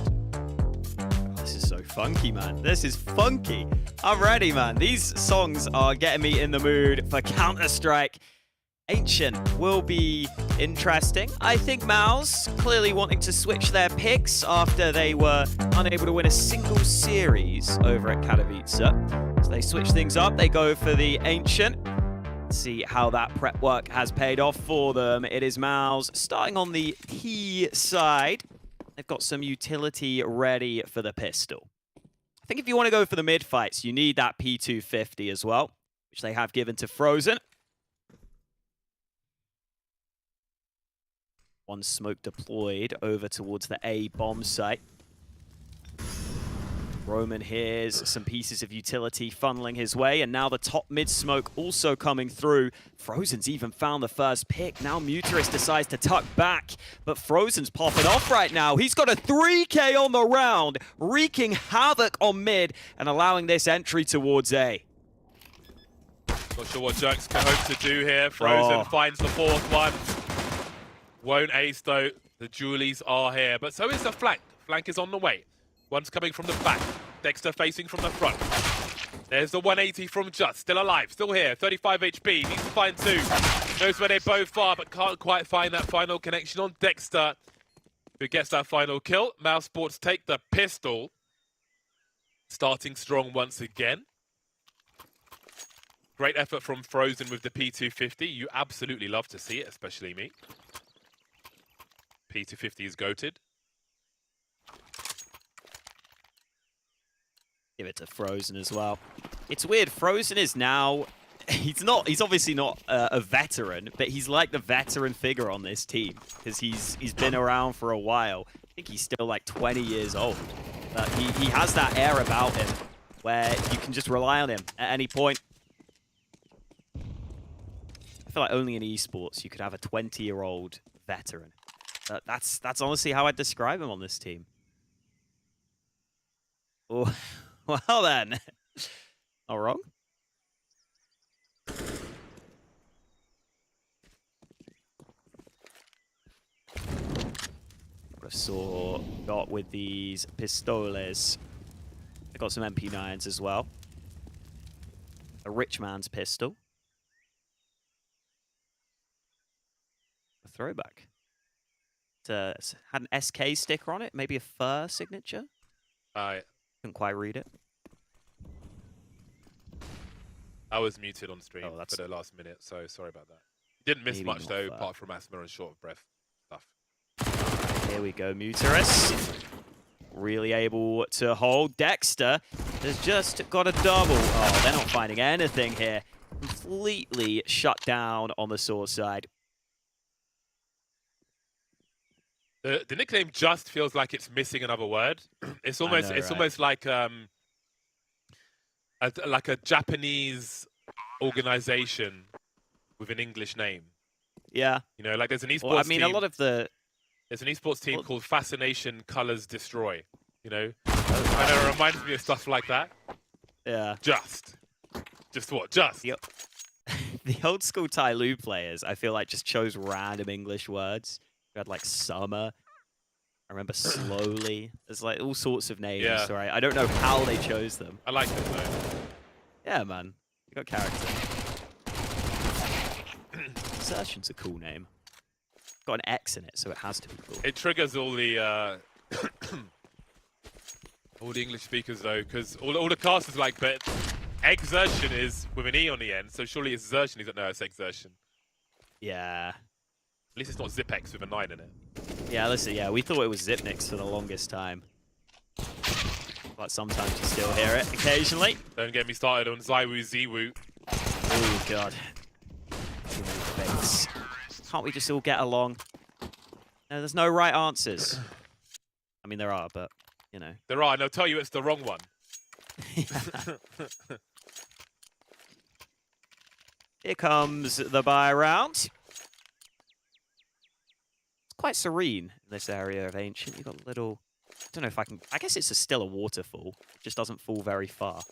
This is so funky, man. This is funky. I'm ready, man. These songs are getting me in the mood for Counter-Strike. Ancient will be interesting. I think MOUZ clearly wanting to switch their picks after they were unable to win a single series over at Katowice. So they switch things up. They go for the Ancient. Let's see how that prep work has paid off for them. It is MOUZ starting on the T side. They've got some utility ready for the pistol. I think if you want to go for the mid fights, you need that P250 as well, which they have given to Frozen. One smoke deployed over towards the A bomb site. Roman hears some pieces of utility funneling his way, and now the top mid smoke also coming through. Frozen's even found the first pick. Now Muterus decides to tuck back, but Frozen's popping off right now. He's got a 3K on the round, wreaking havoc on mid and allowing this entry towards A. Not sure what Jerks can hope to do here. Frozen finds the fourth one. Won't ace though. The Julies are here, but so is the flank. Flank is on the way. One's coming from the back. Dexter facing from the front. There's the 180 from Just. Still alive, still here. 35 HP. Needs to find two. Knows where they both are, but can't quite find that final connection on Dexter, who gets that final kill. MOUZ Sports take the pistol. Starting strong once again. Great effort from Frozen with the P250. You absolutely love to see it, especially me. P250 is goated. Give it to Frozen as well. It's weird. Frozen is now... He's obviously not a veteran, but he's like the veteran figure on this team because he's been around for a while. I think he's still like 20 years old. But he has that air about him where you can just rely on him at any point. I feel like only in esports you could have a 20-year-old veteran. That's honestly how I'd describe him on this team. Oh, well then. Not wrong. What I saw got with these pistoles. I got some MP9s as well. A rich man's pistol. A throwback. It had an SK sticker on it, maybe a fur signature. Couldn't quite read it. I was muted on stream for the last minute, so sorry about that. Didn't miss much though, apart from asthma and short of breath stuff. Here we go, Muterus. Really able to hold. Dexter has just got a double. Oh, they're not finding anything here. Completely shut down on the source side. The nickname Just feels like it's missing another word. It's almost almost like a Japanese organization with an English name. Yeah. You know, like there's an esports well, I mean, team. A lot of the... There's an esports team called Fascination Colors Destroy. You know? And it reminds me of stuff like that. Yeah. Just what? Just. The old school Tai Lu players, I feel like, just chose random English words. We had like summer. I remember slowly. There's like all sorts of names. Yeah. Right? I don't know how they chose them. I like them though. Yeah, man. You got character. Assertion's a cool name. Got an X in it, so it has to be cool. It triggers all the English speakers though, because all the casters like, but exertion is with an E on the end, so surely it's exertion. No, it's exertion. Yeah. At least it's not Zipex with a 9 in it. Yeah, listen, yeah, we thought it was Zipnix for the longest time. But sometimes you still hear it, occasionally. Don't get me started on Zywoo Ziwoo. Oh, God. Too many debates. Can't we just all get along? No, there's no right answers. I mean, there are, but, you know. There are, and I'll tell you it's the wrong one. Here comes the buy round. Quite serene in this area of Ancient. You've got little don't know if I can... I guess it's still a waterfall. It just doesn't fall very far.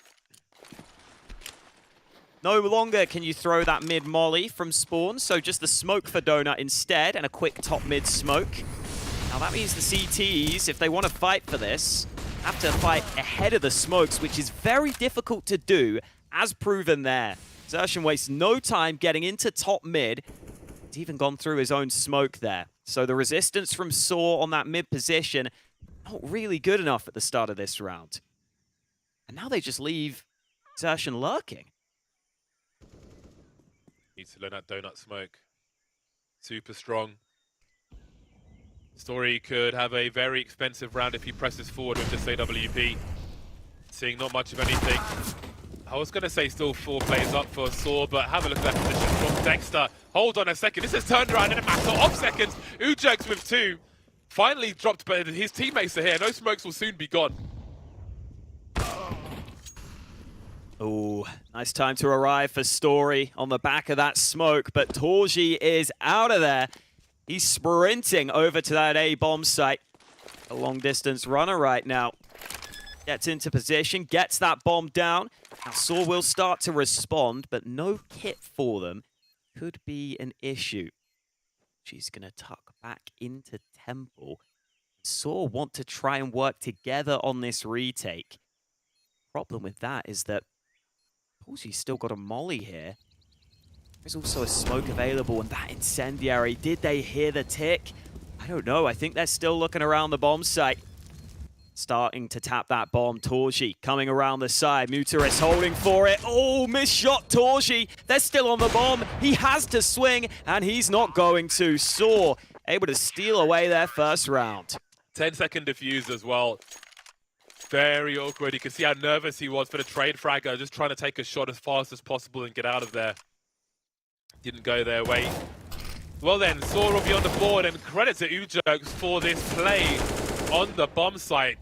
No longer can you throw that mid-molly from spawn, so just the smoke for Donut instead, and a quick top-mid smoke. Now that means the CTs, if they want to fight for this, have to fight ahead of the smokes, which is very difficult to do, as proven there. Xertion wastes no time getting into top mid. He's even gone through his own smoke there. So the resistance from Saw on that mid position, not really good enough at the start of this round. And now they just leave Xertion lurking. Needs to learn that donut smoke. Super strong. Story could have a very expensive round if he presses forward with this AWP. Seeing not much of anything. I was going to say still 4 players up for Saw, but have a look at that position from Dexter. Hold on a second. This has turned around in a matter of seconds. Ujerks with 2. Finally dropped, but his teammates are here. No smokes will soon be gone. Oh, nice time to arrive for Story on the back of that smoke, but Torji is out of there. He's sprinting over to that A-bomb site. A long-distance runner right now. Gets into position, gets that bomb down. Now Saw will start to respond, but no kit for them. Could be an issue. She's going to tuck back into Temple. Saw want to try and work together on this retake. Problem with that is that Paulsy's still got a molly here. There's also a smoke available, and that incendiary. Did they hear the tick? I don't know. I think they're still looking around the bomb site. Starting to tap that bomb. Torji coming around the side. Muteris holding for it. Oh, missed shot Torji. They're still on the bomb. He has to swing, and he's not going to. Saw able to steal away their first round. 10-second defuse as well. Very awkward. You can see how nervous he was for the trade fragger, just trying to take a shot as fast as possible and get out of there. Didn't go their way. Well then, Saw will be on the board, and credit to Ujerks for this play on the bomb site.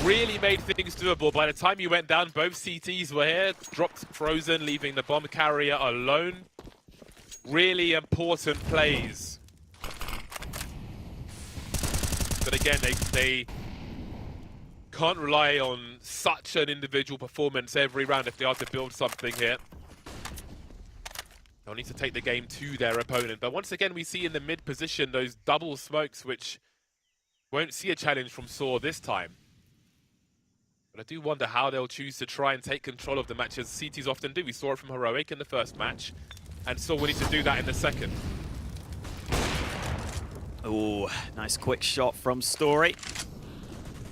Really made things doable. By the time you went down, both CTs were here, dropped frozen, leaving the bomb carrier alone. Really important plays. But again, they can't rely on such an individual performance every round if they are to build something here. They'll need to take the game to their opponent. But once again, we see in the mid position those double smokes, which won't see a challenge from Saw this time. But I do wonder how they'll choose to try and take control of the match, as CTs often do. We saw it from Heroic in the first match, and Saw will need to do that in the second. Oh, nice quick shot from Story.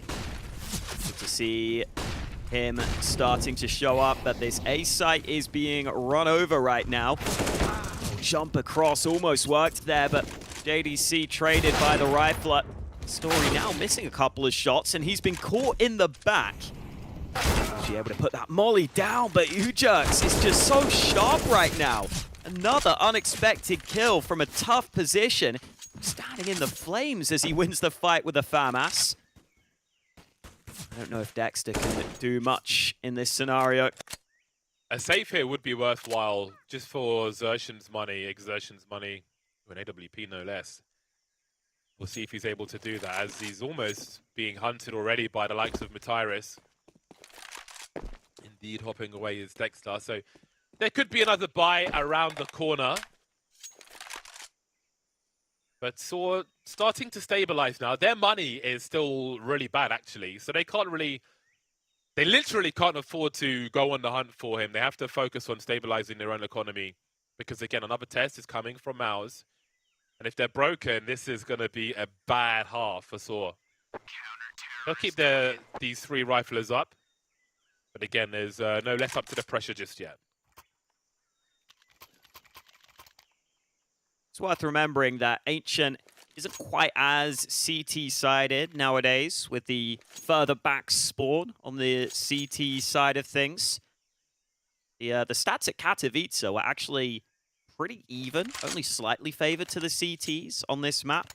Good to see him starting to show up, but this A site is being run over right now. Jump across almost worked there, but JDC traded by the rifler. Story now missing a couple of shots, and he's been caught in the back. Is he able to put that molly down, but Ujerks is just so sharp right now. Another unexpected kill from a tough position. Standing in the flames as he wins the fight with a FAMAS. I don't know if Dexter can do much in this scenario. A save here would be worthwhile, just for Xertion's money, an AWP no less. We'll see if he's able to do that, as he's almost being hunted already by the likes of Mutiris. Indeed, hopping away is Dexter. So there could be another buy around the corner. But Saw starting to stabilize now. Their money is still really bad, actually. So they can't really... They literally can't afford to go on the hunt for him. They have to focus on stabilizing their own economy. Because, again, another test is coming from MOUZ. And if they're broken, this is going to be a bad half for Saw. They'll keep these 3 riflers up. But again, there's no less up to the pressure just yet. It's worth remembering that Ancient isn't quite as CT-sided nowadays, with the further back spawn on the CT side of things. The stats at Katowice were actually pretty even, only slightly favored to the CTs on this map.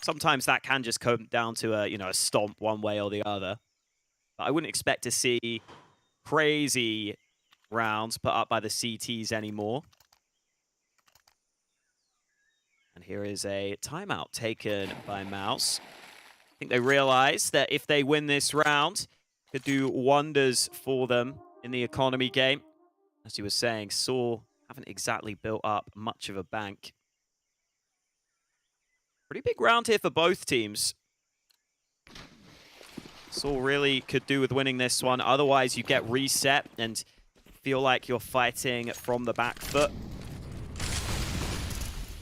Sometimes that can just come down to a stomp one way or the other. But I wouldn't expect to see crazy rounds put up by the CTs anymore. And here is a timeout taken by MOUZ. I think they realize that if they win this round, it could do wonders for them in the economy game. As you were saying, Saw haven't exactly built up much of a bank. Pretty big round here for both teams. Saw really could do with winning this one. Otherwise, you get reset and feel like you're fighting from the back foot.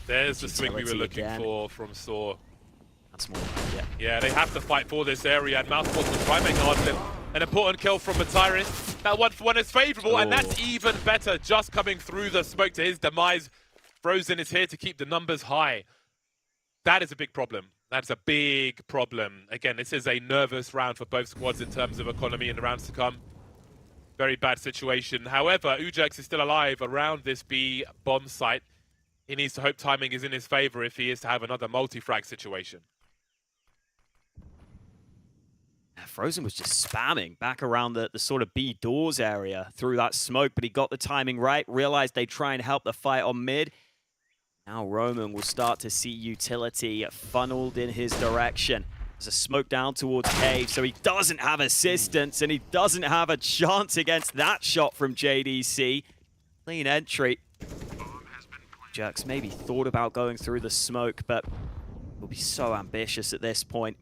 There's the swing we were looking for from Saw. That's more, yeah. Yeah, they have to fight for this area, and MOUZ will try and make him. An important kill from Matiris. That 1-for-1 is favorable, and that's even better. Just coming through the smoke to his demise. Frozen is here to keep the numbers high. That is a big problem. That's a big problem. Again, this is a nervous round for both squads in terms of economy in the rounds to come. Very bad situation. However, Ujex is still alive around this B bomb site. He needs to hope timing is in his favor if he is to have another multi-frag situation. Frozen was just spamming back around the sort of B doors area through that smoke, but he got the timing right, realized they'd try and help the fight on mid. Now Roman will start to see utility funneled in his direction. There's a smoke down towards Cave, so he doesn't have assistance, and he doesn't have a chance against that shot from JDC. Clean entry. Jerks maybe thought about going through the smoke, but will be so ambitious at this point.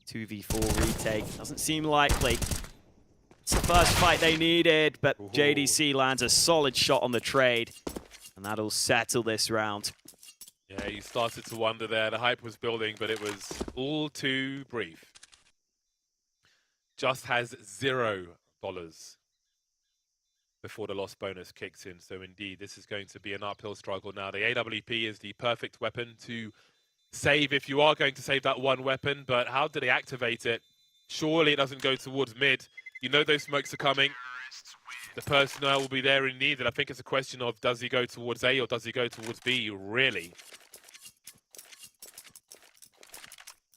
2v4 retake doesn't seem likely. It's the first fight they needed, but JDC lands a solid shot on the trade, and that'll settle this round. Yeah, you started to wonder there. The hype was building, but it was all too brief. Just has $0 before the loss bonus kicks in. So indeed, this is going to be an uphill struggle now. The AWP is the perfect weapon to save if you are going to save that one weapon, but how do they activate it? Surely it doesn't go towards mid. You know those smokes are coming. The personnel will be there in need, and I think it's a question of does he go towards A or does he go towards B, really?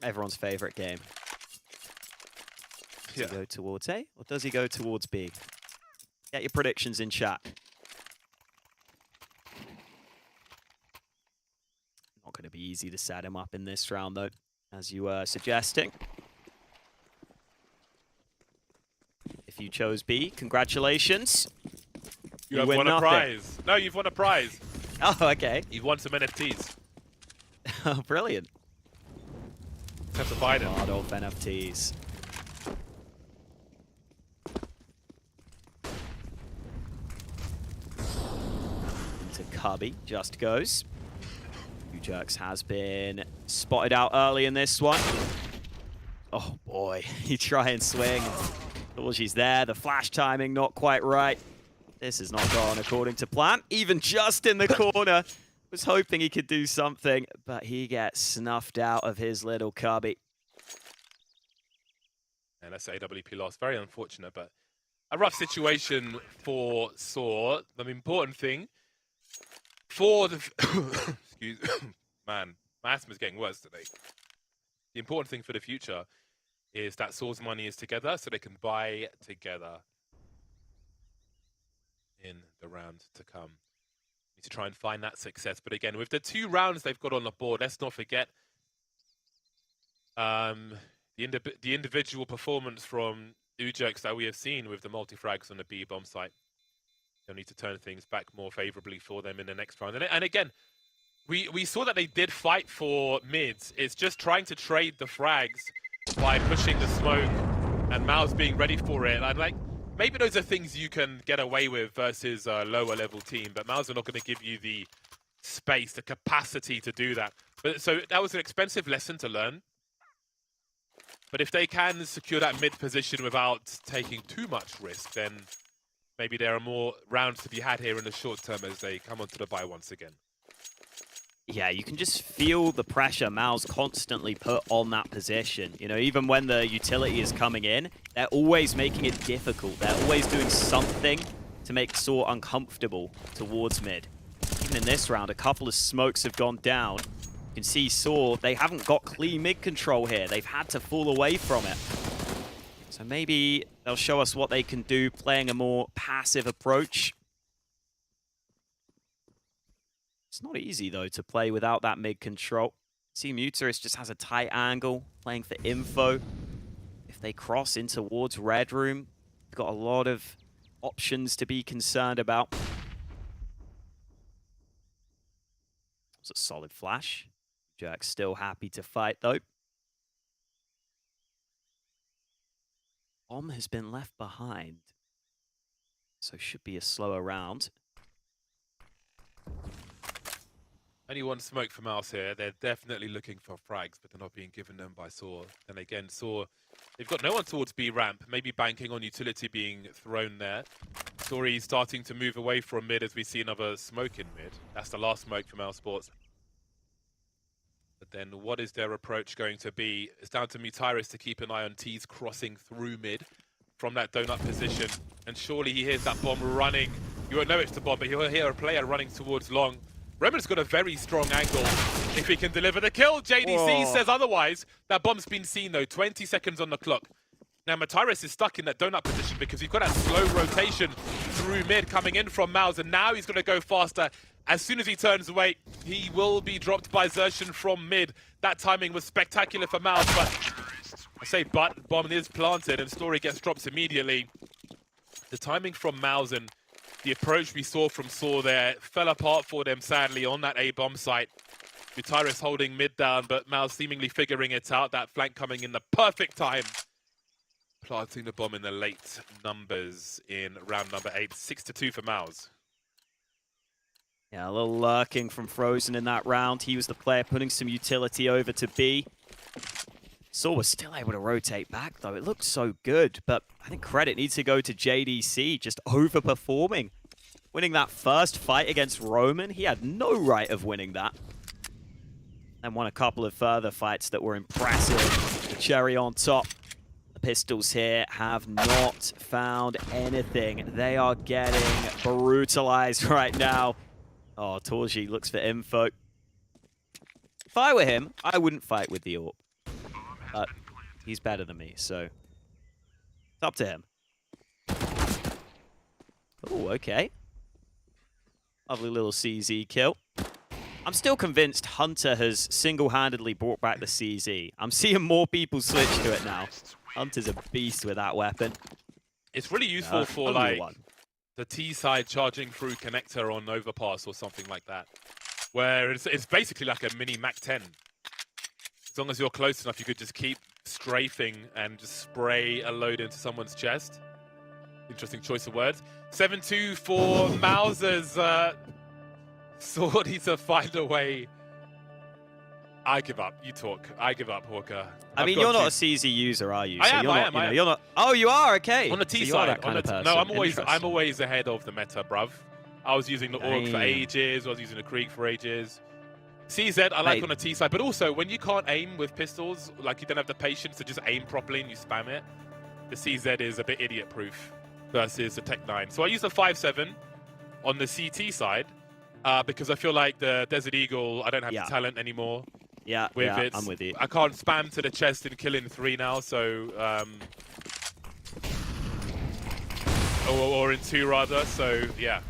Everyone's favorite game. Does he go towards A or does he go towards B? Get your predictions in chat. Not going to be easy to set him up in this round, though, as you were suggesting. If you chose B, congratulations. You have won a prize. No, you've won a prize. Oh, okay. You've won some NFTs. Oh, brilliant. Have to buy them. Hard off NFTs. Into Cubby, just goes. Jerks has been spotted out early in this one. Oh boy, he try and swing. Oh, she's there. The flash timing not quite right. This has not gone according to plan. Even just in the corner. Was hoping he could do something, but he gets snuffed out of his little cubby. And that's AWP loss. Very unfortunate, but a rough situation for Saw. The important thing for the... Excuse man, my asthma's getting worse today. The important thing for the future is that Saw's money is together so they can buy together in the round to come. Need to try and find that success. But again, with the 2 rounds they've got on the board, let's not forget the individual performance from Ujex that we have seen with the multi-frags on the B bomb site. They'll need to turn things back more favorably for them in the next round. And again, we saw that they did fight for mids. It's just trying to trade the frags by pushing the smoke and MOUZ being ready for it. And like, maybe those are things you can get away with versus a lower level team, but MOUZ are not going to give you the space, the capacity to do that. But so that was an expensive lesson to learn. But if they can secure that mid position without taking too much risk, then maybe there are more rounds to be had here in the short term as they come onto the buy once again. Yeah, you can just feel the pressure MOUZ constantly put on that position. You know, even when the utility is coming in, they're always making it difficult. They're always doing something to make Saw uncomfortable towards mid. Even in this round, a couple of smokes have gone down. You can see Saw, they haven't got clean mid control here. They've had to fall away from it. So maybe they'll show us what they can do playing a more passive approach. It's not easy, though, to play without that mid control. See, Muterus just has a tight angle, playing for info. If they cross in towards Red Room, they've got a lot of options to be concerned about. It's a solid flash. Jerk's still happy to fight, though. Bomb has been left behind, so should be a slower round. Only one smoke from MOUZ here. They're definitely looking for frags, but they're not being given them by Saw. And again, Saw, they've got no one towards B ramp, maybe banking on utility being thrown there. Story starting to move away from mid as we see another smoke in mid. That's the last smoke from MOUZ Sports. But then what is their approach going to be? It's down to Mutiris to keep an eye on T's crossing through mid from that donut position. And surely he hears that bomb running. You won't know it's the bomb, but he'll hear a player running towards long. Roman's got a very strong angle if he can deliver the kill. JDC says otherwise. That bomb's been seen though, 20 seconds on the clock. Now Mutiris is stuck in that donut position because he's got that slow rotation through mid coming in from MOUZ, and now he's going to go faster. As soon as he turns away, he will be dropped by Xertion from mid. That timing was spectacular for MOUZ, but bomb is planted and Story gets dropped immediately. The timing from MOUZ and the approach we saw from Saw there fell apart for them, sadly, on that A-bomb site. Mutiris holding mid down, but MOUZ seemingly figuring it out. That flank coming in the perfect time. Planting the bomb in the late numbers in round number 8. 6-2 for MOUZ. Yeah, a little lurking from Frozen in that round. He was the player putting some utility over to B. Saw was still able to rotate back, though. It looked so good, but I think credit needs to go to JDC, just overperforming. Winning that first fight against Roman, he had no right of winning that. And won a couple of further fights that were impressive. The cherry on top. The Pistols here have not found anything. They are getting brutalized right now. Oh, Torji looks for info. If I were him, I wouldn't fight with the AWP. But he's better than me, so it's up to him. Oh, okay. Lovely little CZ kill. I'm still convinced Hunter has single-handedly brought back the CZ. I'm seeing more people switch to it now. Hunter's a beast with that weapon. It's really useful for like the T side charging through connector on overpass or something like that, where it's basically like a mini Mac 10. As long as you're close enough, you could just keep strafing and just spray a load into someone's chest. Interesting choice of words. 7-2 for MOUZ's Saw needs to find a way. I give up. You talk. I give up, Hawker. I mean, you're not a CZ user, are you? I am. You're not. Oh, you are. Okay. On the T side. No, I'm always ahead of the meta, bruv. I was using the AUG for ages. I was using the Krieg for ages. CZ, I like on the T side, but also when you can't aim with pistols, like you don't have the patience to just aim properly and you spam it, the CZ is a bit idiot-proof versus the Tech 9. So I use the 5.7 on the CT side because I feel like the Desert Eagle, I don't have the talent anymore. Yeah, I'm with you. I can't spam to the chest and kill in 3 now, so or in 2 rather. So yeah,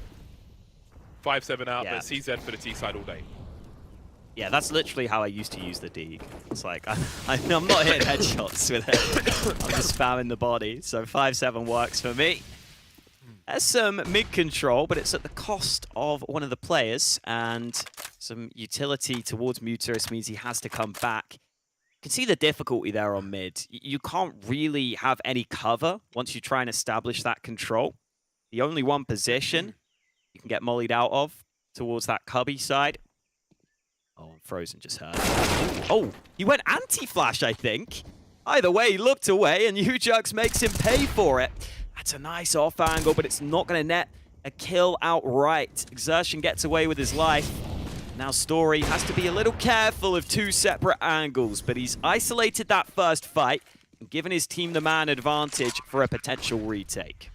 5.7 out, but CZ for the T side all day. Yeah, that's literally how I used to use the Deeg. It's like, I'm not hitting headshots with it. I'm just spamming the body, so 5.7 works for me. There's some mid-control, but it's at the cost of one of the players, and some utility towards Muterus means he has to come back. You can see the difficulty there on mid. You can't really have any cover once you try and establish that control. The only one position you can get mollied out of towards that cubby side. Oh, Frozen just heard. Oh, he went anti-flash, I think. Either way, he looked away, and UJUX makes him pay for it. That's a nice off angle, but it's not going to net a kill outright. Xertion gets away with his life. Now Story has to be a little careful of 2 separate angles, but he's isolated that first fight and given his team the man advantage for a potential retake.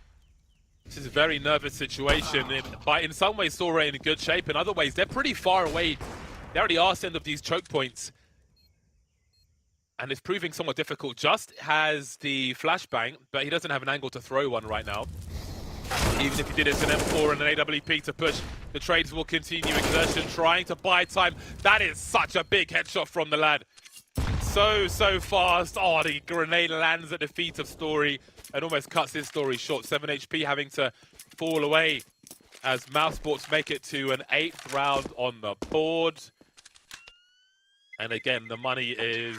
This is a very nervous situation. In some ways, Story in good shape. In other ways, they're pretty far away. They're at the arse end of these choke points. And it's proving somewhat difficult. Just has the flashbang, but he doesn't have an angle to throw one right now. Even if he did it, it's an M4 and an AWP to push The trades will continue. Exertion trying to buy time. That is such a big headshot from the lad. So fast. Oh, the grenade lands at the feet of Story and almost cuts his Story short. 7 HP having to fall away as MOUZ Sports make it to an 8th round on the board. And again, the money is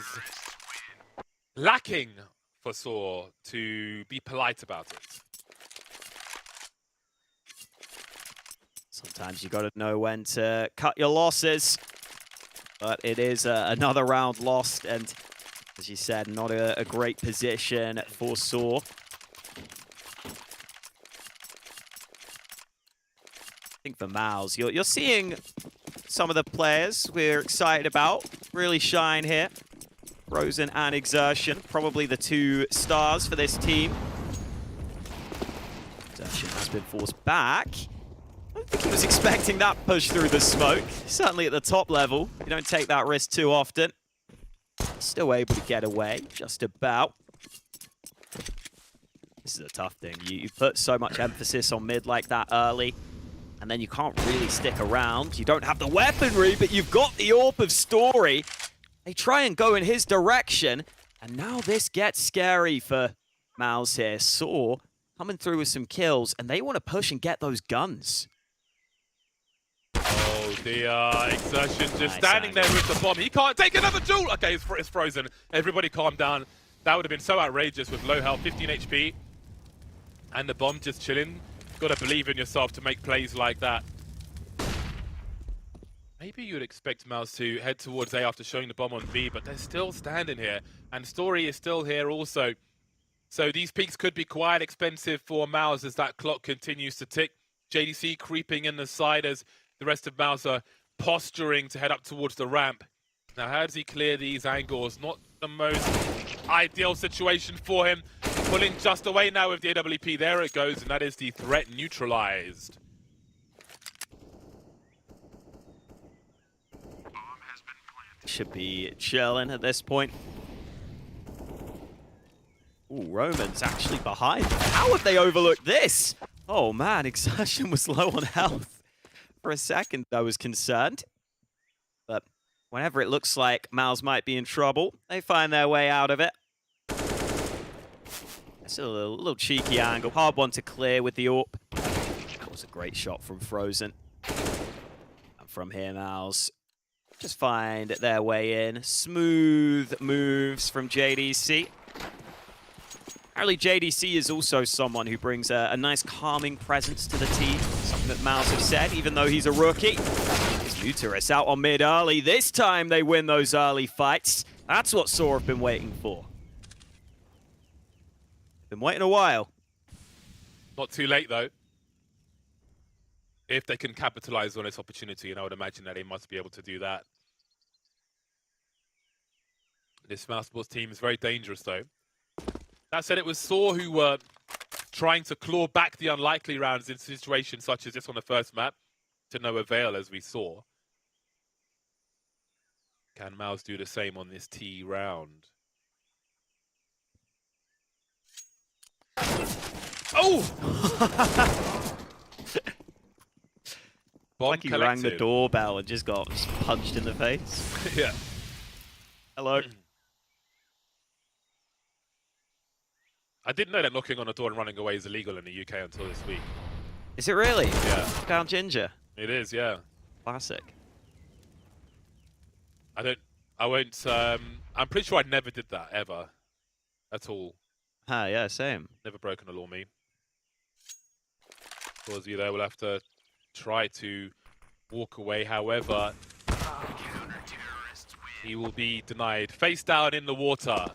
lacking for Saw, to be polite about it. Sometimes you got to know when to cut your losses. But it is another round lost, and as you said, not a great position for Saw. I think for MOUZ, you're seeing some of the players we're excited about really shine here. Frozen and Exertion, probably the 2 stars for this team. Exertion has been forced back. I don't think he was expecting that push through the smoke. Certainly at the top level, you don't take that risk too often. Still able to get away, just about. This is a tough thing. You put so much emphasis on mid like that early, and then you can't really stick around. You don't have the weaponry, but you've got the AWP of Story. They try and go in his direction, and now this gets scary for MOUZ here. Saw coming through with some kills, and they want to push and get those guns. Oh, the Exertion just standing there with the bomb. He can't take another duel. Okay, it's frozen. Everybody calm down. That would have been so outrageous with low health, 15 HP. And the bomb just chilling. Got to believe in yourself to make plays like that. Maybe you'd expect MOUZ to head towards A after showing the bomb on B, but they're still standing here. And Story is still here also. So these peaks could be quite expensive for MOUZ as that clock continues to tick. JDC creeping in the side as the rest of MOUZ are posturing to head up towards the ramp. Now, how does he clear these angles? Not the most ideal situation for him. Pulling just away now with the AWP. There it goes, and that is the threat neutralized. Should be chilling at this point. Ooh, Roman's actually behind. How have they overlooked this? Oh man, Exertion was low on health. For a second, I was concerned. But whenever it looks like MOUZ might be in trouble, they find their way out of it. It's a little cheeky angle. Hard one to clear with the AWP. That was a great shot from Frozen. And from here, MOUZ just find their way in. Smooth moves from JDC. Apparently JDC is also someone who brings a nice calming presence to the team. Something that MOUZ have said, even though he's a rookie. It's Muterus out on mid early. This time they win those early fights. That's what Saw have been waiting for. Been waiting a while. Not too late though. If they can capitalize on this opportunity, and I would imagine that they must be able to do that. This MOUZ Sports team is very dangerous though. That said, it was Saw who were trying to claw back the unlikely rounds in situations such as this on the first map, to no avail as we saw. Can MOUZ do the same on this T round? Oh! Like he rang the doorbell and just got punched in the face. Yeah. Hello. I didn't know that knocking on a door and running away is illegal in the UK until this week. Is it really? Yeah. Down Ginger. It is, yeah. Classic. I'm pretty sure I never did that, ever. At all. Ah, yeah, same. Never broken a law, me. Towards you there, we'll have to try to walk away, however, he will be denied. Face down in the water.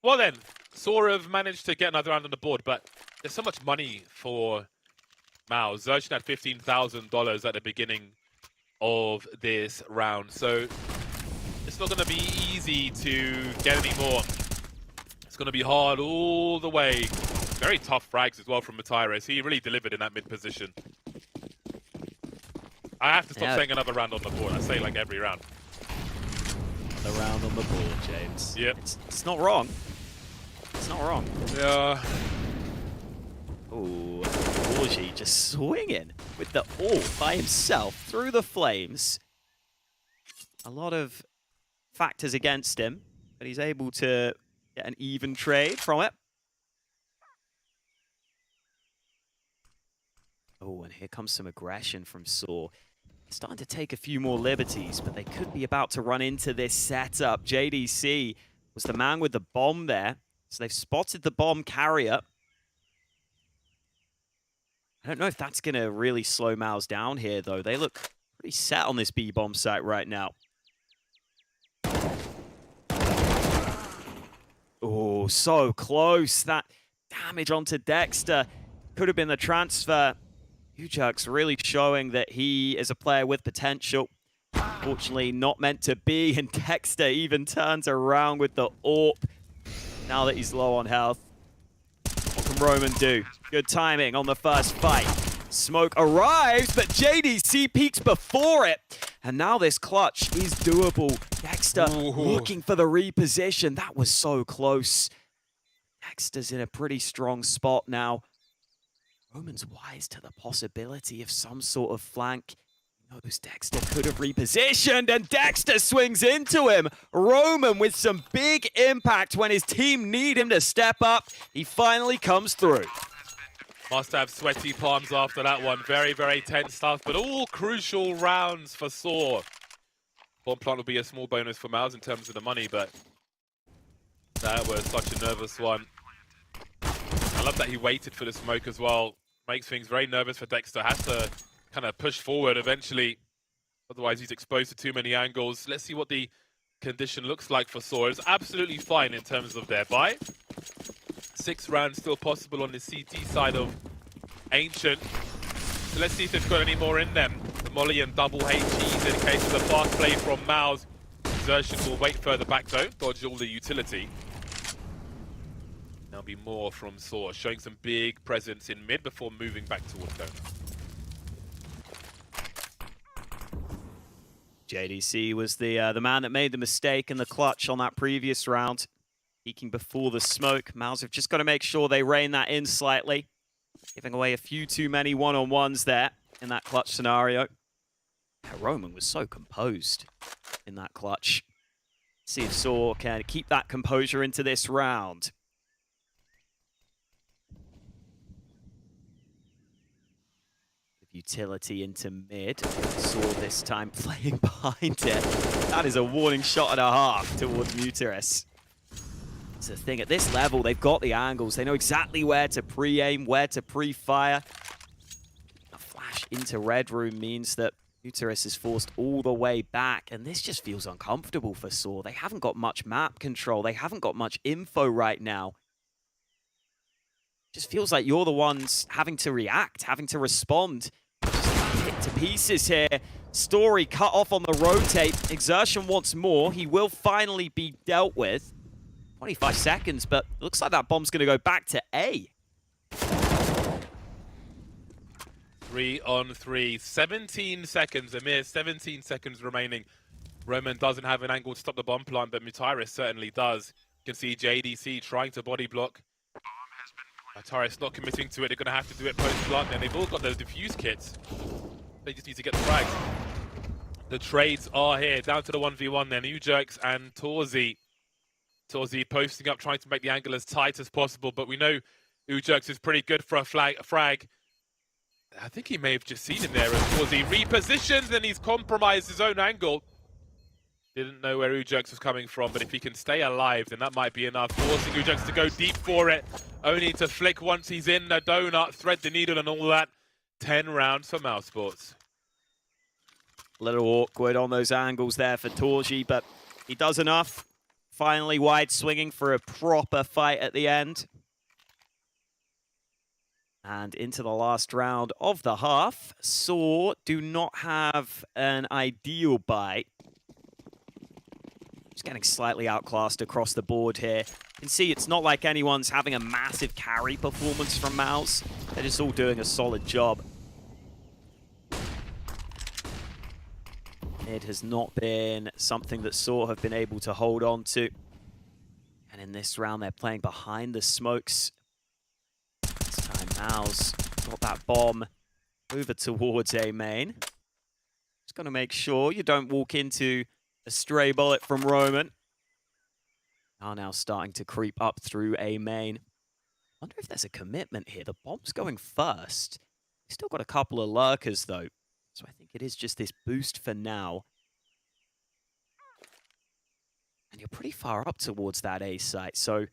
Well then, Saw have managed to get another round on the board, but there's so much money for MOUZ. Xerxin had $15,000 at the beginning of this round, so it's not going to be easy to get any more. It's going to be hard all the way. Very tough frags as well from Matires. He really delivered in that mid position. I have to stop saying another round on the board. I say like every round. The round on the board, James. Yep. It's not wrong. It's not wrong. Yeah. Oh, Orji just swinging with the AWP by himself through the flames. A lot of factors against him, but he's able to get an even trade from it. Oh, and here comes some aggression from Saw. Starting to take a few more liberties, but they could be about to run into this setup. JDC was the man with the bomb there, so they've spotted the bomb carrier. I don't know if that's going to really slow MOUZ down here, though. They look pretty set on this B-bomb site right now. Oh, so close. That damage onto Dexter could have been the transfer. Ujerk's really showing that he is a player with potential. Unfortunately, not meant to be, and Dexter even turns around with the AWP now that he's low on health. What can Roman do? Good timing on the first fight. Smoke arrives, but JDC peeks before it. And now this clutch is doable. Dexter looking for the reposition. That was so close. Dexter's in a pretty strong spot now. Roman's wise to the possibility of some sort of flank. He knows Dexter could have repositioned, and Dexter swings into him. Roman with some big impact when his team need him to step up. He finally comes through. Must have sweaty palms after that one. Very, very tense stuff, but all crucial rounds for Saw. Bomb plant will be a small bonus for MOUZ in terms of the money, but that was such a nervous one. I love that he waited for the smoke as well. Makes things very nervous for Dexter. Has to kind of push forward eventually. Otherwise, he's exposed to too many angles. Let's see what the condition looks like for Saw. It's absolutely fine in terms of their buy. 6 rounds still possible on the CT side of Ancient. So let's see if they've got any more in them. The Molly and double HEs in case of the fast play from MOUZ. Exertion will wait further back though. Dodge all the utility. There'll be more from Saw, showing some big presence in mid before moving back towards donut. JDC was the man that made the mistake in the clutch on that previous round. Peeking before the smoke. MOUZ have just got to make sure they rein that in slightly. Giving away a few too many one-on-ones there in that clutch scenario. Roman was so composed in that clutch. See if Saw can keep that composure into this round. Utility into mid. Saw this time playing behind it. That is a warning shot and a half towards Muteris. It's the thing, at this level, they've got the angles. They know exactly where to pre-aim, where to pre-fire. A flash into Red Room means that Muteris is forced all the way back, and this just feels uncomfortable for Saw. They haven't got much map control. They haven't got much info right now. Just feels like you're the ones having to react, having to respond. Hit to pieces here. Story cut off on the rotate. Exertion wants more. He will finally be dealt with. 25 seconds, but looks like that bomb's going to go back to A. 3 on 3. 17 seconds. A mere 17 seconds remaining. Roman doesn't have an angle to stop the bomb plant, but Mutiris certainly does. You can see JDC trying to body block. Mutiris not committing to it. They're going to have to do it post-plant, and they've all got those diffuse kits. They just need to get the frags. The trades are here. Down to the 1v1 then. Ujerks and Torzi. Torzi posting up, trying to make the angle as tight as possible, but we know Ujerks is pretty good for a frag. I think he may have just seen him there as Torzi repositions, and he's compromised his own angle. Didn't know where Ujerks was coming from, but if he can stay alive, then that might be enough. Forcing Ujerks to go deep for it, only to flick once he's in the donut, thread the needle and all that. 10 rounds for MOUZ Sports. A little awkward on those angles there for Torji, but he does enough. Finally wide swinging for a proper fight at the end. And into the last round of the half. Saw do not have an ideal bite. Just getting slightly outclassed across the board here. You can see it's not like anyone's having a massive carry performance from MOUZ. They're just all doing a solid job. It has not been something that Saw have been able to hold on to. And in this round, they're playing behind the smokes. This time, MOUZ got that bomb over towards A main. Just got to make sure you don't walk into a stray bullet from Roman. Are now starting to creep up through A main. Wonder if there's a commitment here. The bomb's going first. Still got a couple of lurkers though, so I think it is just this boost for now. And you're pretty far up towards that A site, so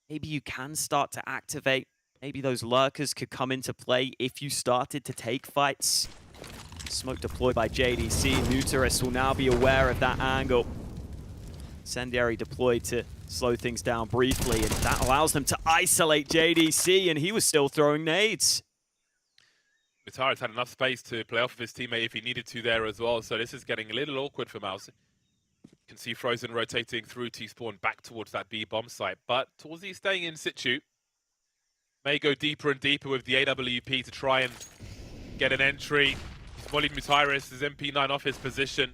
maybe you can start to activate. Maybe those lurkers could come into play if you started to take fights. Smoke deployed by JDC. Nuterus will now be aware of that angle. Incendiary deployed to slow things down briefly, and that allows them to isolate JDC, and he was still throwing nades. Mutaris had enough space to play off of his teammate if he needed to there as well, so this is getting a little awkward for MOUZ. You can see Frozen rotating through T-spawn back towards that B bomb site, but Torzy staying in situ. May go deeper and deeper with the AWP to try and get an entry. He's volleyed Mutaris, his MP9 off his position.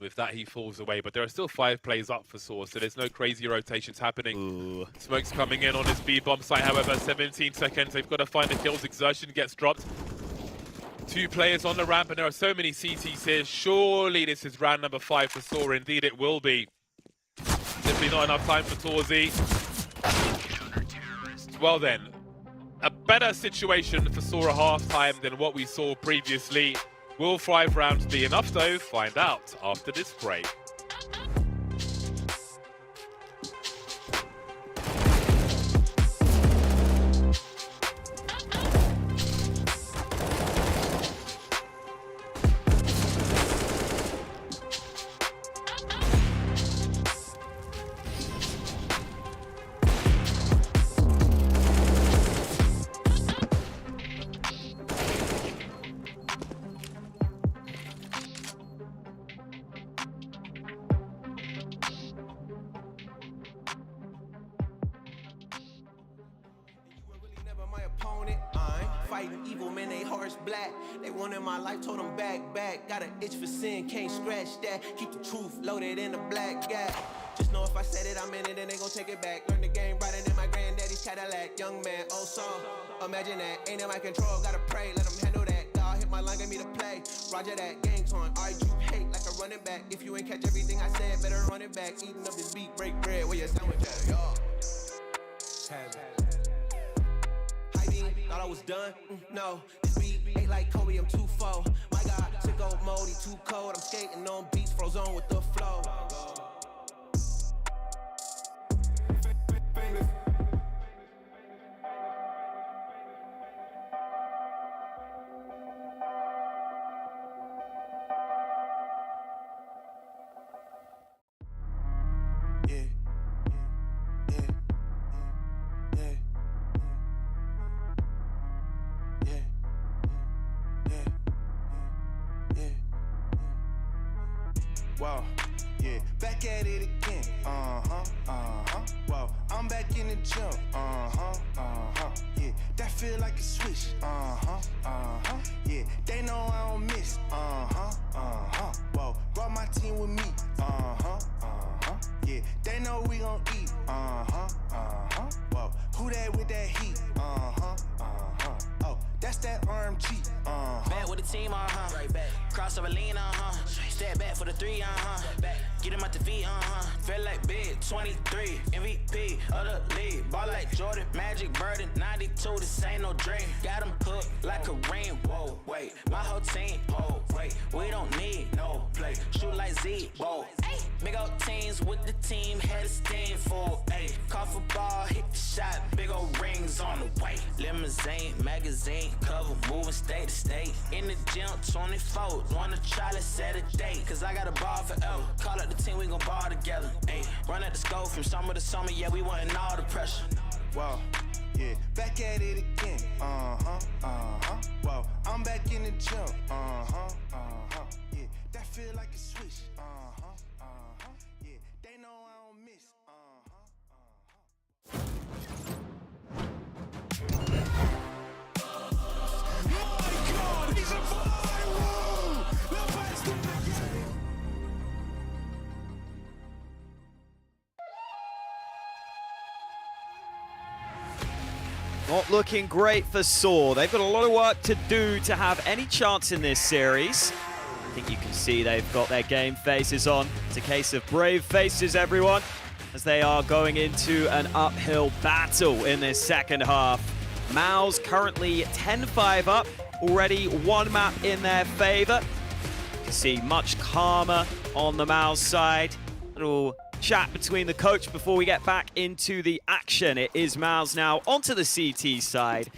With that, he falls away, but there are still 5 plays up for Source, so there's no crazy rotations happening. Ooh. Smoke's coming in on his B bomb site, however, 17 seconds. They've got to find the kills. Exertion gets dropped. 2 players on the ramp, and there are so many CTs here. Surely this is round number 5 for Sora. Indeed, it will be. Simply not enough time for Torzy. Well then, a better situation for Sora half-time than what we saw previously. Will 5 rounds be enough though? Find out after this break. Fighting evil, man, they hearts black. They wanted my life, told them back. Got an itch for sin, can't scratch that. Keep the truth loaded in the black gap. Just know if I said it, I'm in it, and they gon' take it back. Learn the game brighter than my granddaddy's Cadillac. Young man, old song, imagine that. Ain't in my control, gotta pray, let them handle that. God hit my line, gave me to play. Roger that, game time. Alright, you hate like a running back. If you ain't catch everything I said, better run it back. Eating up this beat, break bread, where your sandwich at, y'all. Thought I was done? No, this beat ain't like Kobe, I'm too full. My God, took old mode, he too cold. I'm skating on beats, frozen with the flow. Wow, yeah, back at it again. Wow, I'm back in the gym. Yeah, that feel like a switch. Yeah, they know I don't miss. Whoa, brought my team with me. Yeah, they know we gon' eat. Whoa, who that with that heat? Oh, that's that RMG. Back with the team, right back. Crossover lean, Step back for the 3, Get him out the feet, Feel like big, 23, MVP of the league. Ball like Jordan, Magic, Bird, 92, this ain't no dream. Got him hooked like a ring, whoa, wait. My whole team, whoa, wait. We don't need no play. Shoot like Z, whoa. Big old teams with the team, head of steam, full, ayy. Call for ball, hit the shot, big old rings on the way. Limousine, magazine, cover, moving state to state. In the gym, 24, wanna try, let's set a date. Cause I got a ball forever. Call up the team, we gon' ball together. Ayy, run at the scope from summer to summer, yeah, we wantin' all the pressure. Wow, yeah, back at it again. Wow, I'm back in the gym. Yeah, that feel like a switch. Yeah, they know I don't miss. Not looking great for Saw. They've got a lot of work to do to have any chance in this series. I think you can see they've got their game faces on. It's a case of brave faces, everyone, as they are going into an uphill battle in this second half. MOUZ currently 10-5 up, already one map in their favor. You can see much calmer on the MOUZ side. Little chat between the coach before we get back into the action. It is MOUZ now onto the CT side.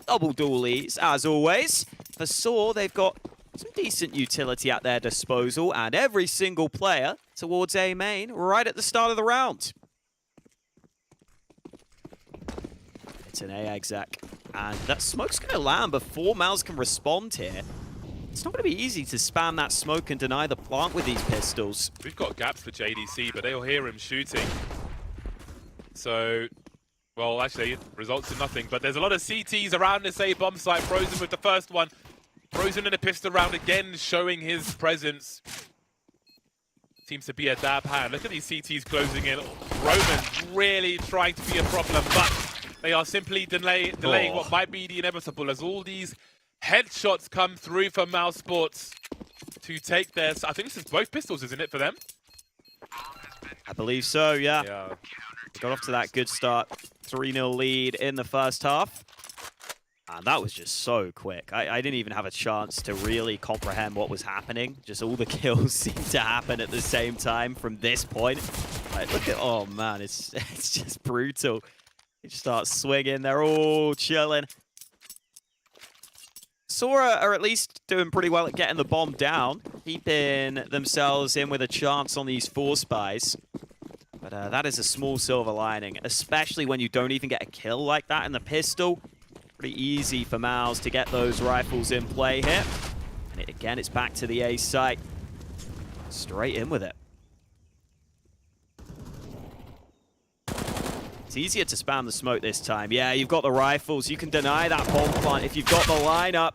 Double dualies, as always. For Saw, they've got some decent utility at their disposal, and every single player towards A main right at the start of the round. It's an A exec, and that smoke's going to land before MOUZ can respond here. It's not going to be easy to spam that smoke and deny the plant with these pistols. We've got gaps for JDC, but they'll hear him shooting. So, well, actually, it results in nothing. But there's a lot of CTs around this A bomb site. Frozen with the first one. Frozen in a pistol round again, showing his presence. Seems to be a dab hand. Look at these CTs closing in. Roman really trying to be a problem, but they are simply delaying what might be the inevitable as all these headshots come through for MOUZ Sports to take their... I think this is both pistols, isn't it, for them? I believe so, yeah. Got off to that good start. 3-0 lead in the first half. And that was just so quick. I didn't even have a chance to really comprehend what was happening. Just all the kills seemed to happen at the same time from this point. Like, look at... Oh, man, it's just brutal. They just start swinging. They're all chilling. Sora are at least doing pretty well at getting the bomb down, keeping themselves in with a chance on these 4 spies. But that is a small silver lining, especially when you don't even get a kill like that in the pistol. Pretty easy for MOUZ to get those rifles in play here. And again, it's back to the A site. Straight in with it. It's easier to spam the smoke this time. Yeah, you've got the rifles. You can deny that bomb plant if you've got the lineup.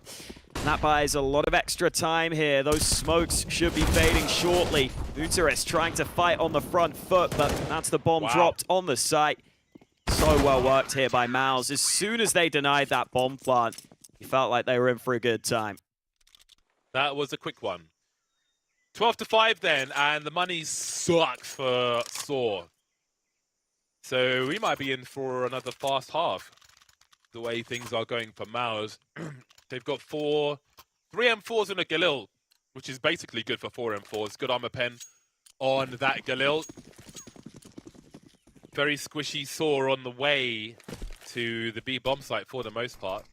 And that buys a lot of extra time here. Those smokes should be fading shortly. Uterus trying to fight on the front foot, but that's the bomb dropped on the site. So well worked here by MOUZ. As soon as they denied that bomb plant, you felt like they were in for a good time. That was a quick one. 12-5 then, and the money sucks for Saw. So we might be in for another fast half, the way things are going for MOUZ. They've got 3 M4s and a Galil, which is basically good for 4 M4s. Good armor pen on that Galil. Very squishy Saw on the way to the B bomb site for the most part,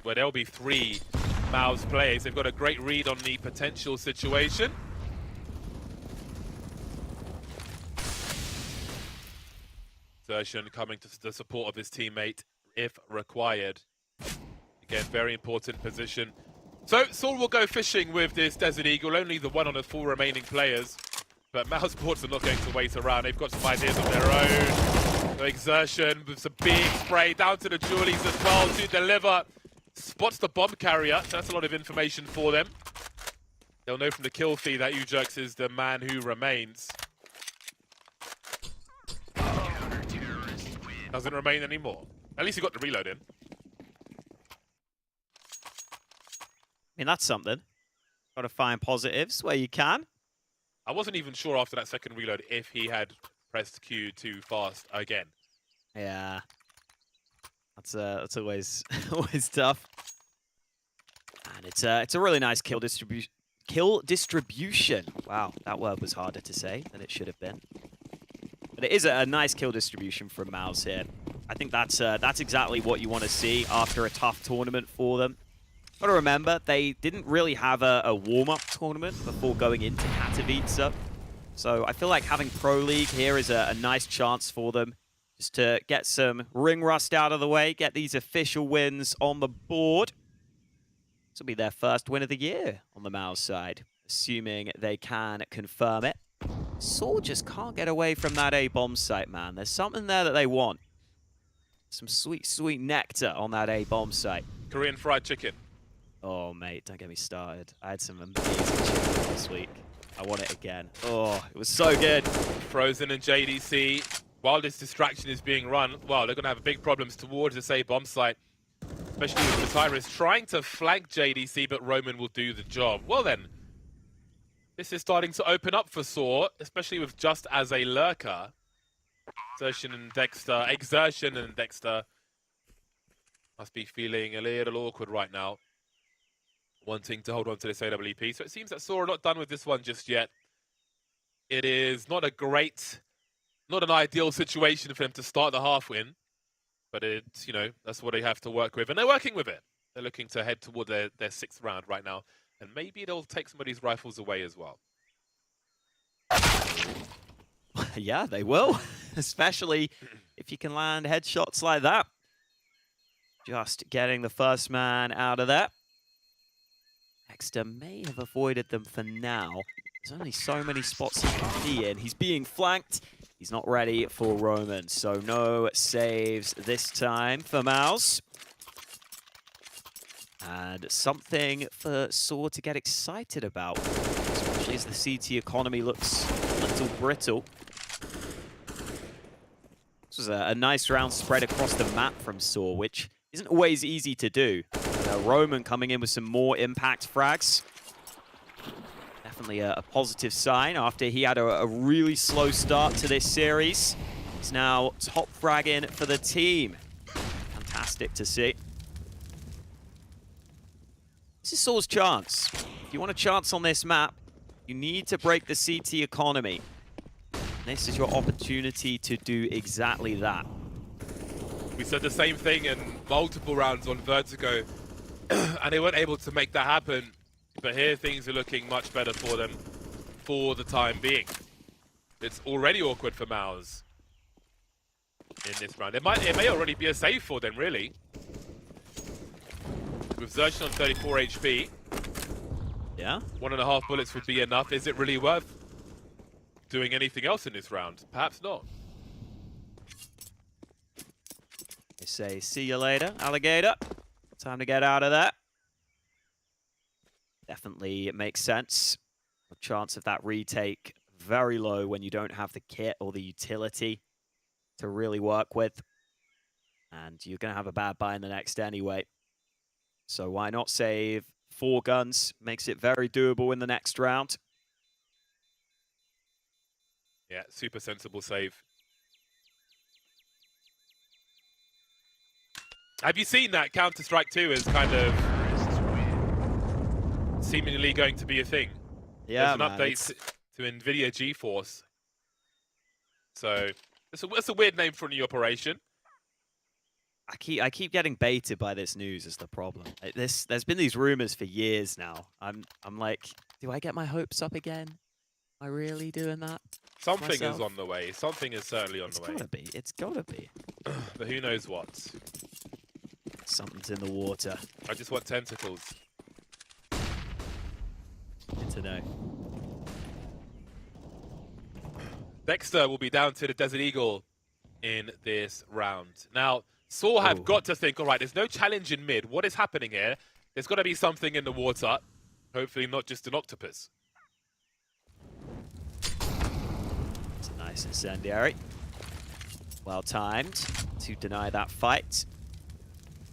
where there'll be 3 MOUZ players. They've got a great read on the potential situation. Exertion coming to the support of his teammate if required. Again, very important position. So Saul will go fishing with this Desert Eagle, only the 1 on the 4 remaining players. But MOUZ Sports are not going to wait around. They've got some ideas of their own. The Exertion with some big spray down to the Julies as well to deliver. Spots the bomb carrier, so that's a lot of information for them. They'll know from the kill feed that Ujerx is the man who remains. Doesn't remain anymore. At least he got the reload in. I mean, that's something. Got to find positives where you can. I wasn't even sure after that second reload if he had pressed Q too fast again. Yeah. That's always always tough. And it's a really nice kill distribution. Wow, that word was harder to say than it should have been. But it is a nice kill distribution from MOUZ here. I think that's exactly what you want to see after a tough tournament for them. Got to remember, they didn't really have a warm-up tournament before going into Katowice. So I feel like having Pro League here is a nice chance for them just to get some ring rust out of the way, get these official wins on the board. This will be their first win of the year on the MOUZ side, assuming they can confirm it. Saw just can't get away from that A bomb site, man. There's something there that they want. Some sweet, sweet nectar on that A bomb site. Korean fried chicken. Oh, mate, don't get me started. I had some amazing chicken this week. I want it again. Oh, it was so good. Frozen and JDC while this distraction is being run, well, they're going to have big problems towards this A bomb site, especially with Tyrus trying to flank JDC, but Roman will do the job. Well then, this is starting to open up for Saw, especially with just as a lurker. Exertion and Dexter must be feeling a little awkward right now, wanting to hold on to this AWP. So it seems that Saw are not done with this one just yet. It is not an ideal situation for them to start the half win, but it's, you know, that's what they have to work with, and they're working with it. They're looking to head toward their 6th round right now, and maybe they'll take some of these rifles away as well. Yeah, they will, especially if you can land headshots like that. Just getting the first man out of there. Dexter may have avoided them for now. There's only so many spots he can be in. He's being flanked. He's not ready for Roman, so no saves this time for MOUZ. And something for Saw to get excited about, especially as the CT economy looks a little brittle. This was a nice round spread across the map from Saw, which isn't always easy to do. Roman coming in with some more impact frags. Definitely a positive sign after he had a really slow start to this series. He's now top fragging for the team. Fantastic to see. This is Saw's chance. If you want a chance on this map, you need to break the CT economy. This is your opportunity to do exactly that. We said the same thing in multiple rounds on Vertigo, and they weren't able to make that happen. But here things are looking much better for them for the time being. It's already awkward for MOUZ in this round. It may already be a save for them, really. With Xerxes on 34 HP. Yeah. 1.5 bullets would be enough. Is it really worth doing anything else in this round? Perhaps not. They say, see you later, alligator. Time to get out of that. Definitely makes sense. The chance of that retake very low when you don't have the kit or the utility to really work with. And you're going to have a bad buy in the next anyway. So why not save 4 guns? Makes it very doable in the next round. Yeah, super sensible save. Have you seen that Counter-Strike 2 is kind of seemingly going to be a thing? Yeah, there's an update to NVIDIA GeForce. So it's a weird name for a new operation. I keep getting baited by this news is the problem. There's been these rumors for years now. I'm like, do I get my hopes up again? Am I really doing that? Something is on the way. Something is certainly on the way. It's gotta be. But who knows what? Something's in the water. I just want tentacles. Good to know. Dexter will be down to the Desert Eagle in this round. Now, Saw have got to think, all right, there's no challenge in mid. What is happening here? There's got to be something in the water. Hopefully not just an octopus. It's a nice incendiary. Well timed to deny that fight.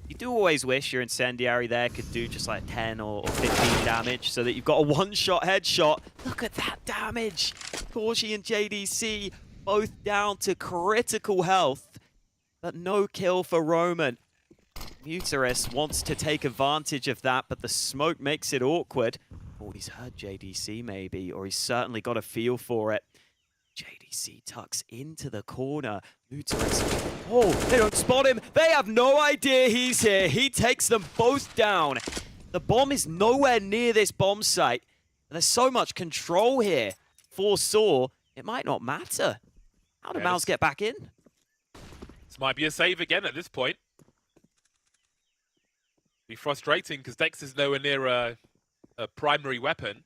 You do always wish your incendiary there could do just like 10 or 15 damage so that you've got a one-shot headshot. Look at that damage. Corshi and JDC both down to critical health, but no kill for Roman. Mutarus wants to take advantage of that, but the smoke makes it awkward. Oh, he's heard JDC maybe, or he's certainly got a feel for it. JDC tucks into the corner. Mutarus. Oh, they don't spot him. They have no idea he's here. He takes them both down. The bomb is nowhere near this bomb site. There's so much control here for Saw. It might not matter. How did MOUZ get back in? This might be a save again at this point. Be frustrating because Dex is nowhere near a primary weapon.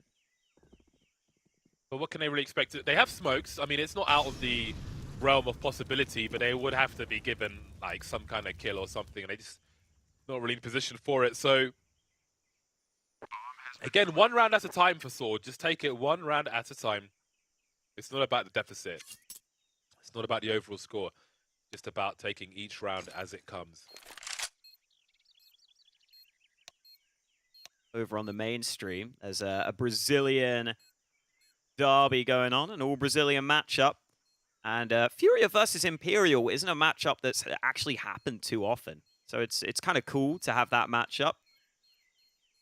But what can they really expect? They have smokes. I mean, it's not out of the realm of possibility, but they would have to be given like some kind of kill or something, and they just not really in position for it. So again, 1 round at a time for Saw. Just take it 1 round at a time. It's not about the deficit. It's not about the overall score, just about taking each round as it comes. Over on the mainstream, there's a Brazilian derby going on, an all-Brazilian matchup. And Furia versus Imperial isn't a matchup that's actually happened too often. So it's kind of cool to have that matchup.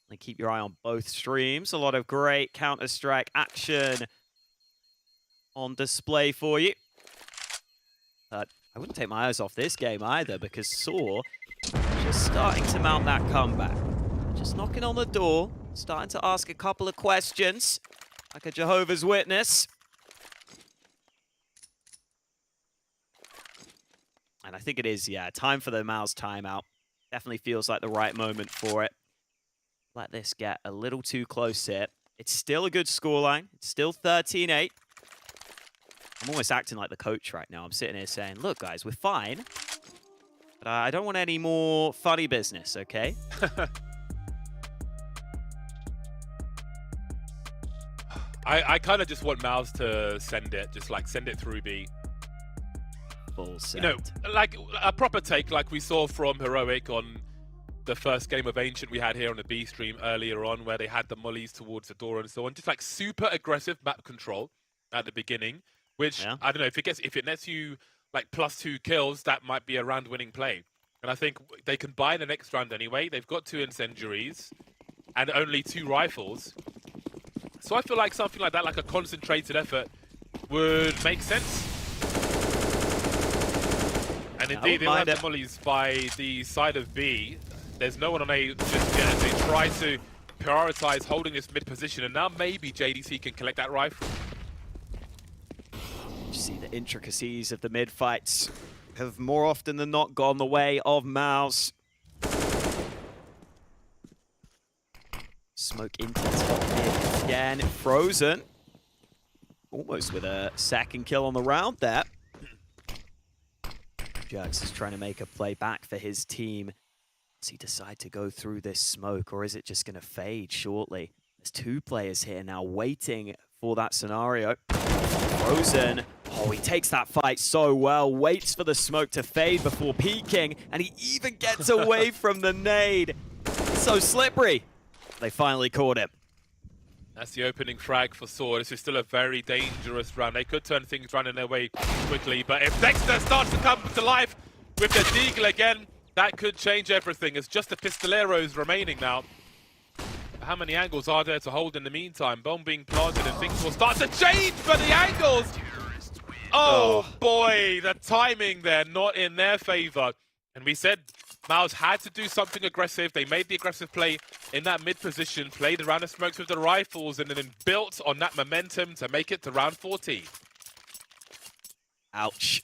And keep your eye on both streams. A lot of great Counter-Strike action on display for you. But I wouldn't take my eyes off this game either, because Saw just starting to mount that comeback. Just knocking on the door, starting to ask a couple of questions, like a Jehovah's Witness. And I think it is, yeah, time for the MOUZ timeout. Definitely feels like the right moment for it. Let this get a little too close here. It's still a good scoreline. It's still 13-8. I'm almost acting like the coach right now. I'm sitting here saying, look, guys, we're fine. But I don't want any more funny business, okay? I kind of just want MOUZ to send it, just like send it through B. Full send. You know, like a proper take like we saw from Heroic on the first game of Ancient we had here on the B stream earlier on, where they had the mollies towards the door and so on. Just like super aggressive map control at the beginning, which, yeah. I don't know, if it nets you like +2 kills, that might be a round-winning play. And I think they can buy the next round anyway. They've got 2 incendiaries and only 2 rifles. So I feel like something like that, like a concentrated effort, would make sense. And indeed, they'll have the mollies by the side of B. There's no one on A just yet as they try to prioritize holding this mid position, and now maybe JDC can collect that rifle. You see the intricacies of the mid fights have more often than not gone the way of MOUZ. Smoke into top mid again. Frozen. Almost with a second kill on the round there. Jerks is trying to make a play back for his team. Does he decide to go through this smoke, or is it just going to fade shortly? There's 2 players here now waiting for that scenario. Frozen. Oh, he takes that fight so well. Waits for the smoke to fade before peeking, and he even gets away from the nade. So slippery. They finally caught him. That's the opening frag for Saw. This is still a very dangerous round. They could turn things around in their way quickly, but if Dexter starts to come to life with the Deagle again, that could change everything. It's just the Pistoleros remaining now. How many angles are there to hold in the meantime? Bomb being planted and things will start to change for the angles! Oh boy, the timing there not in their favor. And we said MOUZ had to do something aggressive. They made the aggressive play in that mid position, played around the smokes with the rifles, and then built on that momentum to make it to round 14. Ouch.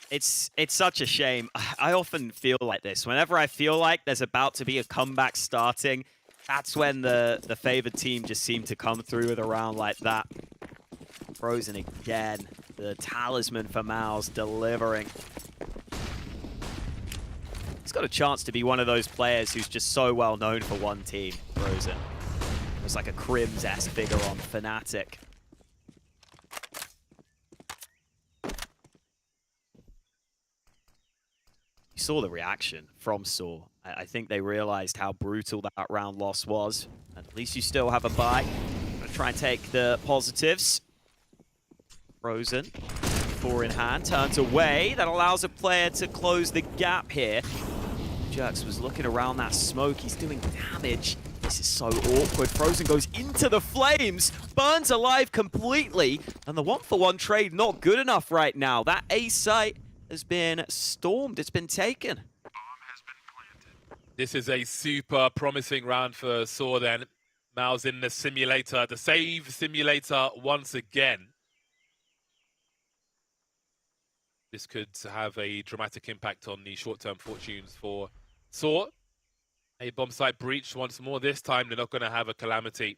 It's such a shame. I often feel like this. Whenever I feel like there's about to be a comeback starting, that's when the favored team just seem to come through with a round like that. Frozen again. The talisman for MOUZ delivering. He's got a chance to be one of those players who's just so well known for one team, Frozen. It's like a Crims-esque figure on Fnatic. You saw the reaction from Saw. I think they realized how brutal that round loss was. At least you still have a bye. Gonna try and take the positives. Frozen, 4 in hand, turns away. That allows a player to close the gap here. Jerks was looking around that smoke. He's doing damage. This is so awkward. Frozen goes into the flames, burns alive completely, and the 1-for-1 trade not good enough right now. That A site has been stormed. It's been taken. This is a super promising round for Saw then. MOUZ in the simulator, the save simulator once again. This could have a dramatic impact on the short-term fortunes for Saw. A bomb site breach once more. This time they're not going to have a calamity.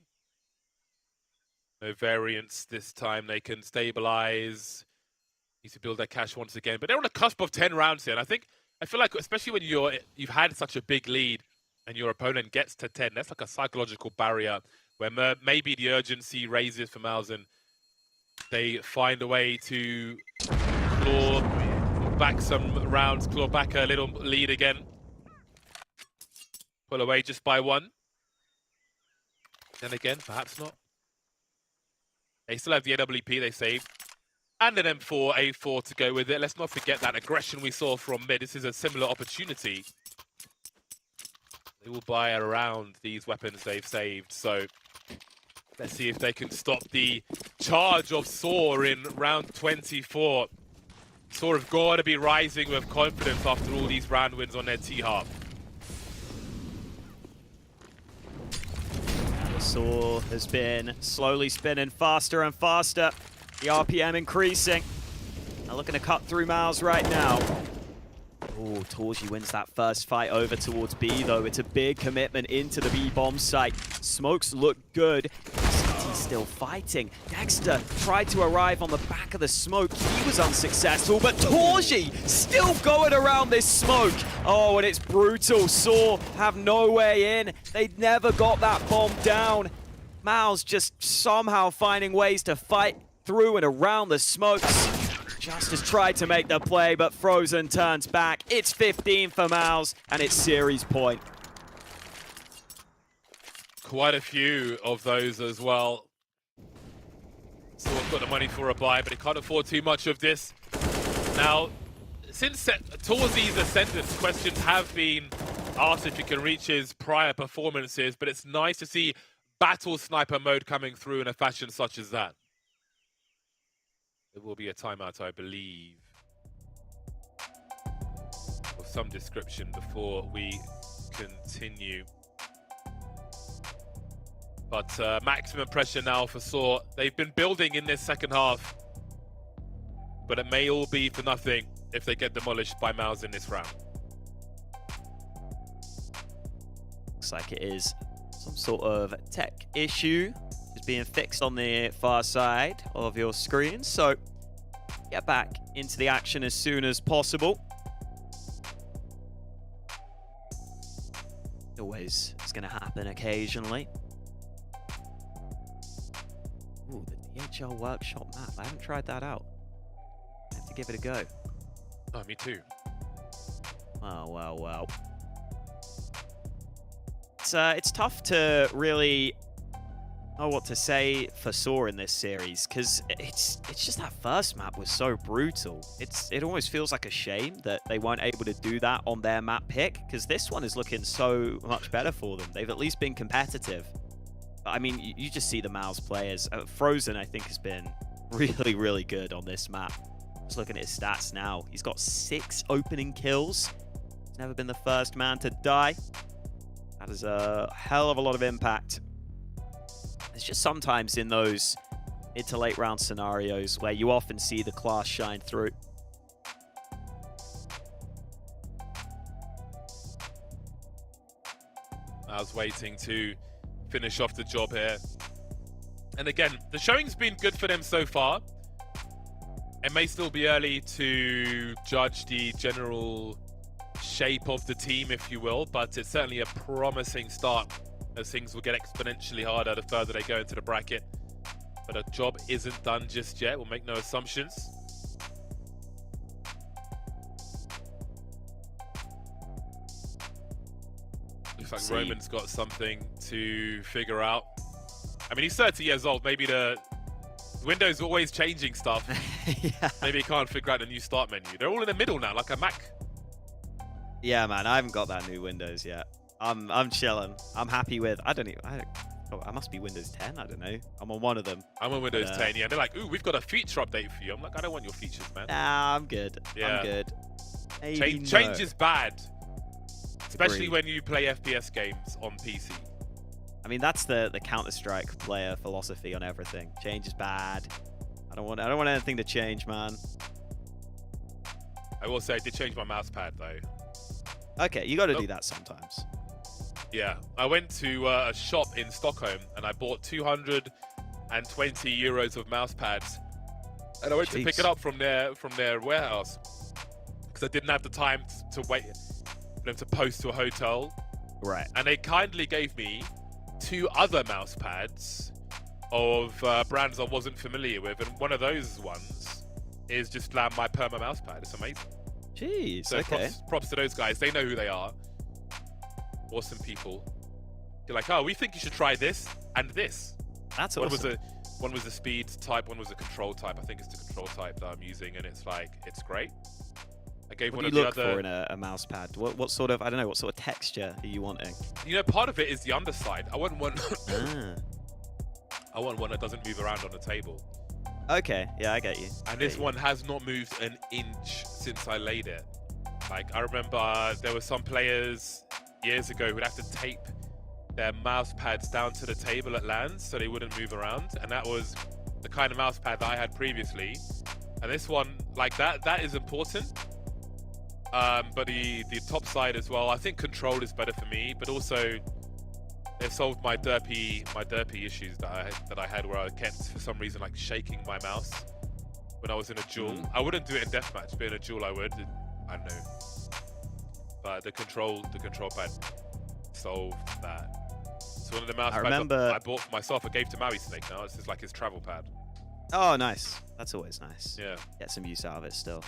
No variance this time. They can stabilize. Need to build their cash once again. But they're on the cusp of 10 rounds here. And I feel like, especially when you've had such a big lead and your opponent gets to 10, that's like a psychological barrier where maybe the urgency raises for MOUZ and they find a way to Saw back some rounds, claw back a little lead again. Pull away just by one. Then again, perhaps not. They still have the AWP they saved. And an M4, A4 to go with it. Let's not forget that aggression we saw from mid. This is a similar opportunity. They will buy around these weapons they've saved. So let's see if they can stop the charge of Saw in round 24. Saw have got to be rising with confidence after all these round wins on their T-Harp. The Saw has been slowly spinning faster and faster. The RPM increasing. They're looking to cut through MOUZ right now. Oh, Torji wins that first fight over towards B, though. It's a big commitment into the B bomb site. Smokes look good. City's still fighting. Dexter tried to arrive on the back of the smoke. He was unsuccessful, but Torji still going around this smoke. Oh, and it's brutal. Saw have no way in. They never got that bomb down. MOUZ just somehow finding ways to fight through and around the smokes. Justice tried to make the play, but Frozen turns back. It's 15 for MOUZ, and it's series point. Quite a few of those as well. So we've got the money for a buy, but he can't afford too much of this. Now, since Torzi's ascendance, questions have been asked if he can reach his prior performances, but it's nice to see battle sniper mode coming through in a fashion such as that. There will be a timeout, I believe, of some description before we continue. But maximum pressure now for Saw. They've been building in this second half, but it may all be for nothing if they get demolished by MOUZ in this round. Looks like it is some sort of tech issue is being fixed on the far side of your screen, so get back into the action as soon as possible. Always is going to happen occasionally. Ooh, the DHL workshop map. I haven't tried that out. I have to give it a go. Oh, me too. Well. It's tough to really know what to say for Saw in this series, because it's just that first map was so brutal. It almost feels like a shame that they weren't able to do that on their map pick, because this one is looking so much better for them. They've at least been competitive. But, I mean, you just see the MOUZ players. Frozen, I think, has been really, really good on this map. Just looking at his stats now. He's got 6 opening kills. He's never been the first man to die. That is a hell of a lot of impact. It's just sometimes in those mid to late round scenarios where you often see the class shine through. I was waiting to finish off the job here. And again, the showing's been good for them so far. It may still be early to judge the general shape of the team, if you will, but it's certainly a promising start, as things will get exponentially harder the further they go into the bracket. But a job isn't done just yet. We'll make no assumptions. Looks like Roman's got something to figure out. I mean, he's 30 years old. Maybe the Windows always changing stuff. Yeah. Maybe he can't figure out the new start menu. They're all in the middle now, like a Mac. Yeah, man, I haven't got that new Windows yet. I'm chilling. I'm happy with. I must be Windows 10. I don't know. I'm on one of them. I'm on Windows 10. Yeah, they're like, ooh, we've got a feature update for you. I'm like, I don't want your features, man. Nah, I'm good. Yeah. I'm good. Change is bad, especially Agreed. when you play FPS games on PC. I mean, that's the Counter-Strike player philosophy on everything. Change is bad. I don't want anything to change, man. I will say I did change my mouse pad though. Okay, you got to do that sometimes. Yeah, I went to a shop in Stockholm and I bought 220 euros of mouse pads, and I went to pick it up from their warehouse because I didn't have the time to wait for them to post to a hotel. Right. And they kindly gave me 2 other mouse pads of brands I wasn't familiar with, and one of those ones is just land my perma mouse pad. It's amazing. Jeez, So okay. props to those guys. They know who they are. Awesome people. You're like, oh, we think you should try this and this. That's one awesome. One was the speed type, one was the control type. I think it's the control type that I'm using, and it's like, it's great. I gave What one do you of the look other. for in a mouse pad? What sort of, I don't know, what sort of texture are you wanting? You know, part of it is the underside. I want one. Ah. I want one that doesn't move around on the table. Okay, yeah, I get you. And this one has not moved an inch since I laid it. Like, I remember there were some players years ago who'd have to tape their mouse pads down to the table at LANs so they wouldn't move around. And that was the kind of mouse pad that I had previously. And this one, like that is important. But the top side as well, I think control is better for me, but also it solved my derpy issues that I had where I kept, for some reason, like shaking my mouse when I was in a duel. I wouldn't do it in deathmatch, but in a duel I would. I don't know. But the control pad solved that. So one of the mouse pads I bought for myself, I gave to Maui Snake now. It's just like his travel pad. Oh, nice. That's always nice. Yeah. Get some use out of it still.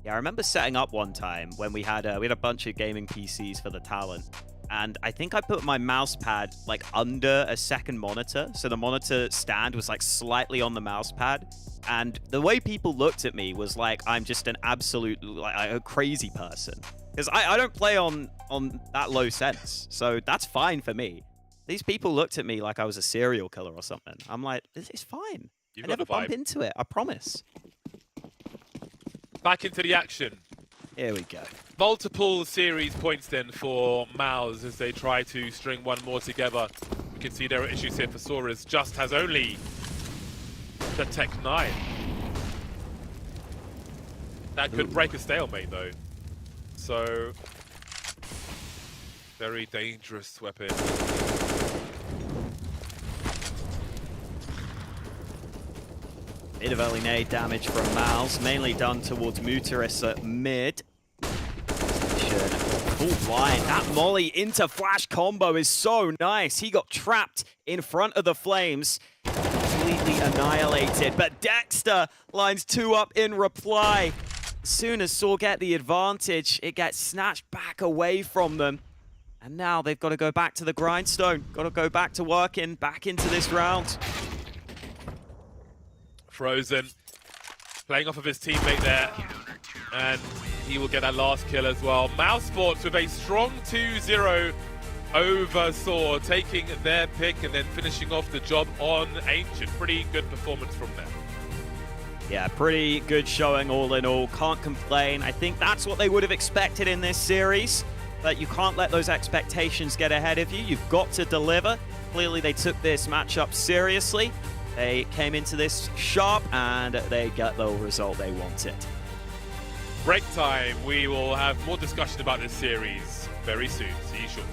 Yeah, I remember setting up one time when we had a bunch of gaming PCs for the Talon. And I think I put my mouse pad like under a second monitor. So the monitor stand was like slightly on the mouse pad. And the way people looked at me was like I'm just an absolute, like a crazy person. Because I don't play on that low sense. So that's fine for me. These people looked at me like I was a serial killer or something. I'm like, this is fine. I never bump into it, I promise. Back into the action. Here we go. Multiple series points then for MOUZ as they try to string one more together. We can see there are issues here for Soras. Just has only the Tech 9. That could break a stalemate though. So, very dangerous weapon. Bit of early nade damage from MOUZ, mainly done towards Muteris at mid. Full blind. That molly into flash combo is so nice. He got trapped in front of the flames. Completely annihilated. But Dexter lines 2 up in reply. As soon as Saw get the advantage, it gets snatched back away from them. And now they've got to go back to the grindstone. Got to go back to working, back into this round. Frozen, playing off of his teammate there, and he will get that last kill as well. MOUZ Sports with a strong 2-0 over Saw, taking their pick and then finishing off the job on Ancient. Pretty good performance from them. Yeah, pretty good showing all in all. Can't complain. I think that's what they would have expected in this series, but you can't let those expectations get ahead of you. You've got to deliver. Clearly, they took this matchup seriously. They came into this sharp, and they got the result they wanted. Break time. We will have more discussion about this series very soon. See you shortly.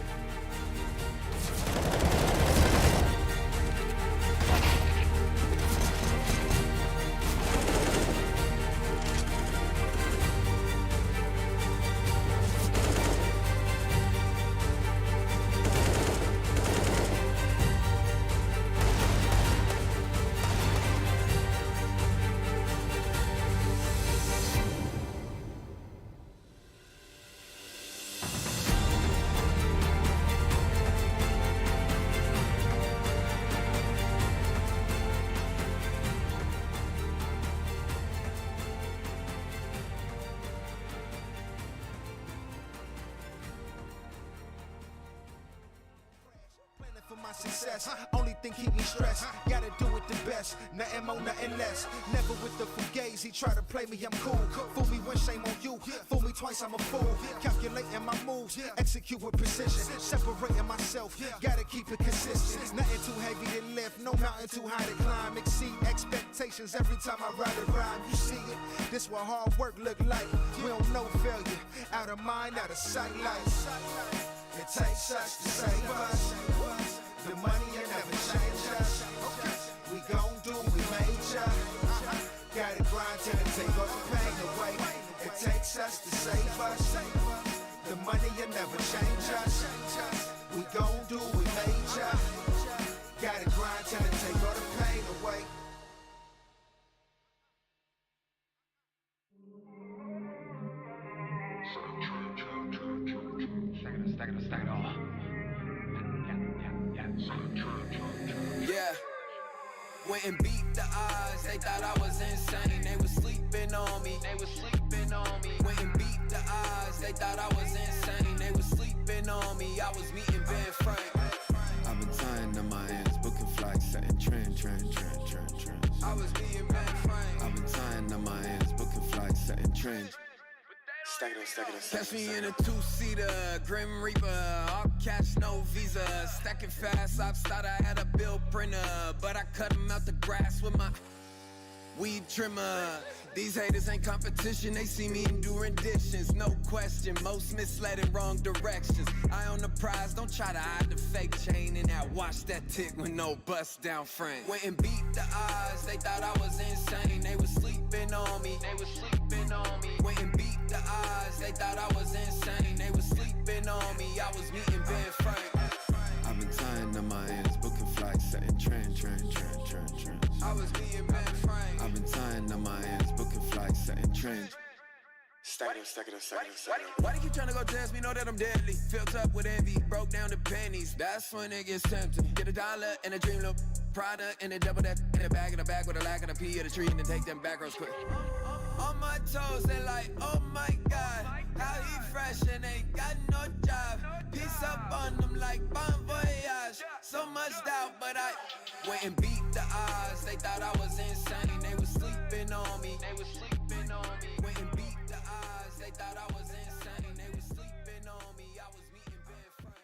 Success, only thing keep me stressed. Gotta do it the best, nothing more, nothing less. Never with the fugazi, try to play me, I'm cool. Fool me once, shame on you. Fool me twice, I'm a fool. Calculating my moves, execute with precision. Separating myself, gotta keep it consistent. Nothing too heavy to lift, no mountain too high to climb. Exceed expectations every time I ride a rhyme. You see it, this what hard work look like. We don't know failure, out of mind, out of sight. It takes us to save us. The money will never change us. We gon' do, we major. Gotta grind till it take all the pain away. It takes us to save us. The money will never change us. We gon' do, we major. Gotta grind till it take all the pain away. Yeah. Went and beat the odds, they thought I was insane. They was sleeping on me. Went and beat the odds, they thought I was insane. They was sleeping on me. I was meeting Ben Frank. I've been tying to my hands, booking flights, setting trend. I was meeting Ben Frank. I've been tying to my hands, booking flights, setting trend. Catch me in a two-seater, Grim Reaper, all cash, no visa. Stacking fast, I've started, I had a bill printer, but I cut them out the grass with my weed trimmer. These haters ain't competition, they see me do renditions, no question. Most misled in wrong directions. Eye on the prize, don't try to hide the fake chain. And now watch that tick with no bust down frame. Went and beat the odds, they thought I was insane. They was sleeping on me. Went and beat the odds, they thought I was insane. They was sleeping on me. I was meeting Ben Frank. I've been tying to my hands, booking flights, setting trend. I was meeting Ben Frank. I've been tying to my hands, booking flights, setting trend. Why they keep trying to go test me? Know that I'm deadly. Filled up with envy, broke down to pennies. That's when it gets tempting. Get $1 and a dream look. Product and a double that in a bag with a lack of the P of the tree and then take them back rows quick. On my toes, they like, oh my God, how he fresh and ain't got no job. Piece up on them like bon voyage. So much doubt, but I went and beat the odds. They thought I was insane. They was sleeping on me. Went and beat the odds. They thought I was insane. They was sleeping on me. I was meeting Ben Frank.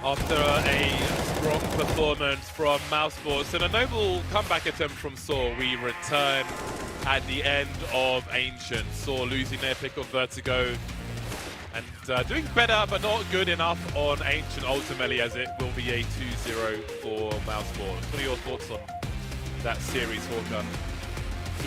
After a strong performance from MOUZ Sports and a noble comeback attempt from Saw, we return at the end of Ancient. Saw losing their pick of Vertigo and doing better but not good enough on Ancient ultimately, as it will be a 2-0 for MOUZ Sports. What are your thoughts on that series, Hawker?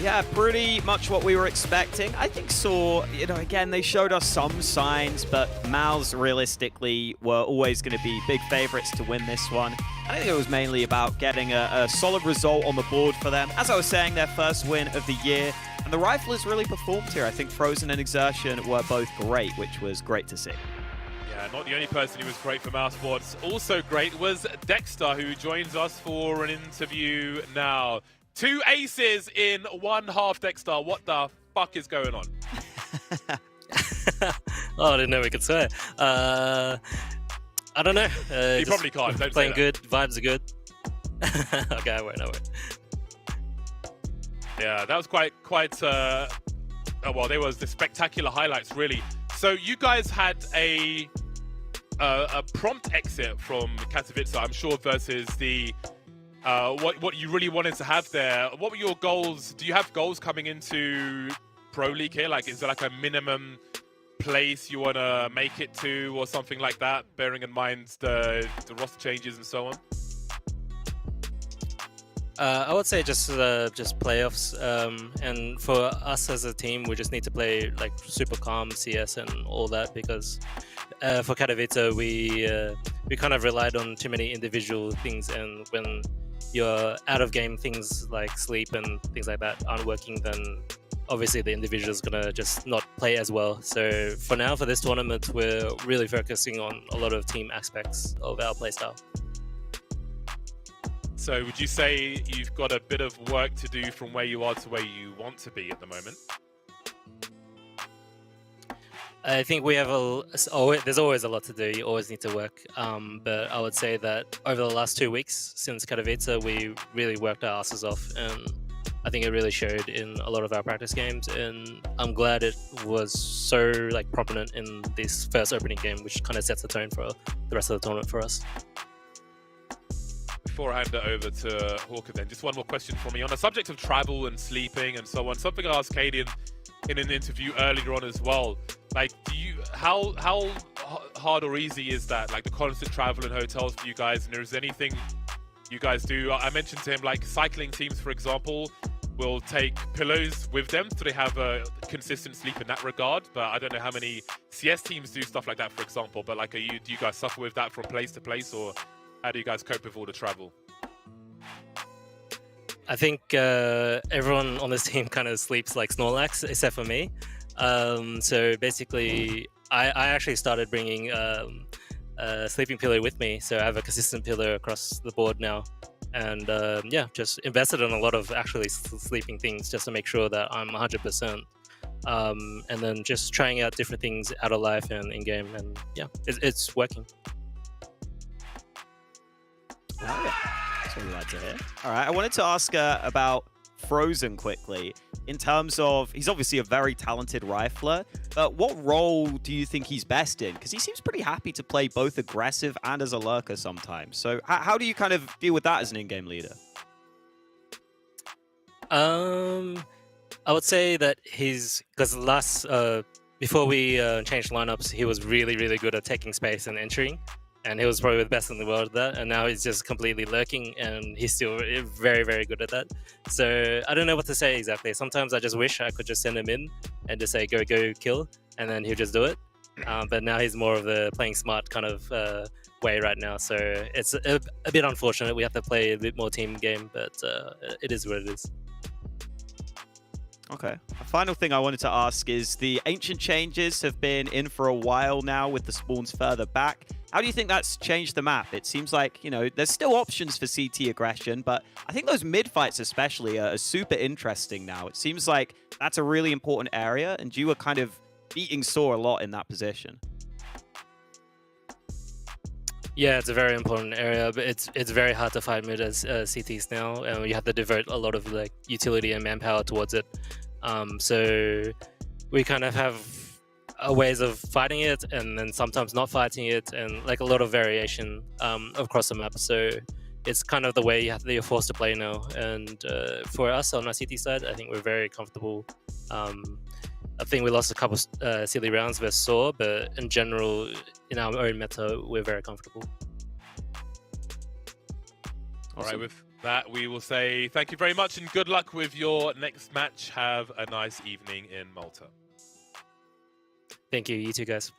Yeah, pretty much what we were expecting. I think Saw, again, they showed us some signs, but MOUZ realistically were always going to be big favorites to win this one. I think it was mainly about getting a solid result on the board for them. As I was saying, their first win of the year, and the Riflers really performed here. I think Frozen and Exertion were both great, which was great to see. Yeah, not the only person who was great for MOUZ Sports. Also great was Dexter, who joins us for an interview now. 2 aces in one half, Dexter. What the fuck is going on? Oh, I didn't know we could say. I don't know. You probably can't. Don't playing say good. Vibes are good. Okay, I won't. Yeah, that was quite. Well, there was the spectacular highlights, really. So you guys had a prompt exit from Katowice, I'm sure, versus the. What you really wanted to have there. What were your goals? Do you have goals coming into Pro League here? Like, is there like a minimum place you want to make it to or something like that, bearing in mind the roster changes and so on? I would say just playoffs. And for us as a team, we just need to play like super calm CS and all that, because for Katowice, we kind of relied on too many individual things, and when you're out of game, things like sleep and things like that aren't working, then obviously the individual is going to just not play as well. So for now, for this tournament, we're really focusing on a lot of team aspects of our playstyle. So would you say you've got a bit of work to do from where you are to where you want to be at the moment? I think we have there's always a lot to do. You always need to work. But I would say that over the last 2 weeks since Katowice, we really worked our asses off, and I think it really showed in a lot of our practice games. And I'm glad it was so prominent in this first opening game, which kind of sets the tone for the rest of the tournament for us. Before I hand it over to Hawker, then just one more question for me on the subject of travel and sleeping and so on. Something I asked Cadian in an interview earlier on as well. Like, how hard or easy is that? Like the constant travel and hotels for you guys, and is there anything you guys do? I mentioned to him like cycling teams, for example. will take pillows with them so they have a consistent sleep in that regard. But I don't know how many CS teams do stuff like that, for example. But like, do you guys suffer with that from place to place, or how do you guys cope with all the travel? I think everyone on this team kind of sleeps like Snorlax, except for me. So basically, I actually started bringing a sleeping pillow with me, so I have a consistent pillow across the board now. And yeah, just invested in a lot of actually sleeping things just to make sure that I'm 100%. And then just trying out different things out of life and in game, and yeah, it's working. Oh, yeah. That's what we like to hear. All right, I wanted to ask about Frozen quickly. In terms of, he's obviously a very talented rifler, but what role do you think he's best in? Because he seems pretty happy to play both aggressive and as a lurker sometimes. So how do you kind of deal with that as an in-game leader? I would say that because before we changed lineups, he was really, really good at taking space and entering. And he was probably the best in the world at that. And now he's just completely lurking, and he's still very, very good at that. So I don't know what to say exactly. Sometimes I just wish I could just send him in and just say, go kill, and then he'll just do it. But now he's more of the playing smart kind of way right now. So it's a bit unfortunate. We have to play a bit more team game, but it is what it is. Okay. A final thing I wanted to ask is the ancient changes have been in for a while now with the spawns further back. How do you think that's changed the map? It seems like, you know, there's still options for CT aggression, but I think those mid fights especially are super interesting now. It seems like that's a really important area, and you were kind of beating Saw a lot in that position. Yeah, it's a very important area, but it's very hard to fight mid as CTs now, and you have to devote a lot of like utility and manpower towards it. So we kind of have ways of fighting it, and then sometimes not fighting it, and like a lot of variation across the map. So it's kind of the way you're forced to play now. And for us on our CT side, I think we're very comfortable. I think we lost a couple silly rounds versus Saw, but in general, in our own meta, we're very comfortable. All right, with that, we will say thank you very much and good luck with your next match. Have a nice evening in Malta. Thank you. You too, guys.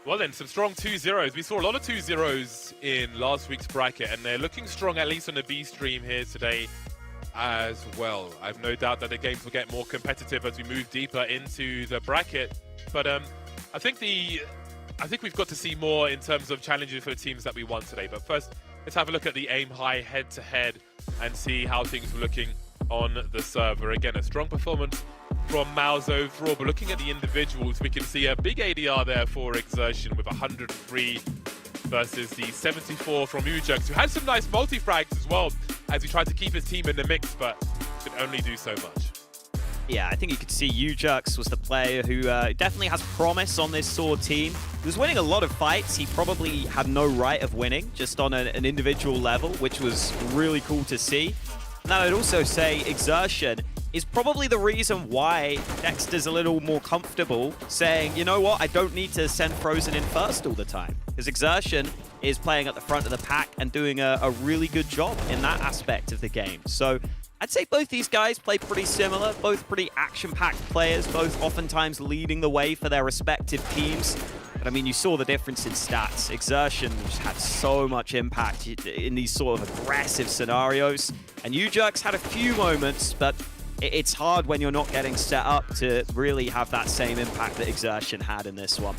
Well then, some strong 2-0s. We saw a lot of 2-0s in last week's bracket, and they're looking strong, at least on the B stream here today as well. I've no doubt that the games will get more competitive as we move deeper into the bracket. But I think we've got to see more in terms of challenges for the teams that we won today. But first, let's have a look at the aim high head-to-head and see how things are looking on the server. Again, a strong performance from MOUZ overall, but looking at the individuals, we can see a big ADR there for Exertion with 103 versus the 74 from Ujux, who had some nice multi-frags as well as he tried to keep his team in the mix, but could only do so much. Yeah, I think you could see Ujux was the player who definitely has promise on this Sword team. He was winning a lot of fights. He probably had no right of winning, just on an individual level, which was really cool to see. Now, I'd also say Exertion is probably the reason why Dexter's a little more comfortable saying, you know what, I don't need to send Frozen in first all the time. Because Exertion is playing at the front of the pack and doing a really good job in that aspect of the game. So I'd say both these guys play pretty similar, both pretty action-packed players, both oftentimes leading the way for their respective teams. But I mean, you saw the difference in stats. Exertion just had so much impact in these sort of aggressive scenarios. And Ujux had a few moments, but it's hard when you're not getting set up to really have that same impact that Exertion had in this one.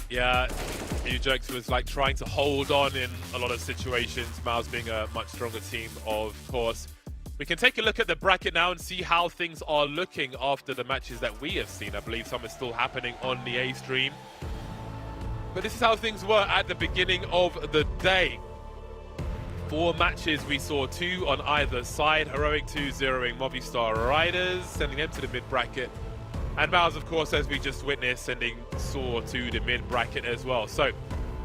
Yeah, Ujux was like trying to hold on in a lot of situations, MOUZ being a much stronger team, of course. We can take a look at the bracket now and see how things are looking after the matches that we have seen. I believe some is still happening on the A stream. But this is how things were at the beginning of the day. 4 matches, we saw 2 on either side. Heroic 2-0ing Movistar Riders, sending them to the mid-bracket. And MOUZ, of course, as we just witnessed, sending Saw to the mid-bracket as well. So,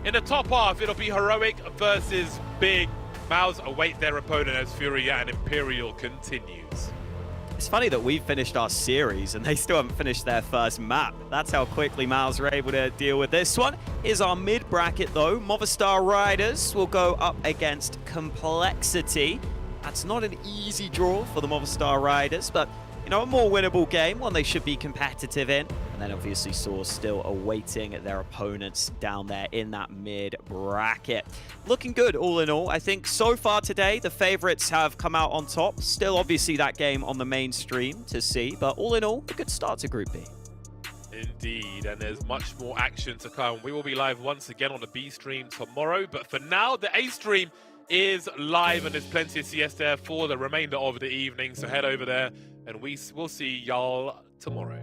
in the top half, it'll be Heroic versus Big. MOUZ await their opponent as Furia and Imperial continues. It's funny that we've finished our series and they still haven't finished their first map. That's how quickly MOUZ were able to deal with this one. Here's our mid-bracket though. Movistar Riders will go up against Complexity. That's not an easy draw for the Movistar riders, but you know, a more winnable game, one they should be competitive in. And then obviously Source still awaiting their opponents down there in that mid bracket. Looking good all in all. I think so far today, the favorites have come out on top. Still obviously that game on the mainstream to see, but all in all, a good start to Group B. Indeed, and there's much more action to come. We will be live once again on the B stream tomorrow, but for now, the A stream is live and there's plenty of CS there for the remainder of the evening, so head over there and we will see y'all tomorrow.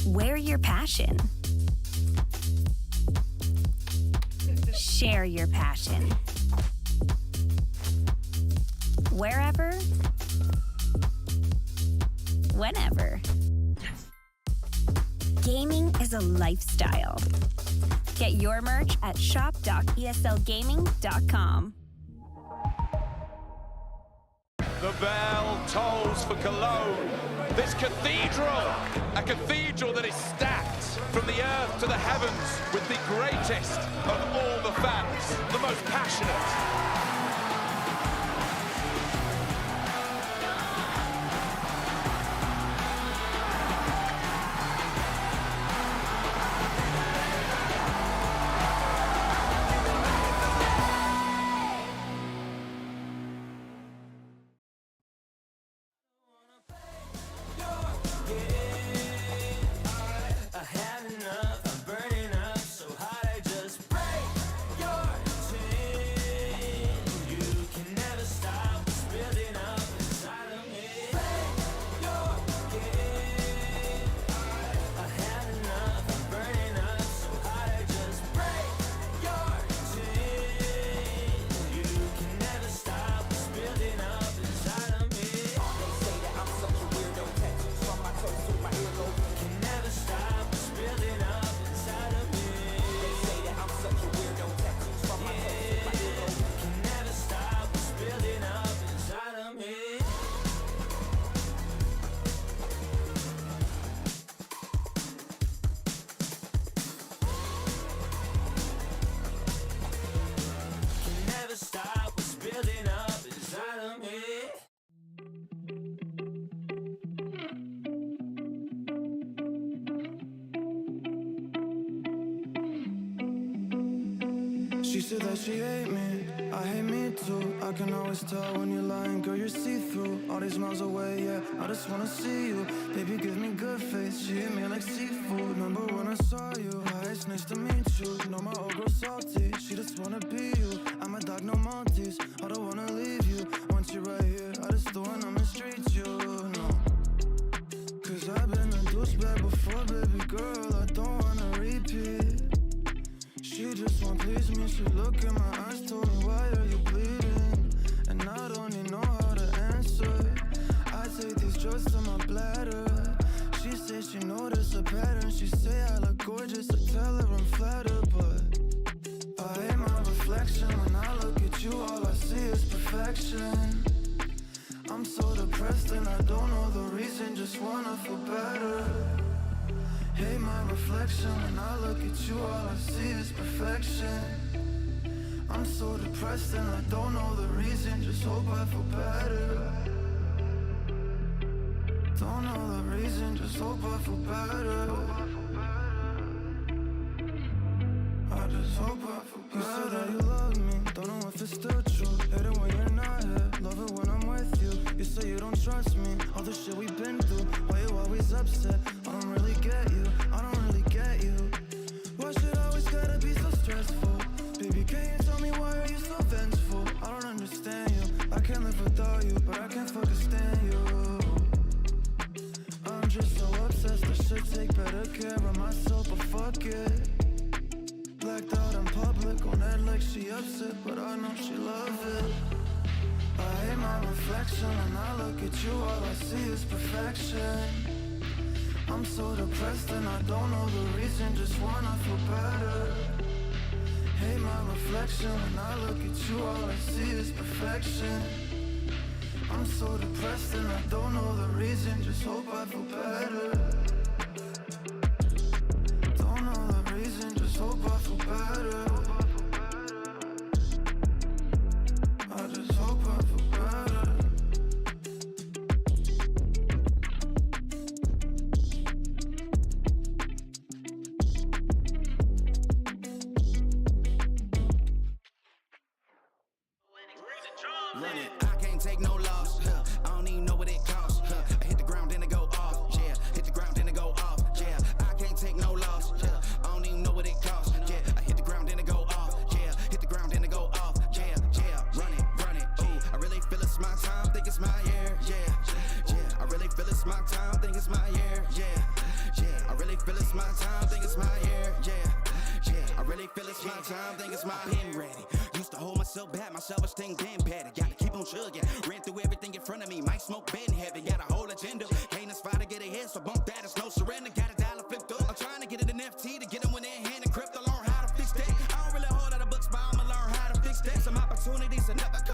Wear your passion. Share your passion. Wherever, whenever. Gaming is a lifestyle. Get your merch at shop.eslgaming.com. The bell tolls for Cologne. This cathedral, a cathedral that is stacked from the earth to the heavens with the greatest of all the fans, the most passionate. I had enough, I'm burning up. She said that she hate me, I hate me too. I can always tell when you're lying, girl, you're see-through. All these miles away, yeah, I just wanna see you. Baby, give me good face, she hit me like seafood. Remember when I saw you, hi, it's nice to meet you. Know my old girl salty, she just wanna be you. I'm a dog, no Monties, I don't wanna leave you. Once you're right here, I just don't wanna mistreat you, no. Cause I've been a douchebag before, baby girl, I don't wanna repeat. She just won't please me, she look in my eyes, told me why are you bleeding? And I don't even know how to answer. I take these drugs to my bladder. She says she noticed a pattern. She say I look gorgeous, I tell her I'm flattered. But I hate my reflection. When I look at you, all I see is perfection. I'm so depressed and I don't know the reason, just wanna feel better. Hate my reflection. When I look at you, all I see is perfection. I'm so depressed and I don't know the reason, just hope I feel better. Don't know the reason, just hope I feel better. I just hope I feel better. You said that you love me, don't know if it's still true. Hate it when you're not here, love it when I'm with you. You say you don't trust me, all the shit we've been through. Why you always upset? I don't really get you, I don't really get you. Why should I always gotta be so stressful? Baby, can you tell me why are you so vengeful? I don't understand you, I can't live without you, but I can't fucking stand you. I'm just so obsessed, I should take better care of myself, but fuck it. Blacked out in public, on that like she upset, but I know she love it. I hate my reflection, when I look at you, all I see is perfection. I'm so depressed and I don't know the reason, just wanna feel better. Hate my reflection, when I look at you, all I see is perfection. I'm so depressed and I don't know the reason, just hope I feel better. Don't know the reason, just hope I feel better. I just hope I feel better. Running, I can't take no loss. I don't even know what it costs. I hit the ground, then it go off. Yeah, hit the ground, then it go off. Yeah, I can't take no loss. I don't even know what it costs. Yeah, I hit the ground, then it go off. Yeah, hit the ground, then it go off. Yeah, run it. Ooh, I really feel it's my time, think it's my year. Yeah, I really feel it's my time, think it's my year. Yeah, I really feel it's my time, think it's my year. Yeah, I really feel it's my time, think it's my pen ready. Used to hold myself back, my self-esteem been better. Gotta keep on chugging. Ran through everything in front of me, might smoke bed in heaven. Got a whole agenda.